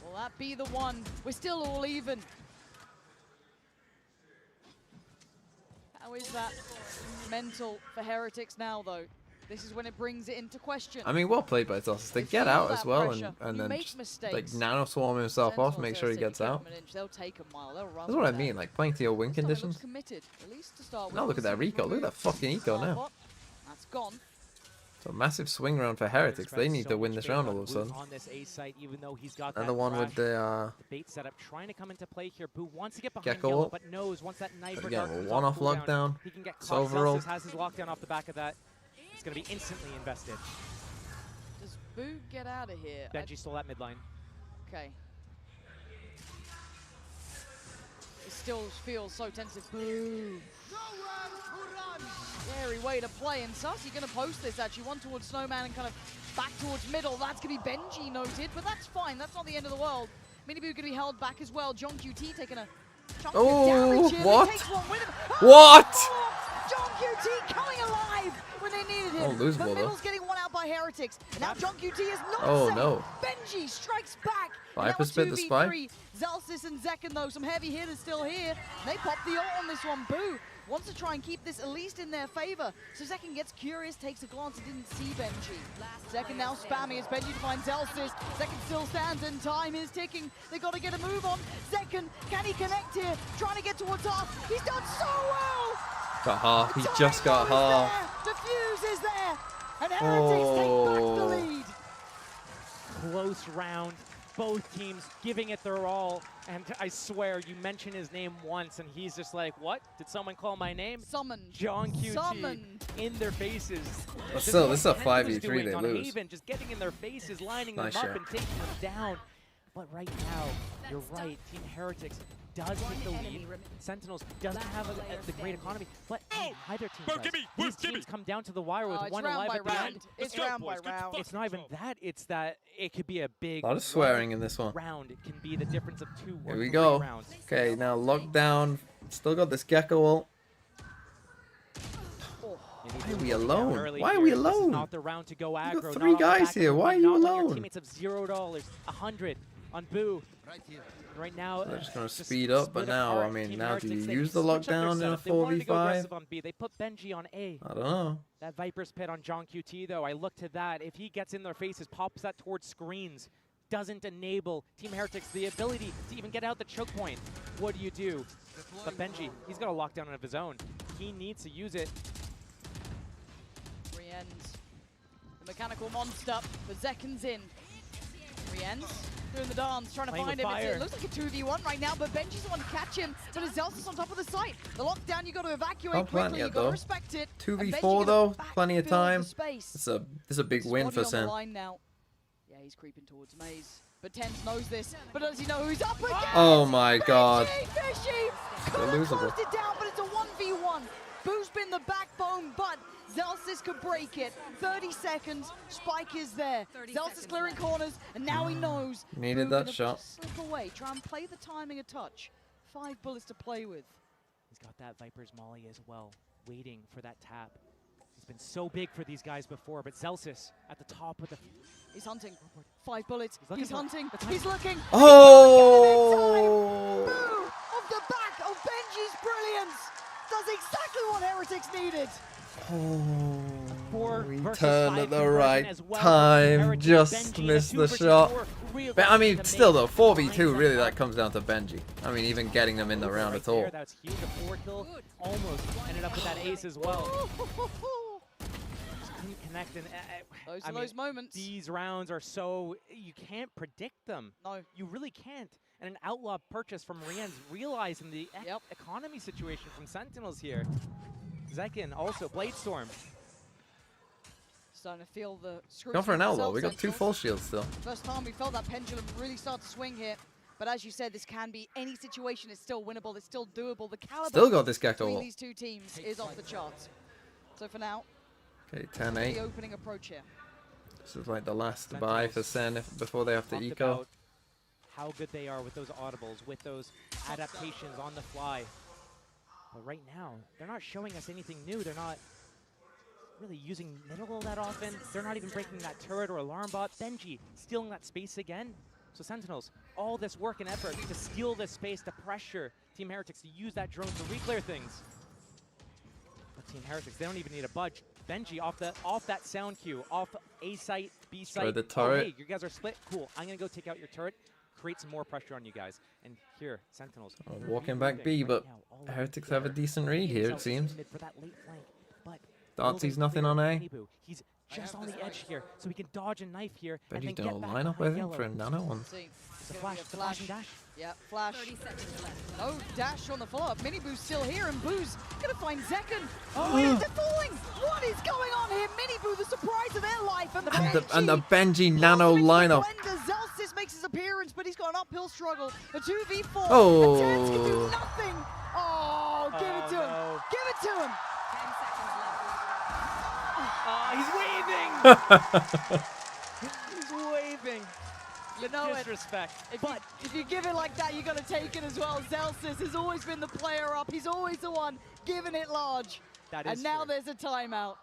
Will that be the one? We're still all even. How is that mental for Heretics now, though? This is when it brings it into question. I mean, well played by Zelsis. They get feel out that as well pressure. and You then make just, mistakes. like nano swarm himself off, make sure he gets out. They'll take a mile. They'll run That's what I with mean, that. like playing to your win This time it looks conditions. committed, at least to start with. Now look at that Rico. Look at that fucking Eco now. That's gone. So massive swing round for Heretics. They need to win this round all of a sudden. On this A site, even though he's got And that the one with thrash the bait setup trying to come into play here. Boo wants to get behind Gecko yellow, ult. but knows once that knife Again, comes one off cooldown, lockdown. he can get It's caught. overall. Zelsis has his lockdown off the back of that. It's going to be instantly invested. Does Boo get out of here? Benji stole that mid line. Okay. It still feels so tense. Boo. Scary way to play. And Sassy going to post this actually. One towards Snowman and kind of back towards middle. That's going to be Benji noted, but that's fine. That's not the end of the world. Miniboo going to be held back as well. John QT taking a chunk of damage here. What? He takes one with him. What? John QT coming alive when they needed him. Oh, losable, but though. Middle's getting one out by Heretics. And now John QT is not Oh, safe. no. Benji strikes back. Viper spit the spike. Zelsis and Zekken, though, some heavy hitters still here. They pop the ult on this one. Boo wants to try and keep this at least in their favor. So Zekken gets curious, takes a glance, and didn't see Benji. Zekken now spamming as Benji finds Zelsis. Zekken still stands and time is ticking. They got to get a move on. Zekken, can he connect here? Trying to get towards half. He's done so well. Got half. He just got half. The fuse is there. And Heretics take back the lead. Close round. Both teams giving it their all. And I swear, you mention his name once, and he's just like, what? Did someone call my name? Summoned. John QT. Summoned. In their faces. But still, this is a what Ken was 5v3 doing they on lose. Haven, just getting in their faces, lining Nice them up shot. and taking them down. But right now, you're right. Team Heretics does get the lead. Sentinels doesn't have the great economy, but either team does. These teams come down to the wire with It's one round alive by at the round. end. It's round by round. It's not even that. It's that it could be a big A lot of swearing in this one. round. It can be the difference of 2 or Here we 3 go. rounds. Okay, now lockdown. Still got this Gecko ult. Why are we alone? Why are we This is alone? not the round to go aggro. got not 3 on the guys back here. of Why are Boo, you not on your alone? teammates of $0, 100 on Boo. Right now, They're just gonna speed up, but split now, apart. I mean, Team now do you Heretics, they use the switch up their lockdown in a setup. They wanted to go 4v5? aggressive on B. They put Benji on A. I don't know. That Viper's Pit on John QT, though, I look to that. If he gets in their faces, pops that towards screens, doesn't enable Team Heretics the ability to even get out the choke point, what do? But Benji, he's got a lockdown of his own. He needs to use it. Rien's the mechanical monster, but Zekken's in. Rien's doing the dance, trying to Playing find with him. fire. It looks like a 2v1 right now, but Benji's the one to catch him. But Zelsis on top of the site. The lockdown, you got to evacuate Not quickly. plenty You yet, got to though. respect it. 2v4 though, plenty of time. This is a big win for Squaddy on the Sen. line now. Yeah, he's creeping towards Maze. But Tens knows this. But does he know who he's up against? Oh my god. Fishy! They're Could have losable. closed it down, but it's a 1v1. Boo's been the backbone, but Zelsis could break it. 30 seconds, Spike is there. Zelsis clearing corners, and now he knows. Needed Boo that gonna shot. just slip away, try and play the timing a touch. 5 bullets to play with. He's got that Viper's Molly as well, waiting for that tap. He's been so big for these guys before, but Zelsis at the top with the... He's hunting. 5 bullets. looking He's for- hunting. the He's looking. Oh! Boo! Off the back of Benji's brilliance. Does exactly what Heretics needed. Return at the right time, just missed the shot. But I mean, still though, 4v2 really that comes down to Benji. I mean, even getting them in the round at all. That's huge. A 4 kill, almost ended up with that ace as well. Just couldn't connect. And Those I are mean, those moments. These rounds are so you can't predict them. No, you really can't. And an outlaw purchase from Rien's realizing the economy situation from Sentinels here. Zekken also Bladestorm. Starting to feel the screws. Going for an outlaw. themselves, We got 2 Sentinels. full shields still. First time we felt that pendulum really start to swing here. But as you said, this can be any situation. It's still winnable. It's still doable. The caliber Still got this Gecko between wall. these two teams is off the charts. So for now, Okay, the 10-8. opening approach here. This is like the last buy for Sen before they have to Talked eco. about how good they are with those audibles, with those adaptations on the fly. But right now, they're not showing us anything new. They're not really using middle that often. They're not even breaking that turret or alarm bot. Benji stealing that space again. So Sentinels, all this work and effort to steal this space, to pressure Team Heretics to use that drone to re-clear things. But Team Heretics, they don't even need a budge. Benji off that sound cue, off A site, B site. the turret. Oh, hey, you guys are split. Cool. I'm gonna go take out your turret, create some more pressure on you guys. And here, Sentinels. Walking back B, but Heretics have a decent read here, it seems. For that late flank, but Dartsy's nothing on A. he's just on the edge here, so we can dodge and knife here. Benji's and then doing get a back lineup, I behind think, yellow. for a nano one. It's a flash and dash. Yeah, flash. 30 seconds left. No dash on the follow-up. Mini Boo's still here, and Boo's gonna find Zekken. Oh, they're falling! What is going on here? Mini Boo, the surprise of their life, and And the Benji nano lineup. Zelsis makes his appearance, but he's got an uphill struggle. A 2v4. Oh. The Tens can do nothing. Oh, give it to him. Give it to him. 10 seconds left. He's waving. He's waving. You know Disrespect. But if you give it like that, you got to take it as well. Zelsis has always been the player up. He's always the one giving it large. That is and now true. there's a timeout.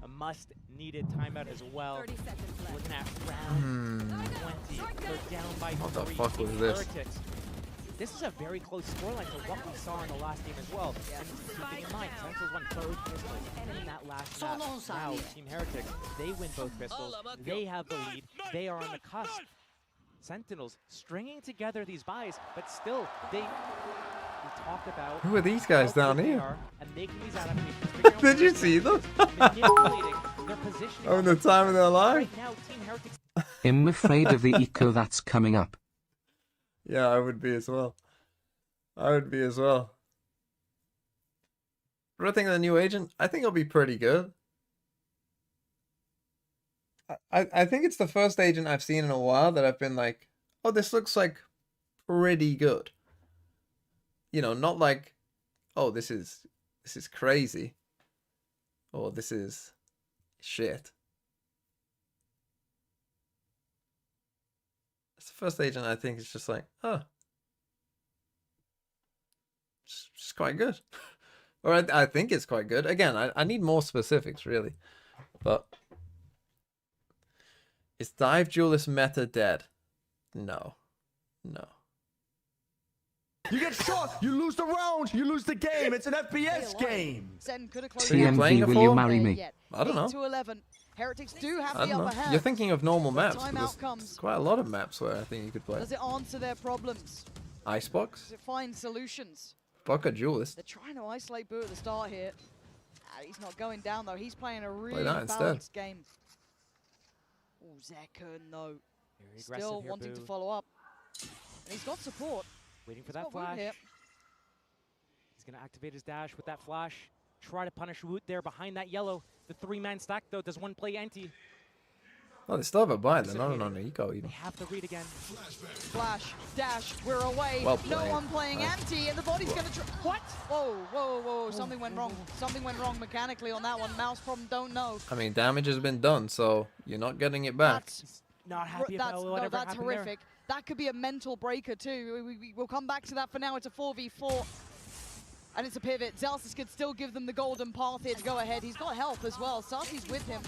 A must-needed timeout as well. 30 seconds left. Looking at round 20. They're down by What the 3. fuck was this? Heretics. This is a very close scoreline to what we saw in the last game as well. And keeping in mind, Sentinels won both pistols in that last map. Wow, Team Heretics, they win both pistols. They have the lead. They are on the cusp. Sentinels stringing together these buys, but still, we talked about Who are these guys how down good they here? are and making these adaptations. Did you see them? Manipulating their positioning. Oh, the time of their life. Right now, Team Heretics. I'm afraid of the eco that's coming up. Yeah, I would be as well. I would be as well. What do I think of the new agent? I think it'll be pretty good. I think it's the first agent I've seen in a while that I've been like, oh, this looks like pretty good. You know, not like, oh, this is crazy. Or this is shit. It's the first agent I think is just like, oh, it's quite good. Or I think it's quite good. Again, I need more specifics, really. But is Dive Duelist meta dead? No. No. You get shot, you lose the round, you lose the game. It's an FPS game. Sen could have closed TMV, will you marry me? I don't know. 8 to 11. Heretics do have I the don't know. upper hand. You're thinking of normal But maps. timeout But there's comes. quite a lot of maps where I think you could play. Does it answer their problems? Icebox? Does it find solutions? Fuck a duelist. They're trying to isolate Boo at the start here. He's not going down though. He's playing a really that instead. balanced game. Oh, Zekken, no. Very Still aggressive here, wanting to Boo. follow up. And he's got support. Waiting for He's that got Wood flash. here. He's going to activate his dash with that flash. Try to punish Woot there behind that yellow. The 3-man stack, though. Does one play anti? Oh, they still have a buy. They're not on an eco even. They have to read again. Flash, dash, we're away. Well No played. one playing Nice. anti, and the body's going to what? Whoa, whoa, whoa, something went wrong. Something went wrong mechanically on that one. Mouse problem, don't know. I mean, damage has been done, so you're not getting it back. Not happy about That's, whatever no, that's happened there. horrific. That could be a mental breaker too. We'll come back to that. For now, it's a 4v4. And it's a pivot. Zelsis could still give them the golden path here to go ahead. He's got help as well. Sarsi's with him.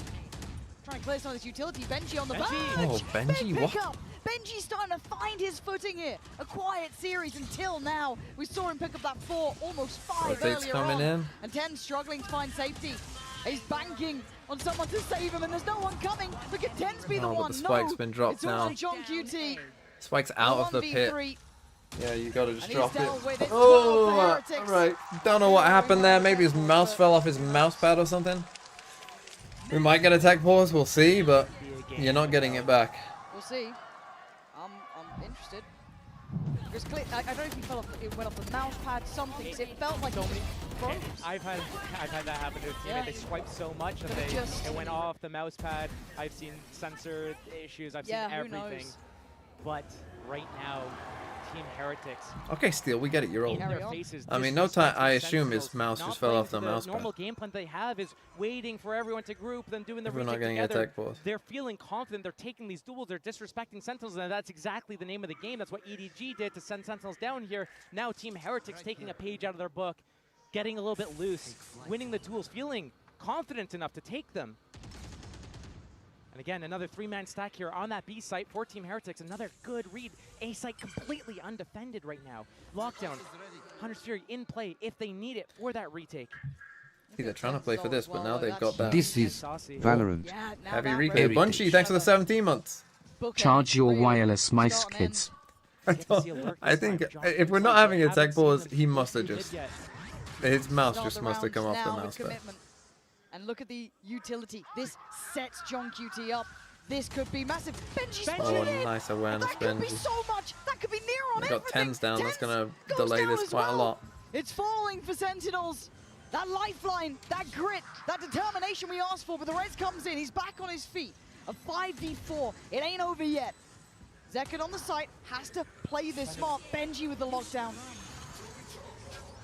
Trying to clear some of this utility. Benji on the back. Oh, Benji, Big what? pickup. Benji's starting to find his footing here. A quiet series until now. We saw him pick up that 4, almost 5 Rotate's earlier coming on. in. And 10 struggling to find safety. He's banking on someone to save him, and there's no one coming. But can 10s be the Oh, but one? the spike's no. been dropped It's all now. on John QT. Spike's out of the pit. 1v3. Yeah, you gotta just And he's drop it. down with it. Oh, 12 for Heretics. alright. Don't know what happened there. Maybe his mouse fell off his mouse pad or something. We might get a tech pause, we'll see, but you're not getting it back. We'll see. I'm interested. Because I don't know if it went off the mouse pad, something. 'Cause it felt like it froze. I've had that happen to a teammate. Yeah. They swiped so much that it went off the mouse pad. I've seen sensor issues. I've Yeah, seen who everything. knows? But right now, Team Heretics. Okay, Steel, we get it. You're old. In their faces, I mean, no time. I assume his Sentinels, mouse not just fell playing off for the mouse pad. normal game plan they have is waiting for everyone to group, then doing the We're not retake getting together. attack balls. They're feeling confident. They're taking these duels. They're disrespecting Sentinels, and that's exactly the name of the game. That's what EDG did to send Sentinels down here. Now Team Heretics taking a page out of their book, getting a little bit loose, winning the duels, feeling confident enough to take them. And again, another 3-man stack here on that B site for Team Heretics. Another good read. A site completely undefended right now. Lockdown, Hunter's Fury in play if they need it for that retake. See, they're trying to play for this, but now they've got that. This is Valorant. Heavy recap. Bunchy, thanks for the 17 months. Charge your wireless mice, kids. I think if we're not having attack balls, he must have just... His mouse just must have come off the mouse pad. And look at the utility. This sets John QT up. This could be massive. Benji's Oh, nice awareness, that could be Benji. so much. That could be near on They got everything. 10s down. That's going to goes delay down this as quite a well. lot. It's falling for Sentinels. That lifeline, that grit, that determination we asked for, but the Reds comes in. He's back on his feet. A 5v4. It ain't over yet. Zekken on the site has to play this smart. Benji with the lockdown.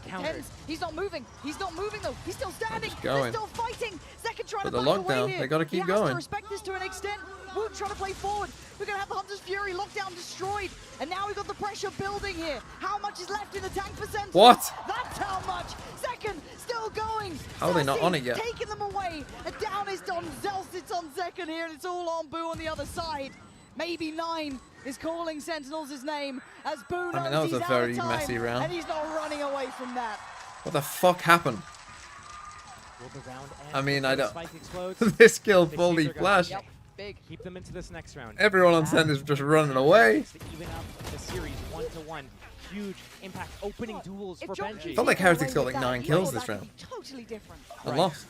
Countered. He's not moving. He's not moving though. He's still standing. They're going. Still fighting. Zekken trying But to the back lockdown, away here. they gotta keep he has going. to respect this to an extent. Woot trying to play forward. We're gonna have the Hunter's Fury lockdown destroyed, and now we've got the pressure building here. How much is left in the tank percent? What? That's how much. Zekken still going. How are they not Sassy on it yet? Taking them away. And down is on Zels. It's on Zekken here, and it's all on Boo on the other side. Maybe 9 is calling Sentinels his name as Boo knows I mean, that was he's a out very of time, messy round. and he's not running away from that. What the fuck happened? Will the round end I mean, I before the don't... spike explodes? This kill They fully see they're gonna- flashed. Yep, big. Keep them into this next round. Everyone on That send is just running away. to even up the series 1-1. Huge impact opening duels for Benji. Felt like Heretics got like 9 kills this round. Totally different. And lost.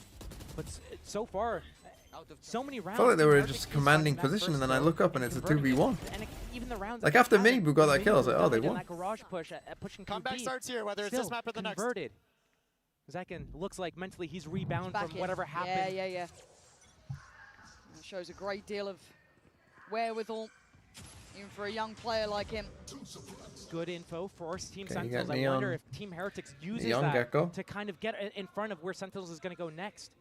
But so far, so many I rounds. felt like they were Heretics just is commanding starting that position, and first then I round look up and it's a converting it. 2v1. And even the rounds Like that after haven't, Minibu got that Minibu kill, I was like, oh, they doubling in won. that garage push at pushing Comeback QB. starts here, whether it's Still this map or the next. converted. Zekken looks like mentally he's rebound Back from in. whatever happened. Yeah. That shows a great deal of wherewithal, even for a young player like him. Good info for Team Okay, you Sentinels. got I wonder Neon- if Team Heretics uses Neon that Gecko. to kind of get in front of where Sentinels is going to go next.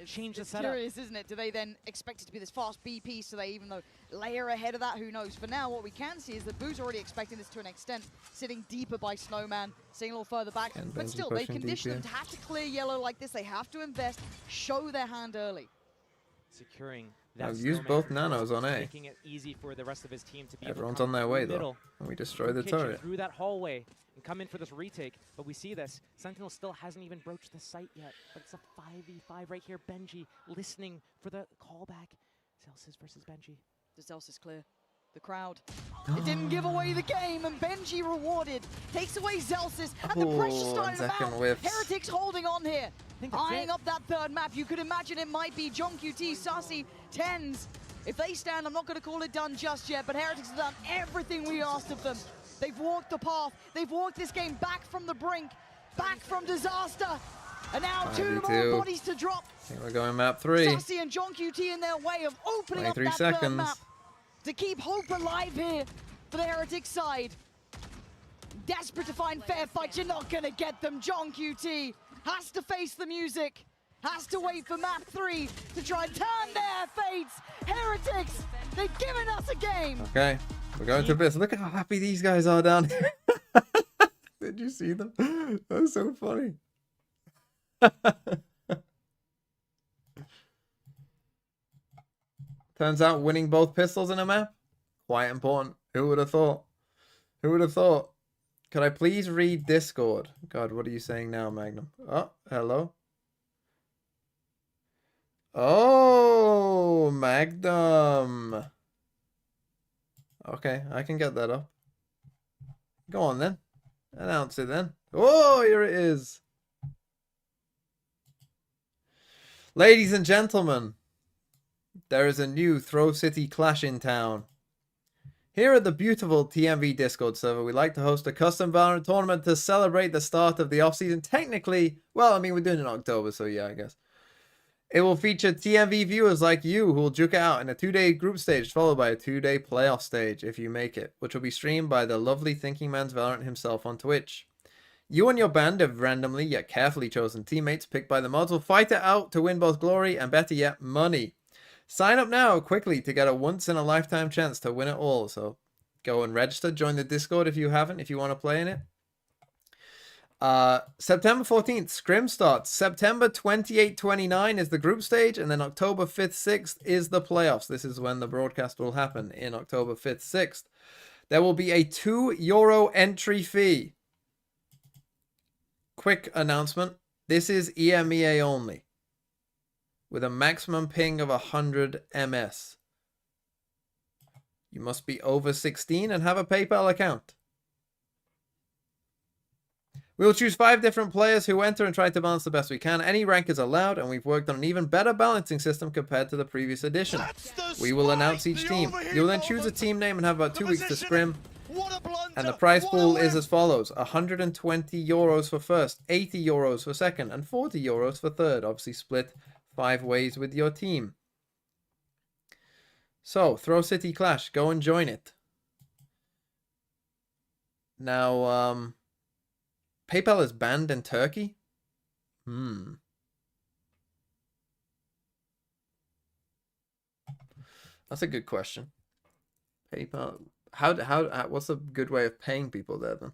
Change the It's setup. curious, isn't it? Do they then expect it to be this fast B piece? Do they even though layer ahead of that? Who knows? For now, what we can see is that Boo's already expecting this to an extent, sitting deeper by Snowman, sitting a little further back. And But Benji still, they've pushing conditioned them deep to have to clear yellow like this. They have to invest, show their hand early. Securing that I've used Snowman both nanos on A. making it easy for the rest of his team to be Everyone's able to on their come way through though, middle, and we destroy the kitchen turret. through that hallway and come in for this retake. But we see this. Sentinel still hasn't even broached the site yet. But it's a 5v5 right here. Benji listening for the callback. Celsius versus Benji. The Celsius clear. The crowd. It didn't give away the game, and Benji rewarded. Takes away Zelsis, and the pressure Oh, started to Zekken mount. whiffs. Heretics holding on here. that's Eyeing it. up that third map. You could imagine it might be John QT, Sassy, 10s. If they stand, I'm not going to call it done just yet, but Heretics have done everything we asked of them. They've walked the path. They've walked this game back from the brink, back from disaster. And now 2 more 5v2. bodies to drop. I think we're going map 3. Sassy and John QT in their way of opening up 23 that third seconds. map to keep hope alive here for the Heretics side. Desperate to find fair fights, you're not gonna get them. John QT has to face the music, has to wait for map 3 to try and turn their fates. Heretics, they've given us a game. Okay, we're going to this. Look at how happy these guys are down here. Did you see them? That was so funny. Turns out winning both pistols in a map, quite important. Who would have thought? Who would have thought? Could I please read Discord? God, what are you saying now, Magnum? Oh, hello. Oh, Magnum. Okay, I can get that up. Go on then. Announce it then. Oh, here it is. Ladies and gentlemen, there is a new Throw City Clash in town. Here at the beautiful TMV Discord server, we like to host a custom Valorant tournament to celebrate the start of the off-season. Technically, well, I mean, we're doing it in October, so yeah, I guess. It will feature TMV viewers like you who will duke it out in a 2-day group stage followed by a 2-day playoff stage if you make it, which will be streamed by the lovely Thinking Man's Valorant himself on Twitch. You and your band of randomly yet carefully chosen teammates picked by the mods will fight it out to win both glory and, better yet, money. Sign up now quickly to get a once-in-a-lifetime chance to win it all. So go and register. Join the Discord if you haven't, if you want to play in it. September 14th, Scrim starts. September 28-29 is the group stage, and then October 5th, 6th is the playoffs. This is when the broadcast will happen, in October 5th, 6th. There will be a €2 entry fee. Quick announcement. This is EMEA only, with a maximum ping of 100 ms. You must be over 16 and have a PayPal account. We will choose 5 different players who enter and try to balance the best we can. Any rank is allowed, and we've worked on an even better balancing system compared to the previous edition. We will announce each team. You will then choose a team name and have about 2 weeks to scrim. And the prize pool is as follows: €120 for first, €80 for second, and €40 for third. Obviously split 5 ways with your team. So, Throw City Clash, go and join it. Now, PayPal is banned in Turkey? That's a good question. PayPal, what's a good way of paying people there then?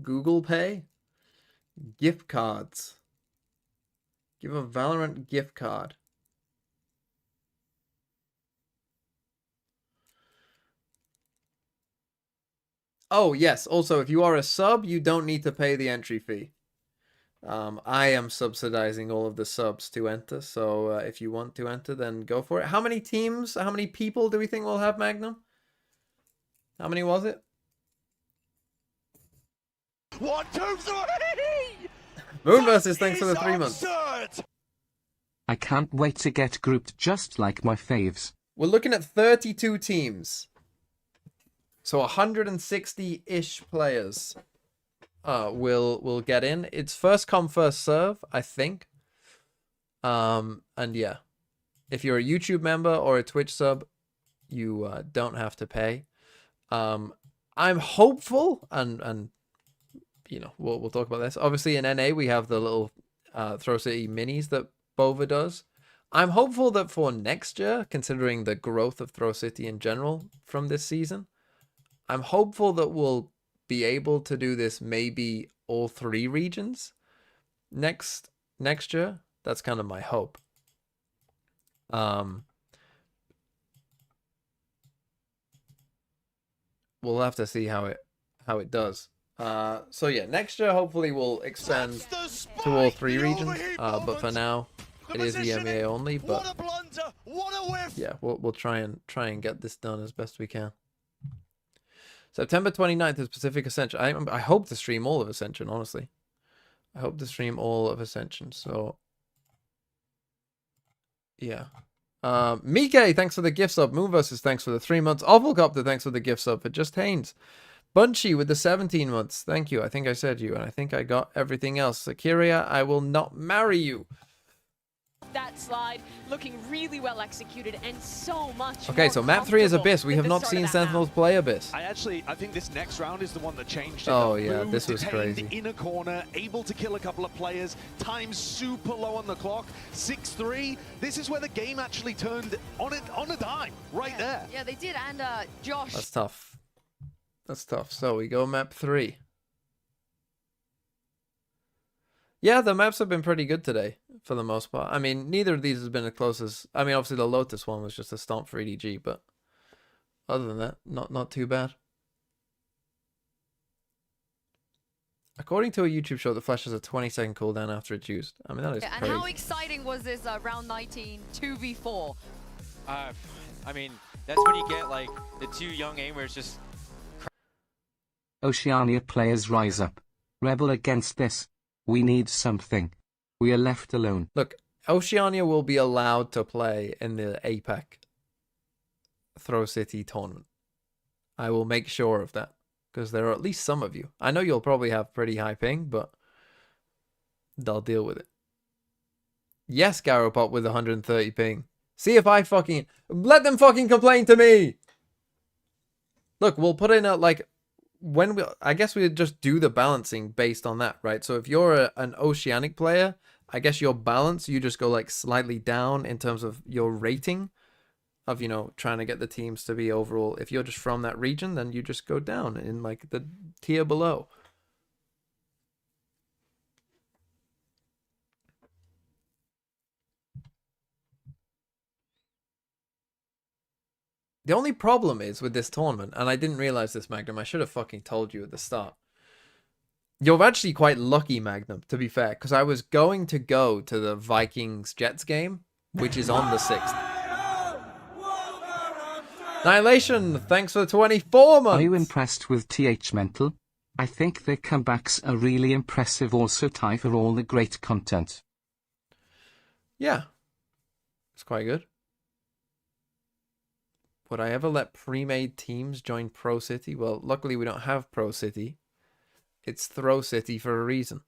Google Pay? Gift cards. Give a Valorant gift card. Oh, yes. Also, if you are a sub, you don't need to pay the entry fee. I am subsidizing all of the subs to enter. So if you want to enter, then go for it. How many teams, how many people do we think we'll have, Magnum? How many was it? 1, 2, 3! Moon versus, thanks for the 3 months. I can't wait to get grouped just like my faves. We're looking at 32 teams. So 160-ish players will get in. It's first come, first serve, I think. And yeah, if you're a YouTube member or a Twitch sub, you don't have to pay. I'm hopeful, and you know, we'll talk about this. Obviously, in NA, we have the little Throw City minis that Bova does. I'm hopeful that for next year, considering the growth of Throw City in general from this season, I'm hopeful that we'll be able to do this maybe all 3 regions next year. That's kind of my hope. We'll have to see how it does. So yeah, next year hopefully we'll expand to all 3 regions. But for now, it is EMEA only. But yeah, we'll try and get this done as best we can. September 29th is Pacific Ascension. I hope to stream all of Ascension, honestly. I hope to stream all of Ascension. So yeah. Mike, thanks for the gift sub. Moon versus, thanks for the 3 months. Ovalcopter, thanks for the gift sub for just Haynes. Bunchy with the 17 months. Thank you. I think I said you, and I think I got everything else. Sakiria, I will not marry you. That slide looking really well executed and so much. Okay, so map 3 is Abyss. We have not seen Sentinels play Abyss. I think this next round is the one that changed it. Oh yeah, this was crazy. In a corner, able to kill a couple of players. Time super low on the clock. 6-3. This is where the game actually turned on a dime. Right there. Yeah, they did. And Josh. That's tough. That's tough. So we go map 3. Yeah, the maps have been pretty good today, for the most part. I mean, neither of these has been as close as... I mean, obviously the Lotus one was just a stomp for EDG, but other than that, not too bad. According to a YouTube show, the Flash has a 20-second cooldown after it's used. I mean, that is crazy. And how exciting was this round 19 2v4? I mean, that's when you get, like, the 2 young aimers just... Oceania players rise up. Rebel against this. We need something. We are left alone. Look, Oceania will be allowed to play in the APAC Throw City tournament. I will make sure of that, because there are at least some of you. I know you'll probably have pretty high ping, but they'll deal with it. Yes, Garopop with 130 ping. See if I fucking... Let them fucking complain to me! Look, we'll put in a, like... when we... I guess we just do the balancing based on that, right? So if you're an Oceanic player, I guess your balance, you just go, like, slightly down in terms of your rating of, you know, trying to get the teams to be overall. If you're just from that region, then you just go down in, like, the tier below. The only problem is with this tournament, and I didn't realize this, Magnum, I should have fucking told you at the start. You're actually quite lucky, Magnum, to be fair, because I was going to go to the Vikings-Jets game, which is on the 6th. Annihilation, thanks for the 24 months! Are you impressed with TH Mental? I think their comebacks are really impressive, also Ty for all the great content. Yeah. It's quite good. Would I ever let pre-made teams join Pro City? Well, luckily we don't have Pro City. It's Throw City for a reason.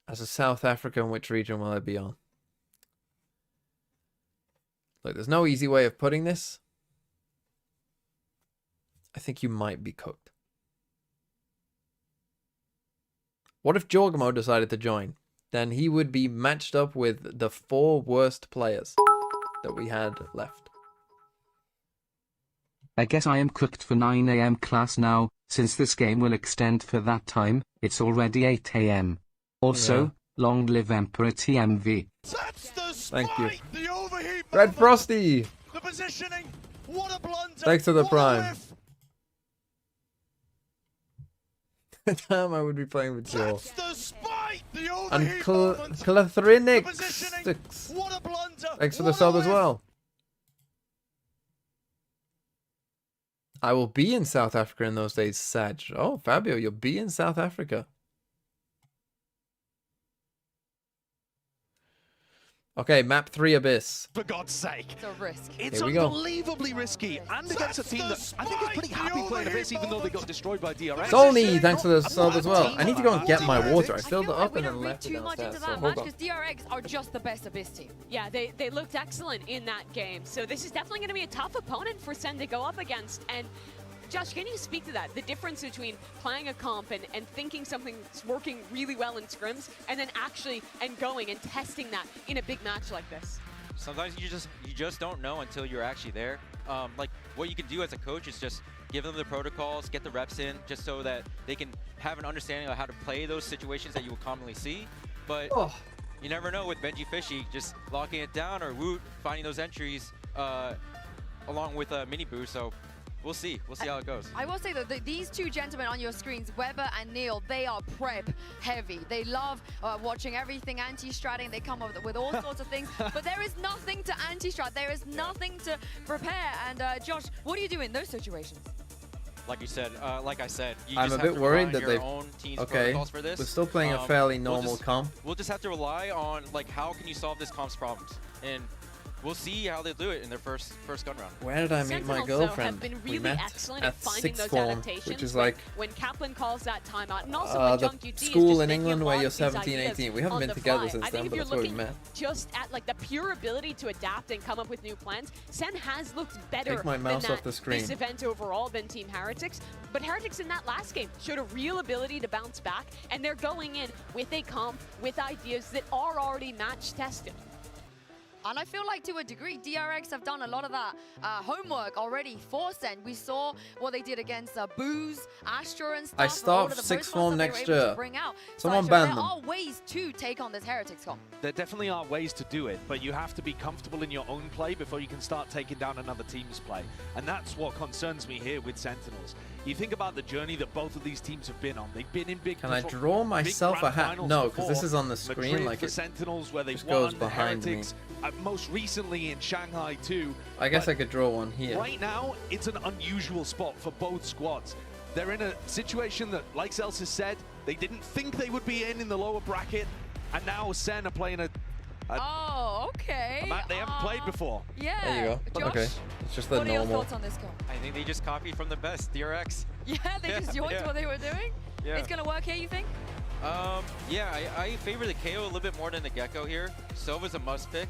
As a South African, which region will I be on? Look, there's no easy way of putting this. I think you might be cooked. What if Jorgamo decided to join? Then he would be matched up with the 4 worst players that we had left. I guess I am cooked for 9 AM class now, since this game will extend for that time. It's already 8 AM. Also, yeah. Long live Emperor TMV. Thank you. Red Frosty! The positioning. What a blunder. Thanks for the prime. Damn, I would be playing with Joe. And Clathrinic 6. Thanks for the sub as well. I will be in South Africa in those days, Sag. Oh, Fabio, you'll be in South Africa. Okay, map 3 Abyss. For God's sake. It's a risk. It's Here we go. unbelievably risky. And against a team that I think is pretty happy playing Abyss, even though they got destroyed by DRX. Sony, thanks for the sub as well. I need to go and get my water. I filled it up and then left it downstairs. So hold on. Because DRX are just the best Abyss team. Yeah, they looked excellent in that game. So this is definitely going to be a tough opponent for SEN to go up against. And Josh, can you speak to that? The difference between playing a comp and thinking something's working really well in scrims, and then actually going and testing that in a big match like this. Sometimes you just don't know until you're actually there. Like what you can do as a coach is just give them the protocols, get the reps in, just so that they can have an understanding of how to play those situations that you will commonly see. But you never know with Benji Fishy just locking it down, or Woot finding those entries along with Mini Boo. So we'll see. We'll see how it goes. I will say though, these 2 gentlemen on your screens, Weber and Neil, they are prep heavy. They love watching everything anti-stratting. They come up with all sorts of things. But there is nothing to anti-strat. There is nothing to prepare. And Josh, what do you do in those situations? Like you said, like I said, you I'm just a have bit to worried rely that on your own team's protocols for this. We're still playing a fairly normal comp. We'll just have to rely on like how can you solve this comp's problems, and we'll see how they do it in their first gun round. Where did I meet my girlfriend? Have been We really met excellent at at finding 6th those form, adaptations. which is like when Kaplan calls that timeout, and also when the Junk UD school is just in making England a where lot you're of these 17, ideas 18. We haven't on been the together fly. since I think then, if but you're that's where we looking met. just at like the pure ability to adapt and come up with new plans, SEN has looked better Take my mouse than off the screen. this event overall than Team Heretics. But Heretics in that last game showed a real ability to bounce back, and they're going in with a comp with ideas that are already match tested. And I feel like to a degree, DRX have done a lot of that homework already for SEN. We saw what they did against Booze, Astra and stuff. I start 6th form next year. Someone ban them. There are ways to take on this Heretics comp. There definitely are ways to do it, but you have to be comfortable in your own play before you can start taking down another team's play. And that's what concerns me here with Sentinels. You think about the journey that both of these teams have been on. They've been in big. Can I draw myself a hat? No, because this is on the screen. Madrid like for it Sentinels, where they've just goes won, behind Heretics, me. Most recently in Shanghai too. I guess I could draw one here. Right now, it's an unusual spot for both squads. They're in a situation that, like Celsius said, they didn't think they would be in the lower bracket, and now SEN are playing a Oh, okay. A map they haven't played before. Yeah. There you go. Josh, Okay. It's just the what are your normal. thoughts on this kill? I think they just copied from the best, DRX. Yeah, they just joined what they were doing? Yeah. It's gonna work here, you think? Yeah, I favor the KO a little bit more than the Gecko here. Sova's a must pick.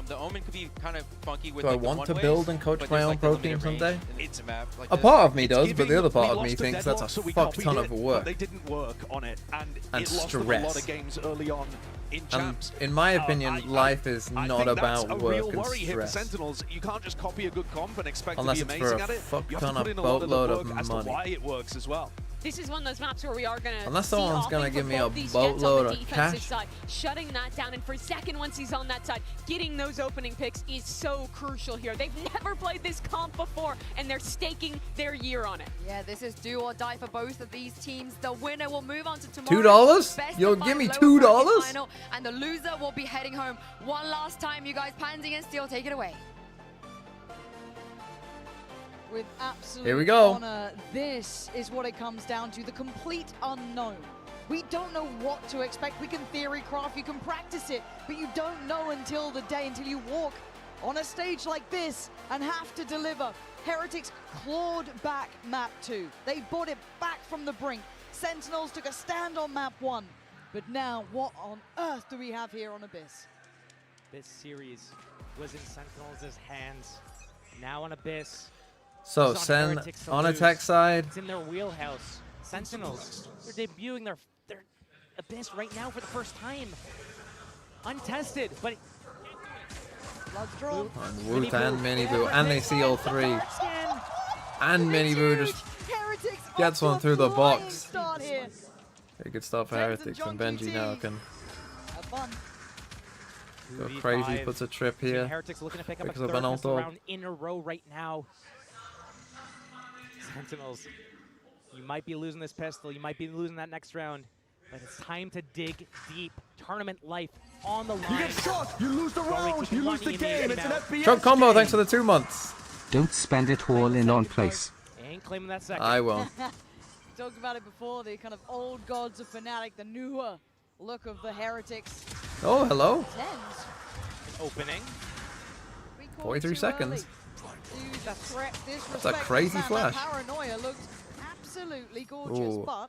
The Omen could be kind of funky with Do I like, the want to one-ways, build and coach but my there's, own like, the pro limited team range someday? in It's a map like A this. part of me It's does, but the giving- other part we of me lost the thinks that's a deadlock, so we fuck copied ton it, of but work. They didn't work on it, and And it lost them a lot of stress. games early on in And champs. in my opinion, life is I not think about that's a work real and worry here for stress. Sentinels. You can't just copy a good comp and expect Unless to be it's for amazing a at it. fuck You have ton to of put in a lot of the boatload of work as to money. why it works as well. This is one of those maps where we are going to Unless see someone's gonna offing give from me a both these Jets on boatload the of defensive cash. side, shutting that down, and for Second, once he's on that side, getting those opening picks is so crucial here. They've never played this comp before, and they're staking their year on it. Yeah, this is do or die for both of these teams. The winner will move on to $2? tomorrow's best You'll of five give me lower $2? bracket final, and the loser will be heading home one last time. You guys, Pansy and Steel, take it away. With absolute Here we go. honor, this is what it comes down to, the complete unknown. We don't know what to expect. We can theory craft, you can practice it, but you don't know until the day, until you walk on a stage like this and have to deliver. Heretics clawed back map 2. They brought it back from the brink. Sentinels took a stand on map 1. But now, what on earth do we have here on Abyss? This series was in Sentinels' hands. Now on Abyss. So it's on Sen Heretics to on lose. attack side. It's in their wheelhouse. Sentinels, they're debuting their Abyss right now for the first time. Untested, but Blood's drawn. And Woot and Miniboo, and they see all three. And Miniboo just gets one through the box. Start here. Very good start for Heretics, and Benji now can Have fun. go crazy, puts a trip here. Heretics looking to pick up Picks a up third an pistol auto. round in a row right now. Sentinels, you might be losing this pistol, you might be losing that next round, but it's time to dig deep. Tournament life on the line. You get shot, you lose the round, you lose the game. It's an FPS Trump combo, game. thanks for the 2 months. Don't spend it all in on place. Ain't claiming that second. I will. Talked about it before, the kind of old gods of Fnatic, the newer look of the Heretics. Oh, hello. Tens. Opening. 43 seconds. That's a crazy flash. Paranoia looked absolutely gorgeous, Ooh. but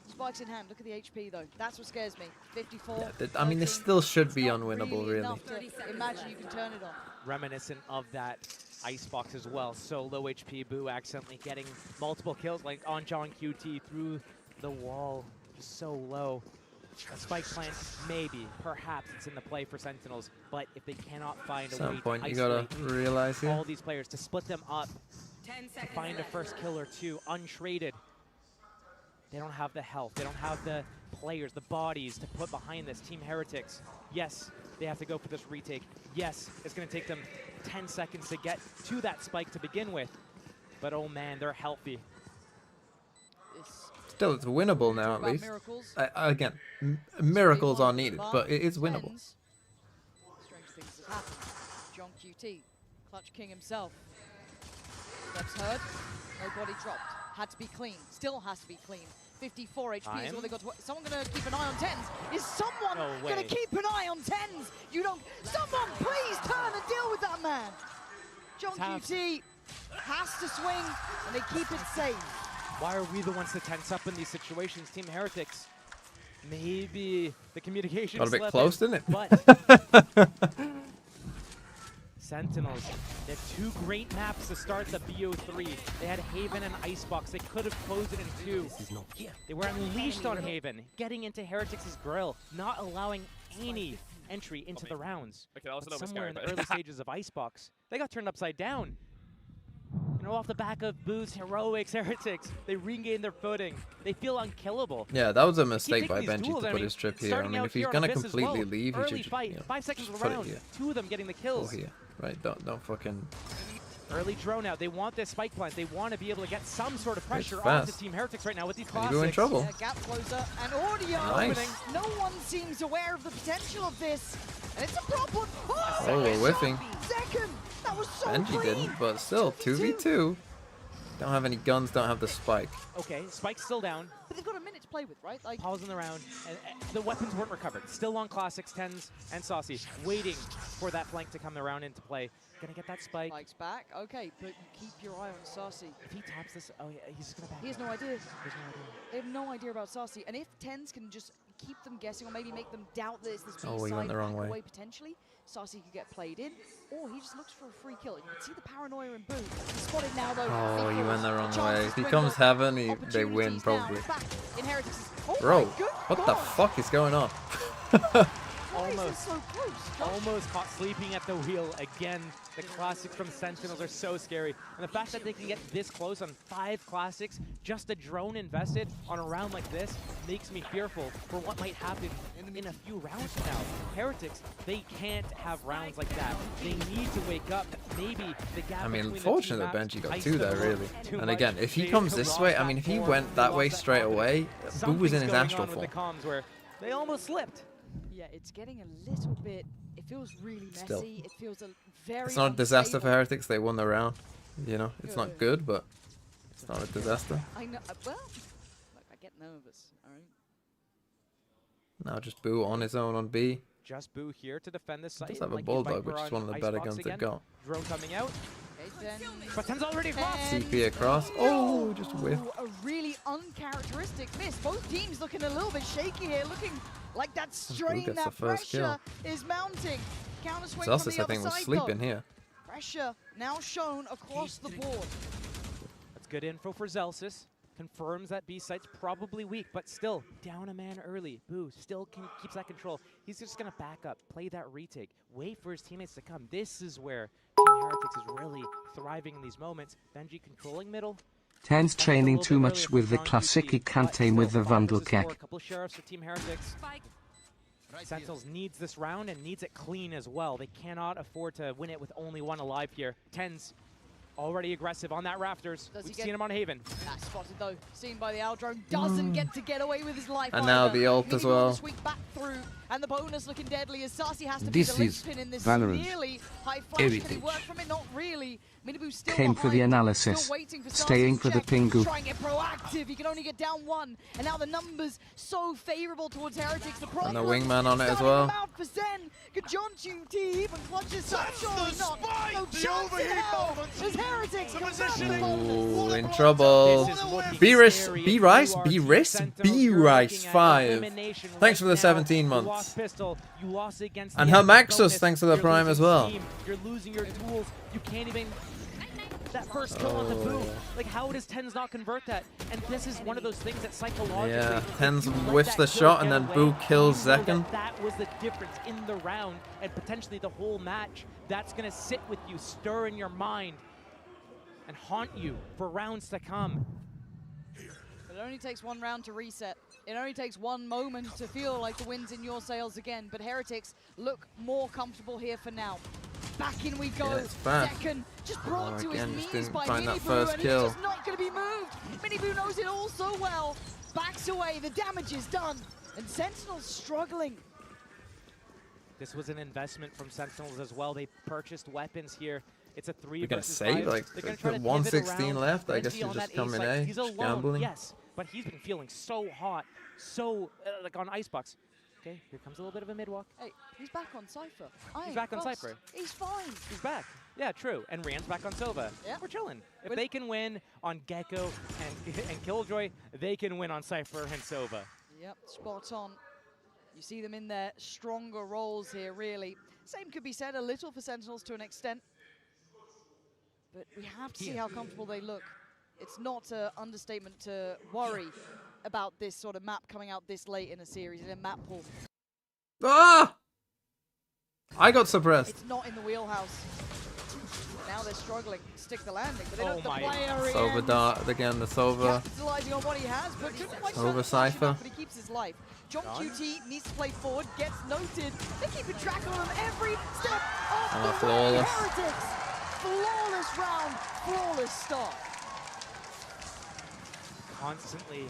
spikes in hand. Look at the HP though. That's what scares me. 54. I mean, this still should be unwinnable, really. Enough to imagine you can turn it on. Reminiscent of that Icebox as well. So low HP, Boo accidentally getting multiple kills like on John QT through the wall. Just so low. A spike plant, maybe, perhaps it's in the play for Sentinels, but if they cannot find a Some way point to you gotta isolate realize here. all these players, to split them up, to find a first kill or two, untraded, they don't have the health, they don't have the players, the bodies to put behind this. Team Heretics, yes, they have to go for this retake. Yes, it's going to take them 10 seconds to get to that spike to begin with, but oh man, they're healthy. Still, it's winnable now, at least. Again, miracles are needed, but it is winnable. Strange things have happened. John QT, Clutch King himself. Steps heard, no body dropped. Had to be clean, still has to be clean. 54 HP is all they got to work. Someone gonna keep an eye on 10s? Is someone gonna keep an eye on 10s? You don't, someone please turn and deal with that man. John QT has to swing and they keep it safe. Why are we the ones to tense up in these situations? Team Heretics, maybe the communication Got a bit close, didn't it? But Sentinels, they had 2 great maps to start the BO3. They had Haven and Icebox. They could have closed it in 2. They were unleashed on Haven, getting into Heretics' grill, not allowing any entry into the rounds. But somewhere in the early stages of Icebox, they got turned upside down. You know, off the back of Boo's heroics, Heretics, they regained their footing. They feel unkillable. Yeah, that was a mistake Keep by taking these Benji duels, to I put mean, his trip here. I starting mean, out if he's here on gonna Abyss as completely well. leave, he Early should just, fight, you know, 5 seconds just of the put it round. here. 2 of them getting the Go kills. here, right? Don't fucking. Early drone out. They want this spike plant. They want to be able to get some sort of pressure fast. onto Team Heretics right now with these You classics. go in trouble. Yeah, gap closer and audio Nice. opening. No one seems aware of the potential of this, and it's a problem. Oh, we're whiffing. Second, that was so Benji clean. didn't, but still, 2v2. Don't have any guns, don't have the spike. Okay, Spike's still down. But they've got a minute to play with, right? Like, Pausing the round, and the weapons weren't recovered. Still on Classics, Tens, and Saucy, waiting for that flank to come around into play. Gonna get that spike. Spike's back. Okay, but keep your eye on Saucy. If he taps this, oh yeah, he's gonna back. He has up. no idea. He has no idea. They have no idea about Saucy. And if Tens can just keep them guessing or maybe make them doubt that it's this Oh, he went the wrong way. potentially, Saucy could get played in, or he just looks for a free kill. You can see the paranoia in Boo. He's spotted now though. Oh, he went the wrong Chances way. If he dwindle. comes heaven, they win Opportunities probably. now. Back in Heretics. Oh Bro, my good what the God. fuck is going on? Almost, so close. almost caught sleeping at the wheel again. The Classics from Sentinels are so scary, and the fact that they can get this close on 5 Classics, just a drone invested on a round like this, makes me fearful for what might happen in a few rounds from now. Heretics, they can't have rounds like that. They need to wake up. Maybe the gap. I mean, between the unfortunate two that Benji got maps 2 there, iced the really. road too And much. again, if he They comes could this lost way, I that mean, if he form, went that way lost that straight away, confidence. Boo was in Something's his going astral on with form. the comms where they almost slipped. Yeah, it's getting a little bit. It feels really messy. Still. It feels a very. It's not a disaster for unstable. Heretics, they won the round. You know, it's not good, but it's not a disaster. I know. Well, look, I get nervous. All right. Now just Boo on his own on B. Just Boo here to defend this site. Does have a Like Bulldog, Viper which is on one of the better Icebox guns again. they've got. Drone coming out. Okay, then. But Ten's already across. CP across. Oh, just whiff. A really uncharacteristic miss. Both teams looking a little bit shaky here, looking like that strain, gets that the first pressure is mounting. Counter swing Celsus, from I the think, other was side, sleeping though. here. Pressure now shown across the board. That's good info for Zelsis. Confirms that B site's probably weak, but still down a man early. Boo still keeps that control. He's just gonna back up, play that retake, wait for his teammates to come. This is where Team Heretics is really thriving in these moments. Benji controlling middle. Ten's training too much with the classic, he can't aim with the Vandal A kick. couple sheriffs for Team Heretics. Sentinels needs this round and needs it clean as well. They cannot afford to win it with only 1 alive here. Tens already aggressive on that rafters. We've seen him on Haven. Spotted though, seen by the Aldrone, doesn't get away with his life. And now either. the ult as Minimal well. sweep back through, and the bonus looking deadly as Saucy has to This be the is linchpin in this Valorant nearly high flash. Can he heritage. work from it? Not really. Minibu still Came for the behind, analysis, still waiting for staying Saucy's for the check. pingu. Try and get proactive. He can only get down 1, and now the numbers so favorable towards Heretics. The problem, And the wingman on it as starting well. them out for Zen. Could John QT even clutches up? Surely not. No The chance in overheat hell. moment. As Heretics The come positioning. back. Ooh, in trouble. This is looking B-Rice, scary. B-Rice, You are B-Rice, Sentinels, you're B-Rice looking at 5. elimination Thanks for the right 17 now. You months. lost pistol, you lost against And the enemy Hamaxus, bonus. thanks for the You're prime as losing well. steam. You're losing your tools. You can't even that first kill on the boom. Like, how does Tens not convert that? And this is one of those things that psychologically, Yeah, if Tens you let whiffs that the kill shot get and then away, Boo kills you know Zekken. that was the difference in the round and potentially the whole match. That's gonna sit with you, stir in your mind, and haunt you for rounds to come. But it only takes 1 round to reset. It only takes 1 moment to feel like the wind's in your sails again. But Heretics look more comfortable here for now. Back in we go. Yeah, it's bad. Second, just brought Oh, to again, his just knees didn't by find that Minibu, first and kill. he's just not going to be moved. Minibu knows it all so well. Backs away, the damage is done. And Sentinel's struggling. This was an investment from Sentinels as well. They purchased weapons here. It's a 3 We're gonna versus save, 5. like, They're gonna put try to pivot 116 around. left. I Benji guess you on just that come in site. A, He's just alone, gambling. yes, but he's been feeling so hot, so like on Icebox. Okay, here comes a little bit of a mid walk. Hey, he's back on Cypher. He's back on Cypher. He's fine. He's back. Yeah, true. And Rand's back on Sova. Yeah. We're chilling. If they can win on Gecko and Killjoy, they can win on Cypher and Sova. Yep, spot on. You see them in their stronger roles here, really. Same could be said a little for Sentinels to an extent. But we have to see how comfortable they look. It's not an understatement to worry about this sort of map coming out this late in a series, in a map pool. Ah! I got suppressed. It's not in the wheelhouse. Now they're struggling to stick the landing, but they don't Oh have the player Sova in. dart again, the Sova. Capitalizing on what he has, but couldn't quite Over turn the flash Cypher. enough, but he keeps his life. John QT needs to play forward, gets noted. They're keeping track of him every step of the way. Flawless. Heretics, flawless round, flawless start. Constantly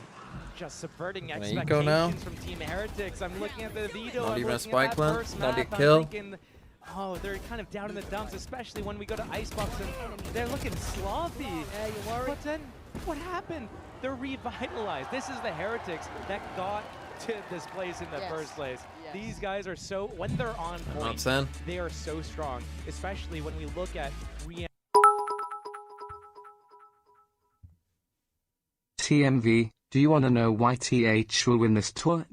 just subverting Can I eco expectations now? from Team Heretics. I'm looking at the Veto. Not I'm even a looking at spike that plant, first not map, a I'm kill. thinking, Oh, they're kind of down in the dumps, especially when we go to Icebox and they're looking sloppy. Yeah, you're worried. But then, what happened? They're revitalized. This is the Heretics that got to this place in the first place. Yes. These guys are so, when they're on point, SEN. they are so strong, especially when we look at TMV, do you wanna know why TH will win this tour?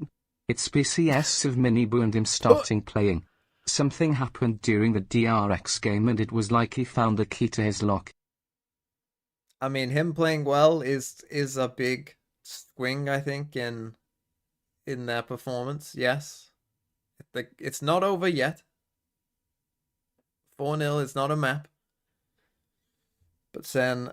It's PCS of Miniboo and him starting playing. Something happened during the DRX game and it was like he found the key to his lock. I mean, him playing well is a big swing, I think, in their performance. Yes, it's not over yet. 4-0 is not a map, but SEN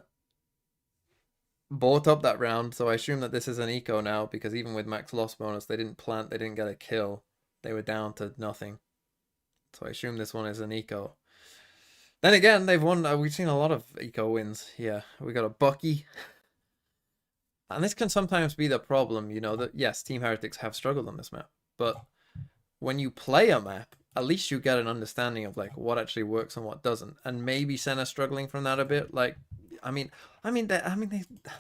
bought up that round, so I assume that this is an eco now, because even with max loss bonus, they didn't plant, they didn't get a kill, they were down to nothing. So I assume this one is an eco. Then again, they've won. We've seen a lot of eco wins here. We got a Bucky. And this can sometimes be the problem, you know, that yes, Team Heretics have struggled on this map. But when you play a map, at least you get an understanding of like what actually works and what doesn't. And maybe SEN are struggling from that a bit. Like, they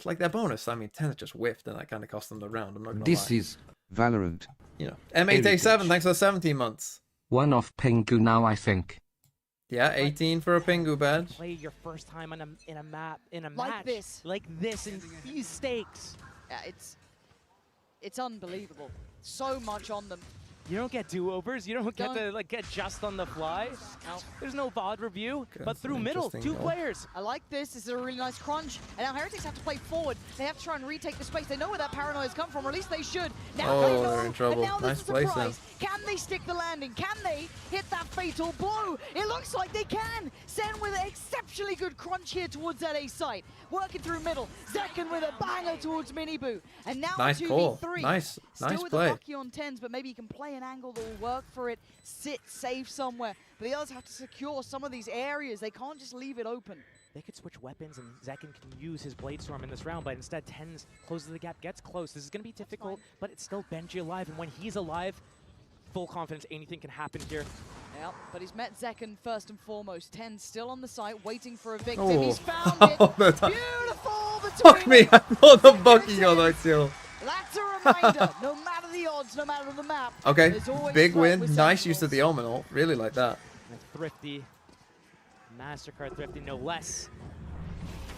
like their bonus. I mean, 10 just whiffed and that kind of cost them the round. I'm not gonna lie. is Valorant. You know, M8A7, thanks for the 17 months. One off Pingu now, I think. Yeah, 18 for a Pingu badge. play your first time in a map, in a Like match like this in these stakes. Yeah, it's unbelievable. So much on them. You don't get do-overs. You don't get to like get just on the fly. No. There's no VOD review, but That's through an middle, interesting 2 goal. players. I like this. This is a really nice crunch. And now Heretics have to play forward. They have to try and retake the space. They know where that paranoia's come from, or at least they should. Now they know, they're in trouble. and now Nice there's a place surprise. Can they stick the landing? Can they hit that fatal blow? It looks like they can. SEN with an exceptionally good crunch here towards that A site. Working through middle. Zekken with a banger towards Miniboo. And now Nice 2v3. call. Nice Still with play. a Bucky on 10s, but maybe he can play an angle that will work for it. Sit safe somewhere. But the others have to secure some of these areas. They can't just leave it open. They could switch weapons, and Zekken can use his Blade Storm in this round, but instead Tens closes the gap, gets close. This is going to be difficult, but it's still Benji alive, and when he's alive, full confidence, anything can happen here. Yeah, but he's met Zekken first and foremost. 10 still on the site, waiting for a victim. Oh. He's found it. Beautiful between Fuck me, I thought the Bucky got that kill. That's a reminder. No matter the odds, no matter the map. Okay, there's always big threat win. with Nice use of the Omen ult. Really like that. Thrifty, MasterCard Thrifty, no less.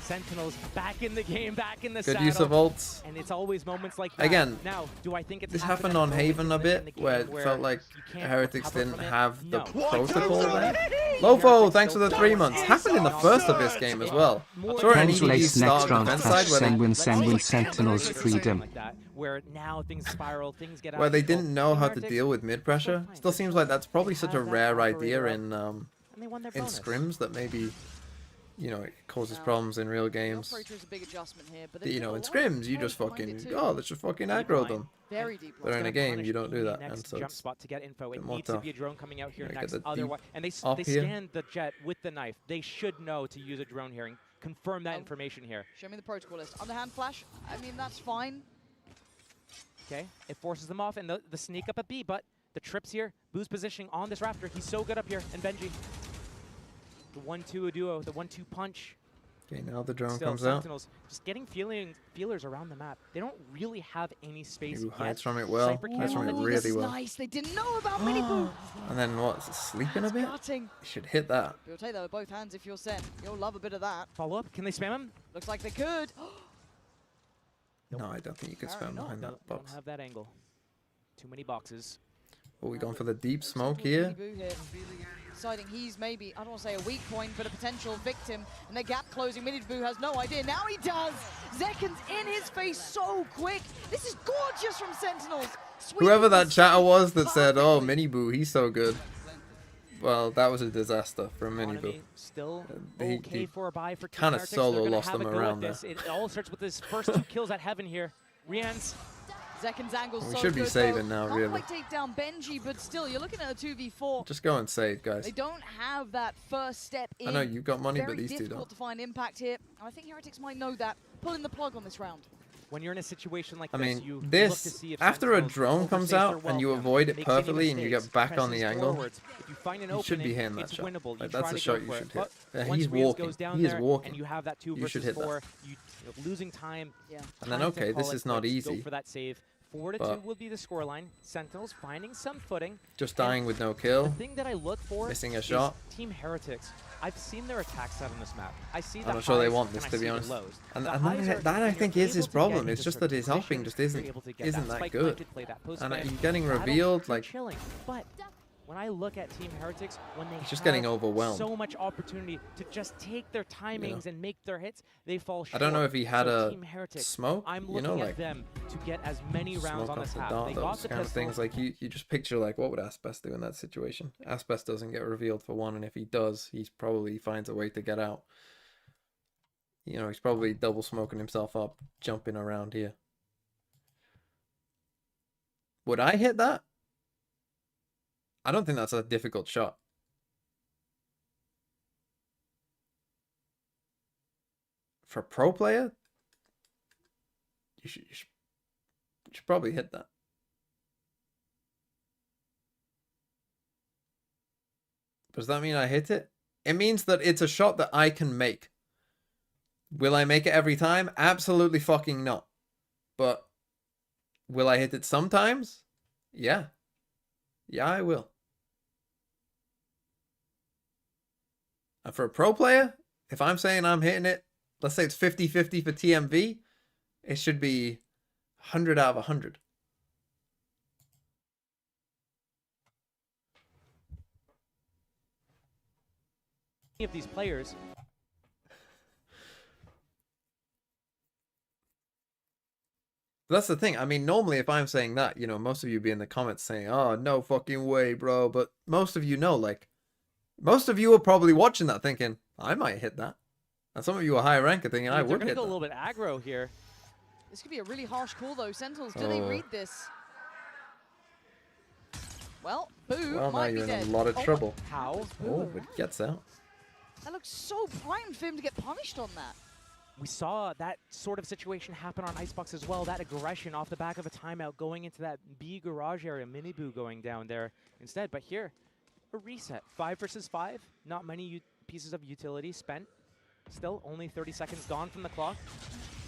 Sentinels back in the game, back in the Good saddle. use of ults. And it's always moments like that. Again, now, do I think it's this happened on Haven a bit, where it felt like Heretics didn't have the protocol there. Lofo, thanks for the 3 months. Happened in the first of this game as well. Saw an EDG Lace start next on the round defense clash side where Sen win Sentinels freedom. where now things spiral, things get out where of they control. didn't know how to Heretics deal with mid pressure. Still seems like that's probably such a rare idea in bonus. scrims that maybe, you know, it causes problems in real games. Operator is a big adjustment here, but You know, in scrims you just fucking let's just fucking aggro them. Very deep But in a game you don't do that, Next and so jump it's spot to get info. a It bit more needs to tough. be a drone coming out here Gotta get next. the deep Otherwise, and they up here. scan the jet with the knife. They should know to use a drone here and confirm that information here. Show me the protocol list. Underhand flash. I mean, that's fine. Okay, it forces them off and the sneak up at B, but the trips here, Boo's positioning on this Raptor. He's so good up here, and Benji. The 1-2 duo, the 1-2 punch. Okay, now the drone Still, comes out. Sentinels just getting feelers around the map. They don't really have any space Who yet. hides from it well. Cypher Hides cam from on it the really This is well. nice. They didn't know about Miniboo. And then what? Is it sleeping a bit? Cutting. You should hit that. You'll take that with both hands if you're SEN. You'll love a bit of that. Follow up. Can they spam him? Looks like they could. No, I don't think you can spam behind that Don't box. have that angle. Too many boxes. Are we going for the deep smoke here? Miniboo here. Deciding he's maybe, I don't want to say a weak point, but a potential victim. And the gap closing, Miniboo has no idea. Now he does! Zekken's in his face so quick. This is gorgeous from Sentinels. Whoever that chatter was that said, "Oh, Miniboo, he's so good." Well, that was a disaster from Miniboo. Still He okay for a buy for kind of Heretics. solo They're gonna lost have them a go at around there. this. It all starts with his first 2 kills at Heaven here. Rian's. Zekken's angle We so should be good, saving though. now, Can't really. quite take down Benji, but still, you're looking at a 2v4. Just go and save, guys. They don't have that first step in. I know you've got money, but Very these two difficult don't. to find impact here. And I think Heretics might know that. Pulling the plug on this round. when you're in a situation like I this, mean, you look to this, see if after a Sentinels drone comes overstays their out and you welcome, avoid it makes any perfectly and you mistakes, get back on presses the angle, forwards. If you find an you should be opening, hitting that it's shot. winnable. You Like, try that's a to shot go you for should it. hit. But He's once Rios walking. goes down He is there walking. and you have that 2 You should versus hit that. 4, you're losing time. And then, time to okay, call this it is not quits. easy. Go for that save. 4-2 but will be the scoreline. Sentinels finding some footing. just dying with no kill. The thing that I look for Missing a is shot. Team Heretics. I've seen their attack set on this map. I see the I'm not sure they highs want this, and I to be see the honest. lows. And The that, highs are that I when think you're is his able to get problem. into It's just certain that his hopping positions, just you're isn't able to get that that spike good. planted, play that post And plant, he's getting battle, revealed you're like chilling. But when I look at Team Heretics, when they he's just have getting overwhelmed. so much opportunity to just take their timings and make their hits, they fall short. I don't know if he had So a Team Heretics, smoke, I'm you looking know, at like them to get as many rounds smoke on off this the half. dart, They got those the kind of pistol. things. Like you just picture like what would Asbest do in that situation? Asbest doesn't get revealed for one, and if he does, he's probably finds a way to get out. You know, he's probably double smoking himself up, jumping around here. Would I hit that? I don't think that's a difficult shot. For a pro player, you should probably hit that. Does that mean I hit it? It means that it's a shot that I can make. Will I make it every time? Absolutely fucking not. But will I hit it sometimes? Yeah. Yeah, I will. And for a pro player, if I'm saying I'm hitting it, let's say it's 50-50 for TMV, it should be 100 out of 100. Of these players. That's the thing. I mean, normally if I'm saying that, you know, most of you be in the comments saying, oh, no fucking way, bro. But most of you know, like, most of you are probably watching that thinking, I might hit that. And some of you are higher ranker thinking, I would hit that. They're going to go a little bit aggro here. This could be a really harsh call, though. Sentinels, do they read this? Well, Boo Well, now might be you're dead. in a lot of trouble. How? Oh, but he gets out. That looks so primed for him to get punished on that. We saw that sort of situation happen on Icebox as well. That aggression off the back of a timeout going into that B garage area. Mini Boo going down there instead. But here, a reset. 5 versus 5. Not many pieces of utility spent. Still, only 30 seconds gone from the clock.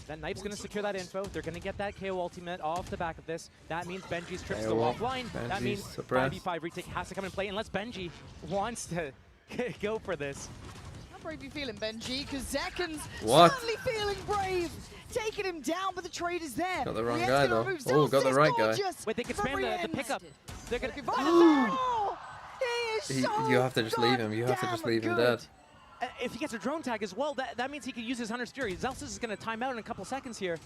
That knife's going to secure that info. They're going to get that KO ultimate off the back of this. That means Benji's trips go offline. That means 5v5 retake has to come in play unless Benji wants to go for this. How brave you feeling, Benji? Because Zekken's What? certainly feeling brave. Taking him down, but the trade is there. Got the wrong Rien's guy, gonna though. move Oh, got the Zell's right guy. gorgeous Wait, they can from spam the Rien's. pickup. They're going to... Oh, he is so You have to just leave him. You have to just leave him dead. If he gets a drone tag as well, that means he can use his Hunter's Fury. Zelsis is going to time out in a couple seconds here.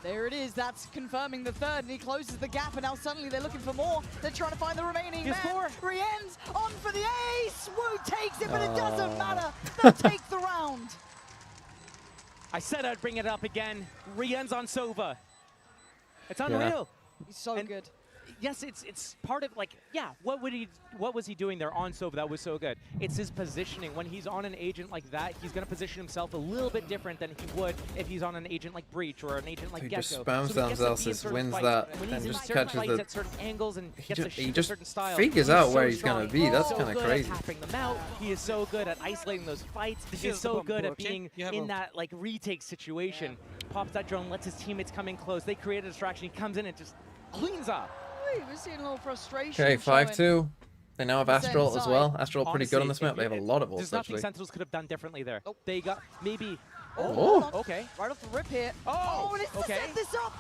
There it is. That's confirming the third, and he closes the gap, and now suddenly they're looking for more. They're trying to find the remaining man. Rien's on for the ace. Wu takes it, but it doesn't matter. They'll take the round. I said I'd bring it up again. Rien's on Sova. It's unreal. He's so good. Yes, it's part of, like, yeah, what was he doing there on Sova that was so good? It's his positioning. When he's on an agent like that, he's going to position himself a little bit different than he would if he's on an agent like Breach or an agent like He Gecko. just spams So down he gets to be in Zelsis, certain wins fights. that, When and he's in just certain catches fights the... at certain angles and gets to He shoot a just certain style. figures He's out so where he's going to strong. be. That's So kind of good crazy. at tapping them out. He is so good at isolating those fights. He's so good at being in that, like, retake situation. Pops that drone, lets his teammates come in close. They create a distraction. He comes in and just cleans up. We're seeing a little frustration. Okay, 5-2. They now have Sense Astral as side. well. Astral pretty good on this Honestly, map. They have a lot of There's ults, nothing actually. Sentinels could have done differently there. They got maybe... Oh. Okay. Right off the rip here. Oh, and it's okay. to set this up.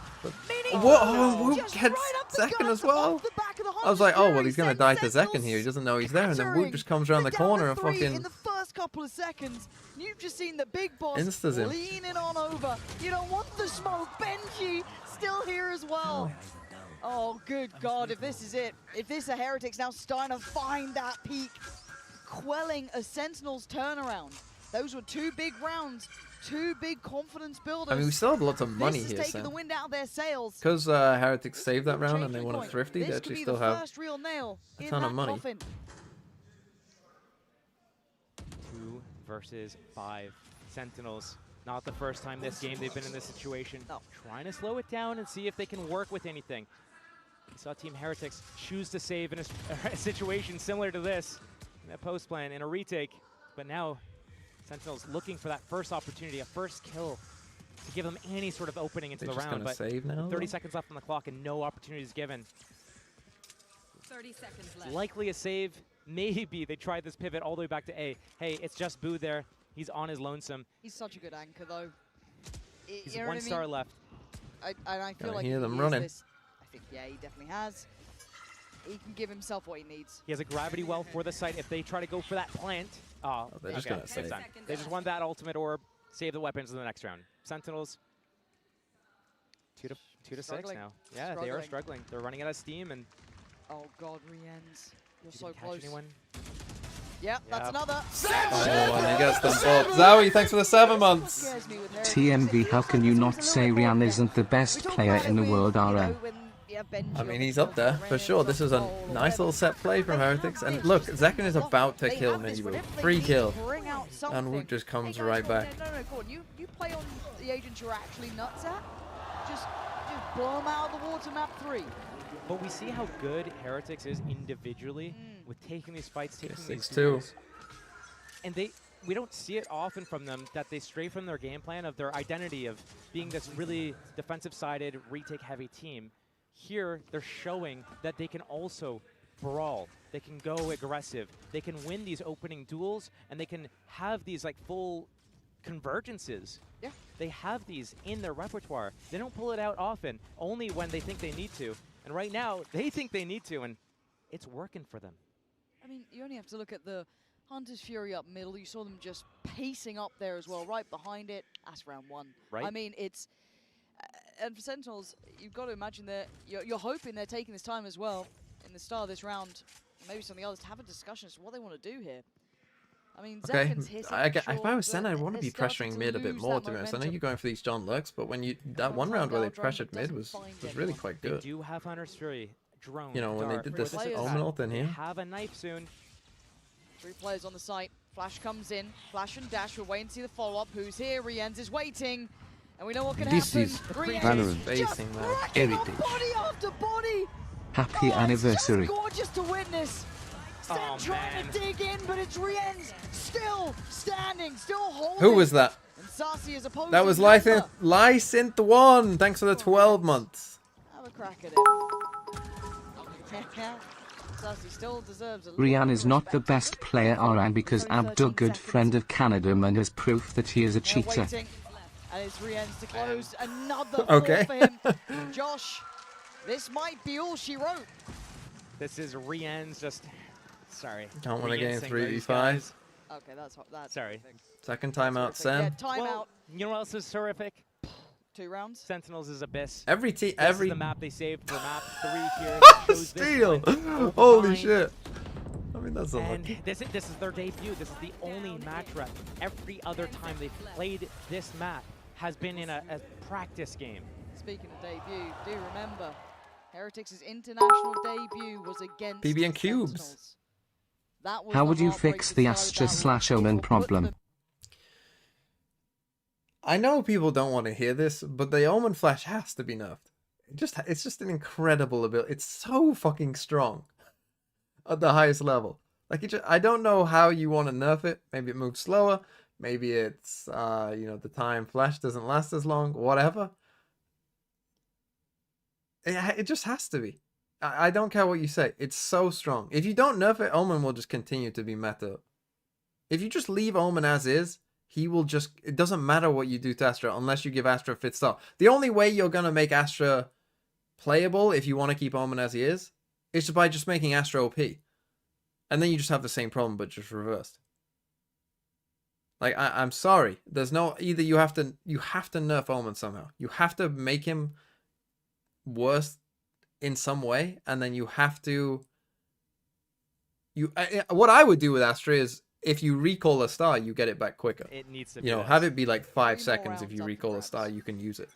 What? Oh, Wu Just gets right up the Zekken guts as well? off the back of the I was like, oh, well, Hunter's he's going to Fury. die to Zekken here. He doesn't know he's there. And then Wu just comes around the corner and Three fucking... in the first couple of seconds. You've just seen the big boss Instas him. leaning on over. You don't want the smoke. Benji still here as well. Oh, good God, if this is it. If this are Heretics now starting to find that peak, quelling a Sentinel's turnaround. Those were 2 big rounds, 2 big confidence builders. I mean, we still have lots of money this here, is taking the Sam. wind out of their sails. Because Heretics saved that round and they won a Thrifty, they This could actually be still the have first real nail a in ton of that money. coffin. 2 versus 5 Sentinels. Not the first time this game they've been in this situation. Trying to slow it down and see if they can work with anything. We saw Team Heretics choose to save in a situation similar to this in that post plan in a retake. But now Sentinels looking for that first opportunity, a first kill to give them any sort of opening into the round. But save now, 30 seconds left on the clock and no opportunities given. 30 seconds left. Likely a save. Maybe they tried this pivot all the way back to A. Hey, it's just Boo there. He's on his lonesome. He's such a good anchor, though. He's one star left. I feel like hear them he running. is this. I think, yeah, he definitely has. He can give himself what he needs. He has a gravity well for the site. If they try to go for that plant, they're just gonna save. They just want that ultimate orb, save the weapons in the next round. Sentinels, 2 to 6 now. Yeah, they are struggling. They're running out of steam and. Oh God, Riens, you're so catch close. Anyone? Yeah, that's another. Oh, and he gets them both. Zowie, thanks for the 7 months. TMV, how can you not say Rian isn't the best player in the world, RN? I mean, he's up there, for sure. This is a nice little set play from Heretics. And look, Zekken is about to kill Miniboo. Free kill. And Woot just comes right back. No, go on. You play on the agents you're actually nuts at. Just blow them out of the water, map 3. But we see how good Heretics is individually with taking these fights, taking these 6-2. duels. And we don't see it often from them that they stray from their game plan of their identity of being this really defensive-sided, retake-heavy team. Here, they're showing that they can also brawl. They can go aggressive. They can win these opening duels, and they can have these like full convergences. Yeah. They have these in their repertoire. They don't pull it out often, only when they think they need to. And right now, they think they need to, and it's working for them. I mean, you only have to look at the Hunter's Fury up middle. You saw them just pacing up there as well, right behind it. That's round 1. Right. I mean, it's... and for Sentinels, you've got to imagine that you're hoping they're taking this time as well in the start of this round, maybe some of the others, to have a discussion as to what they want to do here. I mean, Okay, Zekken's hitting, if I was Sen, I'd want to be starting pressuring mid a bit lose more, that to be honest. I know momentum. you're going for these John Lurks, but when that one round where they pressured mid was really quite They good. do have Hunter's Fury, drone, You know, when they dart, did this Twisted Omen Side. ult in They here. have a knife soon. 3 players on the site. Flash comes in. Flash and Dash. We're waiting to see the follow-up. Who's here? Riens is waiting. And we know what can This happen. is Riens Valorant. just Facing that. racking up Heritage. body after body. Happy anniversary. Gorgeous to witness. Sen Oh, trying man. to dig in, but it's Riens still standing, still holding. Who was that? And Sassy is opposing. That was Lysynth. Lysynth1. Thanks for the 12 months. Have a crack at it. Sassy still deserves a Rian is not the best player, RN, because Abdul, good friend of Canada, man, has proof that he is a cheater. Waiting. And it's Riens to close another Okay. four for him. Josh, this might be all she wrote. This is Rien's just... Sorry. Don't want to Rien's get in saying those 3v5. guys. Okay, that's Sorry. perfect. Second timeout, Yeah, Sen. timeout. Well, you know what else is terrific? 2 rounds. Sentinels is Abyss. Every team, This every is the map they saved for map 3 here. Shows this steal. play. Holy Fine. shit. I mean, that's And unlucky. this is their debut. This is the only match rep. Every other time they've played this map has been in a practice game. Speaking of debut, do remember, Heretics' international debut was against BB and Cubes. Sentinels. That was How the would you heartbreak fix that the started that Astra/Omen round. problem? I know people don't want to hear this, but the Omen Flash has to be nerfed. It's just an incredible ability. It's so fucking strong at the highest level. Like, I don't know how you want to nerf it. Maybe it moves slower. Maybe it's, the time Flash doesn't last as long. Whatever. It just has to be. I don't care what you say. It's so strong. If you don't nerf it, Omen will just continue to be meta. If you just leave Omen as is, he will just... It doesn't matter what you do to Astra unless you give Astra a fit start. The only way you're going to make Astra playable if you want to keep Omen as he is by just making Astra OP. And then you just have the same problem, but just reversed. Like, I'm sorry. There's no... Either you have to nerf Omen somehow. You have to make him worse in some way, and then you have to... What I would do with Astra is, if you recall a star, you get it back quicker. It needs to be have it be like 5 seconds. If you recall a star, you can use it.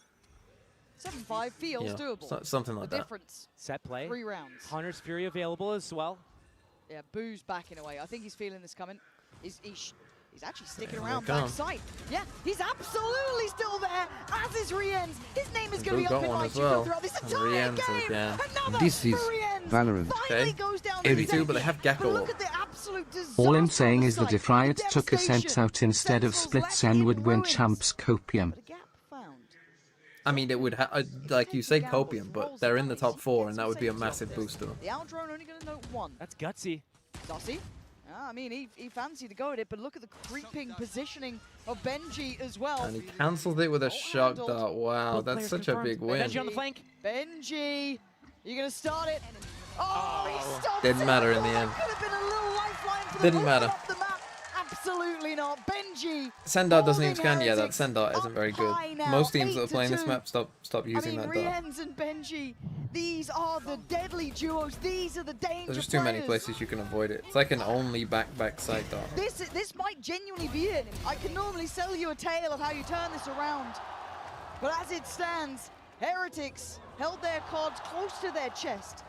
7-5 feels doable. Something like the that. Difference. Set play. 3 rounds. Hunter's Fury available as well. Yeah, Boo's backing away. I think he's feeling this coming. He's He's actually sticking Here they around come. backside. Yeah, he's absolutely still there, as is Rienz. His name is going to Boo be got up in one my as well. throughout this And entire Rienz game. again. Another This is for Rienz. Valorant. Finally Okay. goes down 82, but they Zeki. have Gecko. But look at the absolute disaster All I'm on saying the is that site. if Riot The took a cent devastation. out instead of Sentinels split, left Sen in would win ruins. champs copium. But a gap found. I mean, it would like you say copium, but they're in the top 4, and that would be a massive boost to them. The Aldrone only going to note 1. That's gutsy. Sussy. I mean, he fancied to go at it, but look at the creeping positioning of Benji as well. And he cancelled it with a shock dart. Wow, Both that's players such a confirmed. big win. Benji on the flank. Benji, you going to start it? Oh, he stopped Didn't it. matter in the end. Could have been a little lifeline for the Didn't movement matter. off the map. Absolutely not. Benji. Sendart doesn't even holding scan. Yeah, that Heretics Sendart isn't very good. high now, Most teams that are 8-2. playing this map stop I using mean, that dart. Rienz and Benji, these are the deadly duos. These are the danger There's just too many players. places you can avoid it. It's like an only back side dart. This might genuinely be it. I can normally sell you a tale of how you turn this around. But as it stands, Heretics held their cards close to their chest.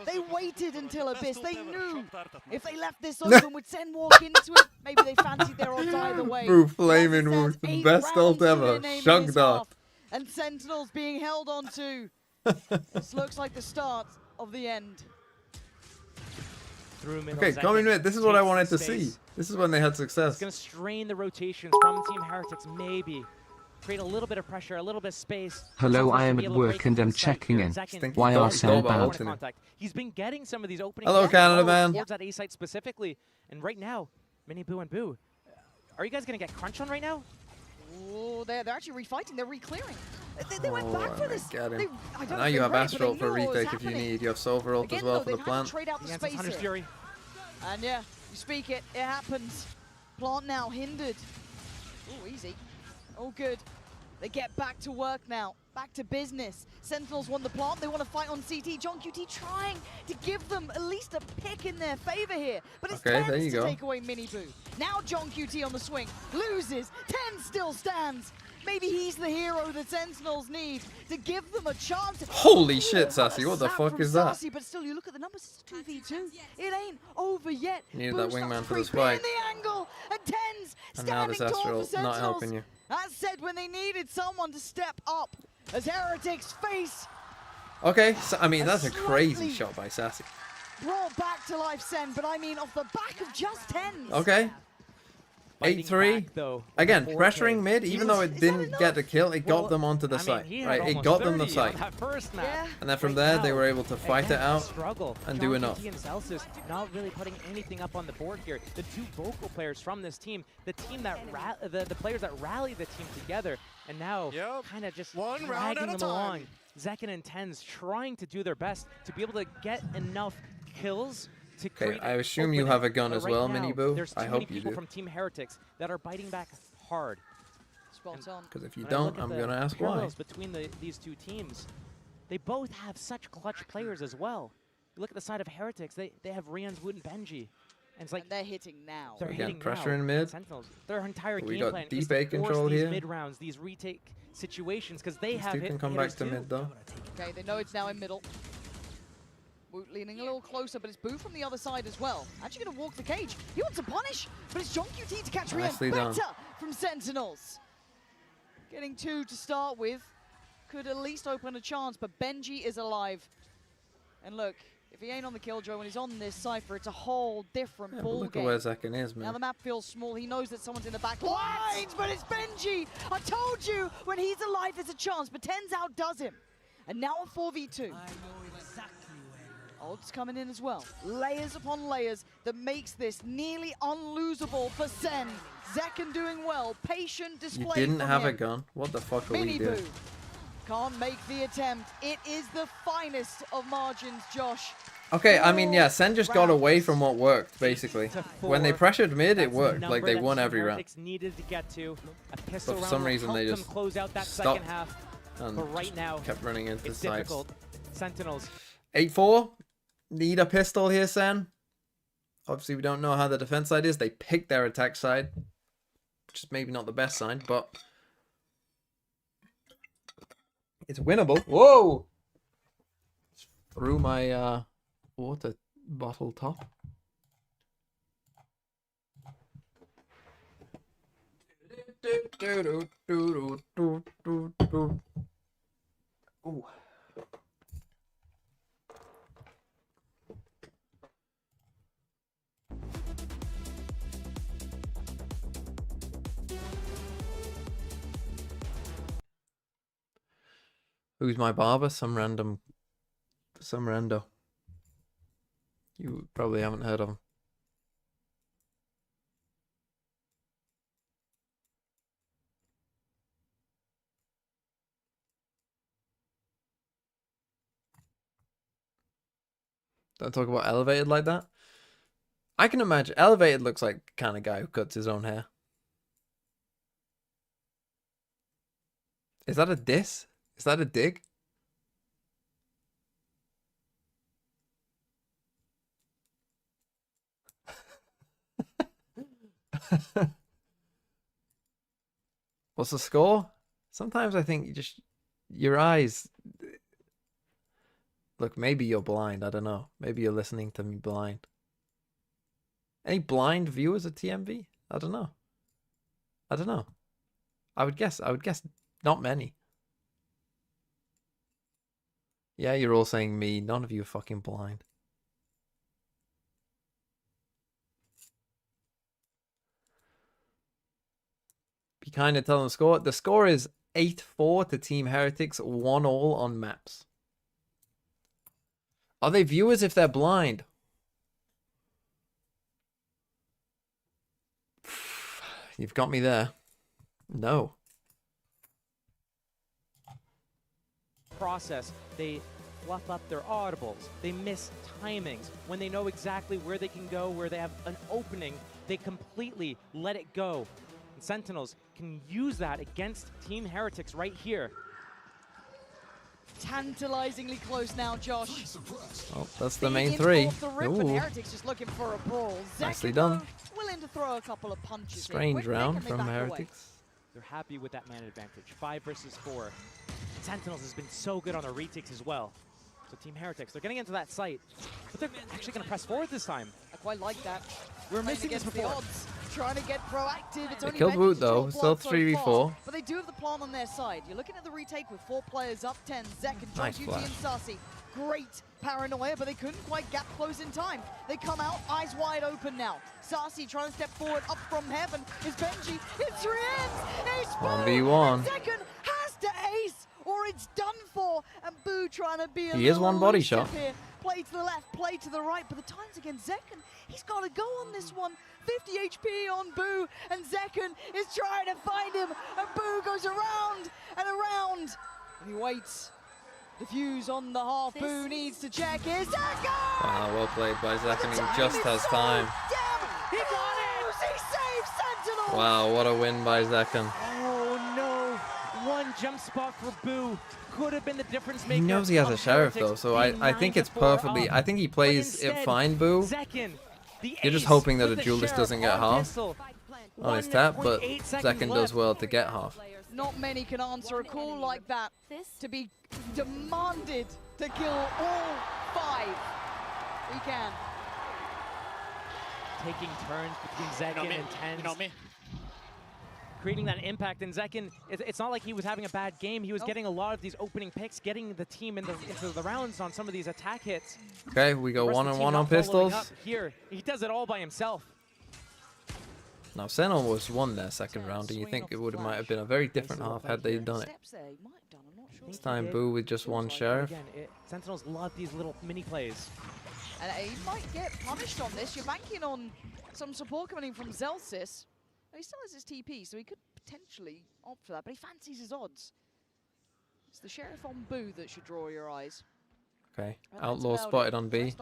They waited until Abyss. They knew if they left this open, would Sen walk into it. Maybe they fancied their odds either way. Bro, flaming moves, the best ult ever. Shock dart. And Sentinels being held onto. This looks like the start of the end. Okay, coming mid. This is what I wanted to see. This is when they had success. It's going to strain the rotations from Team Heretics, maybe. Create a little bit of pressure, a little bit of space. Hello, Sometimes I am to be at able to work break and through I'm the site checking here. in. Zekin Why are Stop Sen about bad? ulting him. contact. He's been getting some of these opening Hello, gaps Canada man. towards that A site specifically. And right now, Mini Boo and Boo, are you guys going to get crunched on right now? Oh, they're actually refighting. They're reclearing. They went back for this. Get him. They, I don't Now you know have if they're Astral ready, for but they knew what was retake if you happening. need. You have Silver ult as Again, well though, for the they've had plant. to trade out the Against space Hunter's here. Fury. And yeah, you speak it. It happens. Plant now hindered. Oh, easy. Oh, good. They get back to work now. Back to business. Sentinels won the plant. They want to fight on CT. John QT trying to give them at least a pick in their favor here. But it's Okay, there Tens you to go. take away Mini Boo. Now John QT on the swing. Loses. 10 still stands. Maybe he's the hero the Sentinels need to give them a chance. Holy shit, Sassy. What the Snap fuck from is that? Sassy, but still, you look at the numbers, it's 2v2. It ain't over yet. Needed that Boo wingman starts for the creeping in spike. the angle, and Tens And now standing this tall for Astral Sentinels. not helping you. As said, when they needed someone to step up, as Heretics face Okay, so, I mean, that's a crazy slightly shot by Sassy. brought back to life, Sen, but I mean off the back of just Tens. Okay. Fighting 8-3. back, though, Again, with pressuring 4K. mid, even though it didn't get the kill, it got Well, them onto the I mean, site. he had Right, it almost got them the 30 on site. that first map. And then from Right there, now, they were able to fight again, it out struggle. and John do enough. QT and Celsius not really putting anything up on the board here. The two vocal players from this team, the players that rally the team together, and now kind of just One round dragging at a them along. time. Zekin and Tens trying to do their best to be able to get enough kills to Okay, create I an assume you opening. have a gun But as right well, now, Mini Boo. There's too I many hope you people do. from Team Heretics that are biting back hard. Spot on. Because if you When I look don't, at I'm the going to ask why. parallels between these two teams, they both have such clutch players as well. You look at the side of Heretics, they have Rienz, Wood, and Benji. And it's like And they're hitting now. they're Again, hitting pressure now. in mid. Sentinels, their entire We game got plan deep is to A force control these here. mid rounds, these retake situations, because they These have two hit can come back hitters to too. mid, though. Okay, they know it's now in middle. Woot leaning a little closer, but it's Boo from the other side as well. Actually going to walk the cage. He wants to punish, but it's John QT to catch Rienz. Nicely done. Better from Sentinels. Getting 2 to start with. Could at least open a chance, but Benji is alive. And look, if he ain't on the Killjoy when he's on this Cypher, it's a whole different Yeah, but ball look game. at where Zekin is, Now man. the map feels small. He knows that someone's in the back lines, but it's Benji. I told you, when he's alive, there's a chance, but Tens outdoes him. And now a 4v2. Ult's coming in as well. Layers upon layers that makes this nearly unlosable for Sen. Zekin doing well. Patient display. You didn't from have a him. gun. What the fuck are we Mini doing? Boo can't make the attempt. It is the finest of margins, Josh. Okay, I mean, yeah, Sen just got away from what worked, basically. When they pressured mid, it worked. Like, they won every round. Needed to get to. A But pistol for some round reason, they helped just them close out that stopped second half. and But right just now, kept running into it's sites. difficult. Sentinels. 8-4. Need a pistol here, Sen. Obviously, we don't know how the defense side is. They picked their attack side, which is maybe not the best sign, but it's winnable. Whoa! Through my water bottle top. Ooh. Who's my barber? Some rando. You probably haven't heard of him. Don't talk about Elevated like that. I can imagine. Elevated looks like the kind of guy who cuts his own hair. Is that a diss? Is that a dig? What's the score? Sometimes I think your eyes. Look, maybe you're blind. I don't know. Maybe you're listening to me blind. Any blind viewers at TMV? I don't know. I would guess not many. Yeah, you're all saying me. None of you are fucking blind. Be kind of telling the score. The score is 8-4 to Team Heretics, 1-1 on maps. Are they viewers if they're blind? You've got me there. No. Process. They fluff up their audibles. They miss timings. When they know exactly where they can go, where they have an opening, they completely let it go. And Sentinels can use that against Team Heretics right here. Tantalizingly close now, Josh. Oh, that's the main three. Ooh. Heretics just looking for a brawl. Nicely done. Willing to throw a couple of punches. Strange round from Heretics. They're happy with that man advantage. 5 versus 4. Sentinels has been so good on the retakes as well. So Team Heretics, they're getting into that site, but they're actually going to press forward this time. I quite like that. We're missing this before. The odds. Trying to get proactive. It's They only killed Woot Benji's though. draw Still blood 3v4. far, but they do have the plant on their side. You're looking at the retake with 4 players up 10. Zek and John Nice Cutie flash. and Sassy. Great paranoia, but they couldn't quite gap close in time. They come out, eyes wide open now. Sassy trying to step forward up from heaven. Is Benji. It's 3 ends. Ace 1v1. Second has to ace, or it's done for. And Boo trying to be a He is little one body elusive shot. here. Play to the left, play to the right, but the time's against Zekken. He's got to go on this one. 50 HP on Boo, and Zekken is trying to find him, and Boo goes around and around, and he waits. The fuse on the half. Boo needs to check. Here's Zekken! Wow, well played by Zach, and he just has time. He got it! He saved Sentinel! Wow, what a win by Zekken. Oh no! One jump spot for Boo could have been the difference maker. He knows he has a sheriff though, so I think it's perfectly. I think he plays it fine, Boo. Zekken, You're just hoping that a duelist doesn't get half on his tap, but Zekken does well to get half. Not many can answer a call like that. To be demanded to kill all 5. He can. Taking turns between Zekken and Tens. You know me. Creating that impact, and Zekken, it's not like he was having a bad game. He was getting a lot of these opening picks, getting the team into the rounds on some of these attack hits. Okay, we go 1-on-1 on pistols. Here, he does it all by himself. Now, SEN almost won their second round, and you think it might have been a very different half had they done it. This time, Boo with just one sheriff. Again, Sentinels love these little mini plays. And he might get punished on this. You're banking on some support coming in from Zelsis. He still has his TP, so he could potentially opt for that, but he fancies his odds. It's the sheriff on Boo that should draw your eyes. Okay, Outlaw spotted on B.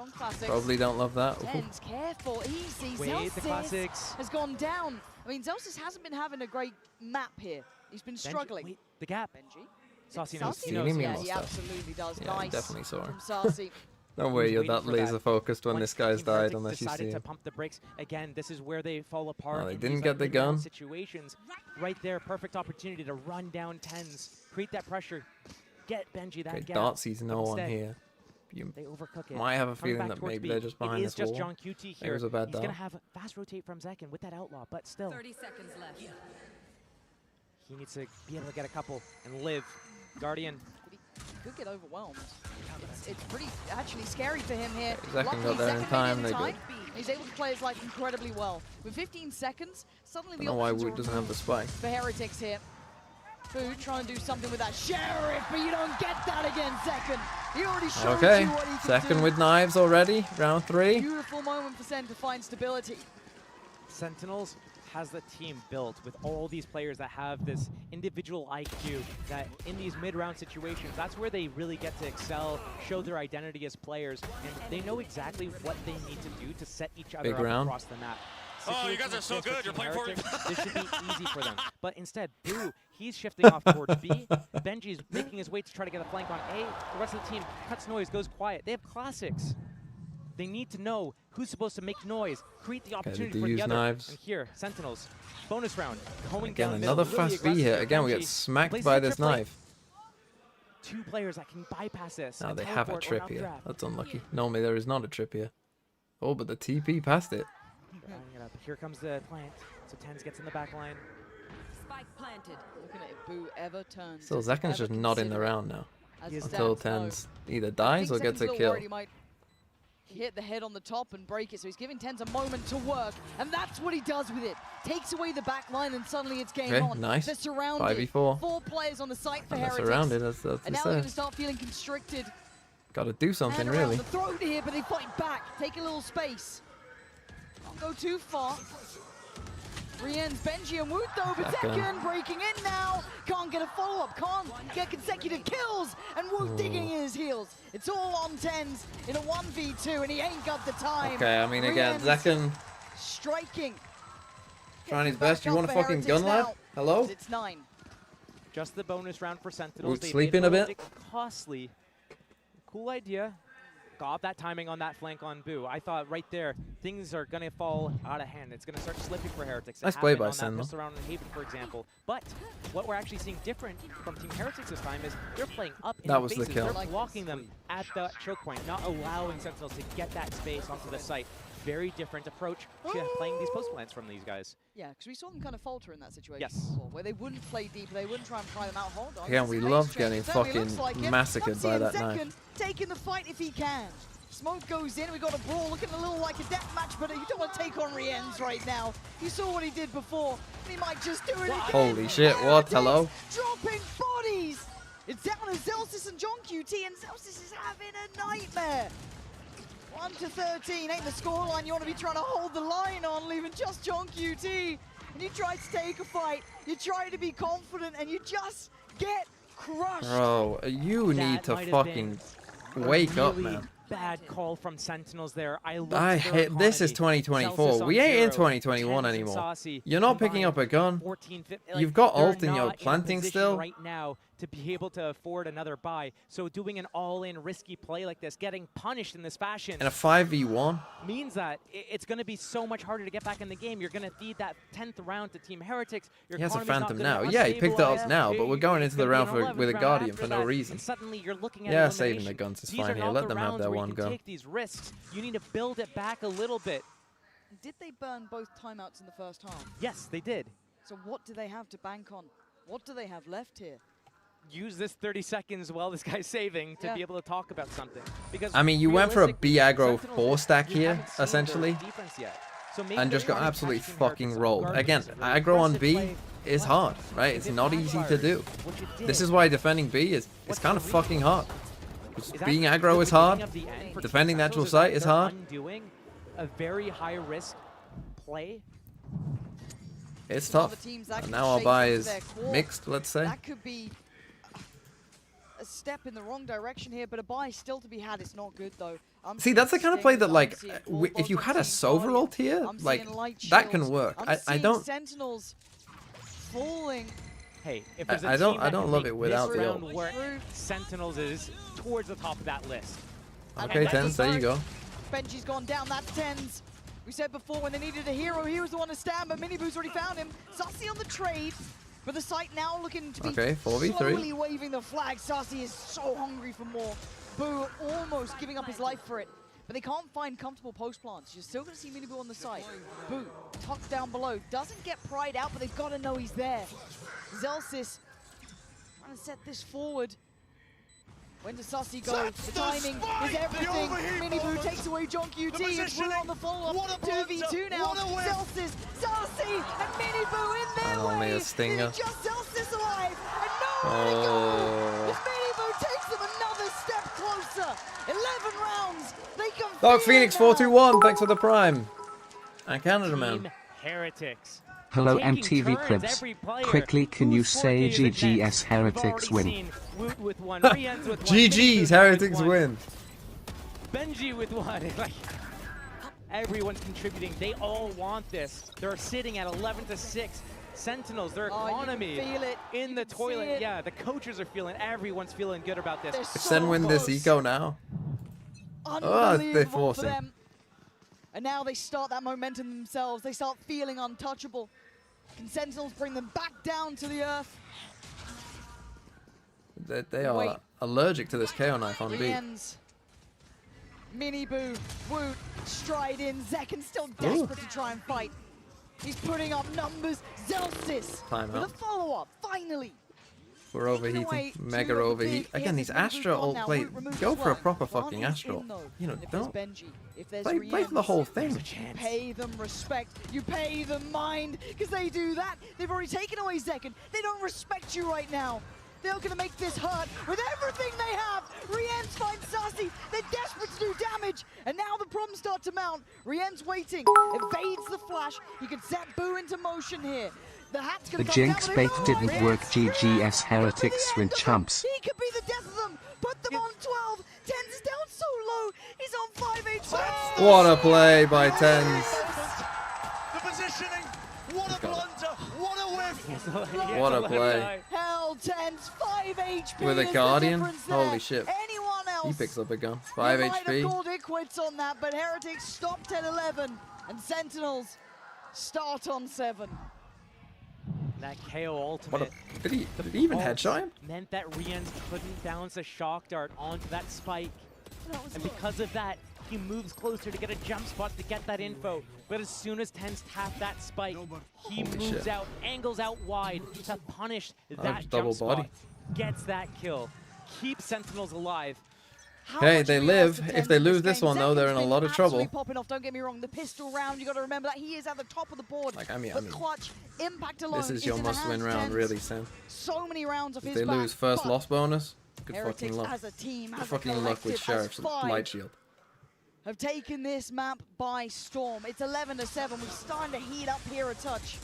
Probably don't love that. Tens, careful, easy. Wait, the classics. Has gone down. I mean, Zelsis hasn't been having a great map here. He's been struggling. Wait, the gap. Benji. Saucy knows. He knows. Yeah, he absolutely does. Yeah, nice. definitely saw him. From Saucy. No way you're that laser focused when this guy's died unless you see decided to him. pump the brakes. Again, this is where they fall apart. No, they in didn't these, get the mid-round gun. Situations. Right there, perfect opportunity to run down Tens, create that pressure, get Benji that Okay, gap. Dartsy's no But one instead, here. You they overcook it. might have a Coming feeling back that towards maybe B. they're just behind it is this just wall. John QT It here. was a bad He's going dart. to have a fast rotate from Zekken with that outlaw, but still. 30 seconds left. He needs to be able to get a couple and live. Guardian. Could get overwhelmed. It's pretty actually scary for him here. Second got there in time. They good. He's able to play his life incredibly well. With 15 seconds, suddenly the I don't know why options Wood doesn't have the spike. for Heretics here. Boo trying to do something with that Sheriff, but you don't get that again, Second. He already showed Okay, you what he can second do. with knives already. Round 3. Beautiful moment for Sen to find stability. Sentinels has the team built with all these players that have this individual IQ that in these mid-round situations, that's where they really get to excel, show their identity as players, and they know exactly what they need to do to set each other Big up round. across the map. Oh, you guys are so good. You're playing for it. This should be easy for them. But instead, Boo, he's shifting off towards B. Benji's making his way to try to get a flank on A. The rest of the team cuts noise, goes quiet. They have classics. They need to know who's supposed to make noise, create the opportunity for the other. Knives. And here, Sentinels, bonus round, going Again, down another middle, really fast V here. Again, we get Benji smacked plays by the this triplet. knife. 2 players that can bypass this. Now and they have a teleport or trip here. outdraft. That's unlucky. Normally there is not a trip here. Oh, but the TP passed it. Rounding it up. Here comes the plant. So Tens gets in the back line. Spike planted. Looking at if Boo ever turns. Still, Zekan's just not in the round now. Until Tens either dies or gets a kill. He might hit the head on the top and break it, so he's giving Tens a moment to work, and that's what he does with it. Takes away the back line, and suddenly it's game Okay, on. nice. They're surrounded. 5v4. 4 players on the site for And they're Heretics. surrounded, that's and now it they're going to says. start feeling constricted. Got to do something, And around really. the throat here, but they fight back. Take a little space. Don't go too far. Rien's Benji and Woot though, but Second breaking in now. Can't get a follow-up, can't get consecutive kills, and Woot digging in his heels. It's all on Tens in a 1v2, and he ain't got the time. Okay, I mean, again, Rien's Zekan striking. trying his best. You want a fucking gun, lad? Hello? It's 9. Just the bonus round for Sentinels. Woot sleeping a bit? Costly. Cool idea. Got that timing on that flank on Boo. I thought right there, things are going to fall out of hand. It's going to start slipping for Heretics. Nice play by Sen, though. Around in Haven, for example. But what we're actually seeing different from Team Heretics this time is they're playing up in That the was the faces. kill. They're blocking them at the choke point, not allowing Sentinels to get that space onto the site. Very different approach to playing these post plants from these guys. Yeah, because we saw them kind of falter in that situation Yes. before, where they wouldn't play deep, they wouldn't try and pry them out. Hold on. Again, we Space love change. getting It certainly fucking looks like it. massacred by Mopsy that in knife. second, taking the fight if he can. Smoke goes in, we got a brawl, looking a little like a death match, but you don't want to take on Rien's right now. You saw what he did before, and he might just do it again. Holy shit, what? Hello? Dropping bodies! It's down to Zelsis and John QT, and Zelsis is having a nightmare. 1-13 ain't the scoreline you want to be trying to hold the line on, leaving just John QT. And you try to take a fight, you try to be confident, and you just get crushed. Bro, you need to fucking wake up, man. Bad call from Sentinels there. I hate this is 2024. We ain't in 2021 anymore. You're not picking up a gun. You've got ult and you're planting still. Right now to be able to afford another buy. So doing an all-in risky play like this, getting punished in this fashion, In a 5v1. means that it's going to be so much harder to get back in the game. You're going to feed that 10th round to Team Heretics. Your He has a economy's not Phantom good, now. they're Yeah, he picked it up unstabilized. now, but we're going into the round Gonna be for, an with a 11th round Guardian after for no that, reason. and suddenly you're looking at Yeah, elimination. saving the guns is These fine are here. not Let the them have rounds their where one you can gun. take these risks. You need to build it back a little bit. Did they burn both timeouts in the first half? Yes, they did. So what do they have to bank on? What do they have left here? Use this 30 seconds while this guy's saving to Yeah. be able to talk about something. Because I mean, you went for a realistically, B aggro Sentinels, 4-stack you here, haven't seen their essentially, defense yet. So maybe and they're just got trying to absolutely catch Team fucking Heretics rolled. off guard. Again, This is a really aggro on impressive B play. is hard, right? It's not easy to do. What you did. This is why defending B is it's kind of fucking hard. Is that Being the aggro is beginning hard. of the end for Defending the Team actual Sentinels? site Is is that they're hard. undoing a very high risk play. It's Some tough. other teams that And can now our shake buy into is their core. mixed, let's say. That could be a step in the wrong direction here, but a buy still to be had. It's not good though. I'm See, seeing that's the kind of play that, Stings, like, I'm seeing full if you both had a on Team Sova ult here, I'm like, seeing light that can shields. work. I'm I seeing don't. Sentinels falling. Hey, if there's a I don't team that can love make it without this the round ult. work, Sentinels is towards the top of that list. Okay, Tens, there you go. Benji's gone down, that's Tens. We said before when they needed a hero, he was the one to stand, but Miniboo's already found him. Sassy on the trade, but the site now looking to be Okay, 4v3. slowly waving the flag. Sassy is so hungry for more. Boo almost giving up his life for it. but they can't find comfortable post plants. You're still going to see Miniboo on the side. Boo, tucked down below. Doesn't get pried out, but they've got to know he's there. Zelsis trying to set this forward. When does Sussy go? The timing is everything. Miniboo takes away Jonky UT. It's Boo on the follow-up. 2v2 now. Zelsis, Sussy, and Miniboo in their way. Only a stinger. It's just Zelsis alive, and nowhere to go. As Miniboo takes them another step closer. 11 rounds. They can Dark feel Phoenix it now. 421, thanks for the prime. And Canada man. Heretics. Hello Taking MTV turns, Cribs. every player Quickly, can you whose say forte is GGS advanced. Heretics We've already win? seen Woot with one, Rienz with one, GG's Miniboo Heretics with one, win. Benji with one. Like, everyone's contributing. They all want this. They're sitting at 11-6. Sentinels, their Oh, you can economy feel it. in You the can see toilet. it. Yeah, the coaches are feeling. Everyone's feeling good about this. If Sen win this eco now. Oh, they Unbelievable force for him. them. And now they start that momentum themselves. They start feeling untouchable. Can Sentinels bring them back down to the earth? They are allergic to this KO knife on B. Rienz, Miniboo, Woot, stride in. Zekken still desperate to try and fight. He's putting up numbers. Zelsis Time with a out. follow-up, finally. We're overheating. Mega overheat. Again, these Astra all play. Go for a proper fucking Astral. You know, don't. Play for the whole thing. You pay them respect. You pay them mind, because they do that. They've already taken away Zekken. They don't respect you right now. They're going to make this hurt with everything they have. Rienz finds Sassy. They're desperate to do damage. And now the problems start to mount. Rienz waiting. Evades the flash. You can set Boo into motion here. The hat's The going to Jinx bait didn't work. GGS Heretics win champs. He could be the death of them. Put them on 12. Tens is down so low. He's on 5 HP. What a play by Tens. The positioning. What a blunder. What a whiff. What a play. Hell, Tens, 5 HP. With a is the Guardian? difference there. Holy shit. Anyone else? He picks up a gun. 5 They might have HP. called it quits on that, but Heretics stopped at 11, and Sentinels start on 7. That KO ultimate. Did he even pulse headshot him? Meant that Rienz couldn't bounce a shock dart onto that spike. And because of that, he moves closer to get a jump spot to get that info. But as soon as Tens tapped that spike, he Holy moves shit. out, angles out wide to punish Oh, that double jump body. spot. Gets that kill. Keeps Sentinels alive. Hey, they live. If they lose this one, though, they're in a lot of trouble. Popping off, don't get me wrong. The pistol round, you got to remember that he is at the top of the board. Like, I mean, but clutch impact alone. This is your in the must-win hands of round, Tens. really, Sam. So many rounds of If his they back, lose first but loss bonus, good Heretics fucking luck. as a team, Good as a fucking luck with collective, as Sheriff's 5 Light Shield. have taken this map by storm. It's 11-7. We're starting to heat up here a touch.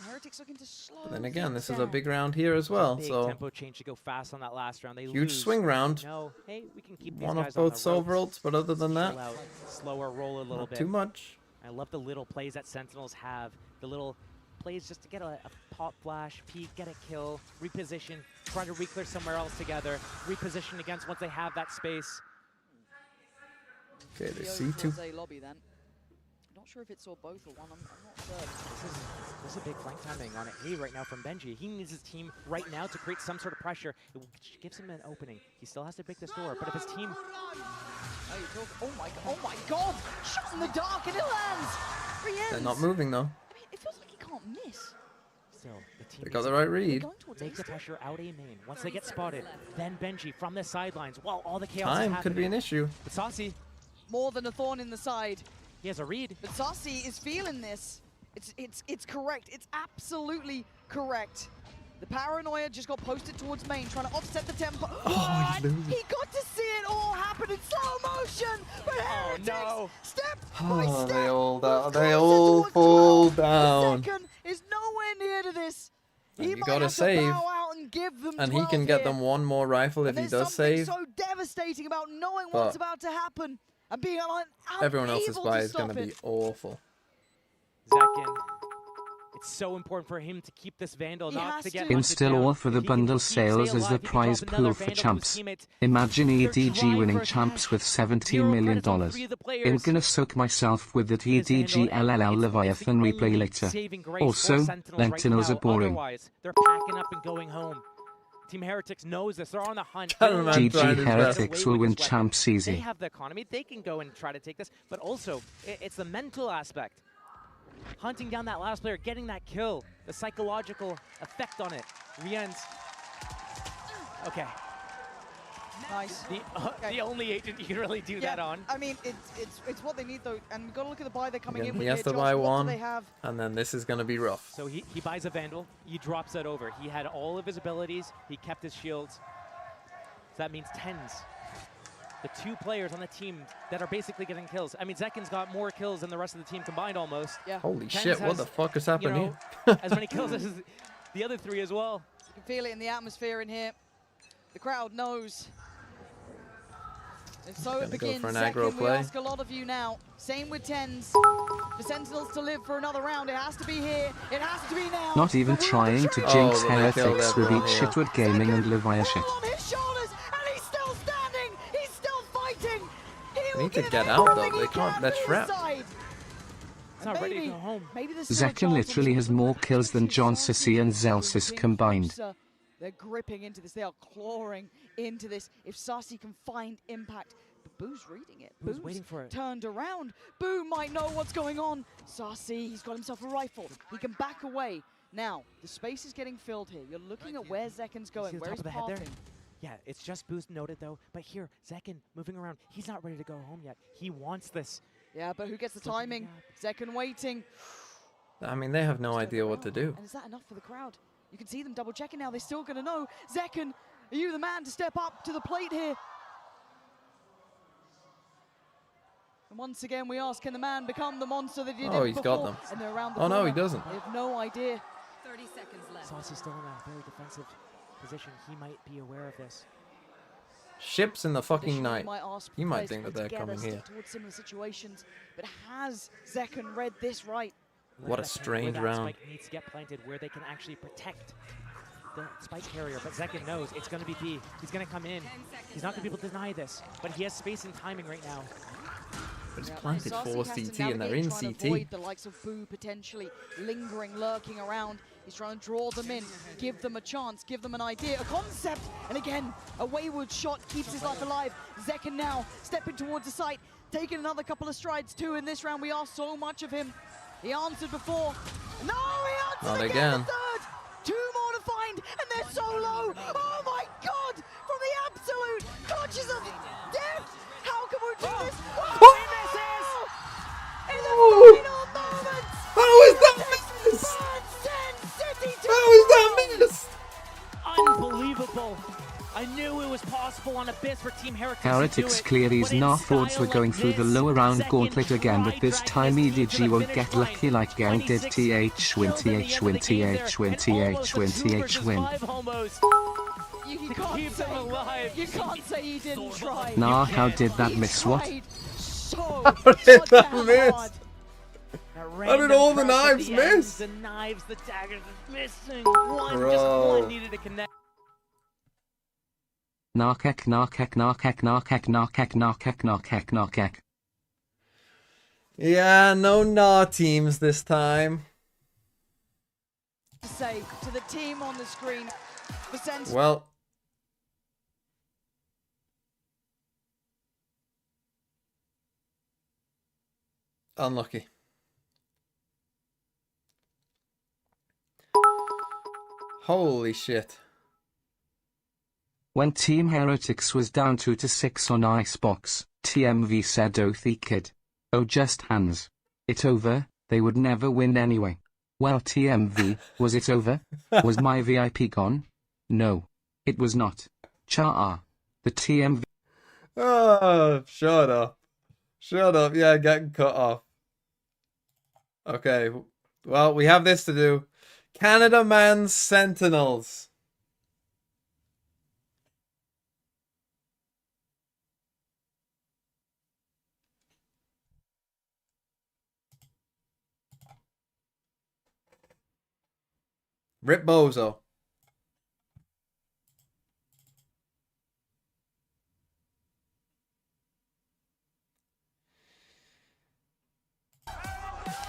Heretics looking to slow. But then again, this things is a down. big round here as well, Big so tempo change to go fast on that last round. They huge lose. swing round. No, hey, we can keep these One guys of on both the ropes. Silver ults, but other than that, Chill out, slower roll a little not bit. too much. I love the little plays that Sentinels have. The little plays just to get a pop flash, peek, get a kill, reposition, try to reclear somewhere else together, reposition against once they have that space. Okay, they Theo see two. towards A lobby then. Not sure if it saw both or one. I'm not certain. This is a big flank timing on it. A right now from Benji. He needs his team right now to create some sort of pressure. It gives him an opening. He still has to break this door, but if his team... Oh my god! Shot in the dark and it lands! Rienz! They're not moving though. I mean, it feels like he can't miss. Still, the team They got the right read. Make the pressure out A main. Once they get spotted, then Benji from the sidelines while all the chaos is Time happening. could be an issue. But Saucy, More than a thorn in the side. he has a read. But Saucy is feeling this. It's correct. It's absolutely correct. The paranoia just got posted towards main, trying to offset the tempo. Oh, What? He got to see it all happen in slow motion. But Heretics, step by Oh, step, they all down. move They closer all towards fall 12. down. The second is nowhere near to this. And He you might gotta have to save. bow out and give them And he 12 can get here. them one more rifle if And he there's does something save. so devastating about knowing But what's about to happen and being Everyone else's unable buy to is going to stop be it. awful. Zekken. It's so important for him to keep this Vandal, He not has to get to. Instill hunted down. all for the If he can bundle keep sales stay as the alive, he can prize drop another pool for Vandal to his champs. teammates. Imagine They're EDG trying winning for champs with $17 Zero million. credits on 3 of the players. I'm gonna soak myself with that EDG LLL Leviathan It's the replay only later. saving grace for Also, Sentinels right Sentinels now. are boring. Otherwise, they're packing up and going home. Team Heretics knows this. They're on the hunt. GG Heretics will win champs They easy. have the economy. They can go and try to take this. But also, it's the mental aspect. Hunting down that last player, getting that kill, the psychological effect on it. Rien's. Okay. Nice. The only agent you can really do that on. I mean, it's what they need though, and we've got to look at the buy they're coming in Again, with. he has here, to Josh. buy What do one, they have? and then this is going to be rough. So he buys a Vandal, he drops that over. He had all of his abilities, he kept his shields. So that means tens. The two players on the team that are basically getting kills. I mean, Zekin's got more kills than the rest of the team combined almost. Yeah. Holy Tens shit, what has, the fuck is happening as many kills as the other three as well. You can feel it in the atmosphere in here. The crowd knows. And so it begins. For an Zekin, aggro we play. ask a lot of you now. Same with tens. For Sentinels to live for another round, it has to be here. It has to be now. Not even trying to jinx Heretics with each Shitwood Gaming and Levia shit. On his shoulders, and he's still standing. He's still fighting. They need to get out though. They can't. They're trapped. It's not ready to go home. Zekin literally has more kills than John Sissy and Zelsis combined. They're gripping into this. They are clawing into this. If Sasi can find impact. But Boo's reading it. Boo's waiting for it. Turned around. Boo might know what's going on. Sasi, he's got himself a rifle. He can back away. Now, the space is getting filled here. You're looking at where Zekin's going, where he's parting. Yeah, it's just Boost noted though. But here, Zekin moving around. He's not ready to go home yet. He wants this. Yeah, but who gets the timing? Zekin waiting. I mean, they have no idea what to do. And is that enough for the crowd? You can see them double checking now. They're still going to know. Zekin, are you the man to step up to the plate here? And once again, we ask, can the man become the monster that he did before? Oh, he's got them. And they're around the Oh, no, he corner. doesn't. They have no idea. 30 seconds left. Saucy's still in a very defensive position. He might be aware of this. Ships in the fucking night. You might Players think that come they're together, coming here. stick towards similar situations, but has Zekin read this right? What a strange where that round. spike needs to get planted, where they can actually protect the spike carrier. But Zekin knows it's going to be B. He's going to come in. He's not going to be able to deny this, but he has space and timing right now. But it's Yeah, planted Sasi for has to CT and they're navigate, in trying to CT. avoid the likes of Boo potentially lingering, lurking around. He's trying to draw them in, give them a chance, give them an idea, a concept, and again, a wayward shot keeps his life alive. Zekin now stepping towards the site, taking another couple of strides too in this round. We asked so much of him. He answered before. No, he answered Not again. again. The third. Two more to find, and they're so low. Oh my God! From the absolute clutches of death. How can we do this? Oh, he misses! In the final moments. How is that missed? How is that missed? Unbelievable. I knew it was possible on Abyss for Team Heretics. Heretics clearly Northwards were going through the lower round gauntlet again, but this time EDG won't get lucky like Gang did. TH win, TH win, TH win, TH win, TH win. You can't say he didn't try. Nah, how did that miss what? How did that miss? How did all the knives miss? The knives, the daggers, missing. Just one needed to connect. Narkek, narkek, narkek, narkek, narkek, narkek, narkek, narkek. Yeah, no nah teams this time. To say to the team on the screen, for Sentinel. Well, unlucky. Holy shit. When Team Heretics was down 2-6 on Icebox, TMV said, "Oh, the kid. Oh, just hands. It over, they would never win anyway." Well, TMV, was it over? Was my VIP gone? No. It was not. Cha-ah. The TMV... Oh, shut up. Shut up. Yeah, getting cut off. Okay, well, we have this to do. Canada Man's Sentinels. Rip Bozo.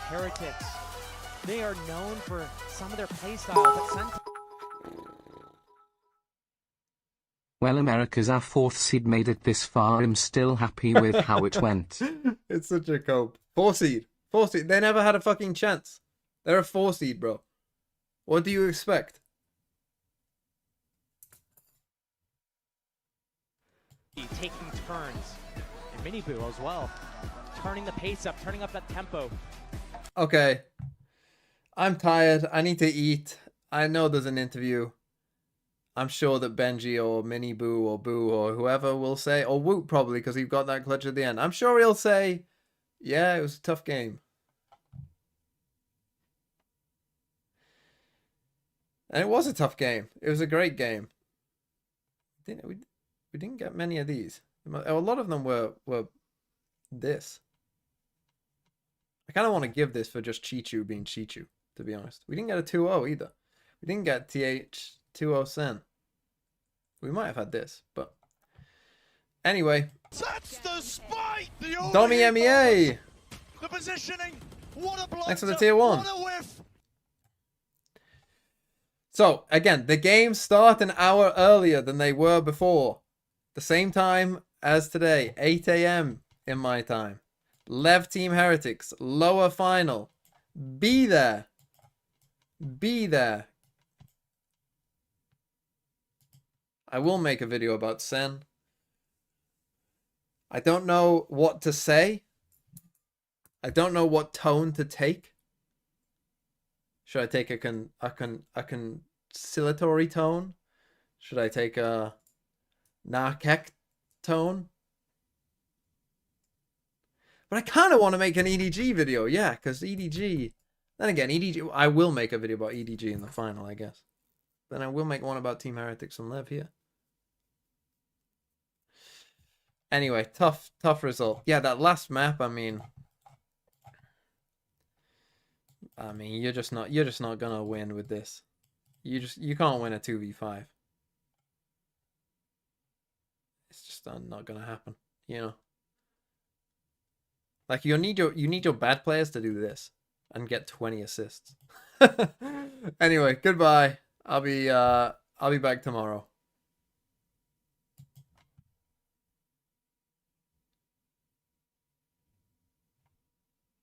Heretics. They are known for some of their playstyle, but Well, America's our 4th seed made it this far. I'm still happy with how it went. It's such a cope. 4 seed. 4 seed. They never had a fucking chance. They're a 4 seed, bro. What do you expect? Taking turns. And Mini Boo as well. Turning the pace up, turning up that tempo. Okay. I'm tired. I need to eat. I know there's an interview. I'm sure that Benji or Mini Boo or whoever will say, or Woot probably, because he got that clutch at the end. I'm sure he'll say, yeah, it was a tough game. And it was a tough game. It was a great game. We didn't get many of these. A lot of them were this. I kind of want to give this for just Chichu being Chichu, to be honest. We didn't get a 2-0 either. We didn't get TH2-0 Sen. We might have had this, but anyway. That's the spike. Domi MEA. The positioning. What a blow. Thanks for the tier 1. What a whiff. So again, the games start an hour earlier than they were before. The same time as today, 8 AM in my time. LEV Team Heretics, lower final. Be there. Be there. I will make a video about Sen. I don't know what to say. I don't know what tone to take. Should I take a conciliatory tone? Should I take a narkek tone? But I kind of want to make an EDG video, yeah, because EDG... Then again, EDG... I will make a video about EDG in the final, I guess. Then I will make one about Team Heretics and LEV here. Anyway, tough result. Yeah, that last map, I mean, you're just not gonna win with this. You can't win a 2v5. It's just not gonna happen, you know. Like you need your bad players to do this and get 20 assists. Anyway, goodbye. I'll be back tomorrow.